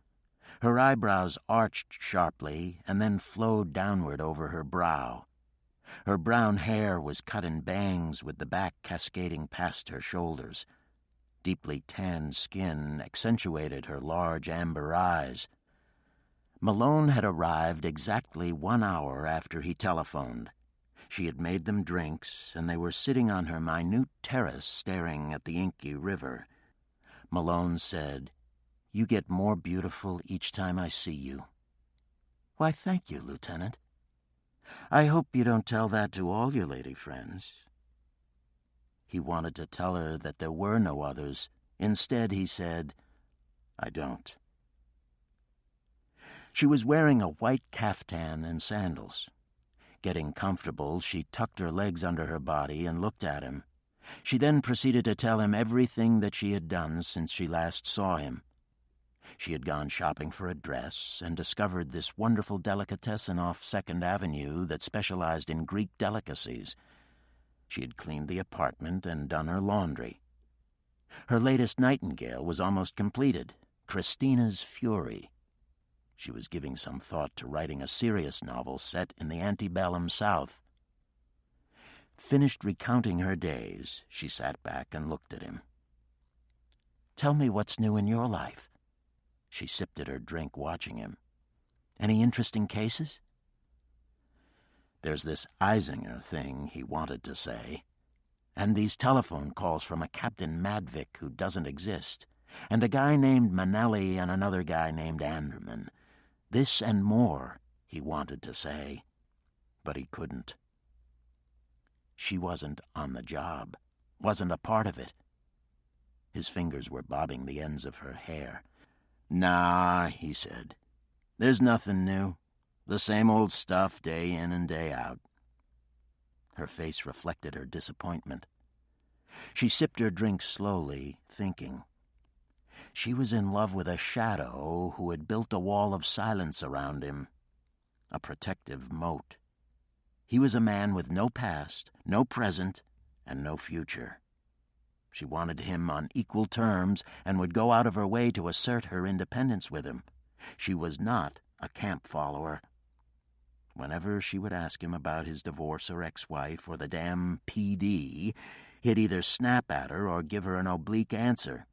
Her eyebrows arched sharply and then flowed downward over her brow. Her brown hair was cut in bangs with the back cascading past her shoulders. Deeply tanned skin accentuated her large amber eyes. Malone had arrived exactly 1 hour after he telephoned. She had made them drinks, and they were sitting on her minute terrace staring at the inky river. Malone said, "You get more beautiful each time I see you." "Why, thank you, Lieutenant. I hope you don't tell that to all your lady friends." He wanted to tell her that there were no others. Instead, he said, "I don't." She was wearing a white caftan and sandals. Getting comfortable, she tucked her legs under her body and looked at him. She then proceeded to tell him everything that she had done since she last saw him. She had gone shopping for a dress and discovered this wonderful delicatessen off 2nd Avenue that specialized in Greek delicacies. She had cleaned the apartment and done her laundry. Her latest nightingale was almost completed, Christina's Fury. She was giving some thought to writing a serious novel set in the antebellum South. Finished recounting her days, she sat back and looked at him. "Tell me what's new in your life." She sipped at her drink, watching him. "Any interesting cases?" "There's this Eisinger thing," he wanted to say, "and these telephone calls from a Captain Madvick who doesn't exist, and a guy named Manelli and another guy named Anderman. This and more," he wanted to say, but he couldn't. She wasn't on the job, wasn't a part of it. His fingers were bobbing the ends of her hair. "Nah," he said. "There's nothing new. The same old stuff day in and day out." Her face reflected her disappointment. She sipped her drink slowly, thinking. She was in love with a shadow who had built a wall of silence around him, a protective moat. He was a man with no past, no present, and no future. She wanted him on equal terms and would go out of her way to assert her independence with him. She was not a camp follower. Whenever she would ask him about his divorce or ex-wife or the damn PD, he'd either snap at her or give her an oblique answer.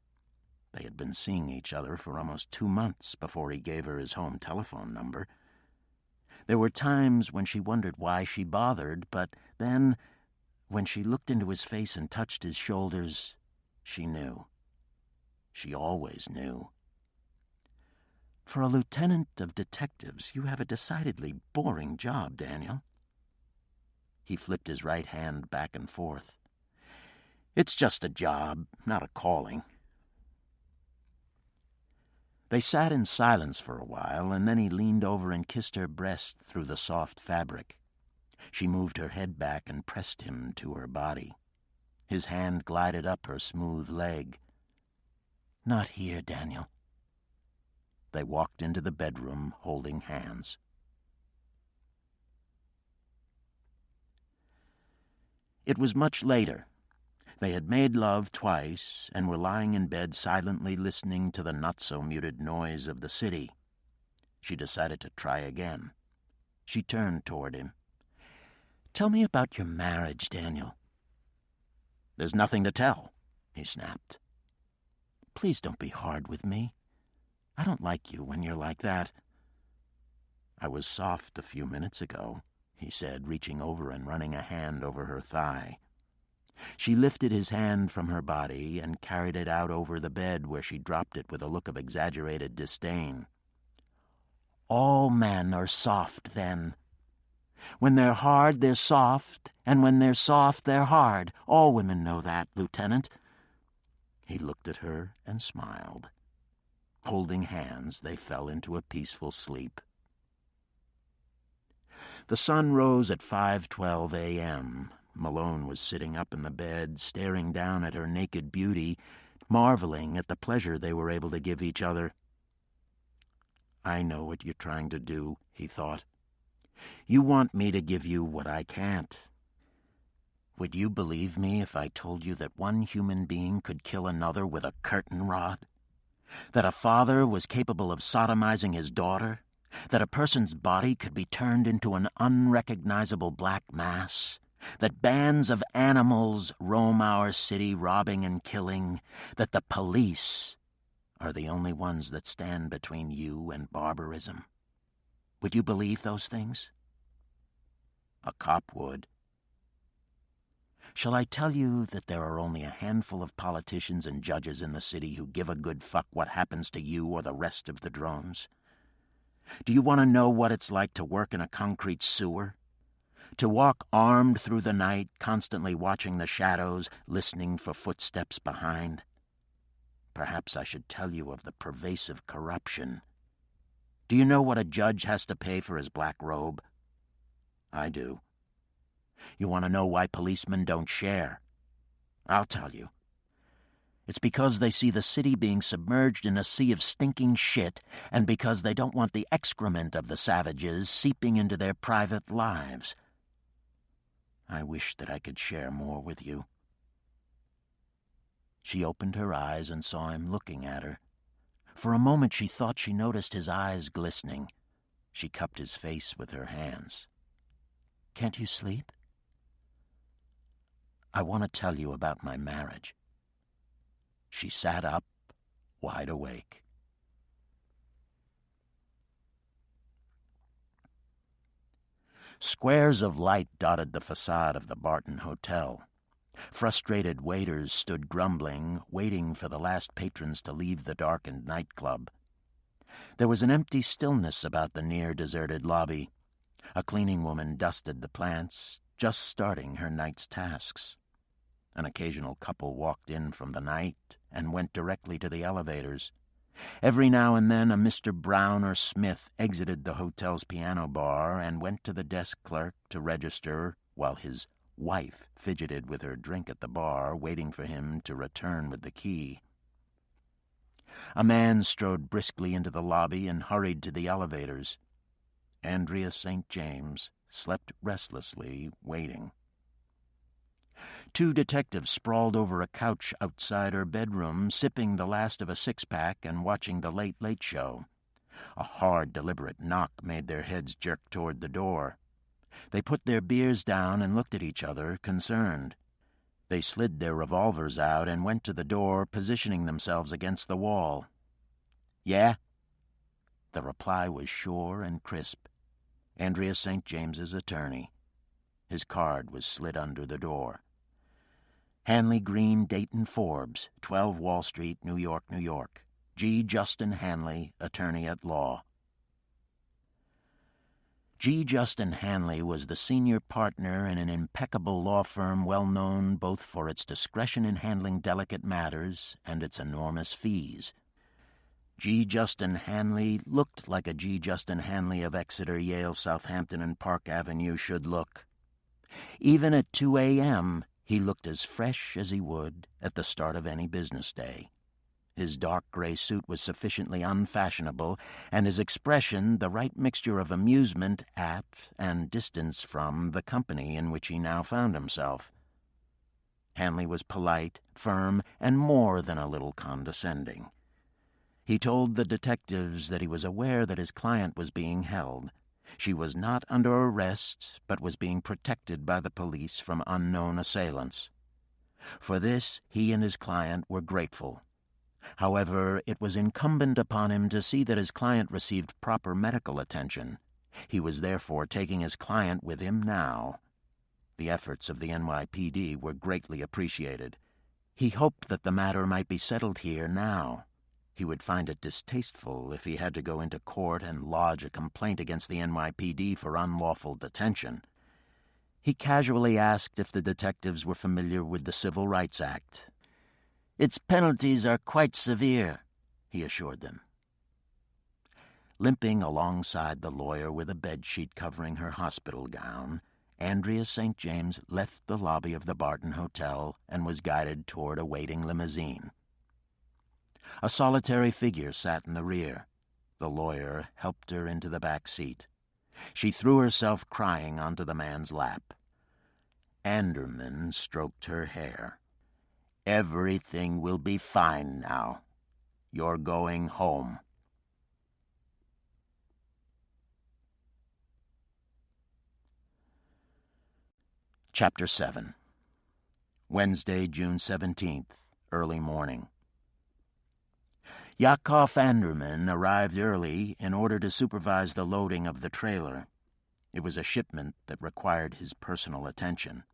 They had been seeing each other for almost 2 months before he gave her his home telephone number. There were times when she wondered why she bothered, but then, when she looked into his face and touched his shoulders, she knew. She always knew. For a lieutenant of detectives, you have a decidedly boring job, Daniel. He flipped his right hand back and forth. It's just a job, not a calling. They sat in silence for a while, and then he leaned over and kissed her breast through the soft fabric. She moved her head back and pressed him to her body. His hand glided up her smooth leg. Not here, Daniel. They walked into the bedroom, holding hands. It was much later. They had made love twice and were lying in bed silently listening to the not-so-muted noise of the city. She decided to try again. She turned toward him. Tell me about your marriage, Daniel. There's nothing to tell, he snapped. Please don't be hard with me. I don't like you when you're like that. I was soft a few minutes ago, he said, reaching over and running a hand over her thigh. She lifted his hand from her body and carried it out over the bed, where she dropped it with a look of exaggerated disdain. All men are soft, then. When they're hard, they're soft, and when they're soft, they're hard. All women know that, Lieutenant. He looked at her and smiled. Holding hands, they fell into a peaceful sleep. The sun rose at 5:12 a.m., Malone was sitting up in the bed, staring down at her naked beauty, marveling at the pleasure they were able to give each other. I know what you're trying to do, he thought. You want me to give you what I can't. Would you believe me if I told you that one human being could kill another with a curtain rod? That a father was capable of sodomizing his daughter? That a person's body could be turned into an unrecognizable black mass? That bands of animals roam our city robbing and killing? That the police are the only ones that stand between you and barbarism? Would you believe those things? A cop would. Shall I tell you that there are only a handful of politicians and judges in the city who give a good fuck what happens to you or the rest of the drones? Do you want to know what it's like to work in a concrete sewer? To walk armed through the night, constantly watching the shadows, listening for footsteps behind? Perhaps I should tell you of the pervasive corruption. Do you know what a judge has to pay for his black robe? I do. You want to know why policemen don't share? I'll tell you. It's because they see the city being submerged in a sea of stinking shit, and because they don't want the excrement of the savages seeping into their private lives. I wish that I could share more with you. She opened her eyes and saw him looking at her. For a moment she thought she noticed his eyes glistening. She cupped his face with her hands. Can't you sleep? I want to tell you about my marriage. She sat up, wide awake. Squares of light dotted the facade of the Barton Hotel. Frustrated waiters stood grumbling, waiting for the last patrons to leave the darkened nightclub. There was an empty stillness about the near-deserted lobby. A cleaning woman dusted the plants, just starting her night's tasks. An occasional couple walked in from the night and went directly to the elevators. Every now and then a Mr. Brown or Smith exited the hotel's piano bar and went to the desk clerk to register, while his wife fidgeted with her drink at the bar, waiting for him to return with the key. A man strode briskly into the lobby and hurried to the elevators. Andrea St. James slept restlessly, waiting. Two detectives sprawled over a couch outside her bedroom, sipping the last of a six-pack and watching the Late Late Show. A hard, deliberate knock made their heads jerk toward the door. They put their beers down and looked at each other, concerned. They slid their revolvers out and went to the door, positioning themselves against the wall. Yeah? The reply was sure and crisp. Andrea St. James's attorney. His card was slid under the door. Hanley Green Dayton Forbes, 12 Wall Street, New York, New York. G. Justin Hanley, attorney at law. G. Justin Hanley was the senior partner in an impeccable law firm well known both for its discretion in handling delicate matters and its enormous fees. G. Justin Hanley looked like a G. Justin Hanley of Exeter, Yale, Southampton, and Park Avenue should look. Even at 2 a.m., he looked as fresh as he would at the start of any business day. His dark gray suit was sufficiently unfashionable, and his expression the right mixture of amusement at and distance from the company in which he now found himself. Hanley was polite, firm, and more than a little condescending. He told the detectives that he was aware that his client was being held. She was not under arrest, but was being protected by the police from unknown assailants. For this, he and his client were grateful. However, it was incumbent upon him to see that his client received proper medical attention. He was therefore taking his client with him now. The efforts of the NYPD were greatly appreciated. He hoped that the matter might be settled here now. He would find it distasteful if he had to go into court and lodge a complaint against the NYPD for unlawful detention. He casually asked if the detectives were familiar with the Civil Rights Act. "Its penalties are quite severe," he assured them. Limping alongside the lawyer with a bedsheet covering her hospital gown, Andrea St. James left the lobby of the Barton Hotel and was guided toward a waiting limousine. A solitary figure sat in the rear. The lawyer helped her into the back seat. She threw herself crying onto the man's lap. Anderman stroked her hair. "Everything will be fine now. You're going home." Chapter 7. Wednesday, June 17th, early morning. Yakov Anderman arrived early in order to supervise the loading of the trailer. It was a shipment that required his personal attention.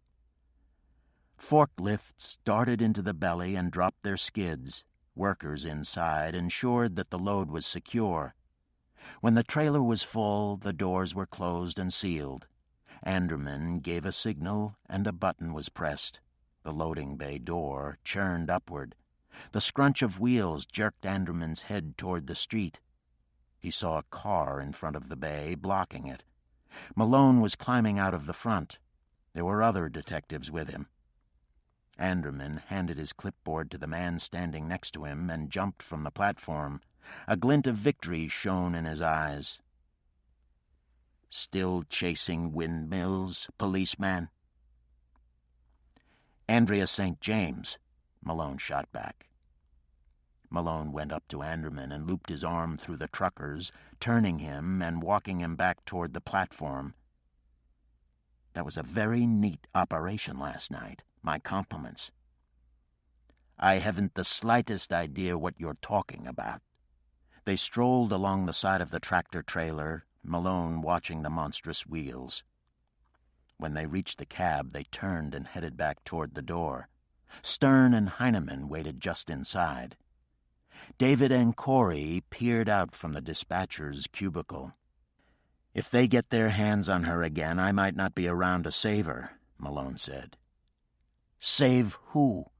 Forklifts darted into the belly and dropped their skids. Workers inside ensured that the load was secure. When the trailer was full, the doors were closed and sealed. Anderman gave a signal, and a button was pressed. The loading bay door churned upward. The scrunch of wheels jerked Anderman's head toward the street. He saw a car in front of the bay, blocking it. Malone was climbing out of the front. There were other detectives with him. Anderman handed his clipboard to the man standing next to him and jumped from the platform. A glint of victory shone in his eyes. "Still chasing windmills, policeman?" "Andrea St. James," Malone shot back. Malone went up to Anderman and looped his arm through the truckers, turning him and walking him back toward the platform. "That was a very neat operation last night. My compliments." "I haven't the slightest idea what you're talking about." They strolled along the side of the tractor-trailer, Malone watching the monstrous wheels. When they reached the cab, they turned and headed back toward the door. Stern and Heineman waited just inside. David and Corey peered out from the dispatcher's cubicle. "If they get their hands on her again, I might not be around to save her," Malone said. "Save who?"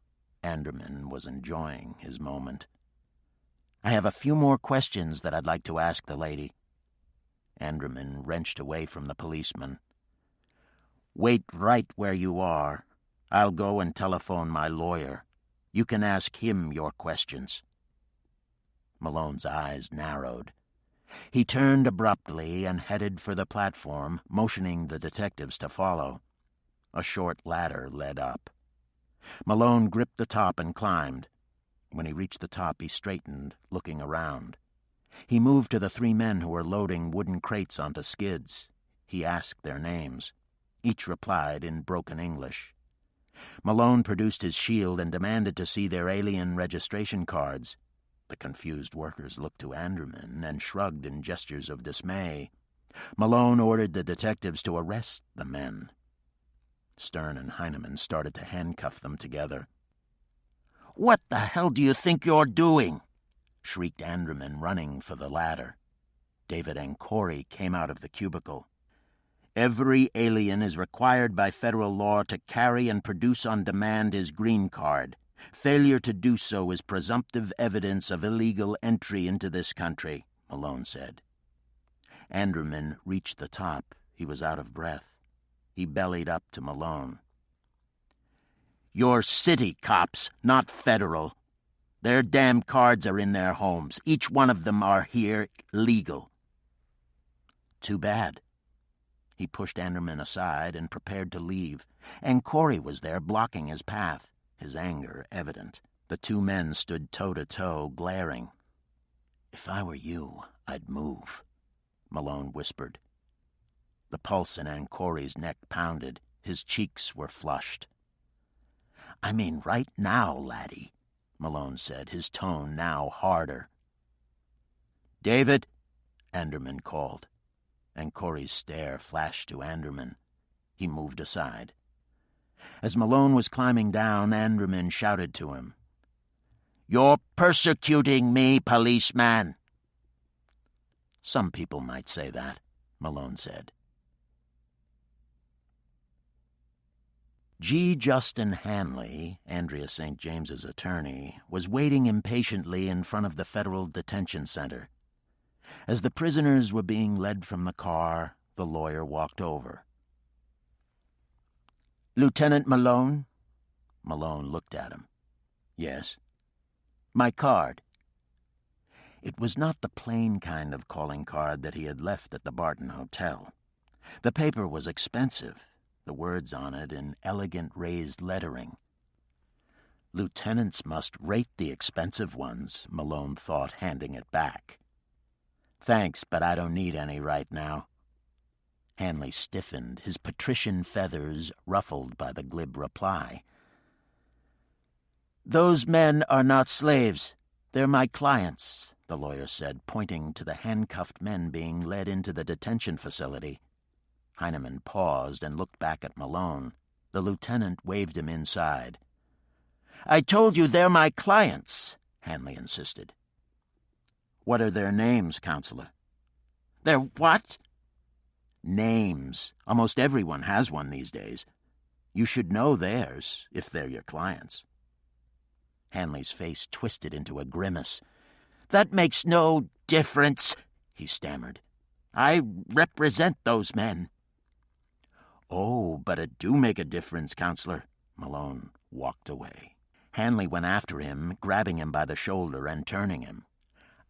Anderman was enjoying his moment. "I have a few more questions that I'd like to ask the lady." Anderman wrenched away from the policeman. "Wait right where you are. I'll go and telephone my lawyer. You can ask him your questions." Malone's eyes narrowed. He turned abruptly and headed for the platform, motioning the detectives to follow. A short ladder led up. Malone gripped the top and climbed. When he reached the top, he straightened, looking around. He moved to the three men who were loading wooden crates onto skids. He asked their names. Each replied in broken English. Malone produced his shield and demanded to see their alien registration cards. The confused workers looked to Anderman and shrugged in gestures of dismay. Malone ordered the detectives to arrest the men. Stern and Heinemann started to handcuff them together. "What the hell do you think you're doing?" shrieked Anderman, running for the ladder. David and Corey came out of the cubicle. "Every alien is required by federal law to carry and produce on demand his green card. Failure to do so is presumptive evidence of illegal entry into this country," Malone said. Anderman reached the top. He was out of breath. He bellied up to Malone. "You're city cops, not federal. Their damn cards are in their homes. Each one of them are here legal." "Too bad." He pushed Anderman aside and prepared to leave, and Corey was there blocking his path, his anger evident. The two men stood toe-to-toe, glaring. "If I were you, I'd move," Malone whispered. The pulse in Corey's neck pounded. His cheeks were flushed. "I mean right now, laddie," Malone said, his tone now harder. "David," Anderman called, and Corey's stare flashed to Anderman. He moved aside. As Malone was climbing down, Anderman shouted to him. "You're persecuting me, policeman." "Some people might say that," Malone said. G. Justin Hanley, Andrea St. James's attorney, was waiting impatiently in front of the Federal Detention Center. As the prisoners were being led from the car, the lawyer walked over. "Lieutenant Malone?" Malone looked at him. "Yes." "My card." It was not the plain kind of calling card that he had left at the Barton Hotel. The paper was expensive, the words on it in elegant raised lettering. Lieutenants must rate the expensive ones, Malone thought, handing it back. "Thanks, but I don't need any right now." Hanley stiffened, his patrician feathers ruffled by the glib reply. "Those men are not slaves. They're my clients," the lawyer said, pointing to the handcuffed men being led into the detention facility. Heinemann paused and looked back at Malone. The lieutenant waved him inside. "I told you they're my clients," Hanley insisted. "What are their names, Counselor?" "Their what?" "Names. Almost everyone has one these days. You should know theirs, if they're your clients." Hanley's face twisted into a grimace. "That makes no difference," he stammered. "I represent those men." "Oh, but it do make a difference, Counselor." Malone walked away. Hanley went after him, grabbing him by the shoulder and turning him.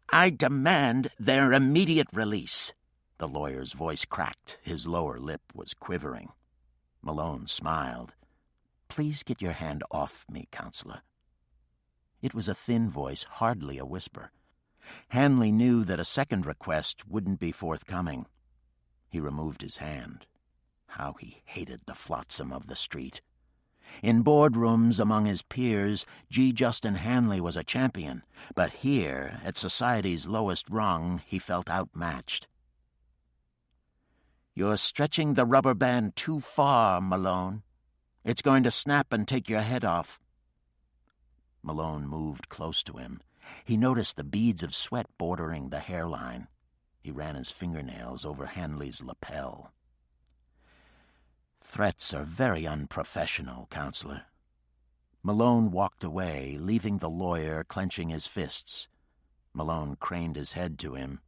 "I demand their immediate release." The lawyer's voice cracked. His lower lip was quivering. Malone smiled. "Please get your hand off me, Counselor." It was a thin voice, hardly a whisper. Hanley knew that a second request wouldn't be forthcoming. He removed his hand. How he hated the flotsam of the street. In boardrooms among his peers, G. Justin Hanley was a champion, but here, at society's lowest rung, he felt outmatched. "You're stretching the rubber band too far, Malone. It's going to snap and take your head off." Malone moved close to him. He noticed the beads of sweat bordering the hairline. He ran his fingernails over Hanley's lapel. "Threats are very unprofessional, Counselor." Malone walked away, leaving the lawyer clenching his fists. Malone craned his head to him.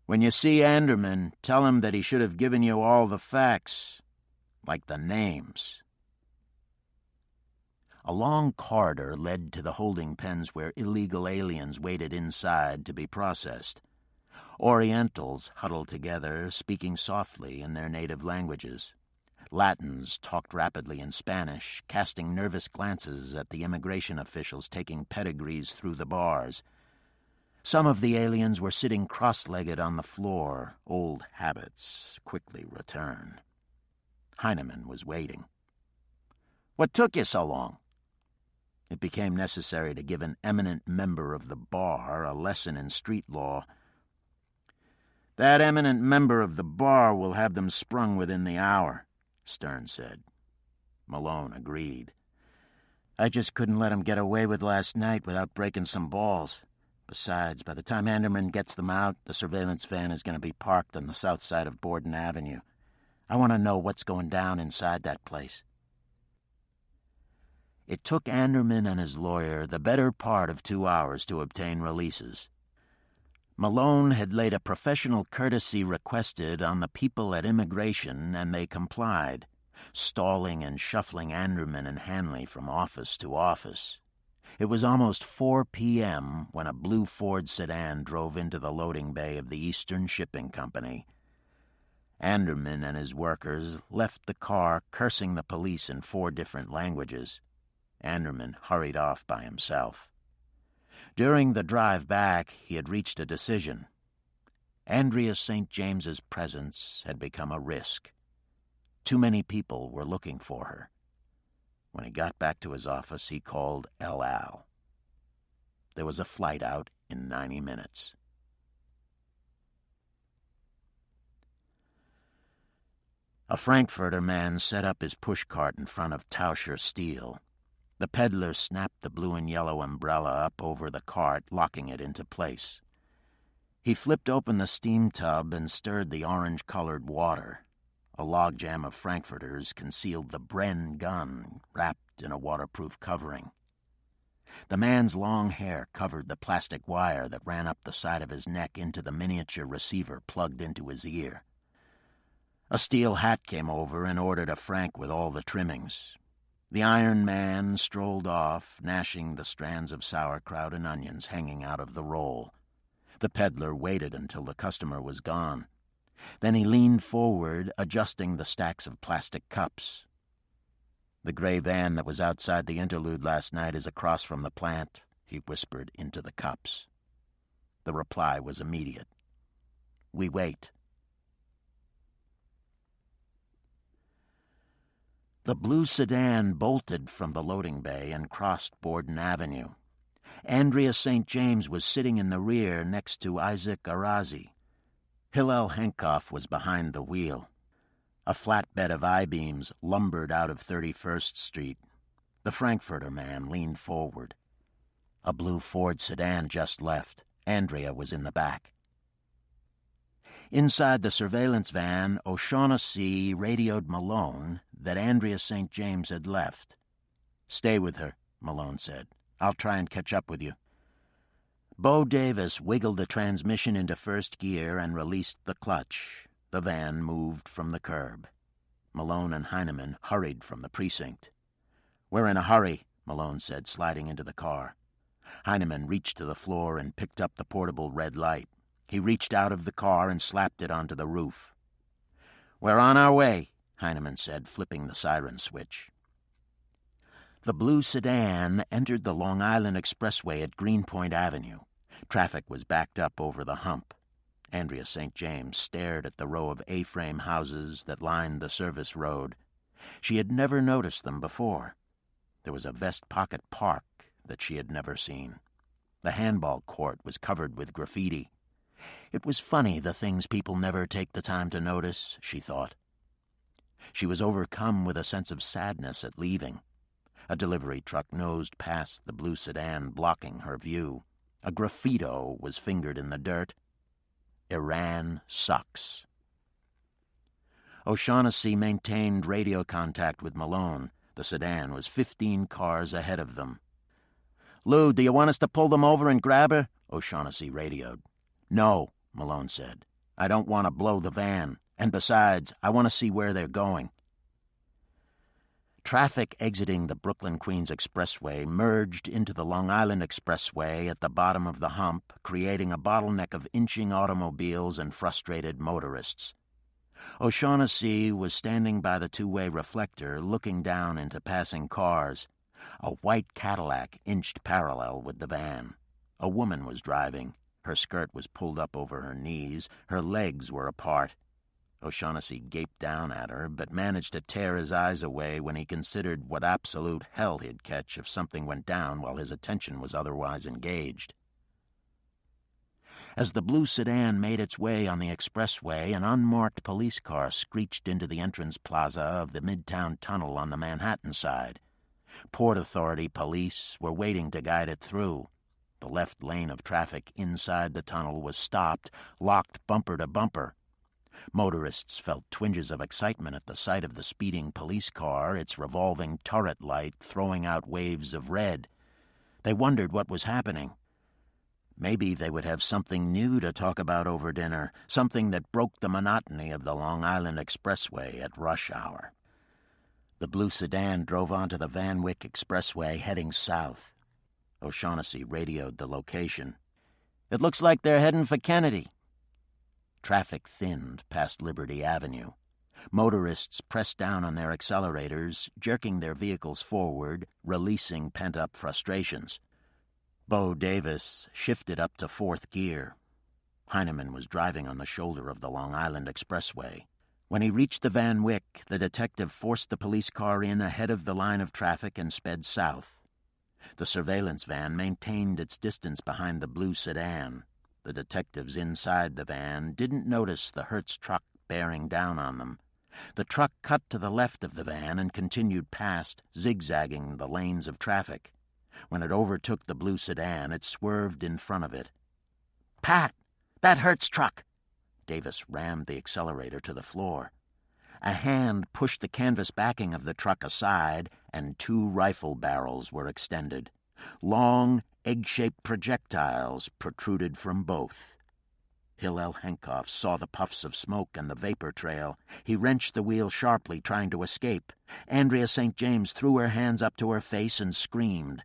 "When you see Anderman, tell him that he should have given you all the facts, like the names." A long corridor led to the holding pens where illegal aliens waited inside to be processed. Orientals huddled together, speaking softly in their native languages. Latins talked rapidly in Spanish, casting nervous glances at the immigration officials taking pedigrees through the bars. Some of the aliens were sitting cross-legged on the floor. Old habits quickly return. Heinemann was waiting. "What took you so long?" It became necessary to give an eminent member of the bar a lesson in street law. "That eminent member of the bar will have them sprung within the hour," Stern said. Malone agreed. "I just couldn't let him get away with last night without breaking some balls. Besides, by the time Anderman gets them out, the surveillance van is going to be parked on the south side of Borden Avenue. I want to know what's going down inside that place." It took Anderman and his lawyer the better part of 2 hours to obtain releases. Malone had laid a professional courtesy requested on the people at immigration, and they complied, stalling and shuffling Anderman and Hanley from office to office. It was almost 4 p.m. when a blue Ford sedan drove into the loading bay of the Eastern Shipping Company. Anderman and his workers left the car cursing the police in 4 different languages. Anderman hurried off by himself. During the drive back, he had reached a decision. Andrea St. James's presence had become a risk. Too many people were looking for her. When he got back to his office, he called El Al. There was a flight out in 90 minutes. A Frankfurter man set up his pushcart in front of Tauscher Steel. The peddler snapped the blue and yellow umbrella up over the cart, locking it into place. He flipped open the steam tub and stirred the orange-colored water. A logjam of Frankfurters concealed the Bren gun, wrapped in a waterproof covering. The man's long hair covered the plastic wire that ran up the side of his neck into the miniature receiver plugged into his ear. A steel hat came over and ordered a Frank with all the trimmings. The Iron Man strolled off, gnashing the strands of sauerkraut and onions hanging out of the roll. The peddler waited until the customer was gone. Then he leaned forward, adjusting the stacks of plastic cups. "The gray van that was outside the interlude last night is across from the plant," he whispered into the cups. The reply was immediate. "We wait." The blue sedan bolted from the loading bay and crossed Borden Avenue. Andrea St. James was sitting in the rear next to Isaac Arazi. Hillel Henkoff was behind the wheel. A flatbed of I-beams lumbered out of 31st Street. The Frankfurter man leaned forward. A blue Ford sedan just left. Andrea was in the back. Inside the surveillance van, O'Shaughnessy radioed Malone that Andrea St. James had left. "Stay with her," Malone said. "I'll try and catch up with you." Bo Davis wiggled the transmission into first gear and released the clutch. The van moved from the curb. Malone and Heinemann hurried from the precinct. "We're in a hurry," Malone said, sliding into the car. Heinemann reached to the floor and picked up the portable red light. He reached out of the car and slapped it onto the roof. "We're on our way," Heinemann said, flipping the siren switch. The blue sedan entered the Long Island Expressway at Greenpoint Avenue. Traffic was backed up over the hump. Andrea St. James stared at the row of A-frame houses that lined the service road. She had never noticed them before. There was a Vest Pocket Park that she had never seen. The handball court was covered with graffiti. It was funny, the things people never take the time to notice, she thought. She was overcome with a sense of sadness at leaving. A delivery truck nosed past the blue sedan, blocking her view. A graffito was fingered in the dirt. "Iran sucks." O'Shaughnessy maintained radio contact with Malone. The sedan was 15 cars ahead of them. "Lou, do you want us to pull them over and grab her?" O'Shaughnessy radioed. "No," Malone said. "I don't want to blow the van. And besides, I want to see where they're going." Traffic exiting the Brooklyn-Queens Expressway merged into the Long Island Expressway at the bottom of the hump, creating a bottleneck of inching automobiles and frustrated motorists. O'Shaughnessy was standing by the two-way reflector, looking down into passing cars. A white Cadillac inched parallel with the van. A woman was driving. Her skirt was pulled up over her knees. Her legs were apart. O'Shaughnessy gaped down at her, but managed to tear his eyes away when he considered what absolute hell he'd catch if something went down while his attention was otherwise engaged. As the blue sedan made its way on the expressway, an unmarked police car screeched into the entrance plaza of the Midtown Tunnel on the Manhattan side. Port Authority police were waiting to guide it through. The left lane of traffic inside the tunnel was stopped, locked bumper to bumper. Motorists felt twinges of excitement at the sight of the speeding police car, its revolving turret light throwing out waves of red. They wondered what was happening. Maybe they would have something new to talk about over dinner, something that broke the monotony of the Long Island Expressway at rush hour. The blue sedan drove onto the Van Wyck Expressway heading south. O'Shaughnessy radioed the location. "It looks like they're heading for Kennedy." Traffic thinned past Liberty Avenue. Motorists pressed down on their accelerators, jerking their vehicles forward, releasing pent-up frustrations. Bo Davis shifted up to fourth gear. Heineman was driving on the shoulder of the Long Island Expressway. When he reached the Van Wyck, the detective forced the police car in ahead of the line of traffic and sped south. The surveillance van maintained its distance behind the blue sedan. The detectives inside the van didn't notice the Hertz truck bearing down on them. The truck cut to the left of the van and continued past, zigzagging the lanes of traffic. When it overtook the blue sedan, it swerved in front of it. "Pat! That Hertz truck!" Davis rammed the accelerator to the floor. A hand pushed the canvas backing of the truck aside, and 2 rifle barrels were extended. Long, egg-shaped projectiles protruded from both. Hillel Henkoff saw the puffs of smoke and the vapor trail. He wrenched the wheel sharply, trying to escape. Andrea St. James threw her hands up to her face and screamed.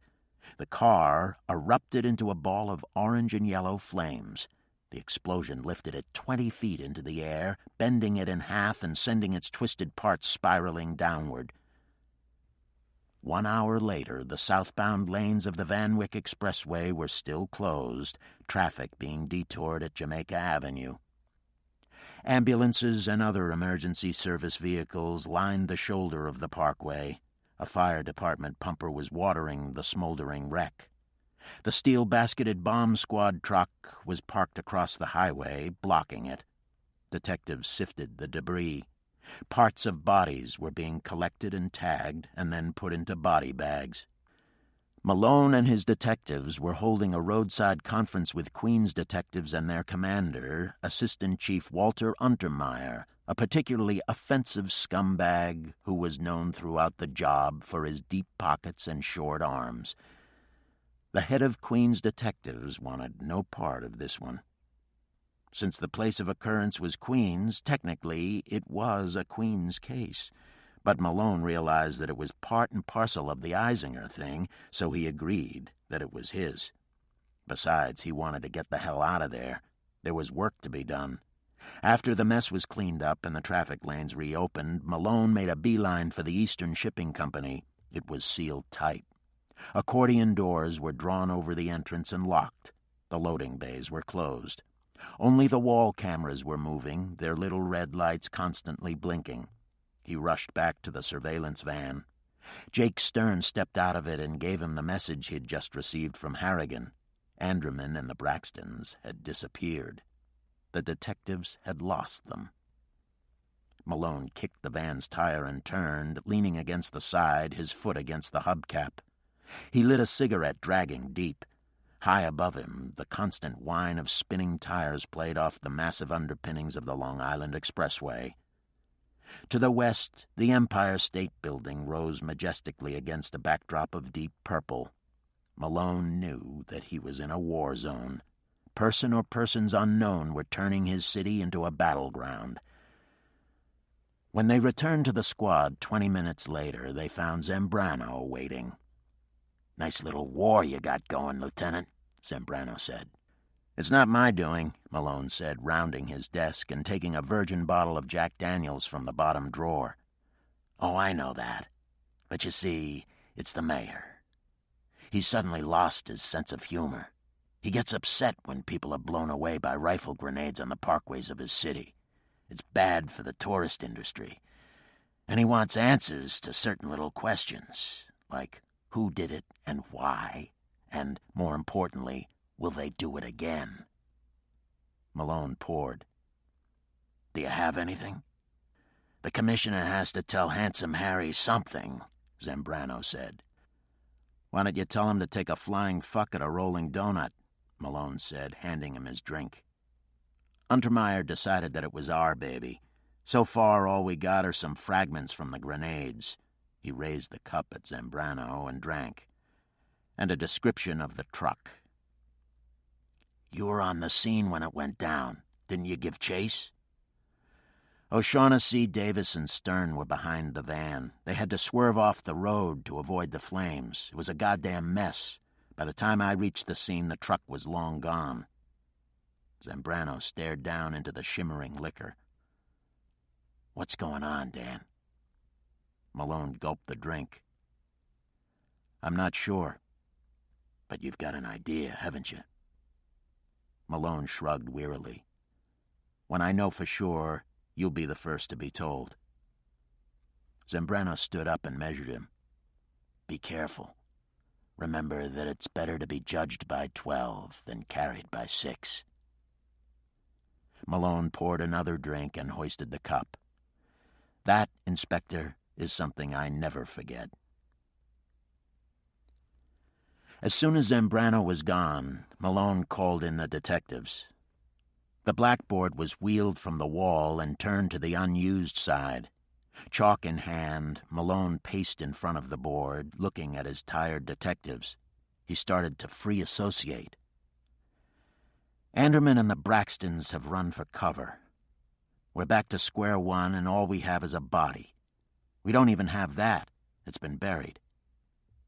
The car erupted into a ball of orange and yellow flames. The explosion lifted it 20 feet into the air, bending it in half and sending its twisted parts spiraling downward. 1 hour later, the southbound lanes of the Van Wyck Expressway were still closed, traffic being detoured at Jamaica Avenue. Ambulances and other emergency service vehicles lined the shoulder of the parkway. A fire department pumper was watering the smoldering wreck. The steel-basketed bomb squad truck was parked across the highway, blocking it. Detectives sifted the debris. Parts of bodies were being collected and tagged and then put into body bags. Malone and his detectives were holding a roadside conference with Queens detectives and their commander, Assistant Chief Walter Untermeyer, a particularly offensive scumbag who was known throughout the job for his deep pockets and short arms. The head of Queens detectives wanted no part of this one. Since the place of occurrence was Queens, technically it was a Queens case. But Malone realized that it was part and parcel of the Eisinger thing, so he agreed that it was his. Besides, he wanted to get the hell out of there. There was work to be done. After the mess was cleaned up and the traffic lanes reopened, Malone made a beeline for the Eastern Shipping Company. It was sealed tight. Accordion doors were drawn over the entrance and locked. The loading bays were closed. Only the wall cameras were moving, their little red lights constantly blinking. He rushed back to the surveillance van. Jake Stern stepped out of it and gave him the message he'd just received from Harrigan. Andreman and the Braxtons had disappeared. The detectives had lost them. Malone kicked the van's tire and turned, leaning against the side, his foot against the hubcap. He lit a cigarette, dragging deep. High above him, the constant whine of spinning tires played off the massive underpinnings of the Long Island Expressway. To the west, the Empire State Building rose majestically against a backdrop of deep purple. Malone knew that he was in a war zone. Person or persons unknown were turning his city into a battleground. When they returned to the squad 20 minutes later, they found Zambrano waiting. "Nice little war you got going, Lieutenant," Zambrano said. "It's not my doing," Malone said, rounding his desk and taking a virgin bottle of Jack Daniels from the bottom drawer. "Oh, I know that. But you see, it's the mayor. He's suddenly lost his sense of humor. He gets upset when people are blown away by rifle grenades on the parkways of his city. It's bad for the tourist industry. And he wants answers to certain little questions, like who did it and why, and, more importantly, will they do it again?" Malone poured. "Do you have anything?" "The commissioner has to tell Handsome Harry something," Zambrano said. "Why don't you tell him to take a flying fuck at a rolling donut?" Malone said, handing him his drink. Untermeyer decided that it was our baby. "So far, all we got are some fragments from the grenades." He raised the cup at Zambrano and drank. "And a description of the truck." "You were on the scene when it went down. Didn't you give chase?" "O'Shaughnessy, Davis, and Stern were behind the van. They had to swerve off the road to avoid the flames. It was a goddamn mess. By the time I reached the scene, the truck was long gone." Zambrano stared down into the shimmering liquor. "What's going on, Dan?" Malone gulped the drink. "I'm not sure. But you've got an idea, haven't you?" Malone shrugged wearily. "When I know for sure, you'll be the first to be told." Zambrano stood up and measured him. "Be careful. Remember that it's better to be judged by 12 than carried by 6. Malone poured another drink and hoisted the cup. "That, Inspector, is something I never forget." As soon as Zambrano was gone, Malone called in the detectives. The blackboard was wheeled from the wall and turned to the unused side. Chalk in hand, Malone paced in front of the board, looking at his tired detectives. He started to free associate. "Anderman and the Braxtons have run for cover. We're back to square one, and all we have is a body. We don't even have that. It's been buried."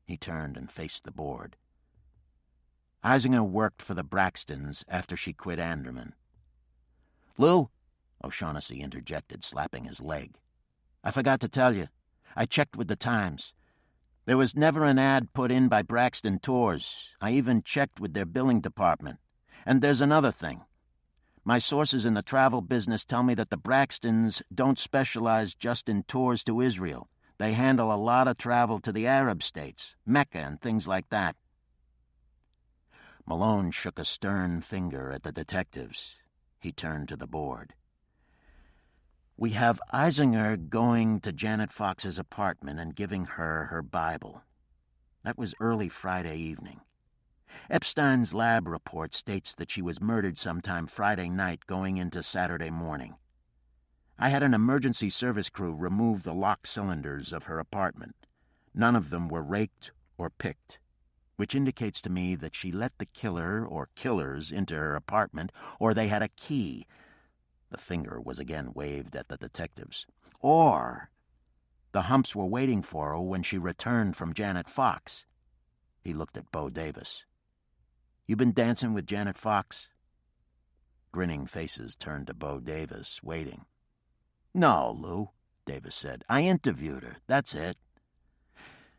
He turned and faced the board. "Eisinger worked for the Braxtons after she quit Anderman." "Lou," O'Shaughnessy interjected, slapping his leg. "I forgot to tell you. I checked with the Times. There was never an ad put in by Braxton Tours. I even checked with their billing department. And there's another thing. My sources in the travel business tell me that the Braxtons don't specialize just in tours to Israel. They handle a lot of travel to the Arab states, Mecca and things like that." Malone shook a stern finger at the detectives. He turned to the board. "We have Eisinger going to Janet Fox's apartment and giving her her Bible. That was early Friday evening. Epstein's lab report states that she was murdered sometime Friday night going into Saturday morning. I had an emergency service crew remove the lock cylinders of her apartment. None of them were raked or picked, which indicates to me that she let the killer or killers into her apartment, or they had a key." The finger was again waved at the detectives. "Or the Humps were waiting for her when she returned from Janet Fox." He looked at Bo Davis. "You been dancing with Janet Fox?" Grinning faces turned to Bo Davis, waiting. "No, Lou," Davis said. "I interviewed her, that's it.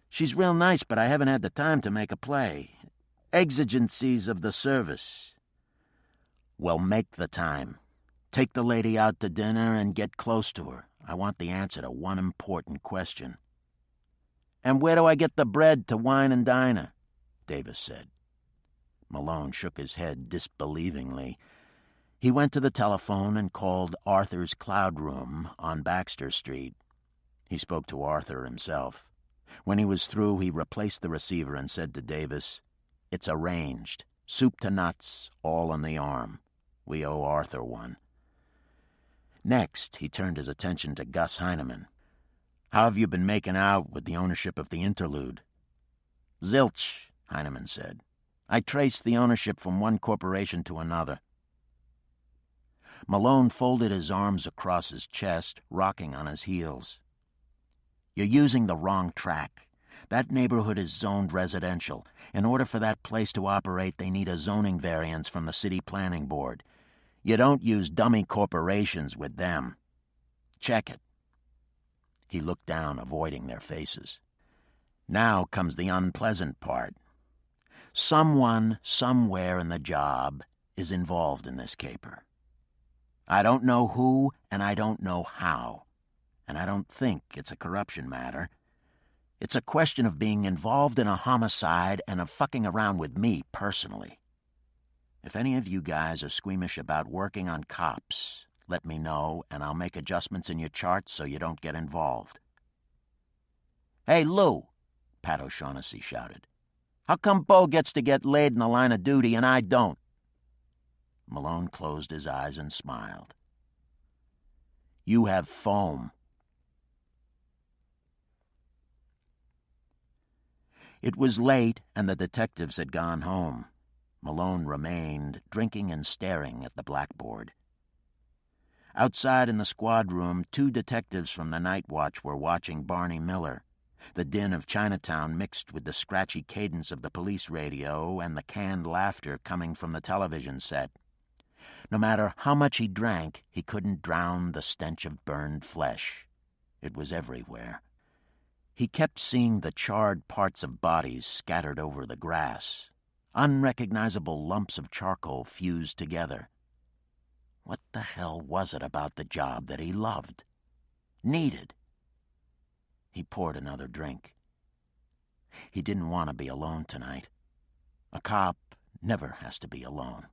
She's real nice, but I haven't had the time to make a play. Exigencies of the service." "Well, make the time. Take the lady out to dinner and get close to her. I want the answer to one important question." "And where do I get the bread to wine and dine her?" Davis said. Malone shook his head disbelievingly. He went to the telephone and called Arthur's Cloud Room on Baxter Street. He spoke to Arthur himself. When he was through, he replaced the receiver and said to Davis, "It's arranged. Soup to nuts, all on the arm. We owe Arthur one." Next, he turned his attention to Gus Heineman. "How have you been making out with the ownership of the Interlude?" "Zilch," Heineman said. "I traced the ownership from one corporation to another." Malone folded his arms across his chest, rocking on his heels. "You're using the wrong track. That neighborhood is zoned residential. In order for that place to operate, they need a zoning variance from the City Planning Board. You don't use dummy corporations with them. Check it." He looked down, avoiding their faces. "Now comes the unpleasant part. Someone, somewhere in the job, is involved in this caper. I don't know who, and I don't know how. And I don't think it's a corruption matter. It's a question of being involved in a homicide and of fucking around with me personally. If any of you guys are squeamish about working on cops, let me know and I'll make adjustments in your charts so you don't get involved." "Hey, Lou," Pat O'Shaughnessy shouted. "How come Bo gets to get laid in the line of duty and I don't?" Malone closed his eyes and smiled. "You have foam." It was late and the detectives had gone home. Malone remained, drinking and staring at the blackboard. Outside in the squad room, 2 detectives from the night watch were watching Barney Miller. The din of Chinatown mixed with the scratchy cadence of the police radio and the canned laughter coming from the television set. No matter how much he drank, he couldn't drown the stench of burned flesh. It was everywhere. He kept seeing the charred parts of bodies scattered over the grass, unrecognizable lumps of charcoal fused together. What the hell was it about the job that he loved? Needed? He poured another drink. He didn't want to be alone tonight. A cop never has to be alone.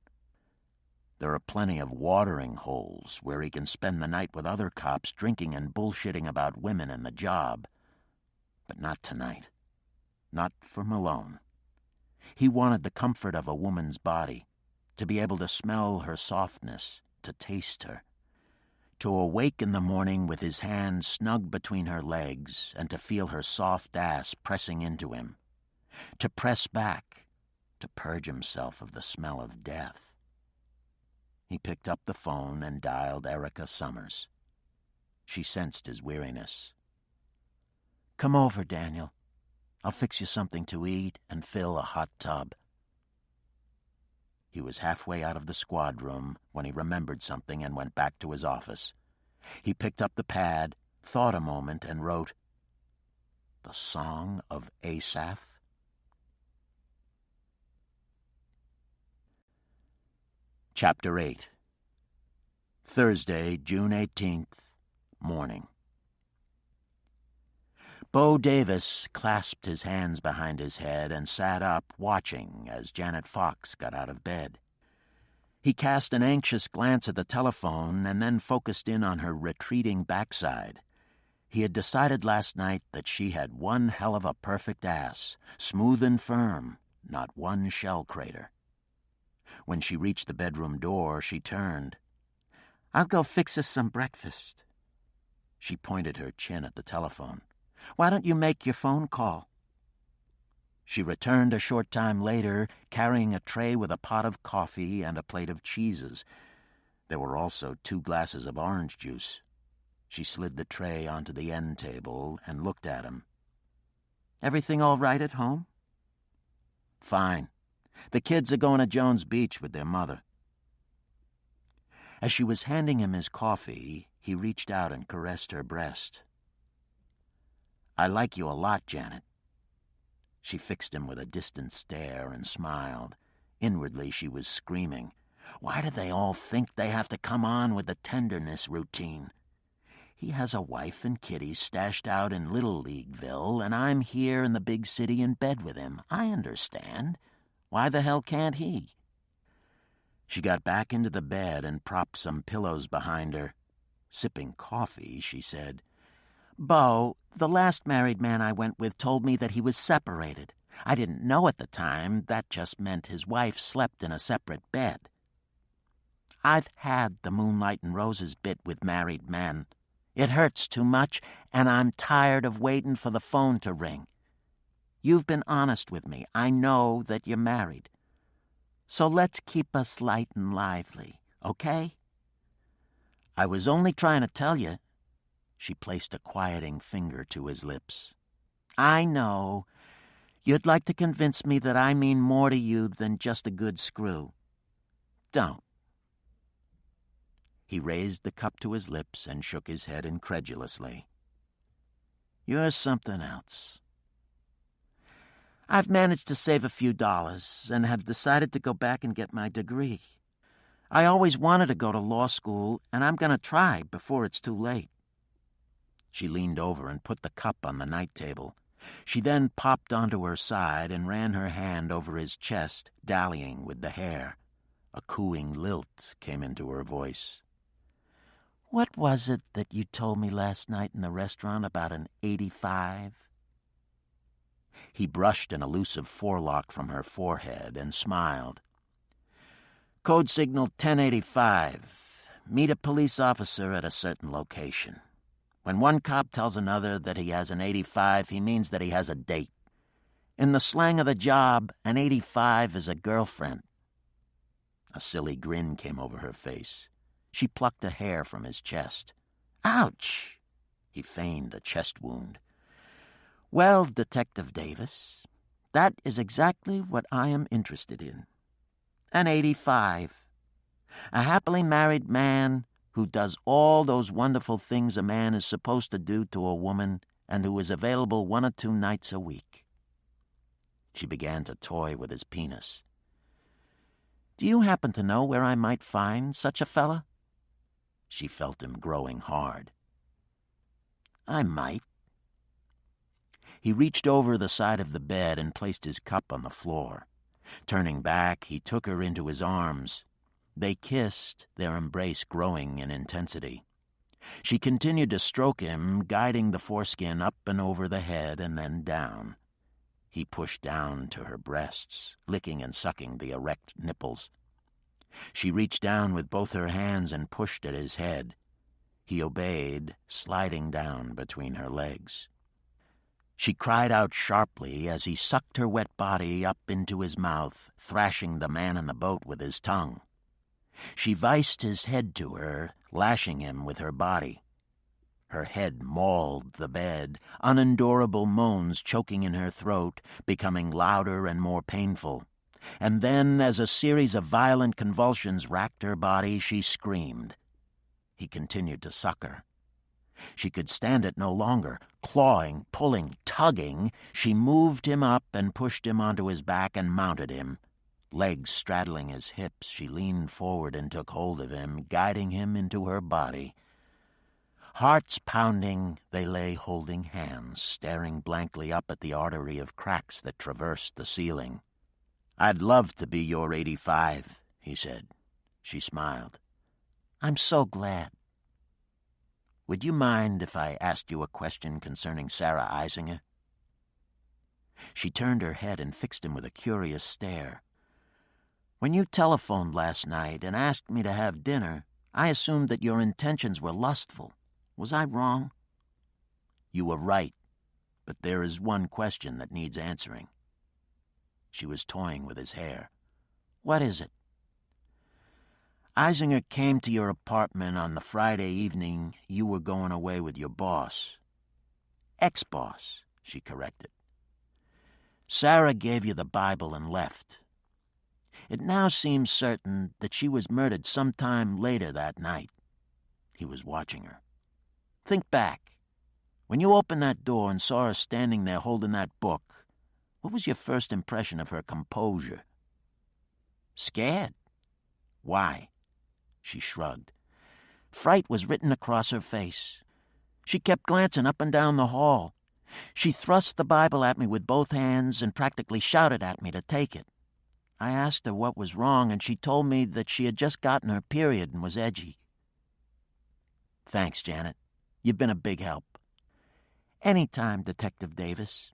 There are plenty of watering holes where he can spend the night with other cops drinking and bullshitting about women and the job. But not tonight. Not for Malone. He wanted the comfort of a woman's body, to be able to smell her softness, to taste her. To awake in the morning with his hand snug between her legs and to feel her soft ass pressing into him. To press back, to purge himself of the smell of death. He picked up the phone and dialed Erica Summers. She sensed his weariness. "Come over, Daniel. I'll fix you something to eat and fill a hot tub." He was halfway out of the squad room when he remembered something and went back to his office. He picked up the pad, thought a moment, and wrote, "The Song of Asaph." Chapter 8. Thursday, June 18th, morning. Bo Davis clasped his hands behind his head and sat up, watching as Janet Fox got out of bed. He cast an anxious glance at the telephone and then focused in on her retreating backside. He had decided last night that she had one hell of a perfect ass, smooth and firm, not one shell crater. When she reached the bedroom door, she turned. "I'll go fix us some breakfast." She pointed her chin at the telephone. "Why don't you make your phone call?" She returned a short time later, carrying a tray with a pot of coffee and a plate of cheeses. There were also 2 glasses of orange juice. She slid the tray onto the end table and looked at him. "Everything all right at home?" "Fine. The kids are going to Jones Beach with their mother." As she was handing him his coffee, he reached out and caressed her breast. "I like you a lot, Janet." She fixed him with a distant stare and smiled. Inwardly, she was screaming. Why do they all think they have to come on with the tenderness routine? He has a wife and kiddies stashed out in Little Leagueville, and I'm here in the big city in bed with him. I understand. Why the hell can't he? She got back into the bed and propped some pillows behind her. Sipping coffee, she said, "Bo, the last married man I went with told me that he was separated. I didn't know at the time. That just meant his wife slept in a separate bed. I've had the Moonlight and Roses bit with married men. It hurts too much, and I'm tired of waiting for the phone to ring. You've been honest with me. I know that you're married. So let's keep us light and lively, okay?" "I was only trying to tell you." She placed a quieting finger to his lips. "I know. You'd like to convince me that I mean more to you than just a good screw. Don't." He raised the cup to his lips and shook his head incredulously. "You're something else." "I've managed to save a few dollars and have decided to go back and get my degree. I always wanted to go to law school, and I'm going to try before it's too late." She leaned over and put the cup on the night table. She then popped onto her side and ran her hand over his chest, dallying with the hair. A cooing lilt came into her voice. "What was it that you told me last night in the restaurant about an 85? He brushed an elusive forelock from her forehead and smiled. "Code signal 1085. Meet a police officer at a certain location. When one cop tells another that he has an 85, he means that he has a date. In the slang of the job, an 85 is a girlfriend." A silly grin came over her face. She plucked a hair from his chest. "Ouch!" He feigned a chest wound. "Well, Detective Davis, that is exactly what I am interested in. An 85. A happily married man who does all those wonderful things a man is supposed to do to a woman and who is available 1 or 2 nights a week." She began to toy with his penis. "Do you happen to know where I might find such a fella?" She felt him growing hard. "I might." He reached over the side of the bed and placed his cup on the floor. Turning back, he took her into his arms. They kissed, their embrace growing in intensity. She continued to stroke him, guiding the foreskin up and over the head and then down. He pushed down to her breasts, licking and sucking the erect nipples. She reached down with both her hands and pushed at his head. He obeyed, sliding down between her legs. She cried out sharply as he sucked her wet body up into his mouth, thrashing the man in the boat with his tongue. She viced his head to her, lashing him with her body. Her head mauled the bed, unendurable moans choking in her throat, becoming louder and more painful. And then, as a series of violent convulsions racked her body, she screamed. He continued to suck her. She could stand it no longer. Clawing, pulling, tugging, she moved him up and pushed him onto his back and mounted him. Legs straddling his hips, she leaned forward and took hold of him, guiding him into her body. Hearts pounding, they lay holding hands, staring blankly up at the artery of cracks that traversed the ceiling. "I'd love to be your 85, he said. She smiled. "I'm so glad." "Would you mind if I asked you a question concerning Sarah Eisinger?" She turned her head and fixed him with a curious stare. "When you telephoned last night and asked me to have dinner, I assumed that your intentions were lustful. Was I wrong?" "You were right, but there is one question that needs answering." She was toying with his hair. "What is it?" "Eisinger came to your apartment on the Friday evening you were going away with your boss." "Ex-boss," she corrected. "Sarah gave you the Bible and left. It now seems certain that she was murdered sometime later that night." He was watching her. "Think back. When you opened that door and saw her standing there holding that book, what was your first impression of her composure?" "Scared." "Why?" She shrugged. Fright was written across her face. She kept glancing up and down the hall. She thrust the Bible at me with both hands and practically shouted at me to take it. I asked her what was wrong, and she told me that she had just gotten her period and was edgy. "Thanks, Janet. You've been a big help." "Anytime, Detective Davis.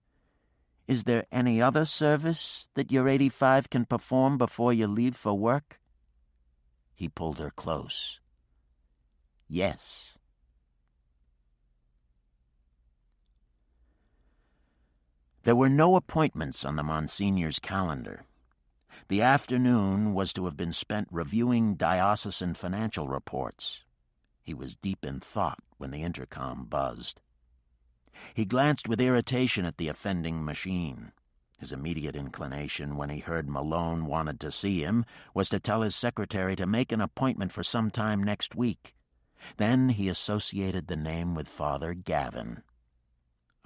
Is there any other service that your 85 can perform before you leave for work?" He pulled her close. "Yes." There were no appointments on the Monsignor's calendar. The afternoon was to have been spent reviewing diocesan financial reports. He was deep in thought when the intercom buzzed. He glanced with irritation at the offending machine. His immediate inclination when he heard Malone wanted to see him was to tell his secretary to make an appointment for some time next week. Then he associated the name with Father Gavin.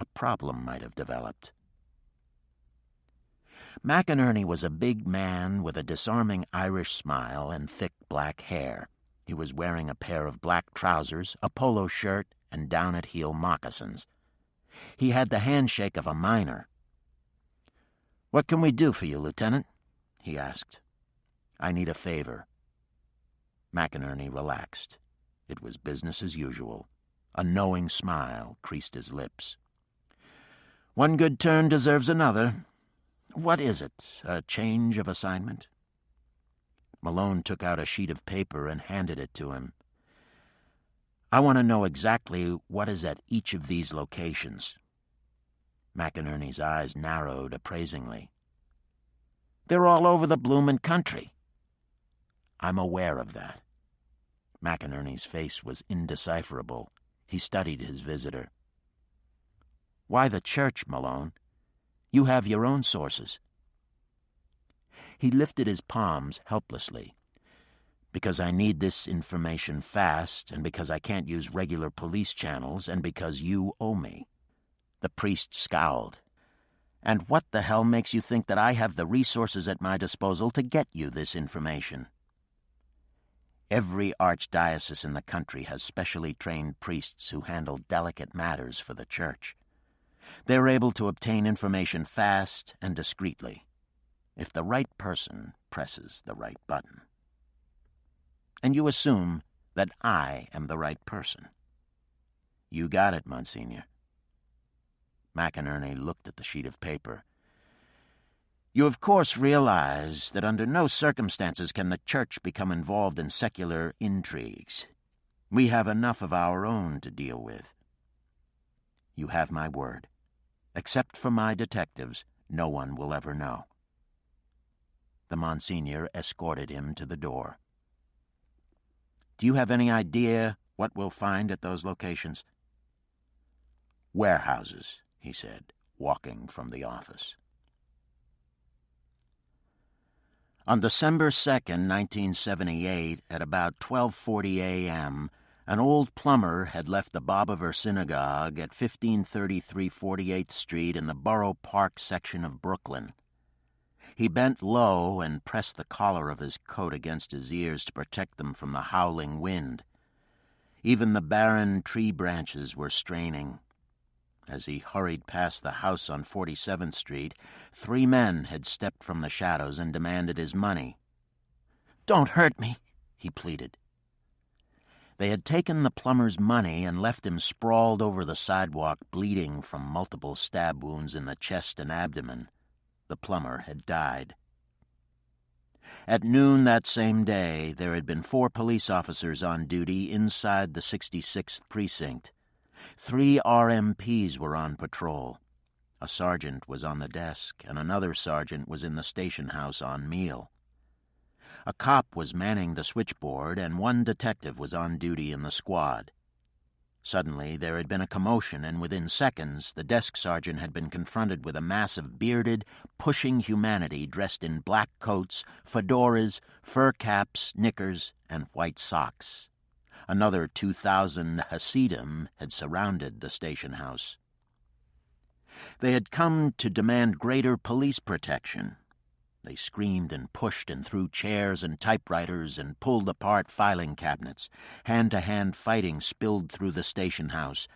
A problem might have developed. McInerney was a big man with a disarming Irish smile and thick black hair. He was wearing a pair of black trousers, a polo shirt, and down-at-heel moccasins. He had the handshake of a miner. "What can we do for you, Lieutenant?" he asked. I need a favor." McInerney relaxed. It was business as usual. A knowing smile creased his lips. "One good turn deserves another. What is it? A change of assignment?" Malone took out a sheet of paper and handed it to him. "I want to know exactly what is at each of these locations." McInerney's eyes narrowed appraisingly. "They're all over the bloomin' country." "I'm aware of that." McInerney's face was indecipherable. He studied his visitor. "Why the church, Malone? You have your own sources." He lifted his palms helplessly. "Because I need this information fast, and because I can't use regular police channels, and because you owe me." The priest scowled. "And what the hell makes you think that I have the resources at my disposal to get you this information?" "Every archdiocese in the country has specially trained priests who handle delicate matters for the church. They're able to obtain information fast and discreetly, if the right person presses the right button." "And you assume that I am the right person?" "You got it, Monsignor." McInerney looked at the sheet of paper. "You of course realize that under no circumstances can the church become involved in secular intrigues. We have enough of our own to deal with." "You have my word. Except for my detectives, no one will ever know." The Monsignor escorted him to the door. "Do you have any idea what we'll find at those locations?" "Warehouses," he said, walking from the office. On December 2nd, 1978, at about 12:40 a.m., an old plumber had left the Bobover Synagogue at 1533 48th Street in the Borough Park section of Brooklyn. He bent low and pressed the collar of his coat against his ears to protect them from the howling wind. Even the barren tree branches were straining. As he hurried past the house on 47th Street, 3 men had stepped from the shadows and demanded his money. "Don't hurt me," he pleaded. They had taken the plumber's money and left him sprawled over the sidewalk, bleeding from multiple stab wounds in the chest and abdomen. The plumber had died. At noon that same day, there had been 4 police officers on duty inside the 66th precinct. 3 RMPs were on patrol. A sergeant was on the desk, and another sergeant was in the station house on meal. A cop was manning the switchboard, and 1 detective was on duty in the squad. Suddenly, there had been a commotion, and within seconds, the desk sergeant had been confronted with a mass of bearded, pushing humanity dressed in black coats, fedoras, fur caps, knickers, and white socks. Another 2,000 Hasidim had surrounded the station house. They had come to demand greater police protection. They screamed and pushed and threw chairs and typewriters and pulled apart filing cabinets. Hand-to-hand fighting spilled through the station house.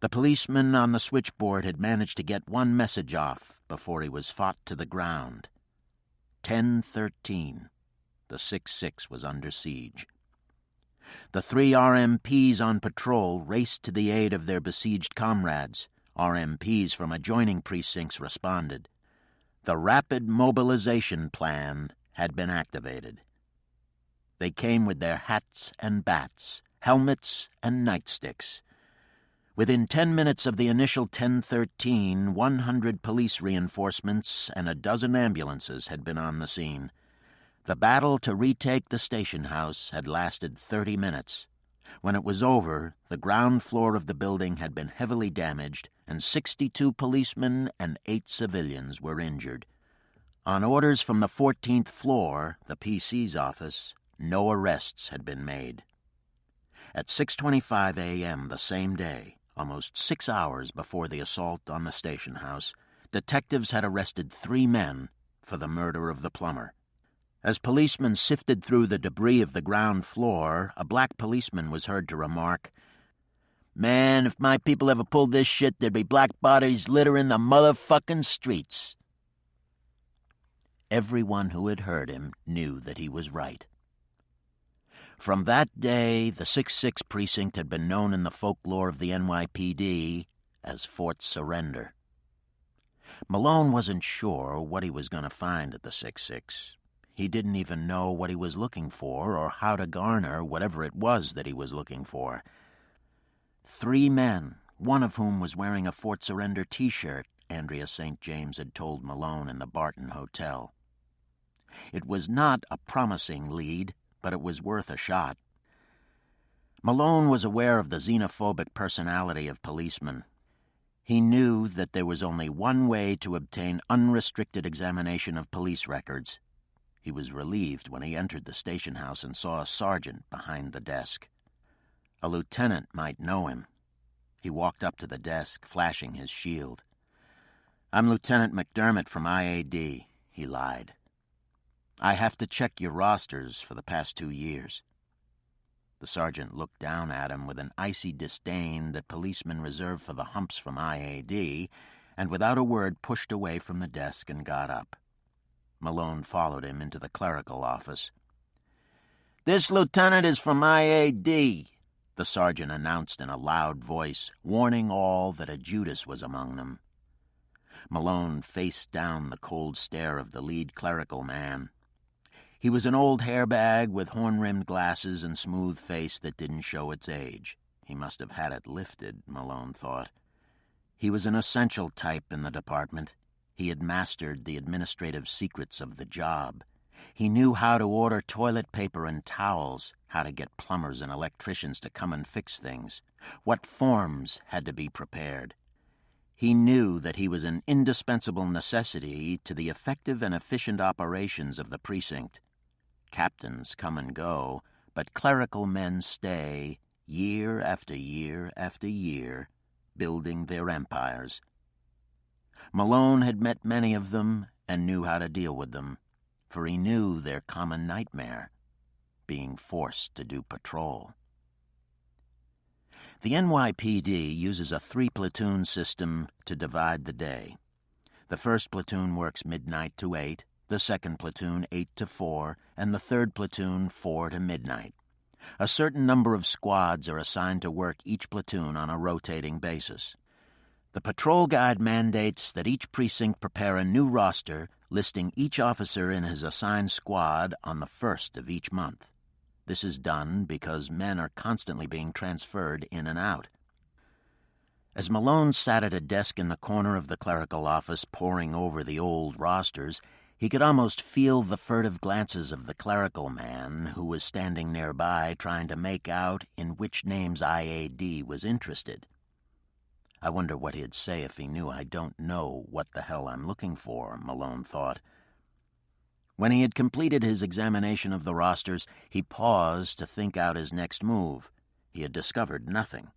The policeman on the switchboard had managed to get one message off before he was fought to the ground. 10:13. The 6-6 was under siege. The 3 RMPs on patrol raced to the aid of their besieged comrades. RMPs from adjoining precincts responded. The rapid mobilization plan had been activated. They came with their hats and bats, helmets and nightsticks. Within 10 minutes of the initial 10:13, 100 police reinforcements and a dozen ambulances had been on the scene. The battle to retake the station house had lasted 30 minutes. When it was over, the ground floor of the building had been heavily damaged, and 62 policemen and 8 civilians were injured. On orders from the 14th floor, the PC's office, no arrests had been made. At 6:25 a.m. the same day, almost 6 hours before the assault on the station house, detectives had arrested 3 men for the murder of the plumber. As policemen sifted through the debris of the ground floor, a black policeman was heard to remark, "Man, if my people ever pulled this shit, there'd be black bodies littering the motherfucking streets." Everyone who had heard him knew that he was right. From that day, the 6-6 precinct had been known in the folklore of the NYPD as Fort Surrender. Malone wasn't sure what he was going to find at the 6-6. He didn't even know what he was looking for or how to garner whatever it was that he was looking for. 3 men, one of whom was wearing a Fort Surrender T-shirt, Andrea St. James had told Malone in the Barton Hotel. It was not a promising lead, but it was worth a shot. Malone was aware of the xenophobic personality of policemen. He knew that there was only one way to obtain unrestricted examination of police records. He was relieved when he entered the station house and saw a sergeant behind the desk. A lieutenant might know him. He walked up to the desk, flashing his shield. "I'm Lieutenant McDermott from IAD," he lied. "I have to check your rosters for the past 2 years." The sergeant looked down at him with an icy disdain that policemen reserve for the humps from IAD, and without a word pushed away from the desk and got up. Malone followed him into the clerical office. "This lieutenant is from IAD," the sergeant announced in a loud voice, warning all that a Judas was among them. Malone faced down the cold stare of the lead clerical man. He was an old hairbag with horn-rimmed glasses and smooth face that didn't show its age. He must have had it lifted, Malone thought. He was an essential type in the department. He had mastered the administrative secrets of the job. He knew how to order toilet paper and towels, how to get plumbers and electricians to come and fix things, what forms had to be prepared. He knew that he was an indispensable necessity to the effective and efficient operations of the precinct. Captains come and go, but clerical men stay, year after year after year, building their empires. Malone had met many of them and knew how to deal with them, for he knew their common nightmare, being forced to do patrol. The NYPD uses a 3-platoon system to divide the day. The first platoon works midnight to 8, the second platoon 8 to 4, and the third platoon 4 to midnight. A certain number of squads are assigned to work each platoon on a rotating basis. The patrol guide mandates that each precinct prepare a new roster listing each officer in his assigned squad on the 1st of each month. This is done because men are constantly being transferred in and out. As Malone sat at a desk in the corner of the clerical office poring over the old rosters, he could almost feel the furtive glances of the clerical man who was standing nearby trying to make out in which names IAD was interested. "I wonder what he'd say if he knew I don't know what the hell I'm looking for," Malone thought. When he had completed his examination of the rosters, he paused to think out his next move. He had discovered nothing.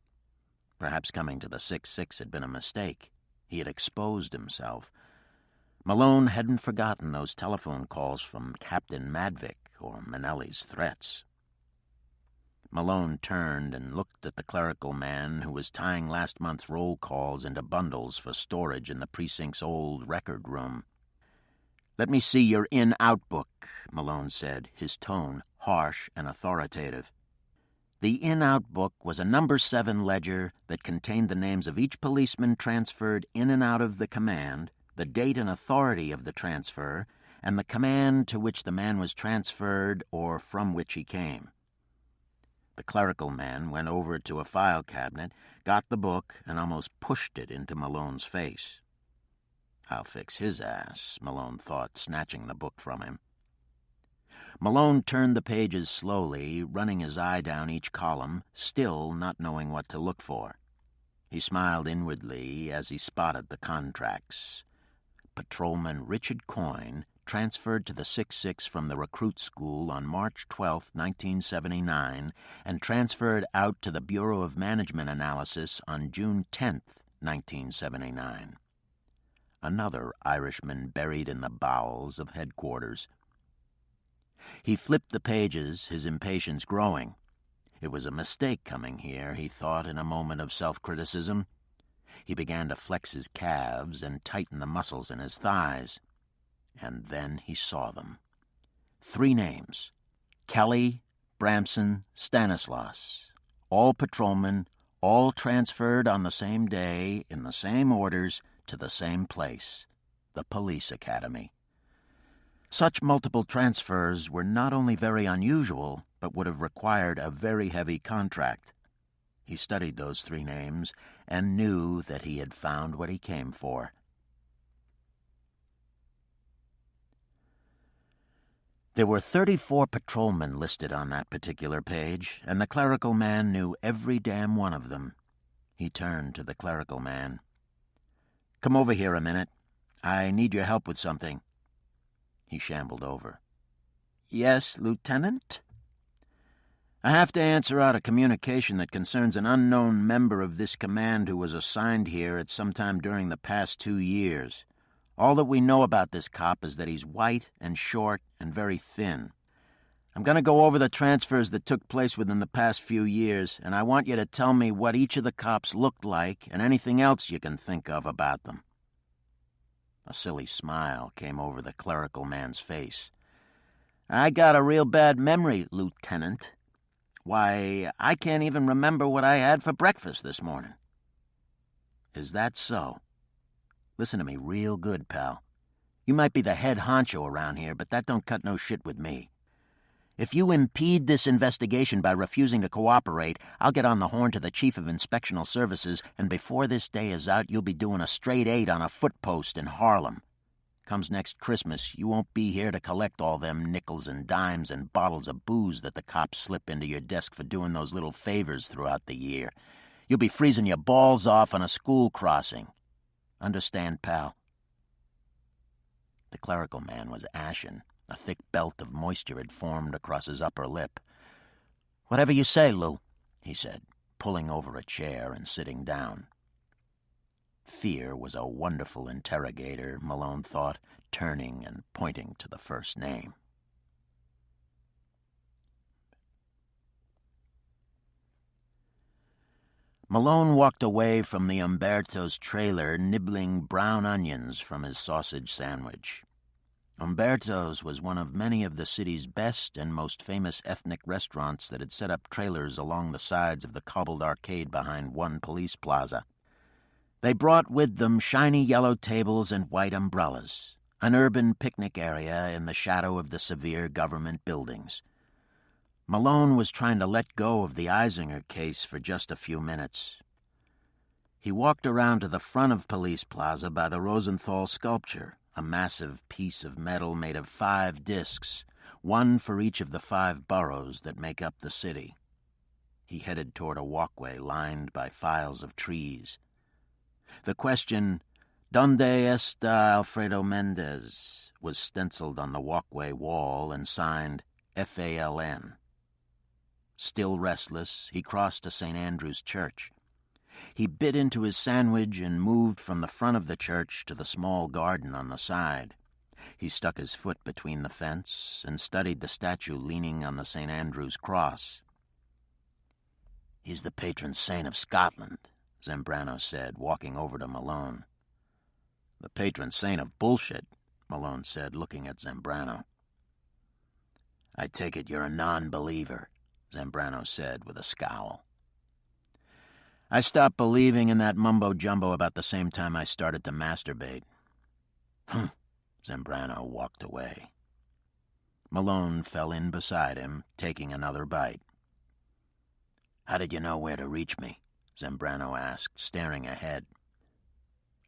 Perhaps coming to the 6-6 had been a mistake. He had exposed himself. Malone hadn't forgotten those telephone calls from Captain Madvick or Manelli's threats. Malone turned and looked at the clerical man who was tying last month's roll calls into bundles for storage in the precinct's old record room. "Let me see your in-out book," Malone said, his tone harsh and authoritative. The in-out book was a number 7 ledger that contained the names of each policeman transferred in and out of the command, the date and authority of the transfer, and the command to which the man was transferred or from which he came. The clerical man went over to a file cabinet, got the book, and almost pushed it into Malone's face. "I'll fix his ass," Malone thought, snatching the book from him. Malone turned the pages slowly, running his eye down each column, still not knowing what to look for. He smiled inwardly as he spotted the contracts. Patrolman Richard Coyne transferred to the 6-6 from the recruit school on March 12, 1979, and transferred out to the Bureau of Management Analysis on June 10, 1979. Another Irishman buried in the bowels of headquarters. He flipped the pages, his impatience growing. It was a mistake coming here, he thought in a moment of self-criticism. He began to flex his calves and tighten the muscles in his thighs. And then he saw them. 3 names: Kelly, Bramson, Stanislaus. All patrolmen, all transferred on the same day, in the same orders, to the same place, the police academy. Such multiple transfers were not only very unusual, but would have required a very heavy contract. He studied those 3 names and knew that he had found what he came for. There were 34 patrolmen listed on that particular page, and the clerical man knew every damn one of them. He turned to the clerical man. "Come over here a minute. I need your help with something." He shambled over. "Yes, Lieutenant?" "I have to answer out a communication that concerns an unknown member of this command who was assigned here at some time during the past 2 years. All that we know about this cop is that he's white and short and very thin. I'm going to go over the transfers that took place within the past few years, and I want you to tell me what each of the cops looked like and anything else you can think of about them." A silly smile came over the clerical man's face. "I got a real bad memory, Lieutenant. Why, I can't even remember what I had for breakfast this morning." "Is that so? Listen to me real good, pal. You might be the head honcho around here, but that don't cut no shit with me. If you impede this investigation by refusing to cooperate, I'll get on the horn to the Chief of Inspectional Services, and before this day is out, you'll be doing a straight 8 on a footpost in Harlem. Comes next Christmas, you won't be here to collect all them nickels and dimes and bottles of booze that the cops slip into your desk for doing those little favors throughout the year. You'll be freezing your balls off on a school crossing. Understand, pal?" The clerical man was ashen. A thick belt of moisture had formed across his upper lip. "Whatever you say, Lou," he said, pulling over a chair and sitting down. Fear was a wonderful interrogator, Malone thought, turning and pointing to the first name. Malone walked away from the Umberto's trailer, nibbling brown onions from his sausage sandwich. Umberto's was one of many of the city's best and most famous ethnic restaurants that had set up trailers along the sides of the cobbled arcade behind one police plaza. They brought with them shiny yellow tables and white umbrellas, an urban picnic area in the shadow of the severe government buildings. Malone was trying to let go of the Eisinger case for just a few minutes. He walked around to the front of Police Plaza by the Rosenthal sculpture, a massive piece of metal made of 5 discs, one for each of the 5 boroughs that make up the city. He headed toward a walkway lined by files of trees. The question, "Donde está Alfredo Mendez?" was stenciled on the walkway wall and signed FALN. Still restless, he crossed to St. Andrew's Church. He bit into his sandwich and moved from the front of the church to the small garden on the side. He stuck his foot between the fence and studied the statue leaning on the St. Andrew's cross. "He's the patron saint of Scotland," Zambrano said, walking over to Malone. "The patron saint of bullshit," Malone said, looking at Zambrano. "I take it you're a non-believer," Zambrano said with a scowl. "I stopped believing in that mumbo-jumbo about the same time I started to masturbate." Zambrano walked away. Malone fell in beside him, taking another bite. "How did you know where to reach me?" Zambrano asked, staring ahead.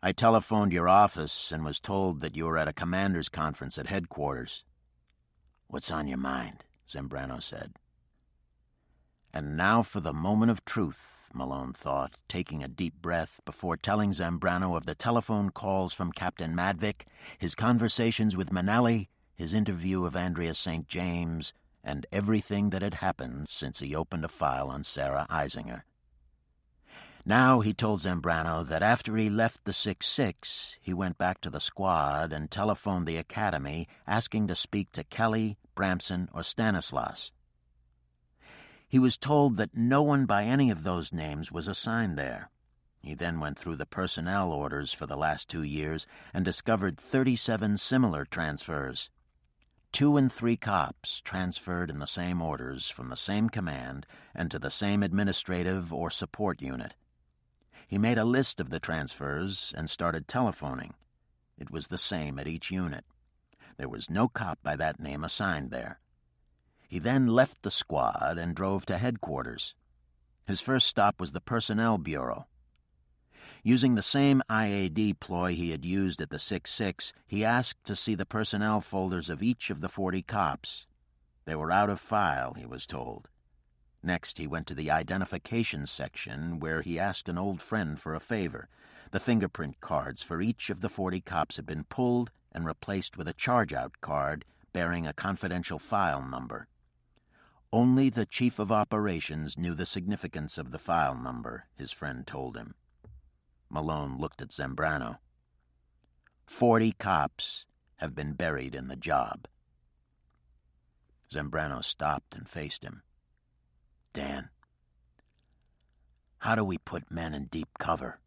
"I telephoned your office and was told that you were at a commander's conference at headquarters." "What's on your mind?" Zambrano said. And now for the moment of truth, Malone thought, taking a deep breath before telling Zambrano of the telephone calls from Captain Madvick, his conversations with Manelli, his interview of Andrea St. James, and everything that had happened since he opened a file on Sarah Eisinger. Now he told Zambrano that after he left the 6-6, he went back to the squad and telephoned the academy asking to speak to Kelly, Bramson, or Stanislaus. He was told that no one by any of those names was assigned there. He then went through the personnel orders for the last 2 years and discovered 37 similar transfers. 2 and 3 cops transferred in the same orders from the same command and to the same administrative or support unit. He made a list of the transfers and started telephoning. It was the same at each unit. There was no cop by that name assigned there. He then left the squad and drove to headquarters. His first stop was the Personnel Bureau. Using the same IAD ploy he had used at the 6-6, he asked to see the personnel folders of each of the 40 cops. They were out of file, he was told. Next, he went to the identification section, where he asked an old friend for a favor. The fingerprint cards for each of the 40 cops had been pulled and replaced with a charge-out card bearing a confidential file number. Only the chief of operations knew the significance of the file number, his friend told him. Malone looked at Zambrano. 40 cops have been buried in the job. Zambrano stopped and faced him. Dan, how do we put men in deep cover?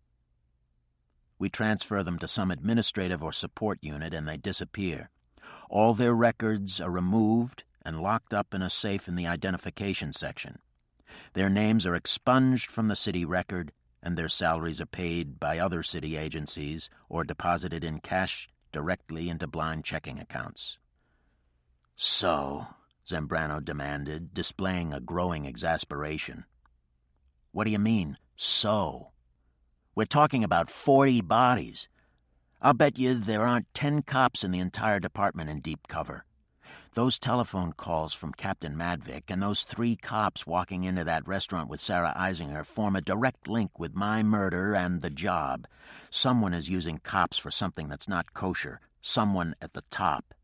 We transfer them to some administrative or support unit and they disappear. All their records are removed and locked up in a safe in the identification section. Their names are expunged from the city record, and their salaries are paid by other city agencies or deposited in cash directly into blind checking accounts. So, Zambrano demanded, displaying a growing exasperation. What do you mean, so? We're talking about 40 bodies. I'll bet you there aren't 10 cops in the entire department in deep cover. Those telephone calls from Captain Madvick and those 3 cops walking into that restaurant with Sarah Eisinger form a direct link with my murder and the job. Someone is using cops for something that's not kosher. Someone at the top.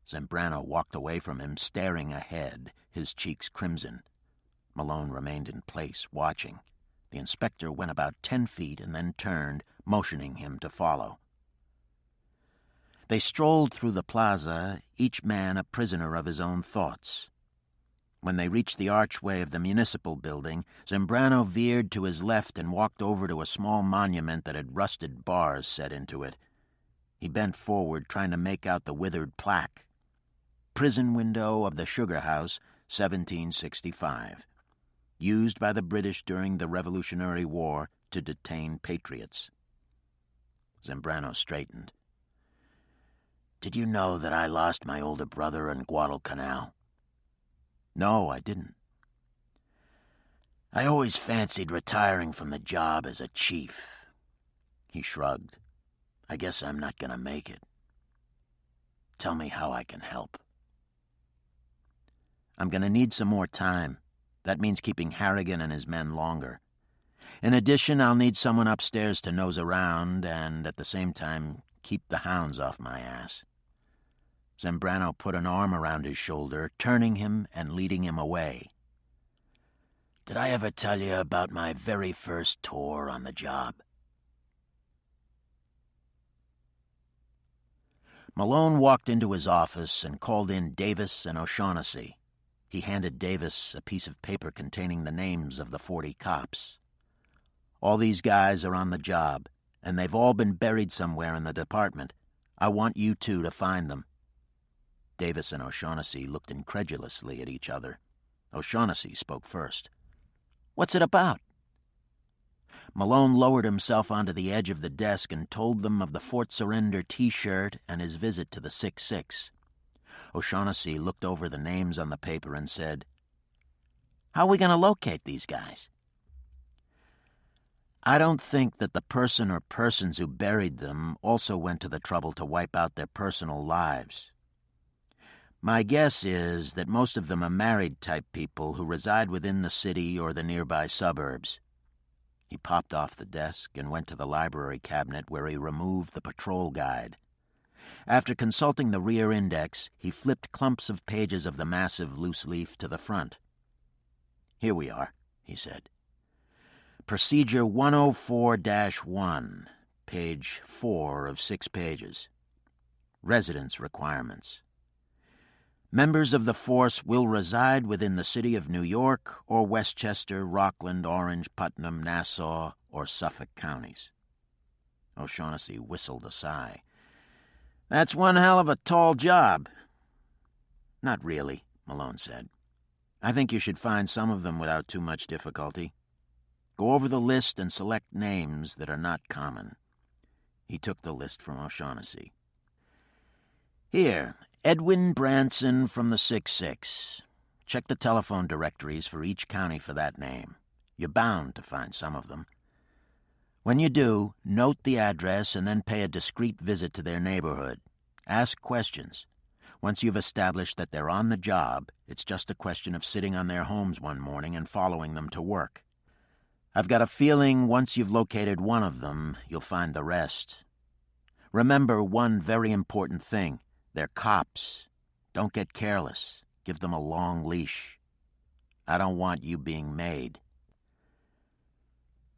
Zambrano walked away from him, staring ahead, his cheeks crimson. Malone remained in place, watching. The inspector went about 10 feet and then turned, motioning him to follow. They strolled through the plaza, each man a prisoner of his own thoughts. When they reached the archway of the municipal building, Zambrano veered to his left and walked over to a small monument that had rusted bars set into it. He bent forward, trying to make out the withered plaque. Prison window of the Sugar House, 1765. Used by the British during the Revolutionary War to detain patriots. Zambrano straightened. Did you know that I lost my older brother in Guadalcanal? No, I didn't. I always fancied retiring from the job as a chief. He shrugged. I guess I'm not going to make it. Tell me how I can help. I'm going to need some more time. That means keeping Harrigan and his men longer. In addition, I'll need someone upstairs to nose around and, at the same time, keep the hounds off my ass. Zambrano put an arm around his shoulder, turning him and leading him away. Did I ever tell you about my very first tour on the job? Malone walked into his office and called in Davis and O'Shaughnessy. He handed Davis a piece of paper containing the names of the 40 cops. All these guys are on the job, and they've all been buried somewhere in the department. I want you two to find them. Davis and O'Shaughnessy looked incredulously at each other. O'Shaughnessy spoke first. What's it about? Malone lowered himself onto the edge of the desk and told them of the Fort Surrender T-shirt and his visit to the 6-6. O'Shaughnessy looked over the names on the paper and said, How are we going to locate these guys? I don't think that the person or persons who buried them also went to the trouble to wipe out their personal lives. My guess is that most of them are married-type people who reside within the city or the nearby suburbs. He popped off the desk and went to the library cabinet where he removed the patrol guide. After consulting the rear index, he flipped clumps of pages of the massive loose leaf to the front. Here we are, he said. Procedure 104-1, page 4 of 6 pages. Residence requirements. Members of the force will reside within the city of New York or Westchester, Rockland, Orange, Putnam, Nassau, or Suffolk counties. O'Shaughnessy whistled a sigh. "That's one hell of a tall job." "Not really," Malone said. "I think you should find some of them without too much difficulty. Go over the list and select names that are not common." He took the list from O'Shaughnessy. "Here, Edwin Branson from the 6-6. Check the telephone directories for each county for that name. You're bound to find some of them. When you do, note the address and then pay a discreet visit to their neighborhood. Ask questions. Once you've established that they're on the job, it's just a question of sitting on their homes one morning and following them to work. I've got a feeling once you've located one of them, you'll find the rest. Remember one very important thing. They're cops. Don't get careless. Give them a long leash. I don't want you being made."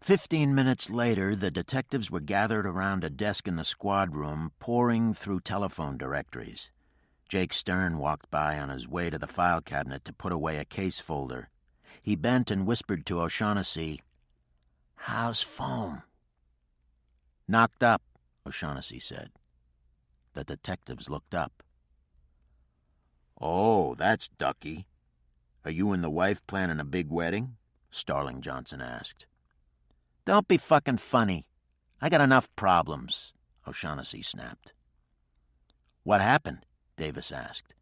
15 minutes later, the detectives were gathered around a desk in the squad room, poring through telephone directories. Jake Stern walked by on his way to the file cabinet to put away a case folder. He bent and whispered to O'Shaughnessy, "How's Foam?" "Knocked up," O'Shaughnessy said. The detectives looked up. "Oh, that's ducky. Are you and the wife planning a big wedding?" Starling Johnson asked. "Don't be fucking funny. I got enough problems," O'Shaughnessy snapped. "What happened?" Davis asked.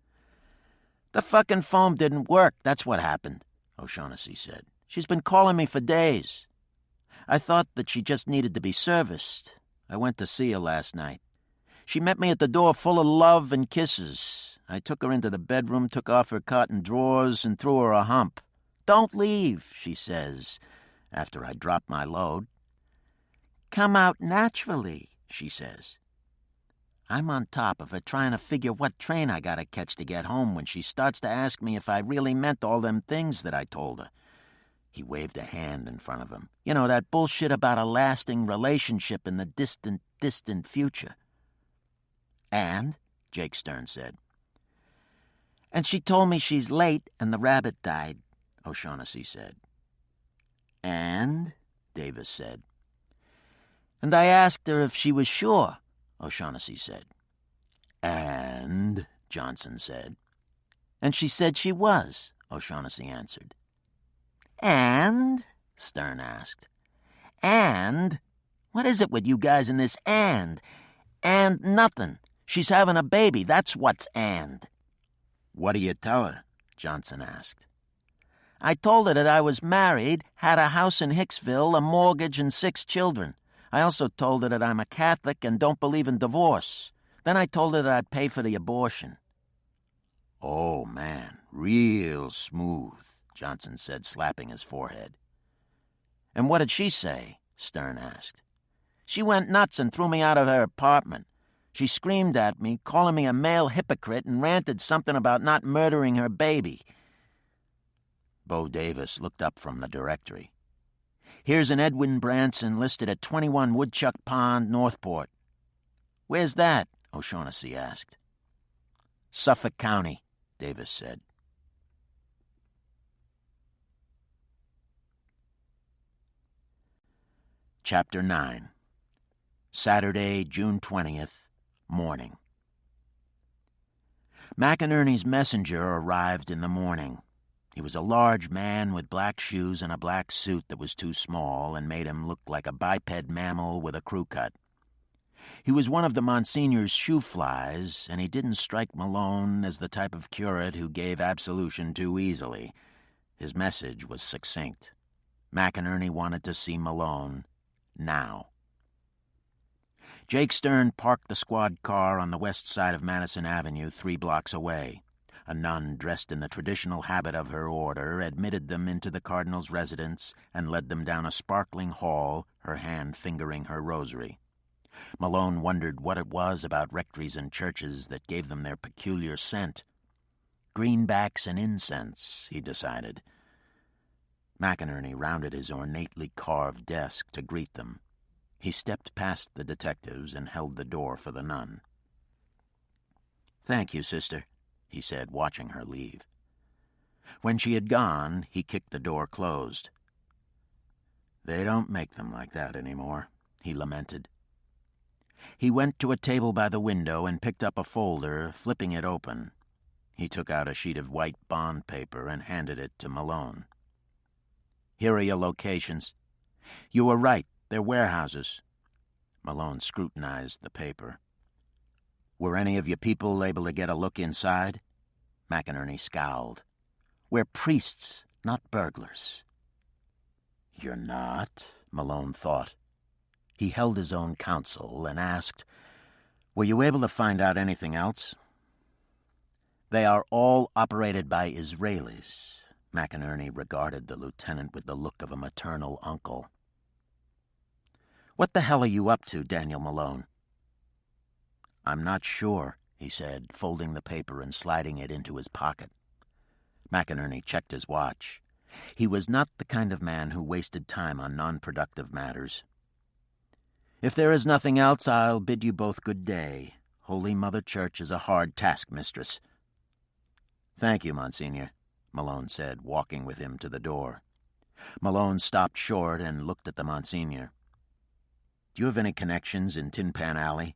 "The fucking phone didn't work, that's what happened," O'Shaughnessy said. "She's been calling me for days. I thought that she just needed to be serviced. I went to see her last night. She met me at the door full of love and kisses. I took her into the bedroom, took off her cotton drawers, and threw her a hump. 'Don't leave,' she says, after I dropped my load. 'Come out naturally,' she says. I'm on top of her trying to figure what train I gotta catch to get home when she starts to ask me if I really meant all them things that I told her." He waved a hand in front of him. "You know, that bullshit about a lasting relationship in the distant, distant future." "And?" Jake Stern said. "And she told me she's late and the rabbit died," O'Shaughnessy said. "And?" Davis said. "And I asked her if she was sure," O'Shaughnessy said. "And?" Johnson said. "And she said she was," O'Shaughnessy answered. "And?" Stern asked. "And? What is it with you guys in this and? And nothing. She's having a baby, that's what's and." "What do you tell her?" Johnson asked. "I told her that I was married, had a house in Hicksville, a mortgage, and 6 children. I also told her that I'm a Catholic and don't believe in divorce. Then I told her that I'd pay for the abortion." "Oh, man, real smooth," Johnson said, slapping his forehead. "And what did she say?" Stern asked. "She went nuts and threw me out of her apartment. She screamed at me, calling me a male hypocrite, and ranted something about not murdering her baby." Bo Davis looked up from the directory. "Here's an Edwin Branson listed at 21 Woodchuck Pond, Northport." "Where's that?" O'Shaughnessy asked. "Suffolk County," Davis said. Chapter 9. Saturday, June 20th, morning. McInerney's messenger arrived in the morning. He was a large man with black shoes and a black suit that was too small and made him look like a biped mammal with a crew cut. He was one of the Monsignor's shoe flies, and he didn't strike Malone as the type of curate who gave absolution too easily. His message was succinct. McInerney wanted to see Malone now. Jake Stern parked the squad car on the west side of Madison Avenue 3 blocks away. A nun dressed in the traditional habit of her order admitted them into the cardinal's residence and led them down a sparkling hall, her hand fingering her rosary. Malone wondered what it was about rectories and churches that gave them their peculiar scent. Greenbacks and incense, he decided. McInerney rounded his ornately carved desk to greet them. He stepped past the detectives and held the door for the nun. "Thank you, sister," he said, watching her leave. When she had gone, he kicked the door closed. They don't make them like that anymore, he lamented. He went to a table by the window and picked up a folder, flipping it open. He took out a sheet of white bond paper and handed it to Malone. Here are your locations. You were right, they're warehouses. Malone scrutinized the paper. Were any of your people able to get a look inside? McInerney scowled. We're priests, not burglars. You're not, Malone thought. He held his own counsel and asked, were you able to find out anything else? They are all operated by Israelis. McInerney regarded the lieutenant with the look of a maternal uncle. What the hell are you up to, Daniel Malone? I'm not sure, he said, folding the paper and sliding it into his pocket. McInerney checked his watch. He was not the kind of man who wasted time on non-productive matters. If there is nothing else, I'll bid you both good day. Holy Mother Church is a hard taskmistress. Thank you, Monsignor, Malone said, walking with him to the door. Malone stopped short and looked at the Monsignor. Do you have any connections in Tin Pan Alley?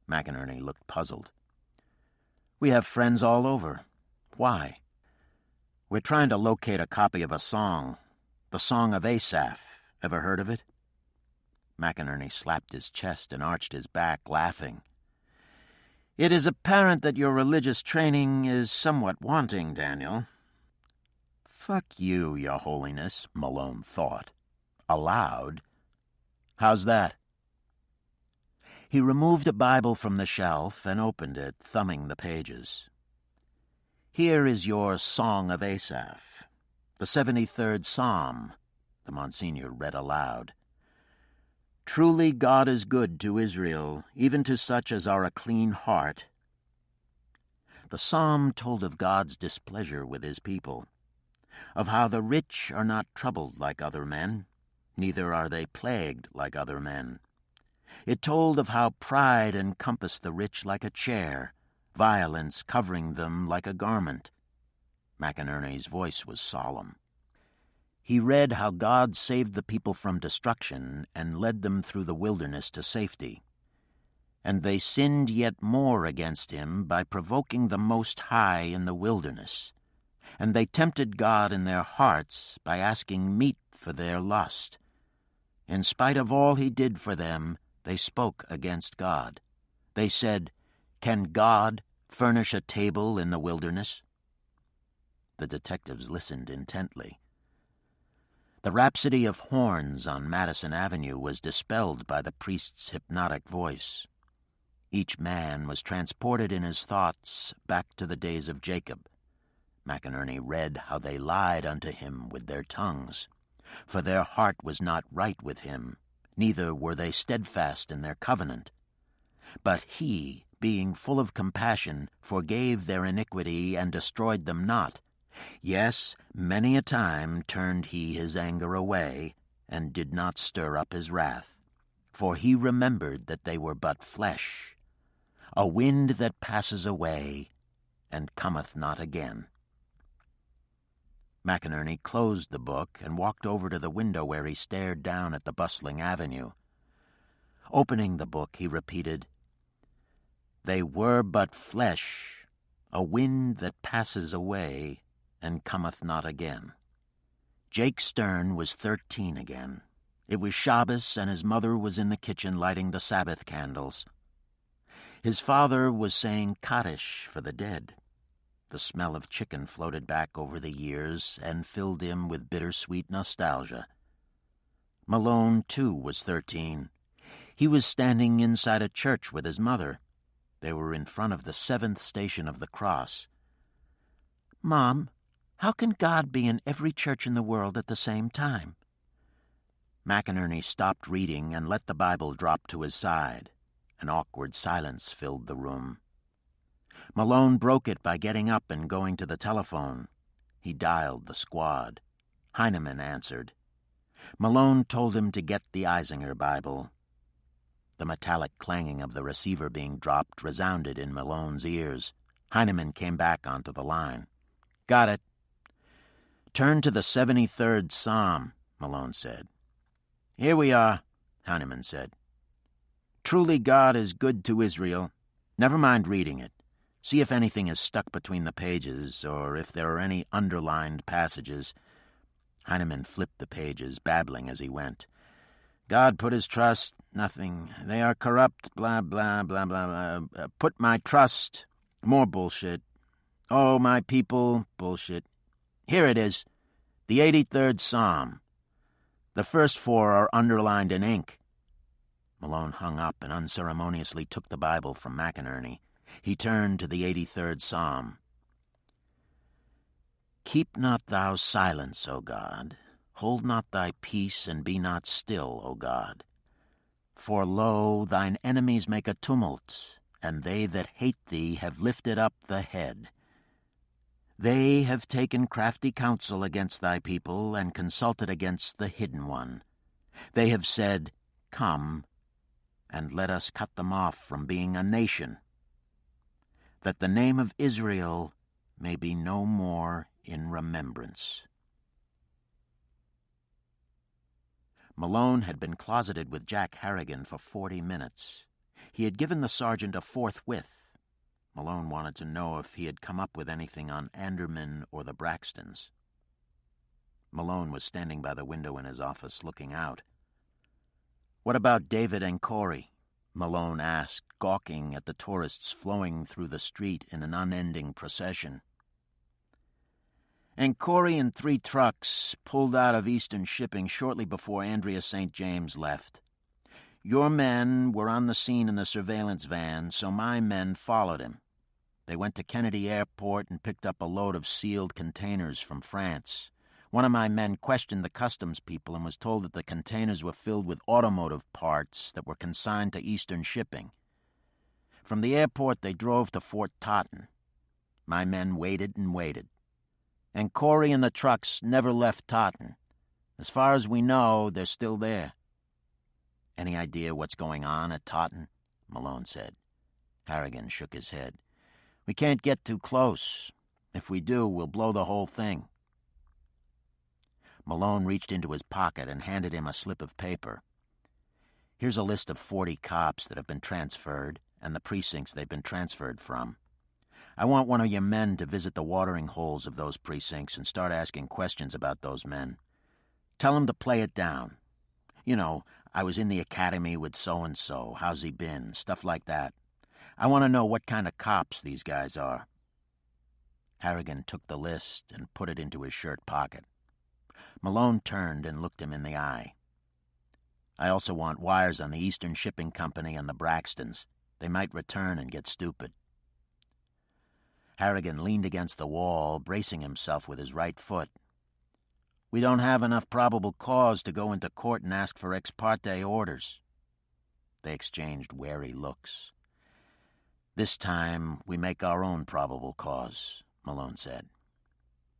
McInerney looked puzzled. We have friends all over. Why? We're trying to locate a copy of a song. The Song of Asaph. Ever heard of it? McInerney slapped his chest and arched his back, laughing. It is apparent that your religious training is somewhat wanting, Daniel. Fuck you, Your Holiness, Malone thought. Aloud. How's that? He removed a Bible from the shelf and opened it, thumbing the pages. Here is your Song of Asaph, the 73rd Psalm, the Monsignor read aloud. Truly God is good to Israel, even to such as are a clean heart. The psalm told of God's displeasure with his people, of how the rich are not troubled like other men, neither are they plagued like other men. It told of how pride encompassed the rich like a chair, violence covering them like a garment. McInerney's voice was solemn. He read how God saved the people from destruction and led them through the wilderness to safety. And they sinned yet more against him by provoking the Most High in the wilderness. And they tempted God in their hearts by asking meat for their lust. In spite of all he did for them, they spoke against God. They said, Can God furnish a table in the wilderness? The detectives listened intently. The rhapsody of horns on Madison Avenue was dispelled by the priest's hypnotic voice. Each man was transported in his thoughts back to the days of Jacob. McInerney read how they lied unto him with their tongues, for their heart was not right with him, neither were they steadfast in their covenant. But he, being full of compassion, forgave their iniquity and destroyed them not. Yes, many a time turned he his anger away, and did not stir up his wrath. For he remembered that they were but flesh, a wind that passes away, and cometh not again. McInerney closed the book and walked over to the window where he stared down at the bustling avenue. Opening the book, he repeated, They were but flesh, a wind that passes away, and cometh not again. Jake Stern was 13 again. It was Shabbos, and his mother was in the kitchen lighting the Sabbath candles. His father was saying Kaddish for the dead. The smell of chicken floated back over the years and filled him with bittersweet nostalgia. Malone, too, was 13. He was standing inside a church with his mother. They were in front of the 7th station of the cross. Mom, how can God be in every church in the world at the same time? McInerney stopped reading and let the Bible drop to his side. An awkward silence filled the room. Malone broke it by getting up and going to the telephone. He dialed the squad. Heineman answered. Malone told him to get the Eisinger Bible. The metallic clanging of the receiver being dropped resounded in Malone's ears. Heineman came back onto the line. Got it. Turn to the 73rd Psalm, Malone said. "Here we are," Heinemann said. "Truly God is good to Israel. Never mind reading it. See if anything is stuck between the pages, or if there are any underlined passages." Heinemann flipped the pages, babbling as he went. "God put his trust, nothing. They are corrupt, blah, blah, blah, blah, blah. Put my trust, more bullshit. Oh, my people, bullshit. Here it is, the 83rd Psalm. The first 4 are underlined in ink." Malone hung up and unceremoniously took the Bible from McInerney. He turned to the 83rd Psalm. "Keep not thou silence, O God. Hold not thy peace, and be not still, O God. For lo, thine enemies make a tumult, and they that hate thee have lifted up the head. They have taken crafty counsel against thy people, and consulted against the hidden one. They have said, Come, and let us cut them off from being a nation, that the name of Israel may be no more in remembrance." Malone had been closeted with Jack Harrigan for 40 minutes. He had given the sergeant a forthwith. Malone wanted to know if he had come up with anything on Anderman or the Braxtons. Malone was standing by the window in his office, looking out. "What about David and Corey?" Malone asked, gawking at the tourists flowing through the street in an unending procession. "And Corey and 3 trucks pulled out of Eastern Shipping shortly before Andrea St. James left. Your men were on the scene in the surveillance van, so my men followed him. They went to Kennedy Airport and picked up a load of sealed containers from France. One of my men questioned the customs people and was told that the containers were filled with automotive parts that were consigned to Eastern Shipping. From the airport, they drove to Fort Totten. My men waited and waited. And Corey and the trucks never left Totten. As far as we know, they're still there." "Any idea what's going on at Totten?" Malone said. Harrigan shook his head. "We can't get too close. If we do, we'll blow the whole thing." Malone reached into his pocket and handed him a slip of paper. "Here's a list of 40 cops that have been transferred and the precincts they've been transferred from. I want one of your men to visit the watering holes of those precincts and start asking questions about those men. Tell him to play it down. You know, I was in the academy with so-and-so, how's he been, stuff like that. I want to know what kind of cops these guys are." Harrigan took the list and put it into his shirt pocket. Malone turned and looked him in the eye. "I also want wires on the Eastern Shipping Company and the Braxtons. They might return and get stupid." Harrigan leaned against the wall, bracing himself with his right foot. "We don't have enough probable cause to go into court and ask for ex parte orders." They exchanged wary looks. "This time, we make our own probable cause," Malone said.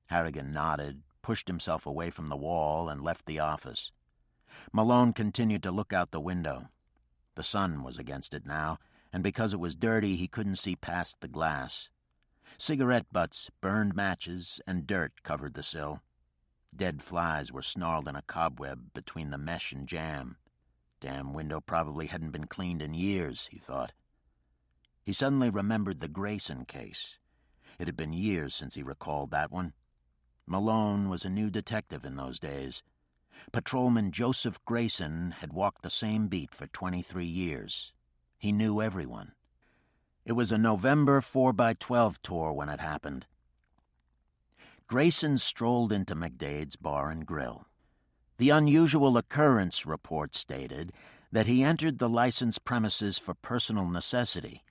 Harrigan nodded, pushed himself away from the wall, and left the office. Malone continued to look out the window. The sun was against it now, and because it was dirty, he couldn't see past the glass. Cigarette butts, burned matches, and dirt covered the sill. Dead flies were snarled in a cobweb between the mesh and jamb. Damn window probably hadn't been cleaned in years, he thought. He suddenly remembered the Grayson case. It had been years since he recalled that one. Malone was a new detective in those days. Patrolman Joseph Grayson had walked the same beat for 23 years. He knew everyone. It was a November 4x12 tour when it happened. Grayson strolled into McDade's Bar and Grill. The unusual occurrence report stated that he entered the licensed premises for personal necessity,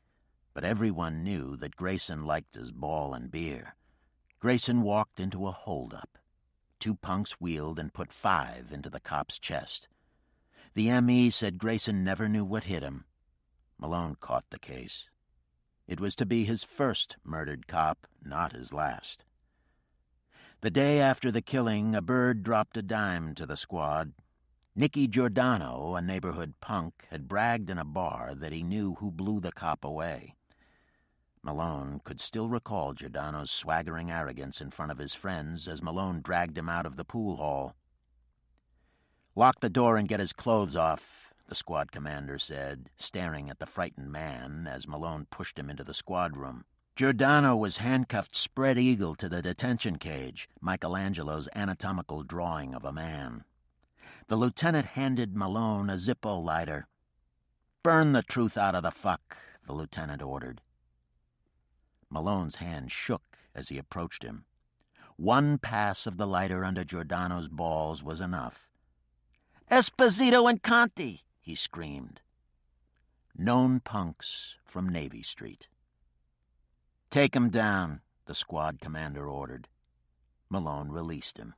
but everyone knew that Grayson liked his ball and beer. Grayson walked into a holdup. 2 punks wheeled and put 5 into the cop's chest. The M.E. said Grayson never knew what hit him. Malone caught the case. It was to be his first murdered cop, not his last. The day after the killing, a bird dropped a dime to the squad. Nicky Giordano, a neighborhood punk, had bragged in a bar that he knew who blew the cop away. Malone could still recall Giordano's swaggering arrogance in front of his friends as Malone dragged him out of the pool hall. "Lock the door and get his clothes off," the squad commander said, staring at the frightened man as Malone pushed him into the squad room. Giordano was handcuffed spread-eagle to the detention cage, Michelangelo's anatomical drawing of a man. The lieutenant handed Malone a Zippo lighter. "Burn the truth out of the fuck," the lieutenant ordered. Malone's hand shook as he approached him. One pass of the lighter under Giordano's balls was enough. "Esposito and Conti!" he screamed. Known punks from Navy Street. "Take him down," the squad commander ordered. Malone released him.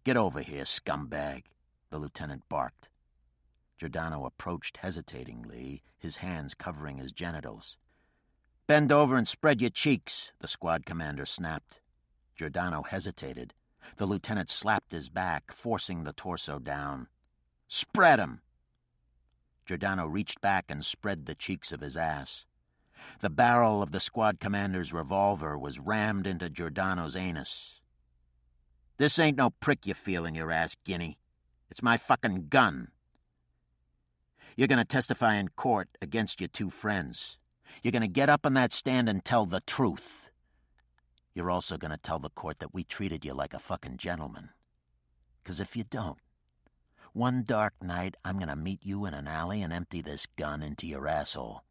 "Get over here, scumbag," the lieutenant barked. Giordano approached hesitatingly, his hands covering his genitals. "Bend over and spread your cheeks," the squad commander snapped. Giordano hesitated. The lieutenant slapped his back, forcing the torso down. "Spread 'em!" Giordano reached back and spread the cheeks of his ass. The barrel of the squad commander's revolver was rammed into Giordano's anus. "This ain't no prick you feel in your ass, Guinea. It's my fucking gun. You're going to testify in court against your two friends. You're going to get up on that stand and tell the truth. You're also going to tell the court that we treated you like a fucking gentleman. 'Cause if you don't, one dark night I'm going to meet you in an alley and empty this gun into your asshole."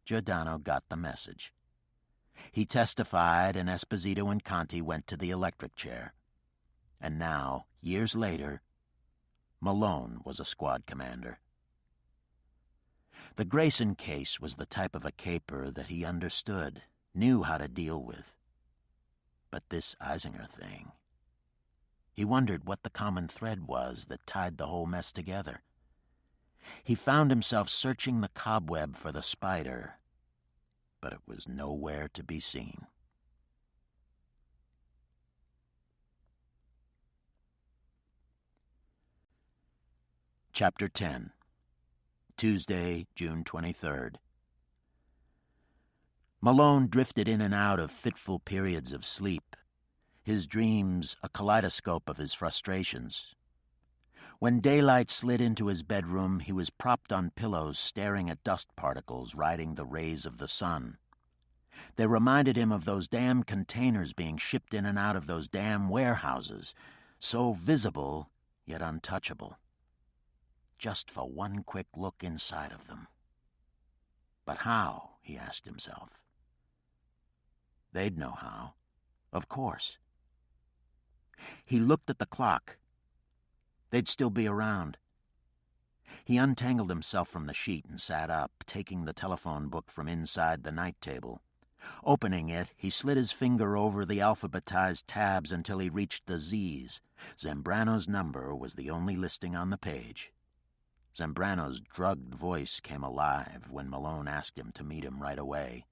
Giordano got the message. He testified, and Esposito and Conti went to the electric chair. And now, years later, Malone was a squad commander. The Grayson case was the type of a caper that he understood, knew how to deal with. But this Eisinger thing... He wondered what the common thread was that tied the whole mess together. He found himself searching the cobweb for the spider, but it was nowhere to be seen. Chapter 10. Tuesday, June 23rd. Malone drifted in and out of fitful periods of sleep, his dreams a kaleidoscope of his frustrations. When daylight slid into his bedroom, he was propped on pillows staring at dust particles riding the rays of the sun. They reminded him of those damn containers being shipped in and out of those damn warehouses, so visible yet untouchable. Just for one quick look inside of them. But how, he asked himself. They'd know how, of course. He looked at the clock. They'd still be around. He untangled himself from the sheet and sat up, taking the telephone book from inside the night table. Opening it, he slid his finger over the alphabetized tabs until he reached the Z's. Zambrano's number was the only listing on the page. Zambrano's drugged voice came alive when Malone asked him to meet him right away.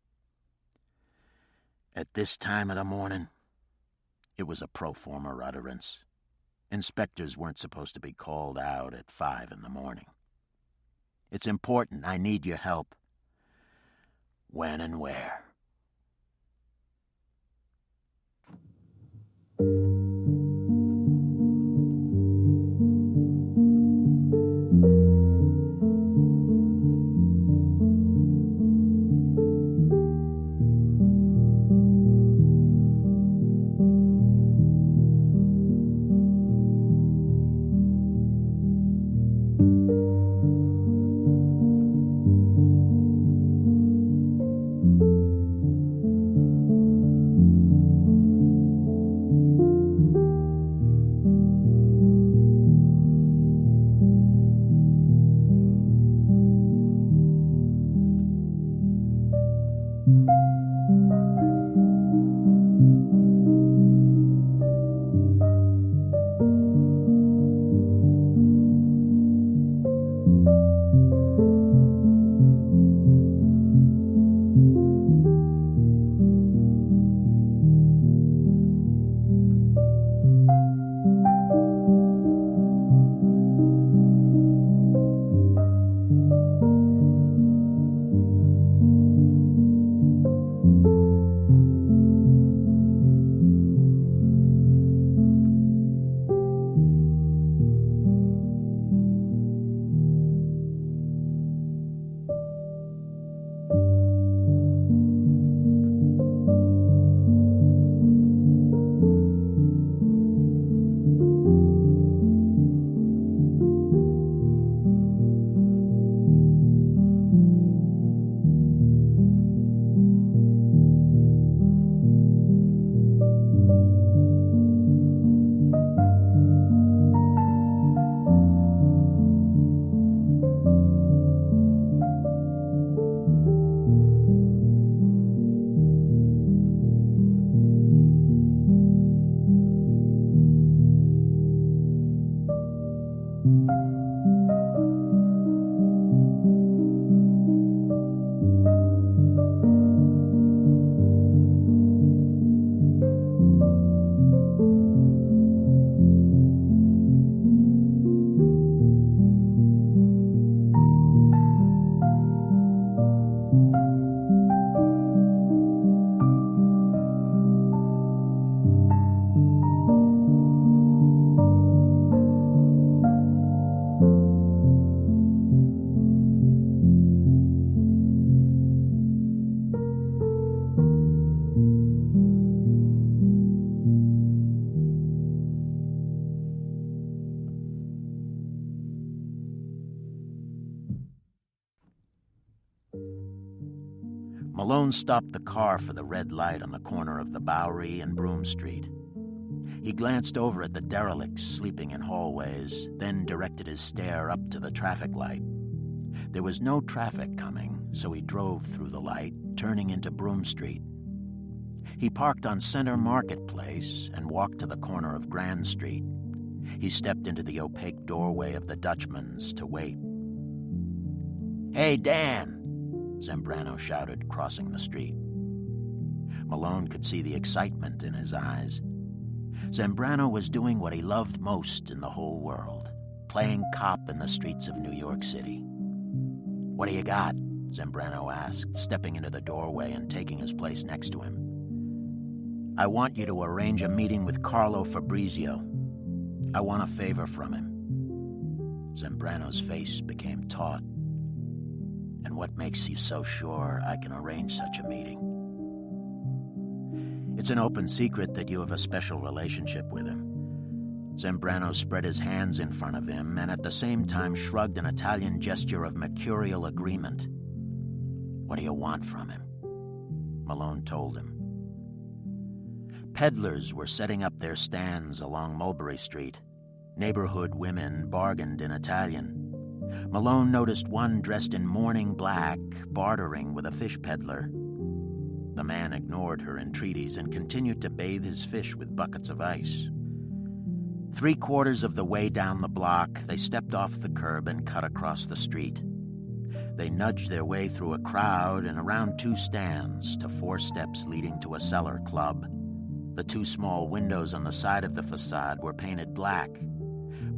At this time of the morning? It was a pro forma utterance. Inspectors weren't supposed to be called out at 5 in the morning. It's important. I need your help. When and where? Malone stopped the car for the red light on the corner of the Bowery and Broome Street. He glanced over at the derelicts sleeping in hallways, then directed his stare up to the traffic light. There was no traffic coming, so he drove through the light, turning into Broome Street. He parked on Center Marketplace and walked to the corner of Grand Street. He stepped into the opaque doorway of the Dutchman's to wait. "Hey, Dan!" Zambrano shouted, crossing the street. Malone could see the excitement in his eyes. Zambrano was doing what he loved most in the whole world, playing cop in the streets of New York City. "What do you got?" Zambrano asked, stepping into the doorway and taking his place next to him. "I want you to arrange a meeting with Carlo Fabrizio. I want a favor from him." Zambrano's face became taut. "And what makes you so sure I can arrange such a meeting?" "It's an open secret that you have a special relationship with him." Zambrano spread his hands in front of him and at the same time shrugged an Italian gesture of mercurial agreement. "What do you want from him?" Malone told him. Peddlers were setting up their stands along Mulberry Street. Neighborhood women bargained in Italian. Malone noticed one dressed in mourning black, bartering with a fish peddler. The man ignored her entreaties and continued to bathe his fish with buckets of ice. 3/4 of the way down the block, they stepped off the curb and cut across the street. They nudged their way through a crowd and around 2 stands to 4 steps leading to a cellar club. The 2 small windows on the side of the facade were painted black.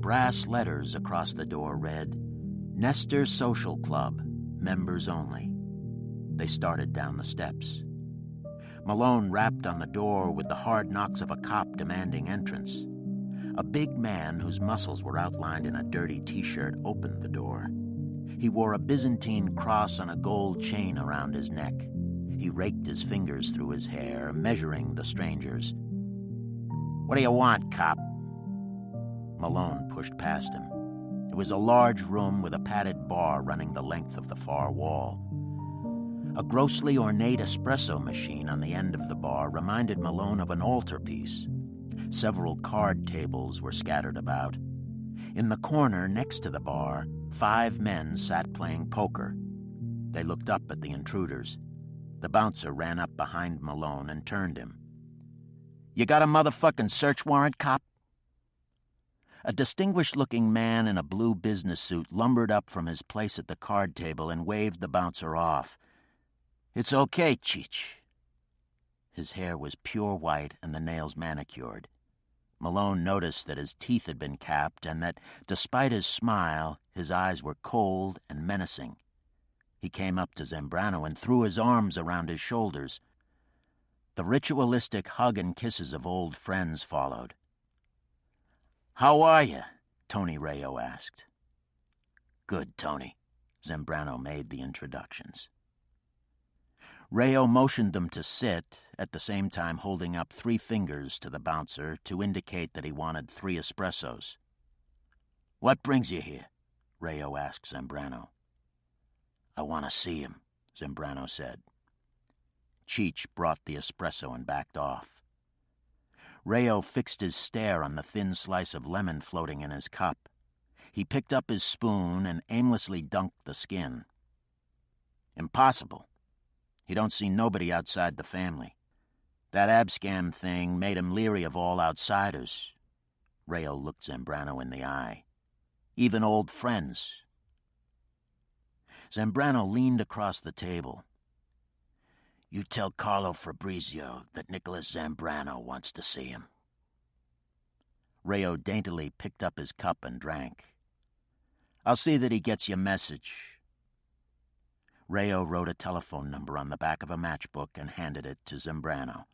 Brass letters across the door read, "Nestor Social Club, members only." They started down the steps. Malone rapped on the door with the hard knocks of a cop demanding entrance. A big man whose muscles were outlined in a dirty T-shirt opened the door. He wore a Byzantine cross on a gold chain around his neck. He raked his fingers through his hair, measuring the strangers. "What do you want, cop?" Malone pushed past him. It was a large room with a padded bar running the length of the far wall. A grossly ornate espresso machine on the end of the bar reminded Malone of an altarpiece. Several card tables were scattered about. In the corner next to the bar, 5 men sat playing poker. They looked up at the intruders. The bouncer ran up behind Malone and turned him. "You got a motherfucking search warrant, cop?" A distinguished-looking man in a blue business suit lumbered up from his place at the card table and waved the bouncer off. "It's okay, Cheech." His hair was pure white and the nails manicured. Malone noticed that his teeth had been capped and that, despite his smile, his eyes were cold and menacing. He came up to Zambrano and threw his arms around his shoulders. The ritualistic hug and kisses of old friends followed. "How are you?" Tony Rayo asked. "Good, Tony." Zambrano made the introductions. Rayo motioned them to sit, at the same time holding up 3 fingers to the bouncer to indicate that he wanted 3 espressos. "What brings you here?" Rayo asked Zambrano. "I want to see him," Zambrano said. Cheech brought the espresso and backed off. Rayo fixed his stare on the thin slice of lemon floating in his cup. He picked up his spoon and aimlessly dunked the skin. "Impossible. He don't see nobody outside the family. That abscam thing made him leery of all outsiders." Rayo looked Zambrano in the eye. even old friends. Zambrano leaned across the table. You tell Carlo Fabrizio that Nicholas Zambrano wants to see him. Rayo daintily picked up his cup and drank. I'll see that he gets your message. Rayo wrote a telephone number on the back of a matchbook and handed it to Zambrano.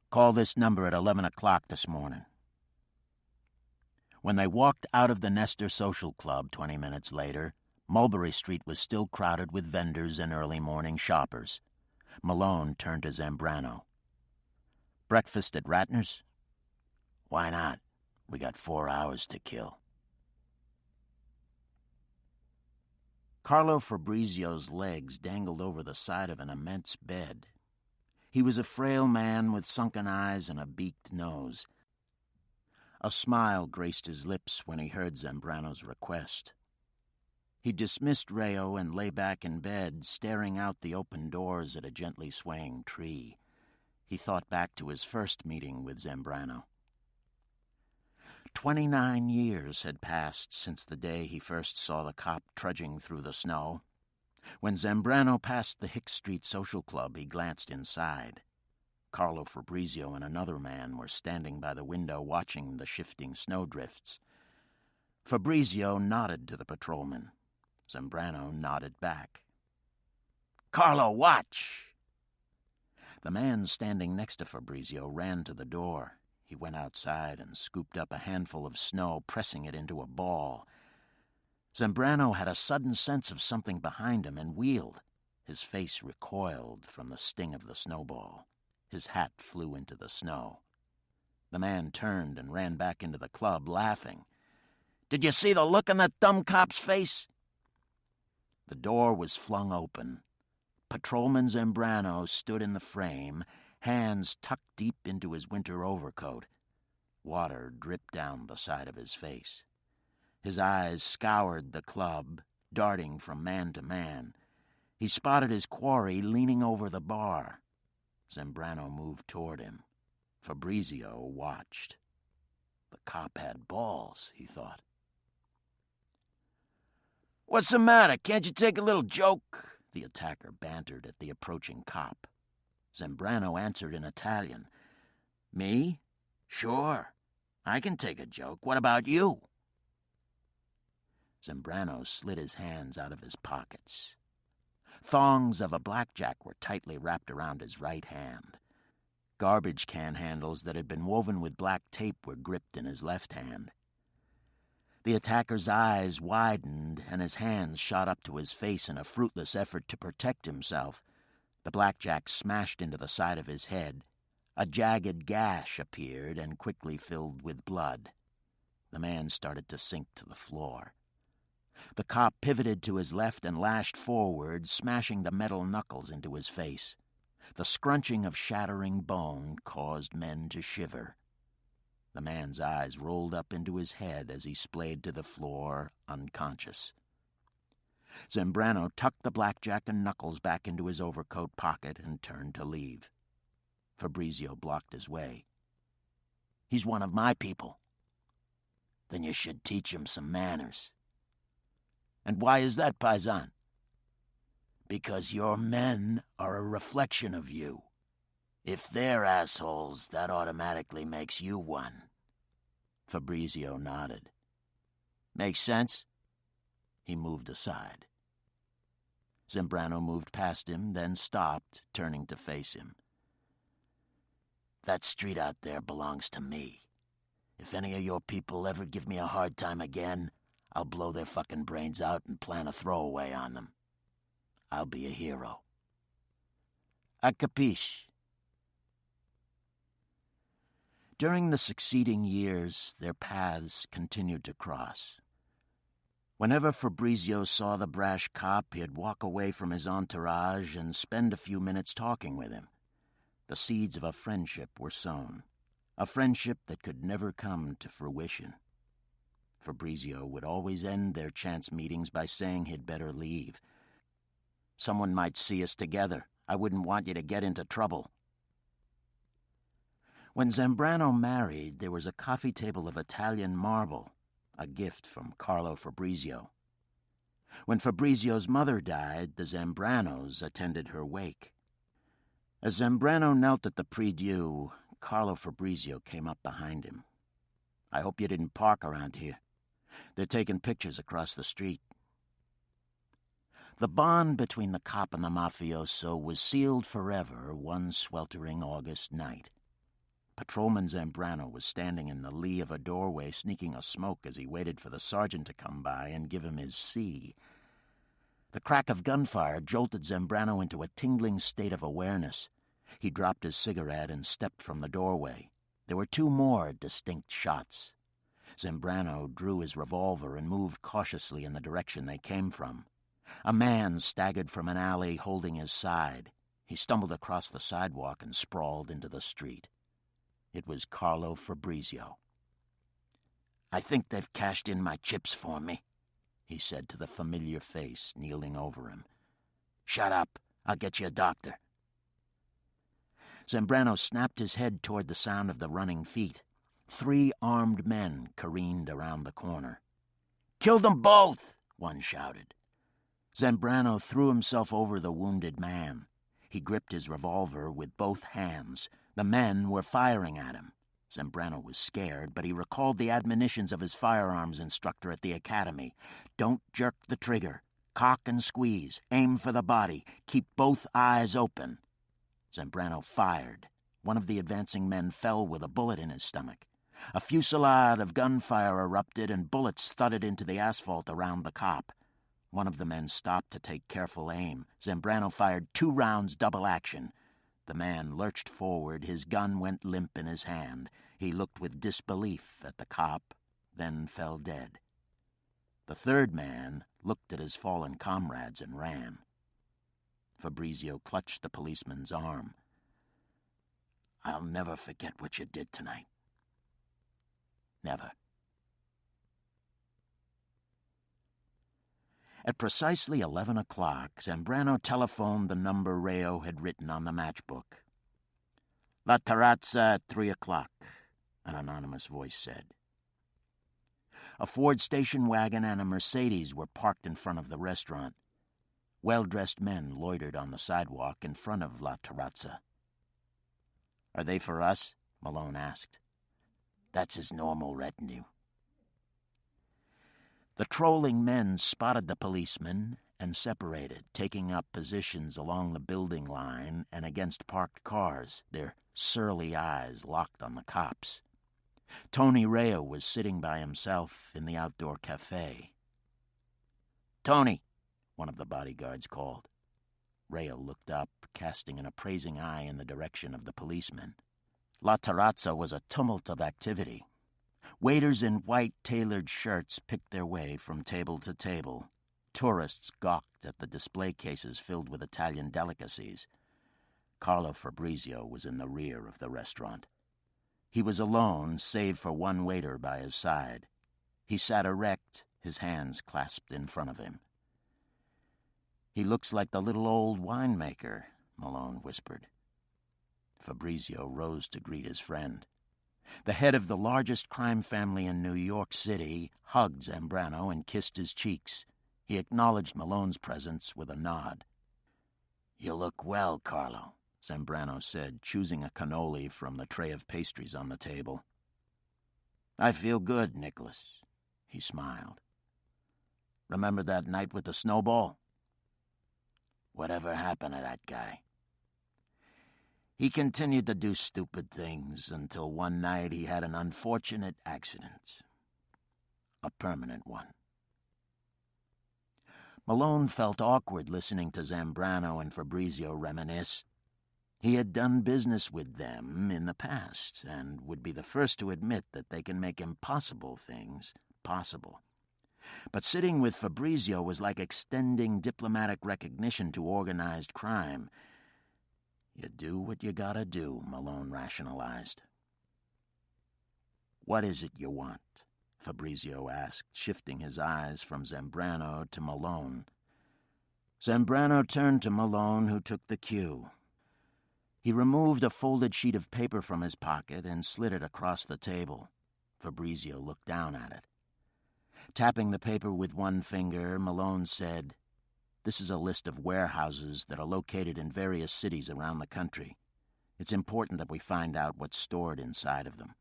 Call this number at 11 o'clock this morning. When they walked out of the Nestor Social Club 20 minutes later, Mulberry Street was still crowded with vendors and early morning shoppers. Malone turned to Zambrano. Breakfast at Ratner's? Why not? We got 4 hours to kill. Carlo Fabrizio's legs dangled over the side of an immense bed. He was a frail man with sunken eyes and a beaked nose. A smile graced his lips when he heard Zambrano's request. He dismissed Rayo and lay back in bed, staring out the open doors at a gently swaying tree. He thought back to his first meeting with Zambrano. 29 years had passed since the day he first saw the cop trudging through the snow. When Zambrano passed the Hicks Street Social Club, he glanced inside. Carlo Fabrizio and another man were standing by the window watching the shifting snowdrifts. Fabrizio nodded to the patrolman. Zambrano nodded back. Carlo, watch! The man standing next to Fabrizio ran to the door. He went outside and scooped up a handful of snow, pressing it into a ball. Zambrano had a sudden sense of something behind him and wheeled. His face recoiled from the sting of the snowball. His hat flew into the snow. The man turned and ran back into the club, laughing. Did you see the look on that dumb cop's face? The door was flung open. Patrolman Zambrano stood in the frame, hands tucked deep into his winter overcoat. Water dripped down the side of his face. His eyes scoured the club, darting from man to man. He spotted his quarry leaning over the bar. Zambrano moved toward him. Fabrizio watched. The cop had balls, he thought. What's the matter? Can't you take a little joke? The attacker bantered at the approaching cop. Zambrano answered in Italian. Me? Sure. I can take a joke. What about you? Zambrano slid his hands out of his pockets. Thongs of a blackjack were tightly wrapped around his right hand. Garbage can handles that had been woven with black tape were gripped in his left hand. The attacker's eyes widened, and his hands shot up to his face in a fruitless effort to protect himself. The blackjack smashed into the side of his head. A jagged gash appeared and quickly filled with blood. The man started to sink to the floor. The cop pivoted to his left and lashed forward, smashing the metal knuckles into his face. The scrunching of shattering bone caused men to shiver. The man's eyes rolled up into his head as he splayed to the floor, unconscious. Zambrano tucked the blackjack and knuckles back into his overcoat pocket and turned to leave. Fabrizio blocked his way. He's one of my people. Then you should teach him some manners. And why is that, Paisan? Because your men are a reflection of you. If they're assholes, that automatically makes you one. Fabrizio nodded. Makes sense? He moved aside. Zambrano moved past him, then stopped, turning to face him. That street out there belongs to me. If any of your people ever give me a hard time again, I'll blow their fucking brains out and plan a throwaway on them. I'll be a hero. A capiche? During the succeeding years, their paths continued to cross. Whenever Fabrizio saw the brash cop, he'd walk away from his entourage and spend a few minutes talking with him. The seeds of a friendship were sown, a friendship that could never come to fruition. Fabrizio would always end their chance meetings by saying he'd better leave. Someone might see us together. I wouldn't want you to get into trouble. When Zambrano married, there was a coffee table of Italian marble. a gift from Carlo Fabrizio. When Fabrizio's mother died, the Zambranos attended her wake. As Zambrano knelt at the prie-dieu, Carlo Fabrizio came up behind him. "I hope you didn't park around here. They're taking pictures across the street." The bond between the cop and the mafioso was sealed forever one sweltering August night. Patrolman Zambrano was standing in the lee of a doorway sneaking a smoke as he waited for the sergeant to come by and give him his C. The crack of gunfire jolted Zambrano into a tingling state of awareness. He dropped his cigarette and stepped from the doorway. There were two more distinct shots. Zambrano drew his revolver and moved cautiously in the direction they came from. A man staggered from an alley holding his side. He stumbled across the sidewalk and sprawled into the street. It was Carlo Fabrizio. "I think they've cashed in my chips for me," he said to the familiar face kneeling over him. "Shut up. I'll get you a doctor." Zambrano snapped his head toward the sound of the running feet. 3 armed men careened around the corner. "Kill them both!" one shouted. Zambrano threw himself over the wounded man. He gripped his revolver with both hands. The men were firing at him. Zambrano was scared, but he recalled the admonitions of his firearms instructor at the academy. "Don't jerk the trigger. Cock and squeeze. Aim for the body. Keep both eyes open." Zambrano fired. One of the advancing men fell with a bullet in his stomach. A fusillade of gunfire erupted and bullets thudded into the asphalt around the cop. One of the men stopped to take careful aim. Zambrano fired 2 rounds double action. The man lurched forward. His gun went limp in his hand. He looked with disbelief at the cop, then fell dead. The third man looked at his fallen comrades and ran. Fabrizio clutched the policeman's arm. "I'll never forget what you did tonight. Never." At precisely 11 o'clock, Zambrano telephoned the number Rayo had written on the matchbook. "La Terrazza at 3 o'clock, an anonymous voice said. A Ford station wagon and a Mercedes were parked in front of the restaurant. Well-dressed men loitered on the sidewalk in front of La Terrazza. "Are they for us?" Malone asked. "That's his normal retinue." The trolling men spotted the policemen and separated, taking up positions along the building line and against parked cars, their surly eyes locked on the cops. Tony Rayo was sitting by himself in the outdoor cafe. "Tony," one of the bodyguards called. Rayo looked up, casting an appraising eye in the direction of the policemen. La Terrazza was a tumult of activity. Waiters in white tailored shirts picked their way from table to table. Tourists gawked at the display cases filled with Italian delicacies. Carlo Fabrizio was in the rear of the restaurant. He was alone, save for one waiter by his side. He sat erect, his hands clasped in front of him. "He looks like the little old winemaker," Malone whispered. Fabrizio rose to greet his friend. The head of the largest crime family in New York City hugged Zambrano and kissed his cheeks. He acknowledged Malone's presence with a nod. "You look well, Carlo," Zambrano said, choosing a cannoli from the tray of pastries on the table. "I feel good, Nicholas," he smiled. "Remember that night with the snowball? Whatever happened to that guy?" "He continued to do stupid things until one night he had an unfortunate accident. A permanent one." Malone felt awkward listening to Zambrano and Fabrizio reminisce. He had done business with them in the past and would be the first to admit that they can make impossible things possible. But sitting with Fabrizio was like extending diplomatic recognition to organized crime. You do what you gotta do, Malone rationalized. "What is it you want?" Fabrizio asked, shifting his eyes from Zambrano to Malone. Zambrano turned to Malone, who took the cue. He removed a folded sheet of paper from his pocket and slid it across the table. Fabrizio looked down at it. Tapping the paper with one finger, Malone said, "This is a list of warehouses that are located in various cities around the country. It's important that we find out what's stored inside of them."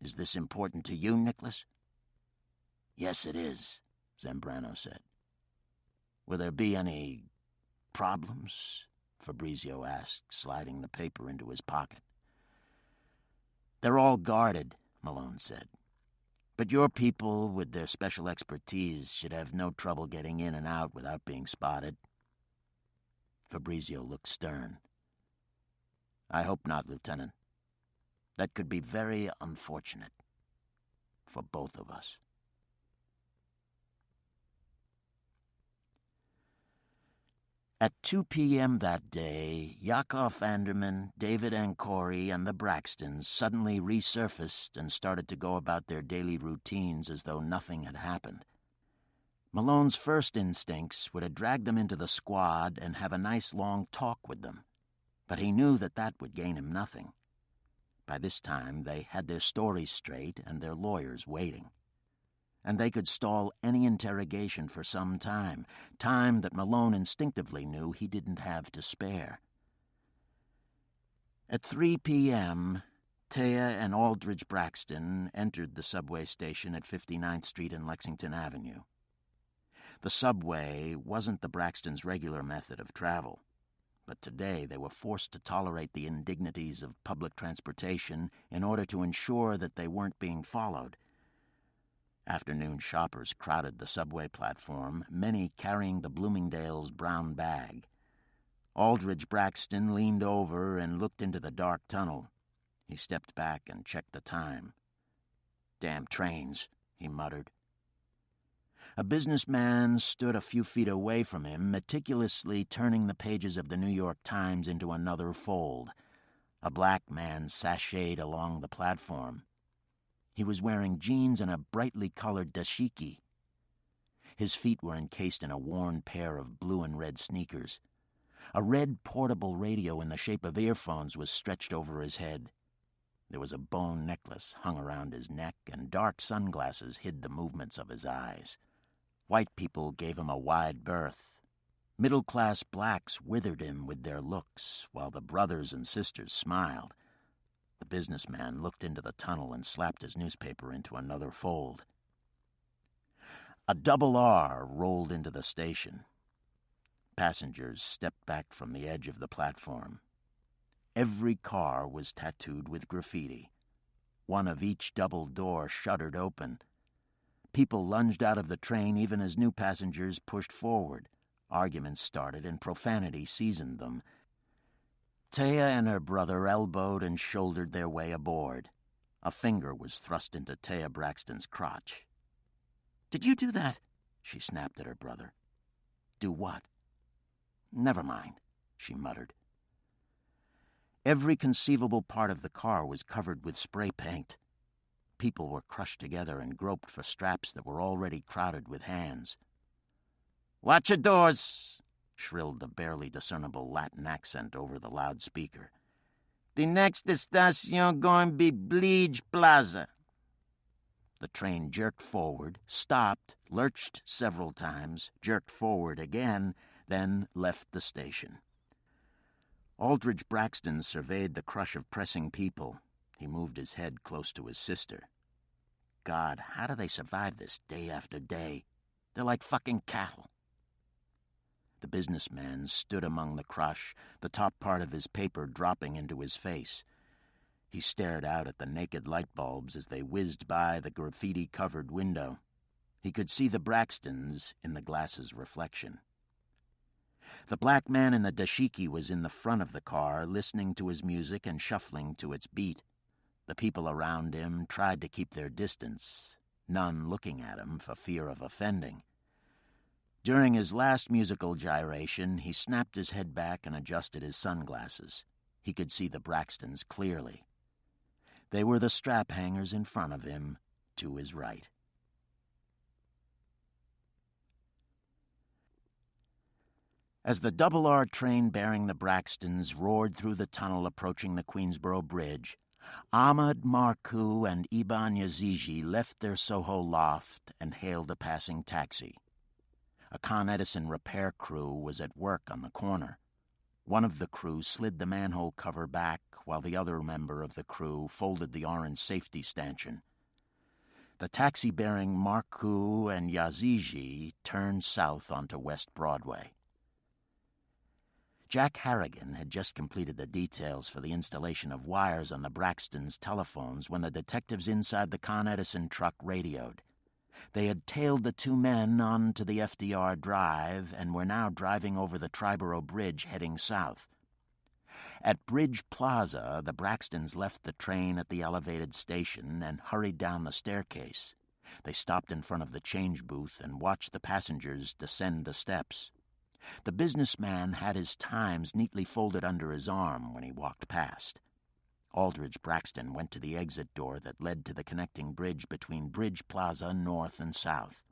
"Is this important to you, Nicholas?" "Yes, it is," Zambrano said. "Will there be any problems?" Fabrizio asked, sliding the paper into his pocket. "They're all guarded," Malone said. "But your people, with their special expertise, should have no trouble getting in and out without being spotted." Fabrizio looked stern. "I hope not, Lieutenant. That could be very unfortunate for both of us." At 2 p.m. that day, Yakov Anderman, David Ancori, and the Braxtons suddenly resurfaced and started to go about their daily routines as though nothing had happened. Malone's first instincts would have dragged them into the squad and have a nice long talk with them, but he knew that would gain him nothing. By this time, they had their stories straight and their lawyers waiting. And they could stall any interrogation for some time that Malone instinctively knew he didn't have to spare. At 3 p.m., Taya and Aldridge Braxton entered the subway station at 59th Street and Lexington Avenue. The subway wasn't the Braxtons' regular method of travel, but today they were forced to tolerate the indignities of public transportation in order to ensure that they weren't being followed. Afternoon shoppers crowded the subway platform, many carrying the Bloomingdale's brown bag. Aldridge Braxton leaned over and looked into the dark tunnel. He stepped back and checked the time. "Damn trains," he muttered. A businessman stood a few feet away from him, meticulously turning the pages of the New York Times into another fold. A black man sashayed along the platform. He was wearing jeans and a brightly colored dashiki. His feet were encased in a worn pair of blue and red sneakers. A red portable radio in the shape of earphones was stretched over his head. There was a bone necklace hung around his neck, and dark sunglasses hid the movements of his eyes. White people gave him a wide berth. Middle-class blacks withered him with their looks, while the brothers and sisters smiled. The businessman looked into the tunnel and slapped his newspaper into another fold. A double R rolled into the station. Passengers stepped back from the edge of the platform. Every car was tattooed with graffiti. One of each double door shuttered open. People lunged out of the train even as new passengers pushed forward. Arguments started and profanity seasoned them. Taya and her brother elbowed and shouldered their way aboard. A finger was thrust into Taya Braxton's crotch. "Did you do that?" she snapped at her brother. "Do what?" "Never mind," she muttered. Every conceivable part of the car was covered with spray paint. People were crushed together and groped for straps that were already crowded with hands. "Watch your doors," shrilled the barely discernible Latin accent over the loudspeaker. "The next estación going to be Bleach Plaza." The train jerked forward, stopped, lurched several times, jerked forward again, then left the station. Aldridge Braxton surveyed the crush of pressing people. He moved his head close to his sister. "God, how do they survive this day after day? They're like fucking cattle." The businessman stood among the crush, the top part of his paper dropping into his face. He stared out at the naked light bulbs as they whizzed by the graffiti-covered window. He could see the Braxtons in the glass's reflection. The black man in the dashiki was in the front of the car, listening to his music and shuffling to its beat. The people around him tried to keep their distance, none looking at him for fear of offending. During his last musical gyration, he snapped his head back and adjusted his sunglasses. He could see the Braxtons clearly. They were the strap hangers in front of him, to his right. As the double R train bearing the Braxtons roared through the tunnel approaching the Queensboro Bridge, Ahmad Marku and Iban Yazigi left their Soho loft and hailed a passing taxi. A Con Edison repair crew was at work on the corner. One of the crew slid the manhole cover back while the other member of the crew folded the orange safety stanchion. The taxi bearing Marku and Yazigi turned south onto West Broadway. Jack Harrigan had just completed the details for the installation of wires on the Braxtons' telephones when the detectives inside the Con Edison truck radioed. They had tailed the two men onto the FDR Drive and were now driving over the Triborough Bridge heading south. At Bridge Plaza, the Braxtons left the train at the elevated station and hurried down the staircase. They stopped in front of the change booth and watched the passengers descend the steps. The businessman had his Times neatly folded under his arm when he walked past. Aldridge Braxton went to the exit door that led to the connecting bridge between Bridge Plaza north and south.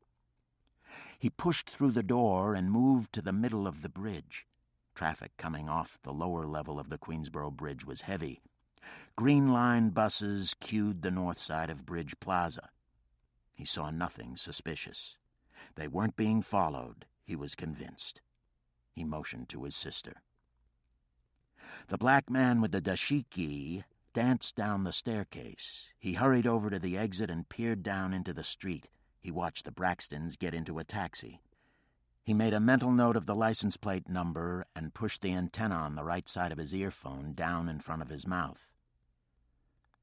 He pushed through the door and moved to the middle of the bridge. Traffic coming off the lower level of the Queensboro Bridge was heavy. Green Line buses queued the north side of Bridge Plaza. He saw nothing suspicious. They weren't being followed, he was convinced. He motioned to his sister. The black man with the dashiki danced down the staircase. He hurried over to the exit and peered down into the street. He watched the Braxtons get into a taxi. He made a mental note of the license plate number and pushed the antenna on the right side of his earphone down in front of his mouth.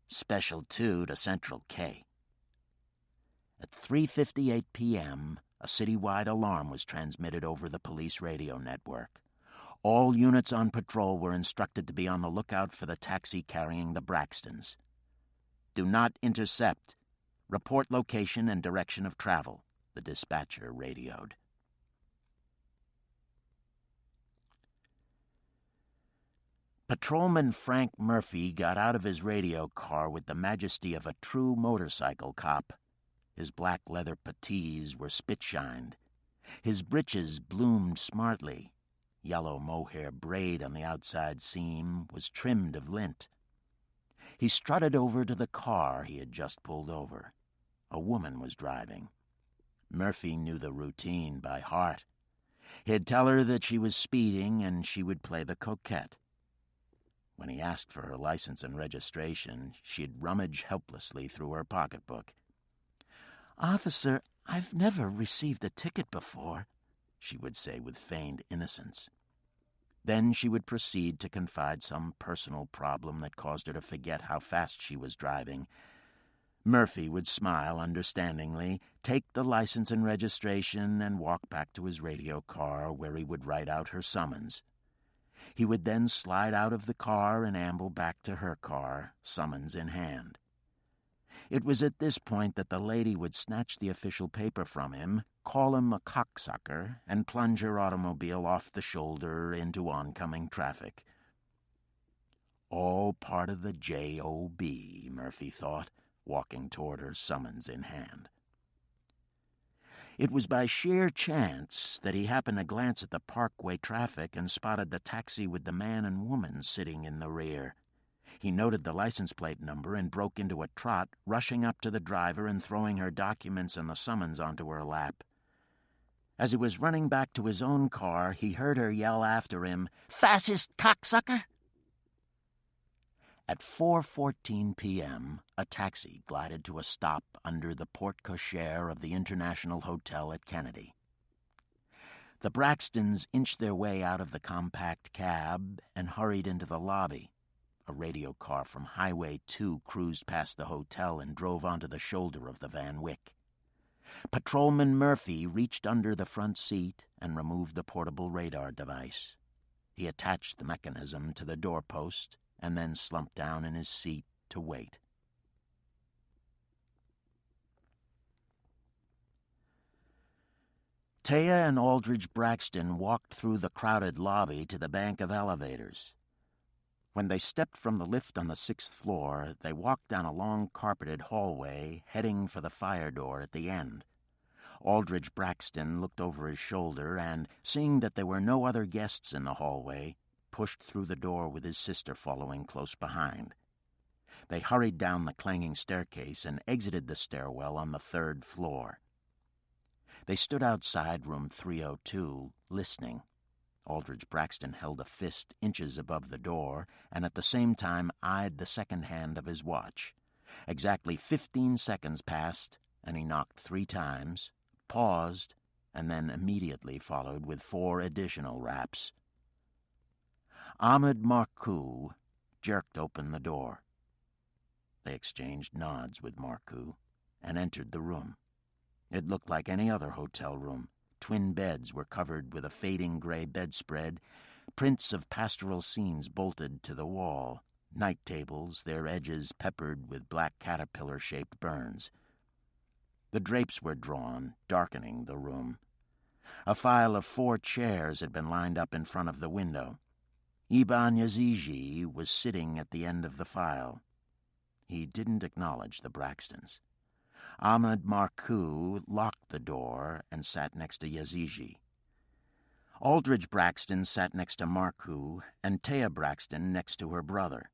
Special 2 to Central K. At 3:58 p.m., a citywide alarm was transmitted over the police radio network. All units on patrol were instructed to be on the lookout for the taxi carrying the Braxtons. Do not intercept. Report location and direction of travel, the dispatcher radioed. Patrolman Frank Murphy got out of his radio car with the majesty of a true motorcycle cop. His black leather puttees were spit-shined. His breeches bloomed smartly. Yellow mohair braid on the outside seam was trimmed of lint. He strutted over to the car he had just pulled over. A woman was driving. Murphy knew the routine by heart. He'd tell her that she was speeding and she would play the coquette. When he asked for her license and registration, she'd rummage helplessly through her pocketbook. "Officer, I've never received a ticket before," she would say with feigned innocence. Then she would proceed to confide some personal problem that caused her to forget how fast she was driving. Murphy would smile understandingly, take the license and registration, and walk back to his radio car where he would write out her summons. He would then slide out of the car and amble back to her car, summons in hand. It was at this point that the lady would snatch the official paper from him, call him a cocksucker, and plunge her automobile off the shoulder into oncoming traffic. All part of the J.O.B., Murphy thought, walking toward her, summons in hand. It was by sheer chance that he happened to glance at the parkway traffic and spotted the taxi with the man and woman sitting in the rear. He noted the license plate number and broke into a trot, rushing up to the driver and throwing her documents and the summons onto her lap. As he was running back to his own car, he heard her yell after him, "Fascist cocksucker!" At 4:14 p.m., a taxi glided to a stop under the porte cochere of the International Hotel at Kennedy. The Braxtons inched their way out of the compact cab and hurried into the lobby. A radio car from Highway 2 cruised past the hotel and drove onto the shoulder of the Van Wyck. Patrolman Murphy reached under the front seat and removed the portable radar device. He attached the mechanism to the doorpost and then slumped down in his seat to wait. Taya and Aldridge Braxton walked through the crowded lobby to the bank of elevators. When they stepped from the lift on the 6th floor, they walked down a long carpeted hallway, heading for the fire door at the end. Aldridge Braxton looked over his shoulder and, seeing that there were no other guests in the hallway, pushed through the door with his sister following close behind. They hurried down the clanging staircase and exited the stairwell on the 3rd floor. They stood outside room 302, listening. Aldridge Braxton held a fist inches above the door and at the same time eyed the second hand of his watch. Exactly 15 seconds passed, and he knocked 3 times, paused, and then immediately followed with 4 additional raps. Ahmed Marcoux jerked open the door. They exchanged nods with Marcoux and entered the room. It looked like any other hotel room. Twin beds were covered with a fading gray bedspread, prints of pastoral scenes bolted to the wall, night tables, their edges peppered with black caterpillar-shaped burns. The drapes were drawn, darkening the room. A file of 4 chairs had been lined up in front of the window. Iban Yazigi was sitting at the end of the file. He didn't acknowledge the Braxtons. Ahmed Marcoux locked the door and sat next to Yazigi. Aldridge Braxton sat next to Marcoux and Taya Braxton next to her brother.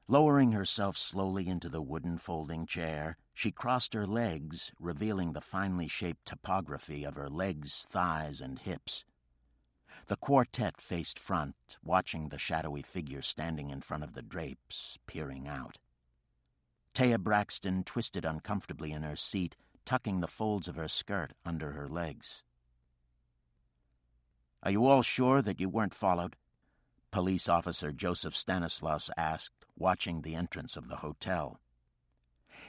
Lowering herself slowly into the wooden folding chair, she crossed her legs, revealing the finely shaped topography of her legs, thighs, and hips. The quartet faced front, watching the shadowy figure standing in front of the drapes, peering out. Taya Braxton twisted uncomfortably in her seat, tucking the folds of her skirt under her legs. "Are you all sure that you weren't followed?" Police Officer Joseph Stanislaus asked, watching the entrance of the hotel.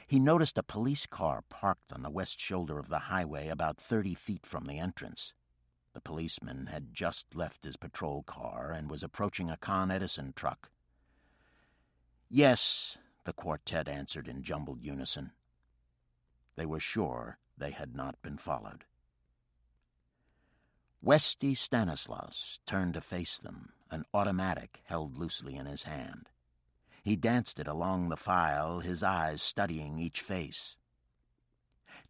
He noticed a police car parked on the west shoulder of the highway about 30 feet from the entrance. The policeman had just left his patrol car and was approaching a Con Edison truck. "Yes," the quartet answered in jumbled unison. They were sure they had not been followed. Westy Stanislaus turned to face them, an automatic held loosely in his hand. He danced it along the file, his eyes studying each face.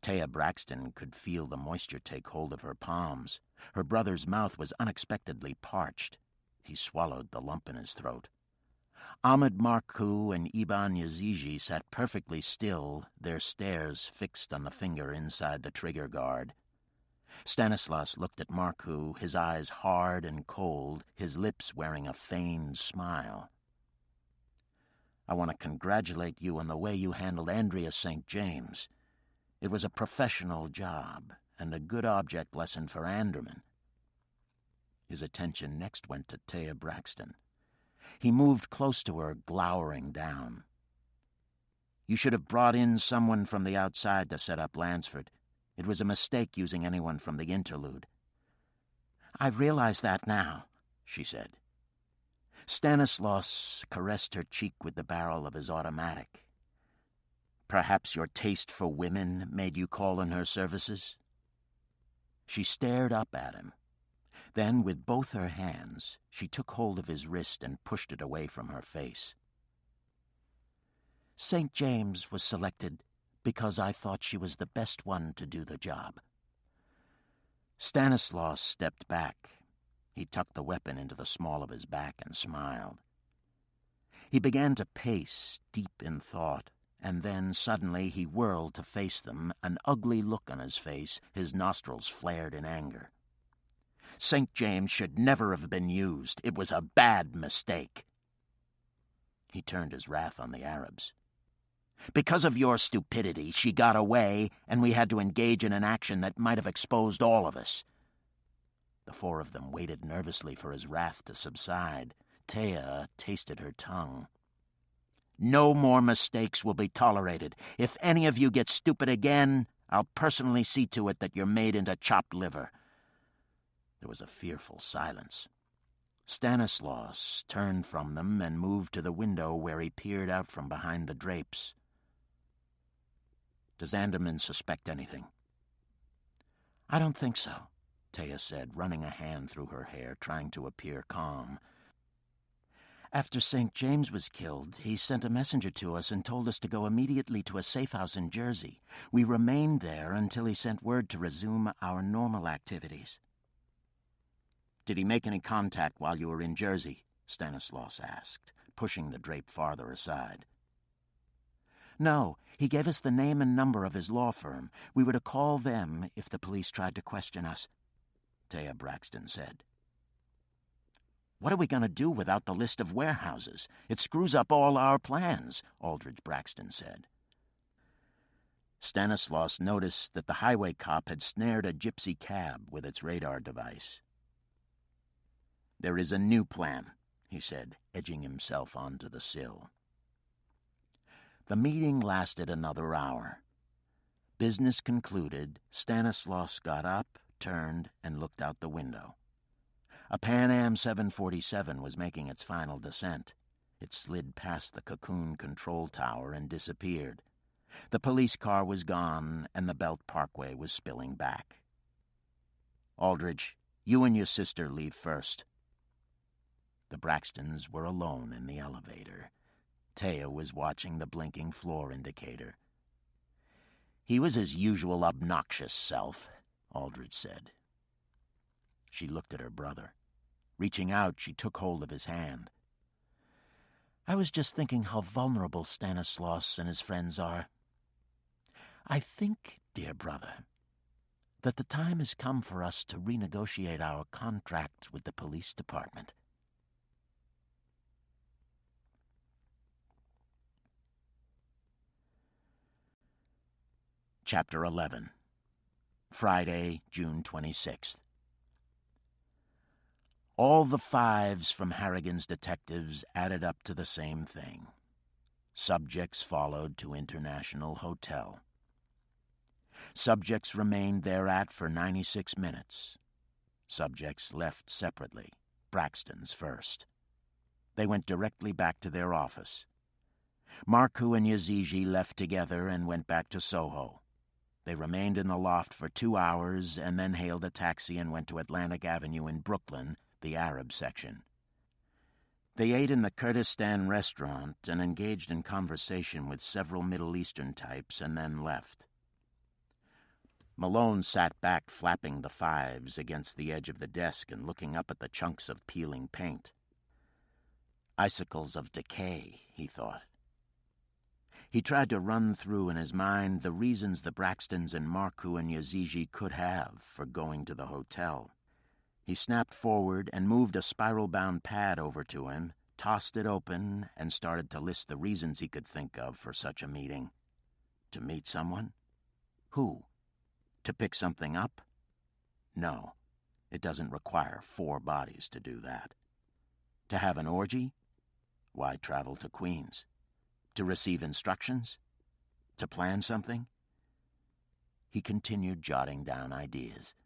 Taya Braxton could feel the moisture take hold of her palms. Her brother's mouth was unexpectedly parched. He swallowed the lump in his throat. Ahmed Marcoux and Iban Yazigi sat perfectly still, their stares fixed on the finger inside the trigger guard. Stanislaus looked at Marcoux, his eyes hard and cold, his lips wearing a feigned smile. "I want to congratulate you on the way you handled Andrea St. James. It was a professional job and a good object lesson for Anderman." His attention next went to Taya Braxton. He moved close to her, glowering down. "You should have brought in someone from the outside to set up Lansford. It was a mistake using anyone from the interlude." "I realize that now," she said. Stanislaus caressed her cheek with the barrel of his automatic. "Perhaps your taste for women made you call in her services?" She stared up at him. Then, with both her hands, she took hold of his wrist and pushed it away from her face. "St. James was selected because I thought she was the best one to do the job." Stanislaus stepped back. He tucked the weapon into the small of his back and smiled. He began to pace, deep in thought, and then suddenly he whirled to face them, an ugly look on his face, his nostrils flared in anger. "St. James should never have been used. It was a bad mistake." He turned his wrath on the Arabs. "Because of your stupidity, she got away, and we had to engage in an action that might have exposed all of us." The 4 of them waited nervously for his wrath to subside. Taya tasted her tongue. "No more mistakes will be tolerated. If any of you get stupid again, I'll personally see to it that you're made into chopped liver." There was a fearful silence. Stanislaus turned from them and moved to the window where he peered out from behind the drapes. "Does Anderman suspect anything?" "I don't think so," Taya said, running a hand through her hair, trying to appear calm. "After St. James was killed, he sent a messenger to us and told us to go immediately to a safe house in Jersey. We remained there until he sent word to resume our normal activities." "Did he make any contact while you were in Jersey?" Stanislaus asked, pushing the drape farther aside. "No, he gave us the name and number of his law firm. We were to call them if the police tried to question us," Taya Braxton said. "What are we going to do without the list of warehouses? It screws up all our plans," Aldridge Braxton said. Stanislaus noticed that the highway cop had snared a gypsy cab with its radar device. "There is a new plan," he said, edging himself onto the sill. The meeting lasted another hour. Business concluded, Stanislaus got up, turned, and looked out the window. A Pan Am 747 was making its final descent. It slid past the Cocoon control tower and disappeared. The police car was gone, and the Belt Parkway was spilling back. "Aldridge, you and your sister leave first." The Braxtons were alone in the elevator. Taya was watching the blinking floor indicator. "He was his usual obnoxious self," Aldridge said. She looked at her brother. Reaching out, she took hold of his hand. "I was just thinking how vulnerable Stanislaus and his friends are. I think, dear brother, that the time has come for us to renegotiate our contract with the police department." Chapter 11. Friday, June 26th. All the fives from Harrigan's detectives added up to the same thing. Subjects followed to International Hotel. Subjects remained thereat for 96 minutes. Subjects left separately, Braxton's first. They went directly back to their office. Marcoux and Yazici left together and went back to Soho. They remained in the loft for 2 hours and then hailed a taxi and went to Atlantic Avenue in Brooklyn, the Arab section. They ate in the Kurdistan restaurant and engaged in conversation with several Middle Eastern types and then left. Malone sat back flapping the fives against the edge of the desk and looking up at the chunks of peeling paint. Icicles of decay, he thought. He tried to run through in his mind the reasons the Braxtons and Marcoux and Yazici could have for going to the hotel. He snapped forward and moved a spiral-bound pad over to him, tossed it open, and started to list the reasons he could think of for such a meeting. To meet someone? Who? To pick something up? No, it doesn't require 4 bodies to do that. To have an orgy? Why travel to Queens? To receive instructions? To plan something? He continued jotting down ideas.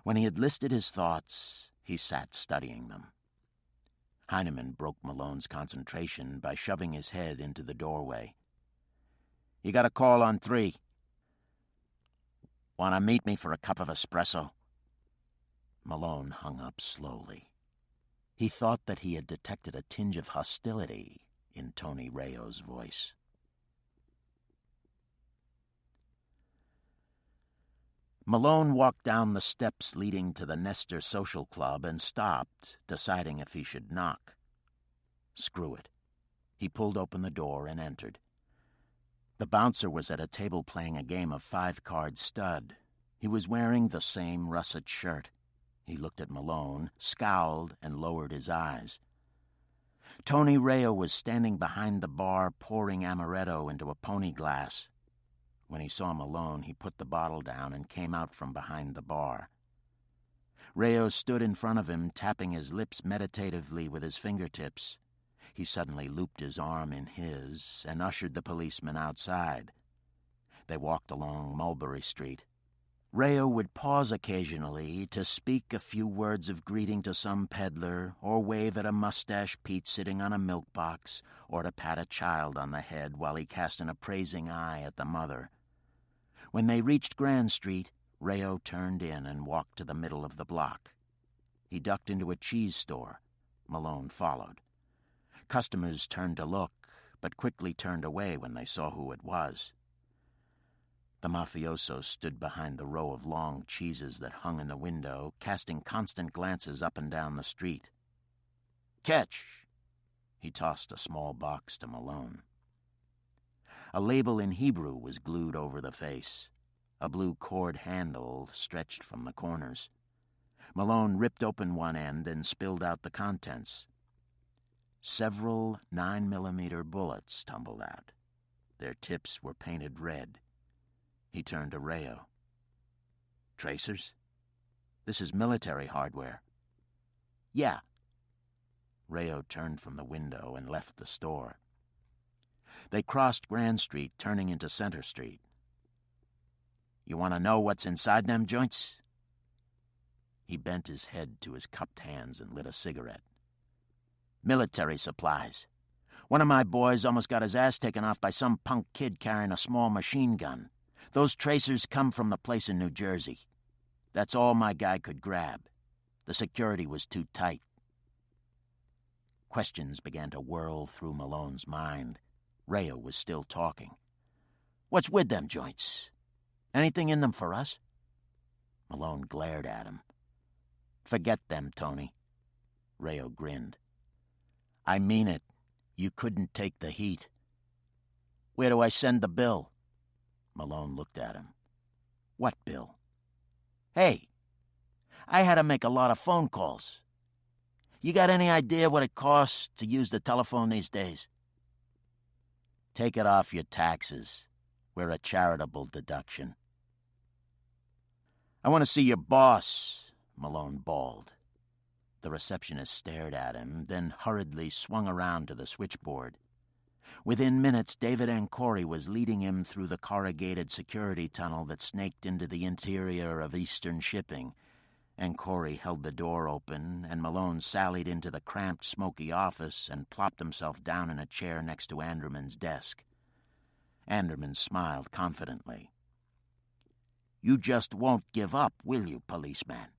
When he had listed his thoughts, he sat studying them. Heinemann broke Malone's concentration by shoving his head into the doorway. "You got a call on 3. Want to meet me for a cup of espresso?" Malone hung up slowly. He thought that he had detected a tinge of hostility in Tony Rayo's voice. Malone walked down the steps leading to the Nestor Social Club and stopped, deciding if he should knock. Screw it. He pulled open the door and entered. The bouncer was at a table playing a game of 5-card stud. He was wearing the same russet shirt. He looked at Malone, scowled, and lowered his eyes. Tony Rayo was standing behind the bar pouring amaretto into a pony glass. When he saw Malone, he put the bottle down and came out from behind the bar. Rayo stood in front of him, tapping his lips meditatively with his fingertips. He suddenly looped his arm in his and ushered the policeman outside. They walked along Mulberry Street. Rayo would pause occasionally to speak a few words of greeting to some peddler, or wave at a mustache Pete sitting on a milk box, or to pat a child on the head while he cast an appraising eye at the mother. When they reached Grand Street, Rayo turned in and walked to the middle of the block. He ducked into a cheese store. Malone followed. Customers turned to look, but quickly turned away when they saw who it was. The mafioso stood behind the row of long cheeses that hung in the window, casting constant glances up and down the street. "Catch!" He tossed a small box to Malone. A label in Hebrew was glued over the face. A blue cord handle stretched from the corners. Malone ripped open one end and spilled out the contents. Several 9mm bullets tumbled out. Their tips were painted red. He turned to Rayo. "Tracers? This is military hardware." "Yeah." Rayo turned from the window and left the store. They crossed Grand Street, turning into Center Street. "You want to know what's inside them joints?" He bent his head to his cupped hands and lit a cigarette. "Military supplies. One of my boys almost got his ass taken off by some punk kid carrying a small machine gun. Those tracers come from the place in New Jersey. That's all my guy could grab. The security was too tight." Questions began to whirl through Malone's mind. Rayo was still talking. "What's with them joints? Anything in them for us?" Malone glared at him. "Forget them, Tony." Rayo grinned. "I mean it. You couldn't take the heat." "Where do I send the bill?" Malone looked at him. "What bill?" "Hey, I had to make a lot of phone calls. You got any idea what it costs to use the telephone these days?" "Take it off your taxes. We're a charitable deduction." "I want to see your boss," Malone bawled. The receptionist stared at him, then hurriedly swung around to the switchboard. Within minutes, David Ancori was leading him through the corrugated security tunnel that snaked into the interior of Eastern Shipping. Ancori held the door open, and Malone sallied into the cramped, smoky office and plopped himself down in a chair next to Anderman's desk. Anderman smiled confidently. "You just won't give up, will you, policeman?"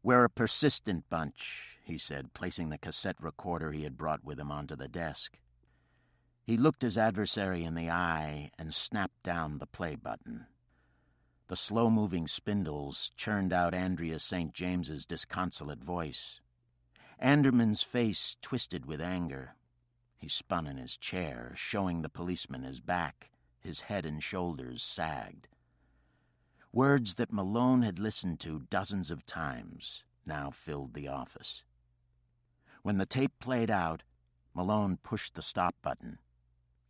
"We're a persistent bunch," he said, placing the cassette recorder he had brought with him onto the desk. He looked his adversary in the eye and snapped down the play button. The slow-moving spindles churned out Andrea St. James's disconsolate voice. Anderman's face twisted with anger. He spun in his chair, showing the policeman his back. His head and shoulders sagged. Words that Malone had listened to dozens of times now filled the office. When the tape played out, Malone pushed the stop button.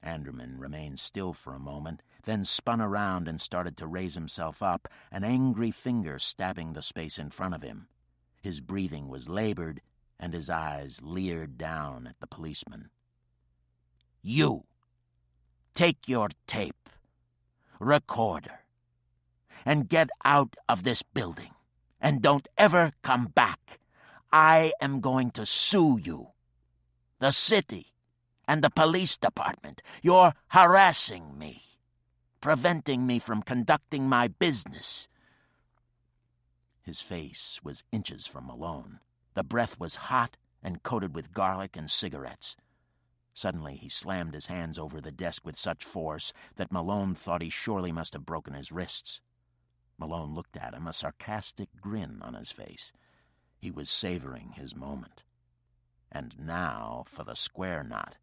Anderman remained still for a moment, then spun around and started to raise himself up, an angry finger stabbing the space in front of him. His breathing was labored, and his eyes leered down at the policeman. "You! Take your tape, recorder, and get out of this building, and don't ever come back. I am going to sue you. The city and the police department. You're harassing me, preventing me from conducting my business." His face was inches from Malone. The breath was hot and coated with garlic and cigarettes. Suddenly he slammed his hands over the desk with such force that Malone thought he surely must have broken his wrists. Malone looked at him, a sarcastic grin on his face. He was savoring his moment. And now for the square knot.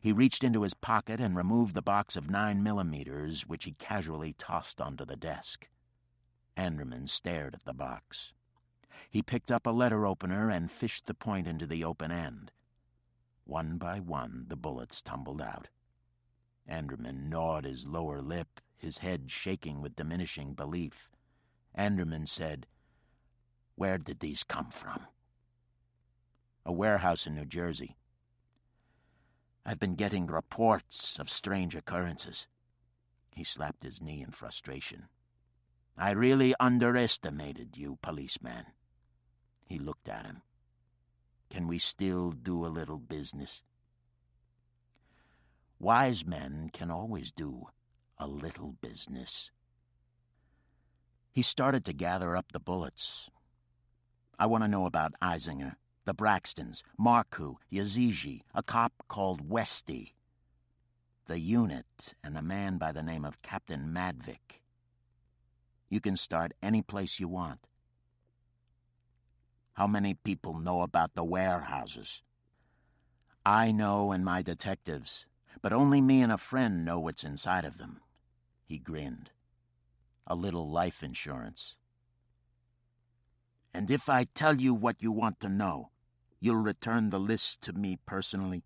He reached into his pocket and removed the box of 9mm, which he casually tossed onto the desk. Anderman stared at the box. He picked up a letter opener and fished the point into the open end. One by one, the bullets tumbled out. Anderman gnawed his lower lip, his head shaking with diminishing belief. Anderman said, "Where did these come from?" "A warehouse in New Jersey." "I've been getting reports of strange occurrences." He slapped his knee in frustration. "I really underestimated you, policeman." He looked at him. "Can we still do a little business?" Wise men can always do a little business. He started to gather up the bullets. "I want to know about Eisinger, the Braxtons, Marcoux, Yazici, a cop called Westy, the unit, and a man by the name of Captain Madvick. You can start any place you want." "How many people know about the warehouses?" I know and my detectives, but only me and a friend know what's inside of them. He grinned. A little life insurance. And if I tell you what you want to know, you'll return the list to me personally?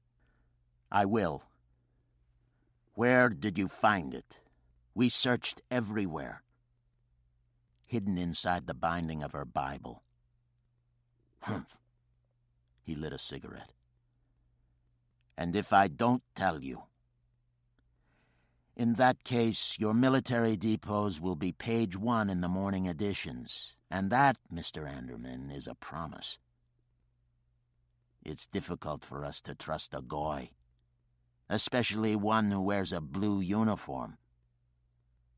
I will. Where did you find it? We searched everywhere. Hidden inside the binding of her Bible. Humph. He lit a cigarette. And if I don't tell you? In that case, your military depots will be page 1 in the morning editions. And that, Mr. Anderman, is a promise. It's difficult for us to trust a goy, especially one who wears a blue uniform.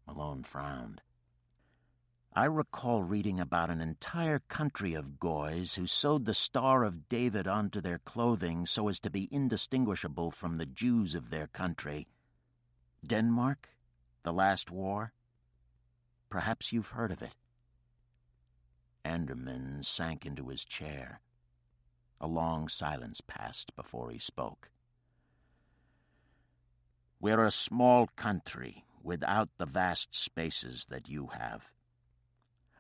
Malone frowned. I recall reading about an entire country of goys who sewed the Star of David onto their clothing so as to be indistinguishable from the Jews of their country. Denmark? The Last War? Perhaps you've heard of it. Anderman sank into his chair. A long silence passed before he spoke. We're a small country without the vast spaces that you have.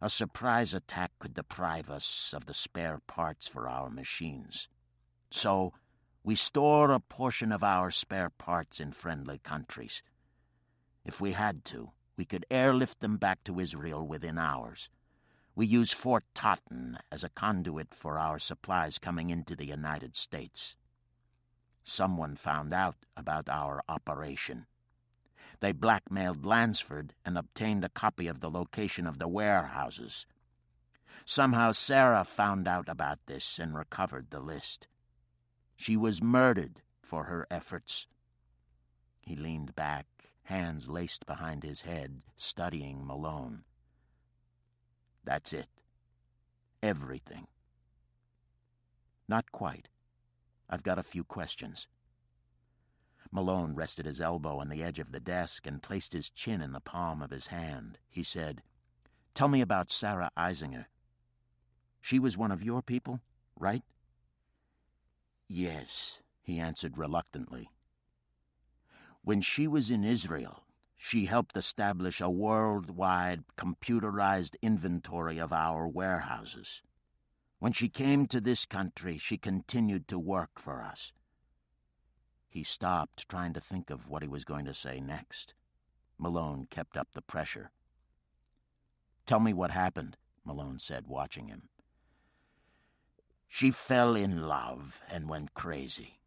A surprise attack could deprive us of the spare parts for our machines. So, we store a portion of our spare parts in friendly countries. If we had to, we could airlift them back to Israel within hours. We use Fort Totten as a conduit for our supplies coming into the United States. Someone found out about our operation. They blackmailed Lansford and obtained a copy of the location of the warehouses. Somehow Sarah found out about this and recovered the list. She was murdered for her efforts. He leaned back, hands laced behind his head, studying Malone. That's it. Everything. Not quite. I've got a few questions. Malone rested his elbow on the edge of the desk and placed his chin in the palm of his hand. He said, "Tell me about Sarah Eisinger. She was one of your people, right?" "Yes," he answered reluctantly. "When she was in Israel, she helped establish a worldwide computerized inventory of our warehouses. When she came to this country, she continued to work for us." He stopped, trying to think of what he was going to say next. Malone kept up the pressure. "Tell me what happened," Malone said, watching him. "She fell in love and went crazy.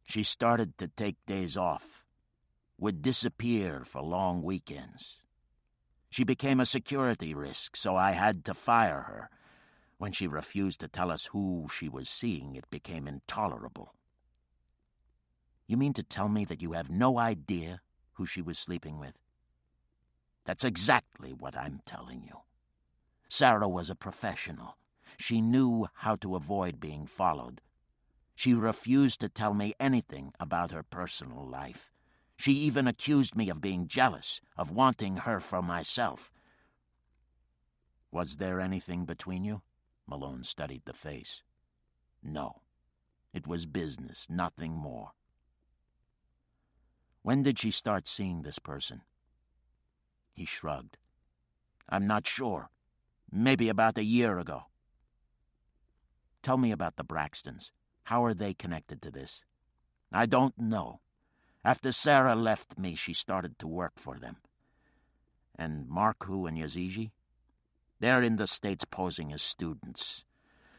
She started to take days off, would disappear for long weekends. She became a security risk, so I had to fire her. When she refused to tell us who she was seeing, it became intolerable." "You mean to tell me that you have no idea who she was sleeping with?" "That's exactly what I'm telling you. Sarah was a professional. She knew how to avoid being followed. She refused to tell me anything about her personal life. She even accused me of being jealous, of wanting her for myself." "Was there anything between you?" Malone studied the face. "No. It was business, nothing more." "When did she start seeing this person?" He shrugged. "I'm not sure. Maybe about a year ago." "Tell me about the Braxtons. How are they connected to this?" "I don't know. After Sarah left me, she started to work for them." "And Marku and Yazigi?" "They're in the States posing as students.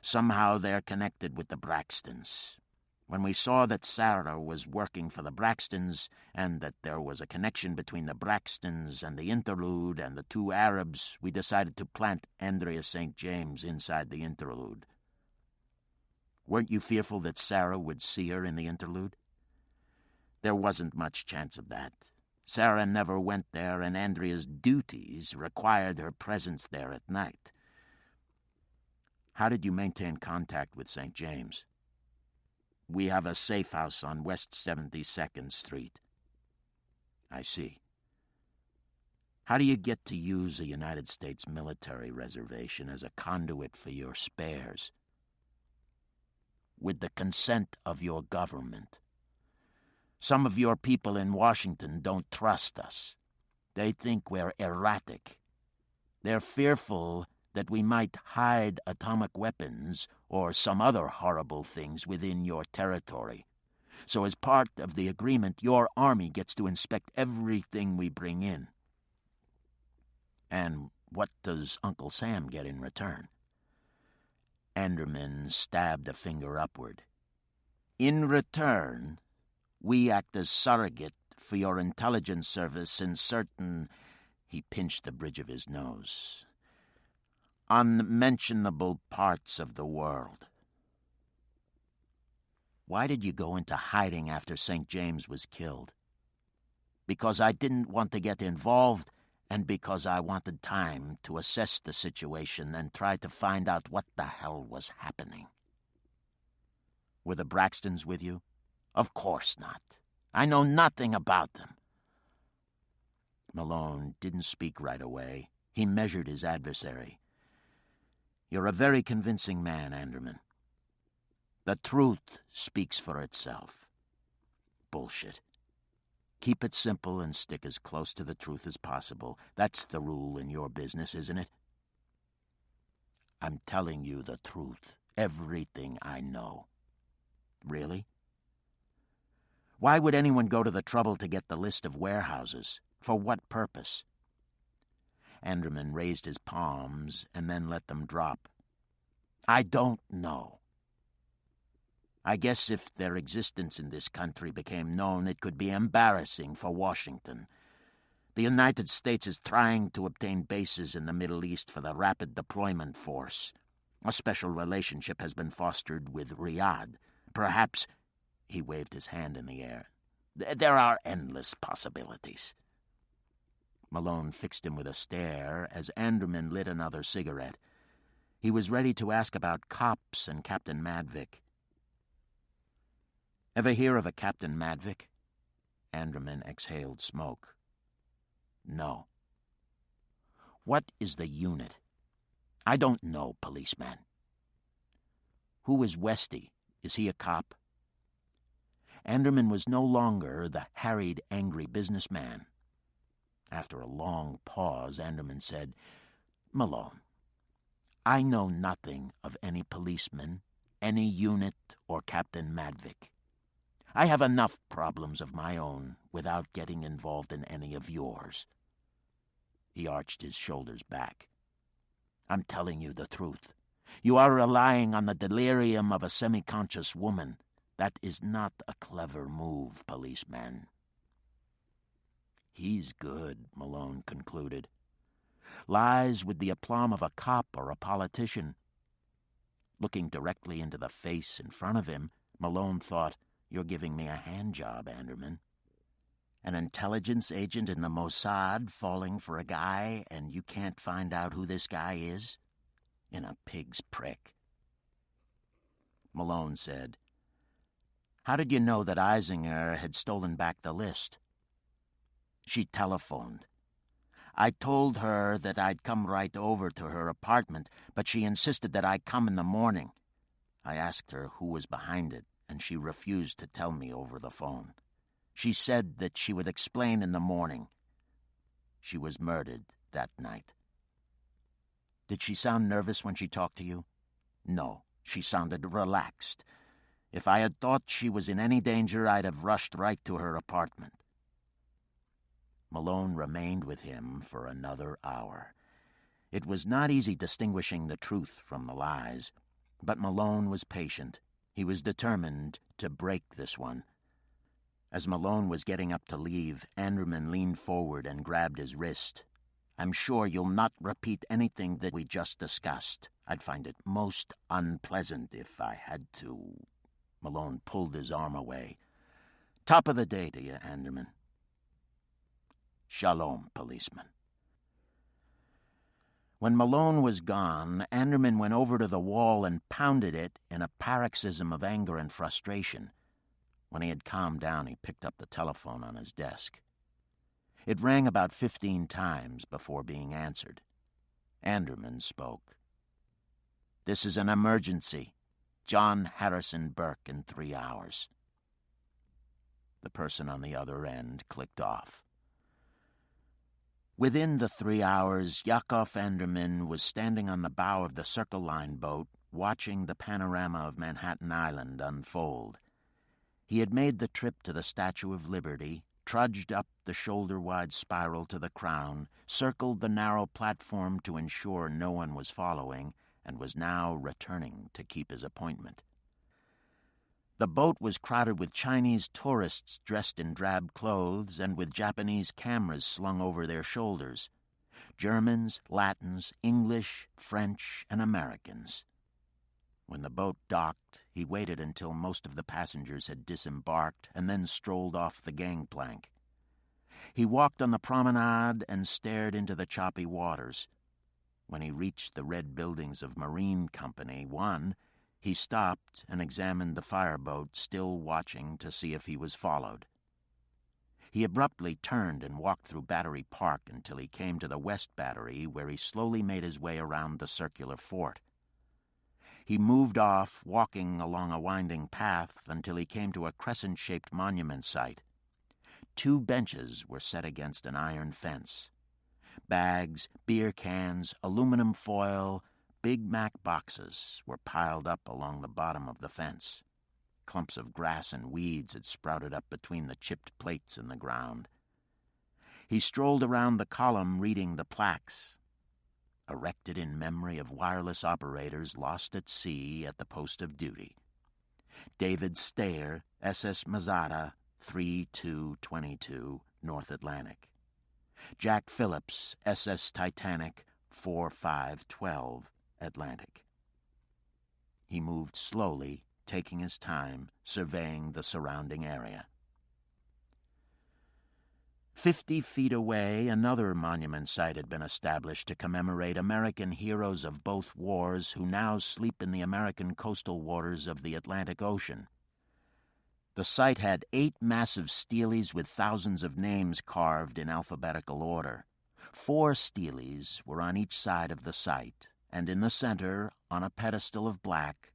Somehow they're connected with the Braxtons. When we saw that Sarah was working for the Braxtons and that there was a connection between the Braxtons and the Interlude and the two Arabs, we decided to plant Andrea St. James inside the Interlude." "Weren't you fearful that Sarah would see her in the Interlude?" "There wasn't much chance of that. Sarah never went there, and Andrea's duties required her presence there at night." "How did you maintain contact with St. James?" "We have a safe house on West 72nd Street." "I see. How do you get to use a United States military reservation as a conduit for your spares?" with the consent of your government. Some of your people in Washington don't trust us. They think we're erratic. They're fearful that we might hide atomic weapons or some other horrible things within your territory. So as part of the agreement, your army gets to inspect everything we bring in. And what does Uncle Sam get in return? Anderman stabbed a finger upward. In return, we act as surrogate for your intelligence service in certain, he pinched the bridge of his nose, unmentionable parts of the world. Why did you go into hiding after St. James was killed? Because I didn't want to get involved, and because I wanted time to assess the situation and try to find out what the hell was happening. Were the Braxtons with you? Of course not. I know nothing about them. Malone didn't speak right away. He measured his adversary. You're a very convincing man, Anderman. The truth speaks for itself. Bullshit. Keep it simple and stick as close to the truth as possible. That's the rule in your business, isn't it? I'm telling you the truth. Everything I know. Really? Why would anyone go to the trouble to get the list of warehouses? For what purpose? Anderman raised his palms and then let them drop. I don't know. I guess if their existence in this country became known, it could be embarrassing for Washington. The United States is trying to obtain bases in the Middle East for the Rapid Deployment Force. A special relationship has been fostered with Riyadh. Perhaps, he waved his hand in the air, there are endless possibilities. Malone fixed him with a stare as Anderman lit another cigarette. He was ready to ask about cops and Captain Madvick. Ever hear of a Captain Madvick? Anderman exhaled smoke. No. What is the unit? I don't know, policeman. Who is Westy? Is he a cop? Anderman was no longer the harried, angry businessman. After a long pause, Anderman said, Malone, I know nothing of any policeman, any unit, or Captain Madvick. I have enough problems of my own without getting involved in any of yours. He arched his shoulders back. I'm telling you the truth. You are relying on the delirium of a semi-conscious woman. That is not a clever move, policeman. He's good, Malone concluded. Lies with the aplomb of a cop or a politician. Looking directly into the face in front of him, Malone thought, You're giving me a hand job, Anderman. An intelligence agent in the Mossad falling for a guy, and you can't find out who this guy is? In a pig's prick. Malone said, How did you know that Eisinger had stolen back the list? She telephoned. I told her that I'd come right over to her apartment, but she insisted that I come in the morning. I asked her who was behind it, and she refused to tell me over the phone. She said that she would explain in the morning. She was murdered that night. Did she sound nervous when she talked to you? No, she sounded relaxed. If I had thought she was in any danger, I'd have rushed right to her apartment. Malone remained with him for another hour. It was not easy distinguishing the truth from the lies, but Malone was patient. He was determined to break this one. As Malone was getting up to leave, Anderman leaned forward and grabbed his wrist. I'm sure you'll not repeat anything that we just discussed. I'd find it most unpleasant if I had to. Malone pulled his arm away. Top of the day to you, Anderman. Shalom, policeman. When Malone was gone, Anderman went over to the wall and pounded it in a paroxysm of anger and frustration. When he had calmed down, he picked up the telephone on his desk. It rang about 15 times before being answered. Anderman spoke. This is an emergency. John Harrison Burke in 3 hours. The person on the other end clicked off. Within the 3 hours, Yakov Anderman was standing on the bow of the Circle Line boat, watching the panorama of Manhattan Island unfold. He had made the trip to the Statue of Liberty, trudged up the shoulder-wide spiral to the Crown, circled the narrow platform to ensure no one was following, and was now returning to keep his appointment. The boat was crowded with Chinese tourists dressed in drab clothes and with Japanese cameras slung over their shoulders. Germans, Latins, English, French, and Americans. When the boat docked, he waited until most of the passengers had disembarked and then strolled off the gangplank. He walked on the promenade and stared into the choppy waters. When he reached the red buildings of Marine Company 1, he stopped and examined the fireboat, still watching to see if he was followed. He abruptly turned and walked through Battery Park until he came to the West Battery, where he slowly made his way around the circular fort. He moved off, walking along a winding path until he came to a crescent-shaped monument site. 2 benches were set against an iron fence. Bags, beer cans, aluminum foil, Big Mac boxes were piled up along the bottom of the fence. Clumps of grass and weeds had sprouted up between the chipped plates in the ground. He strolled around the column reading the plaques, erected in memory of wireless operators lost at sea at the post of duty. David Stayer, SS Mazada, 3222, North Atlantic. Jack Phillips, SS Titanic, 4512, Atlantic. He moved slowly, taking his time, surveying the surrounding area. 50 feet away, another monument site had been established to commemorate American heroes of both wars who now sleep in the American coastal waters of the Atlantic Ocean. The site had 8 massive steles with thousands of names carved in alphabetical order. 4 steles were on each side of the site, and in the center, on a pedestal of black,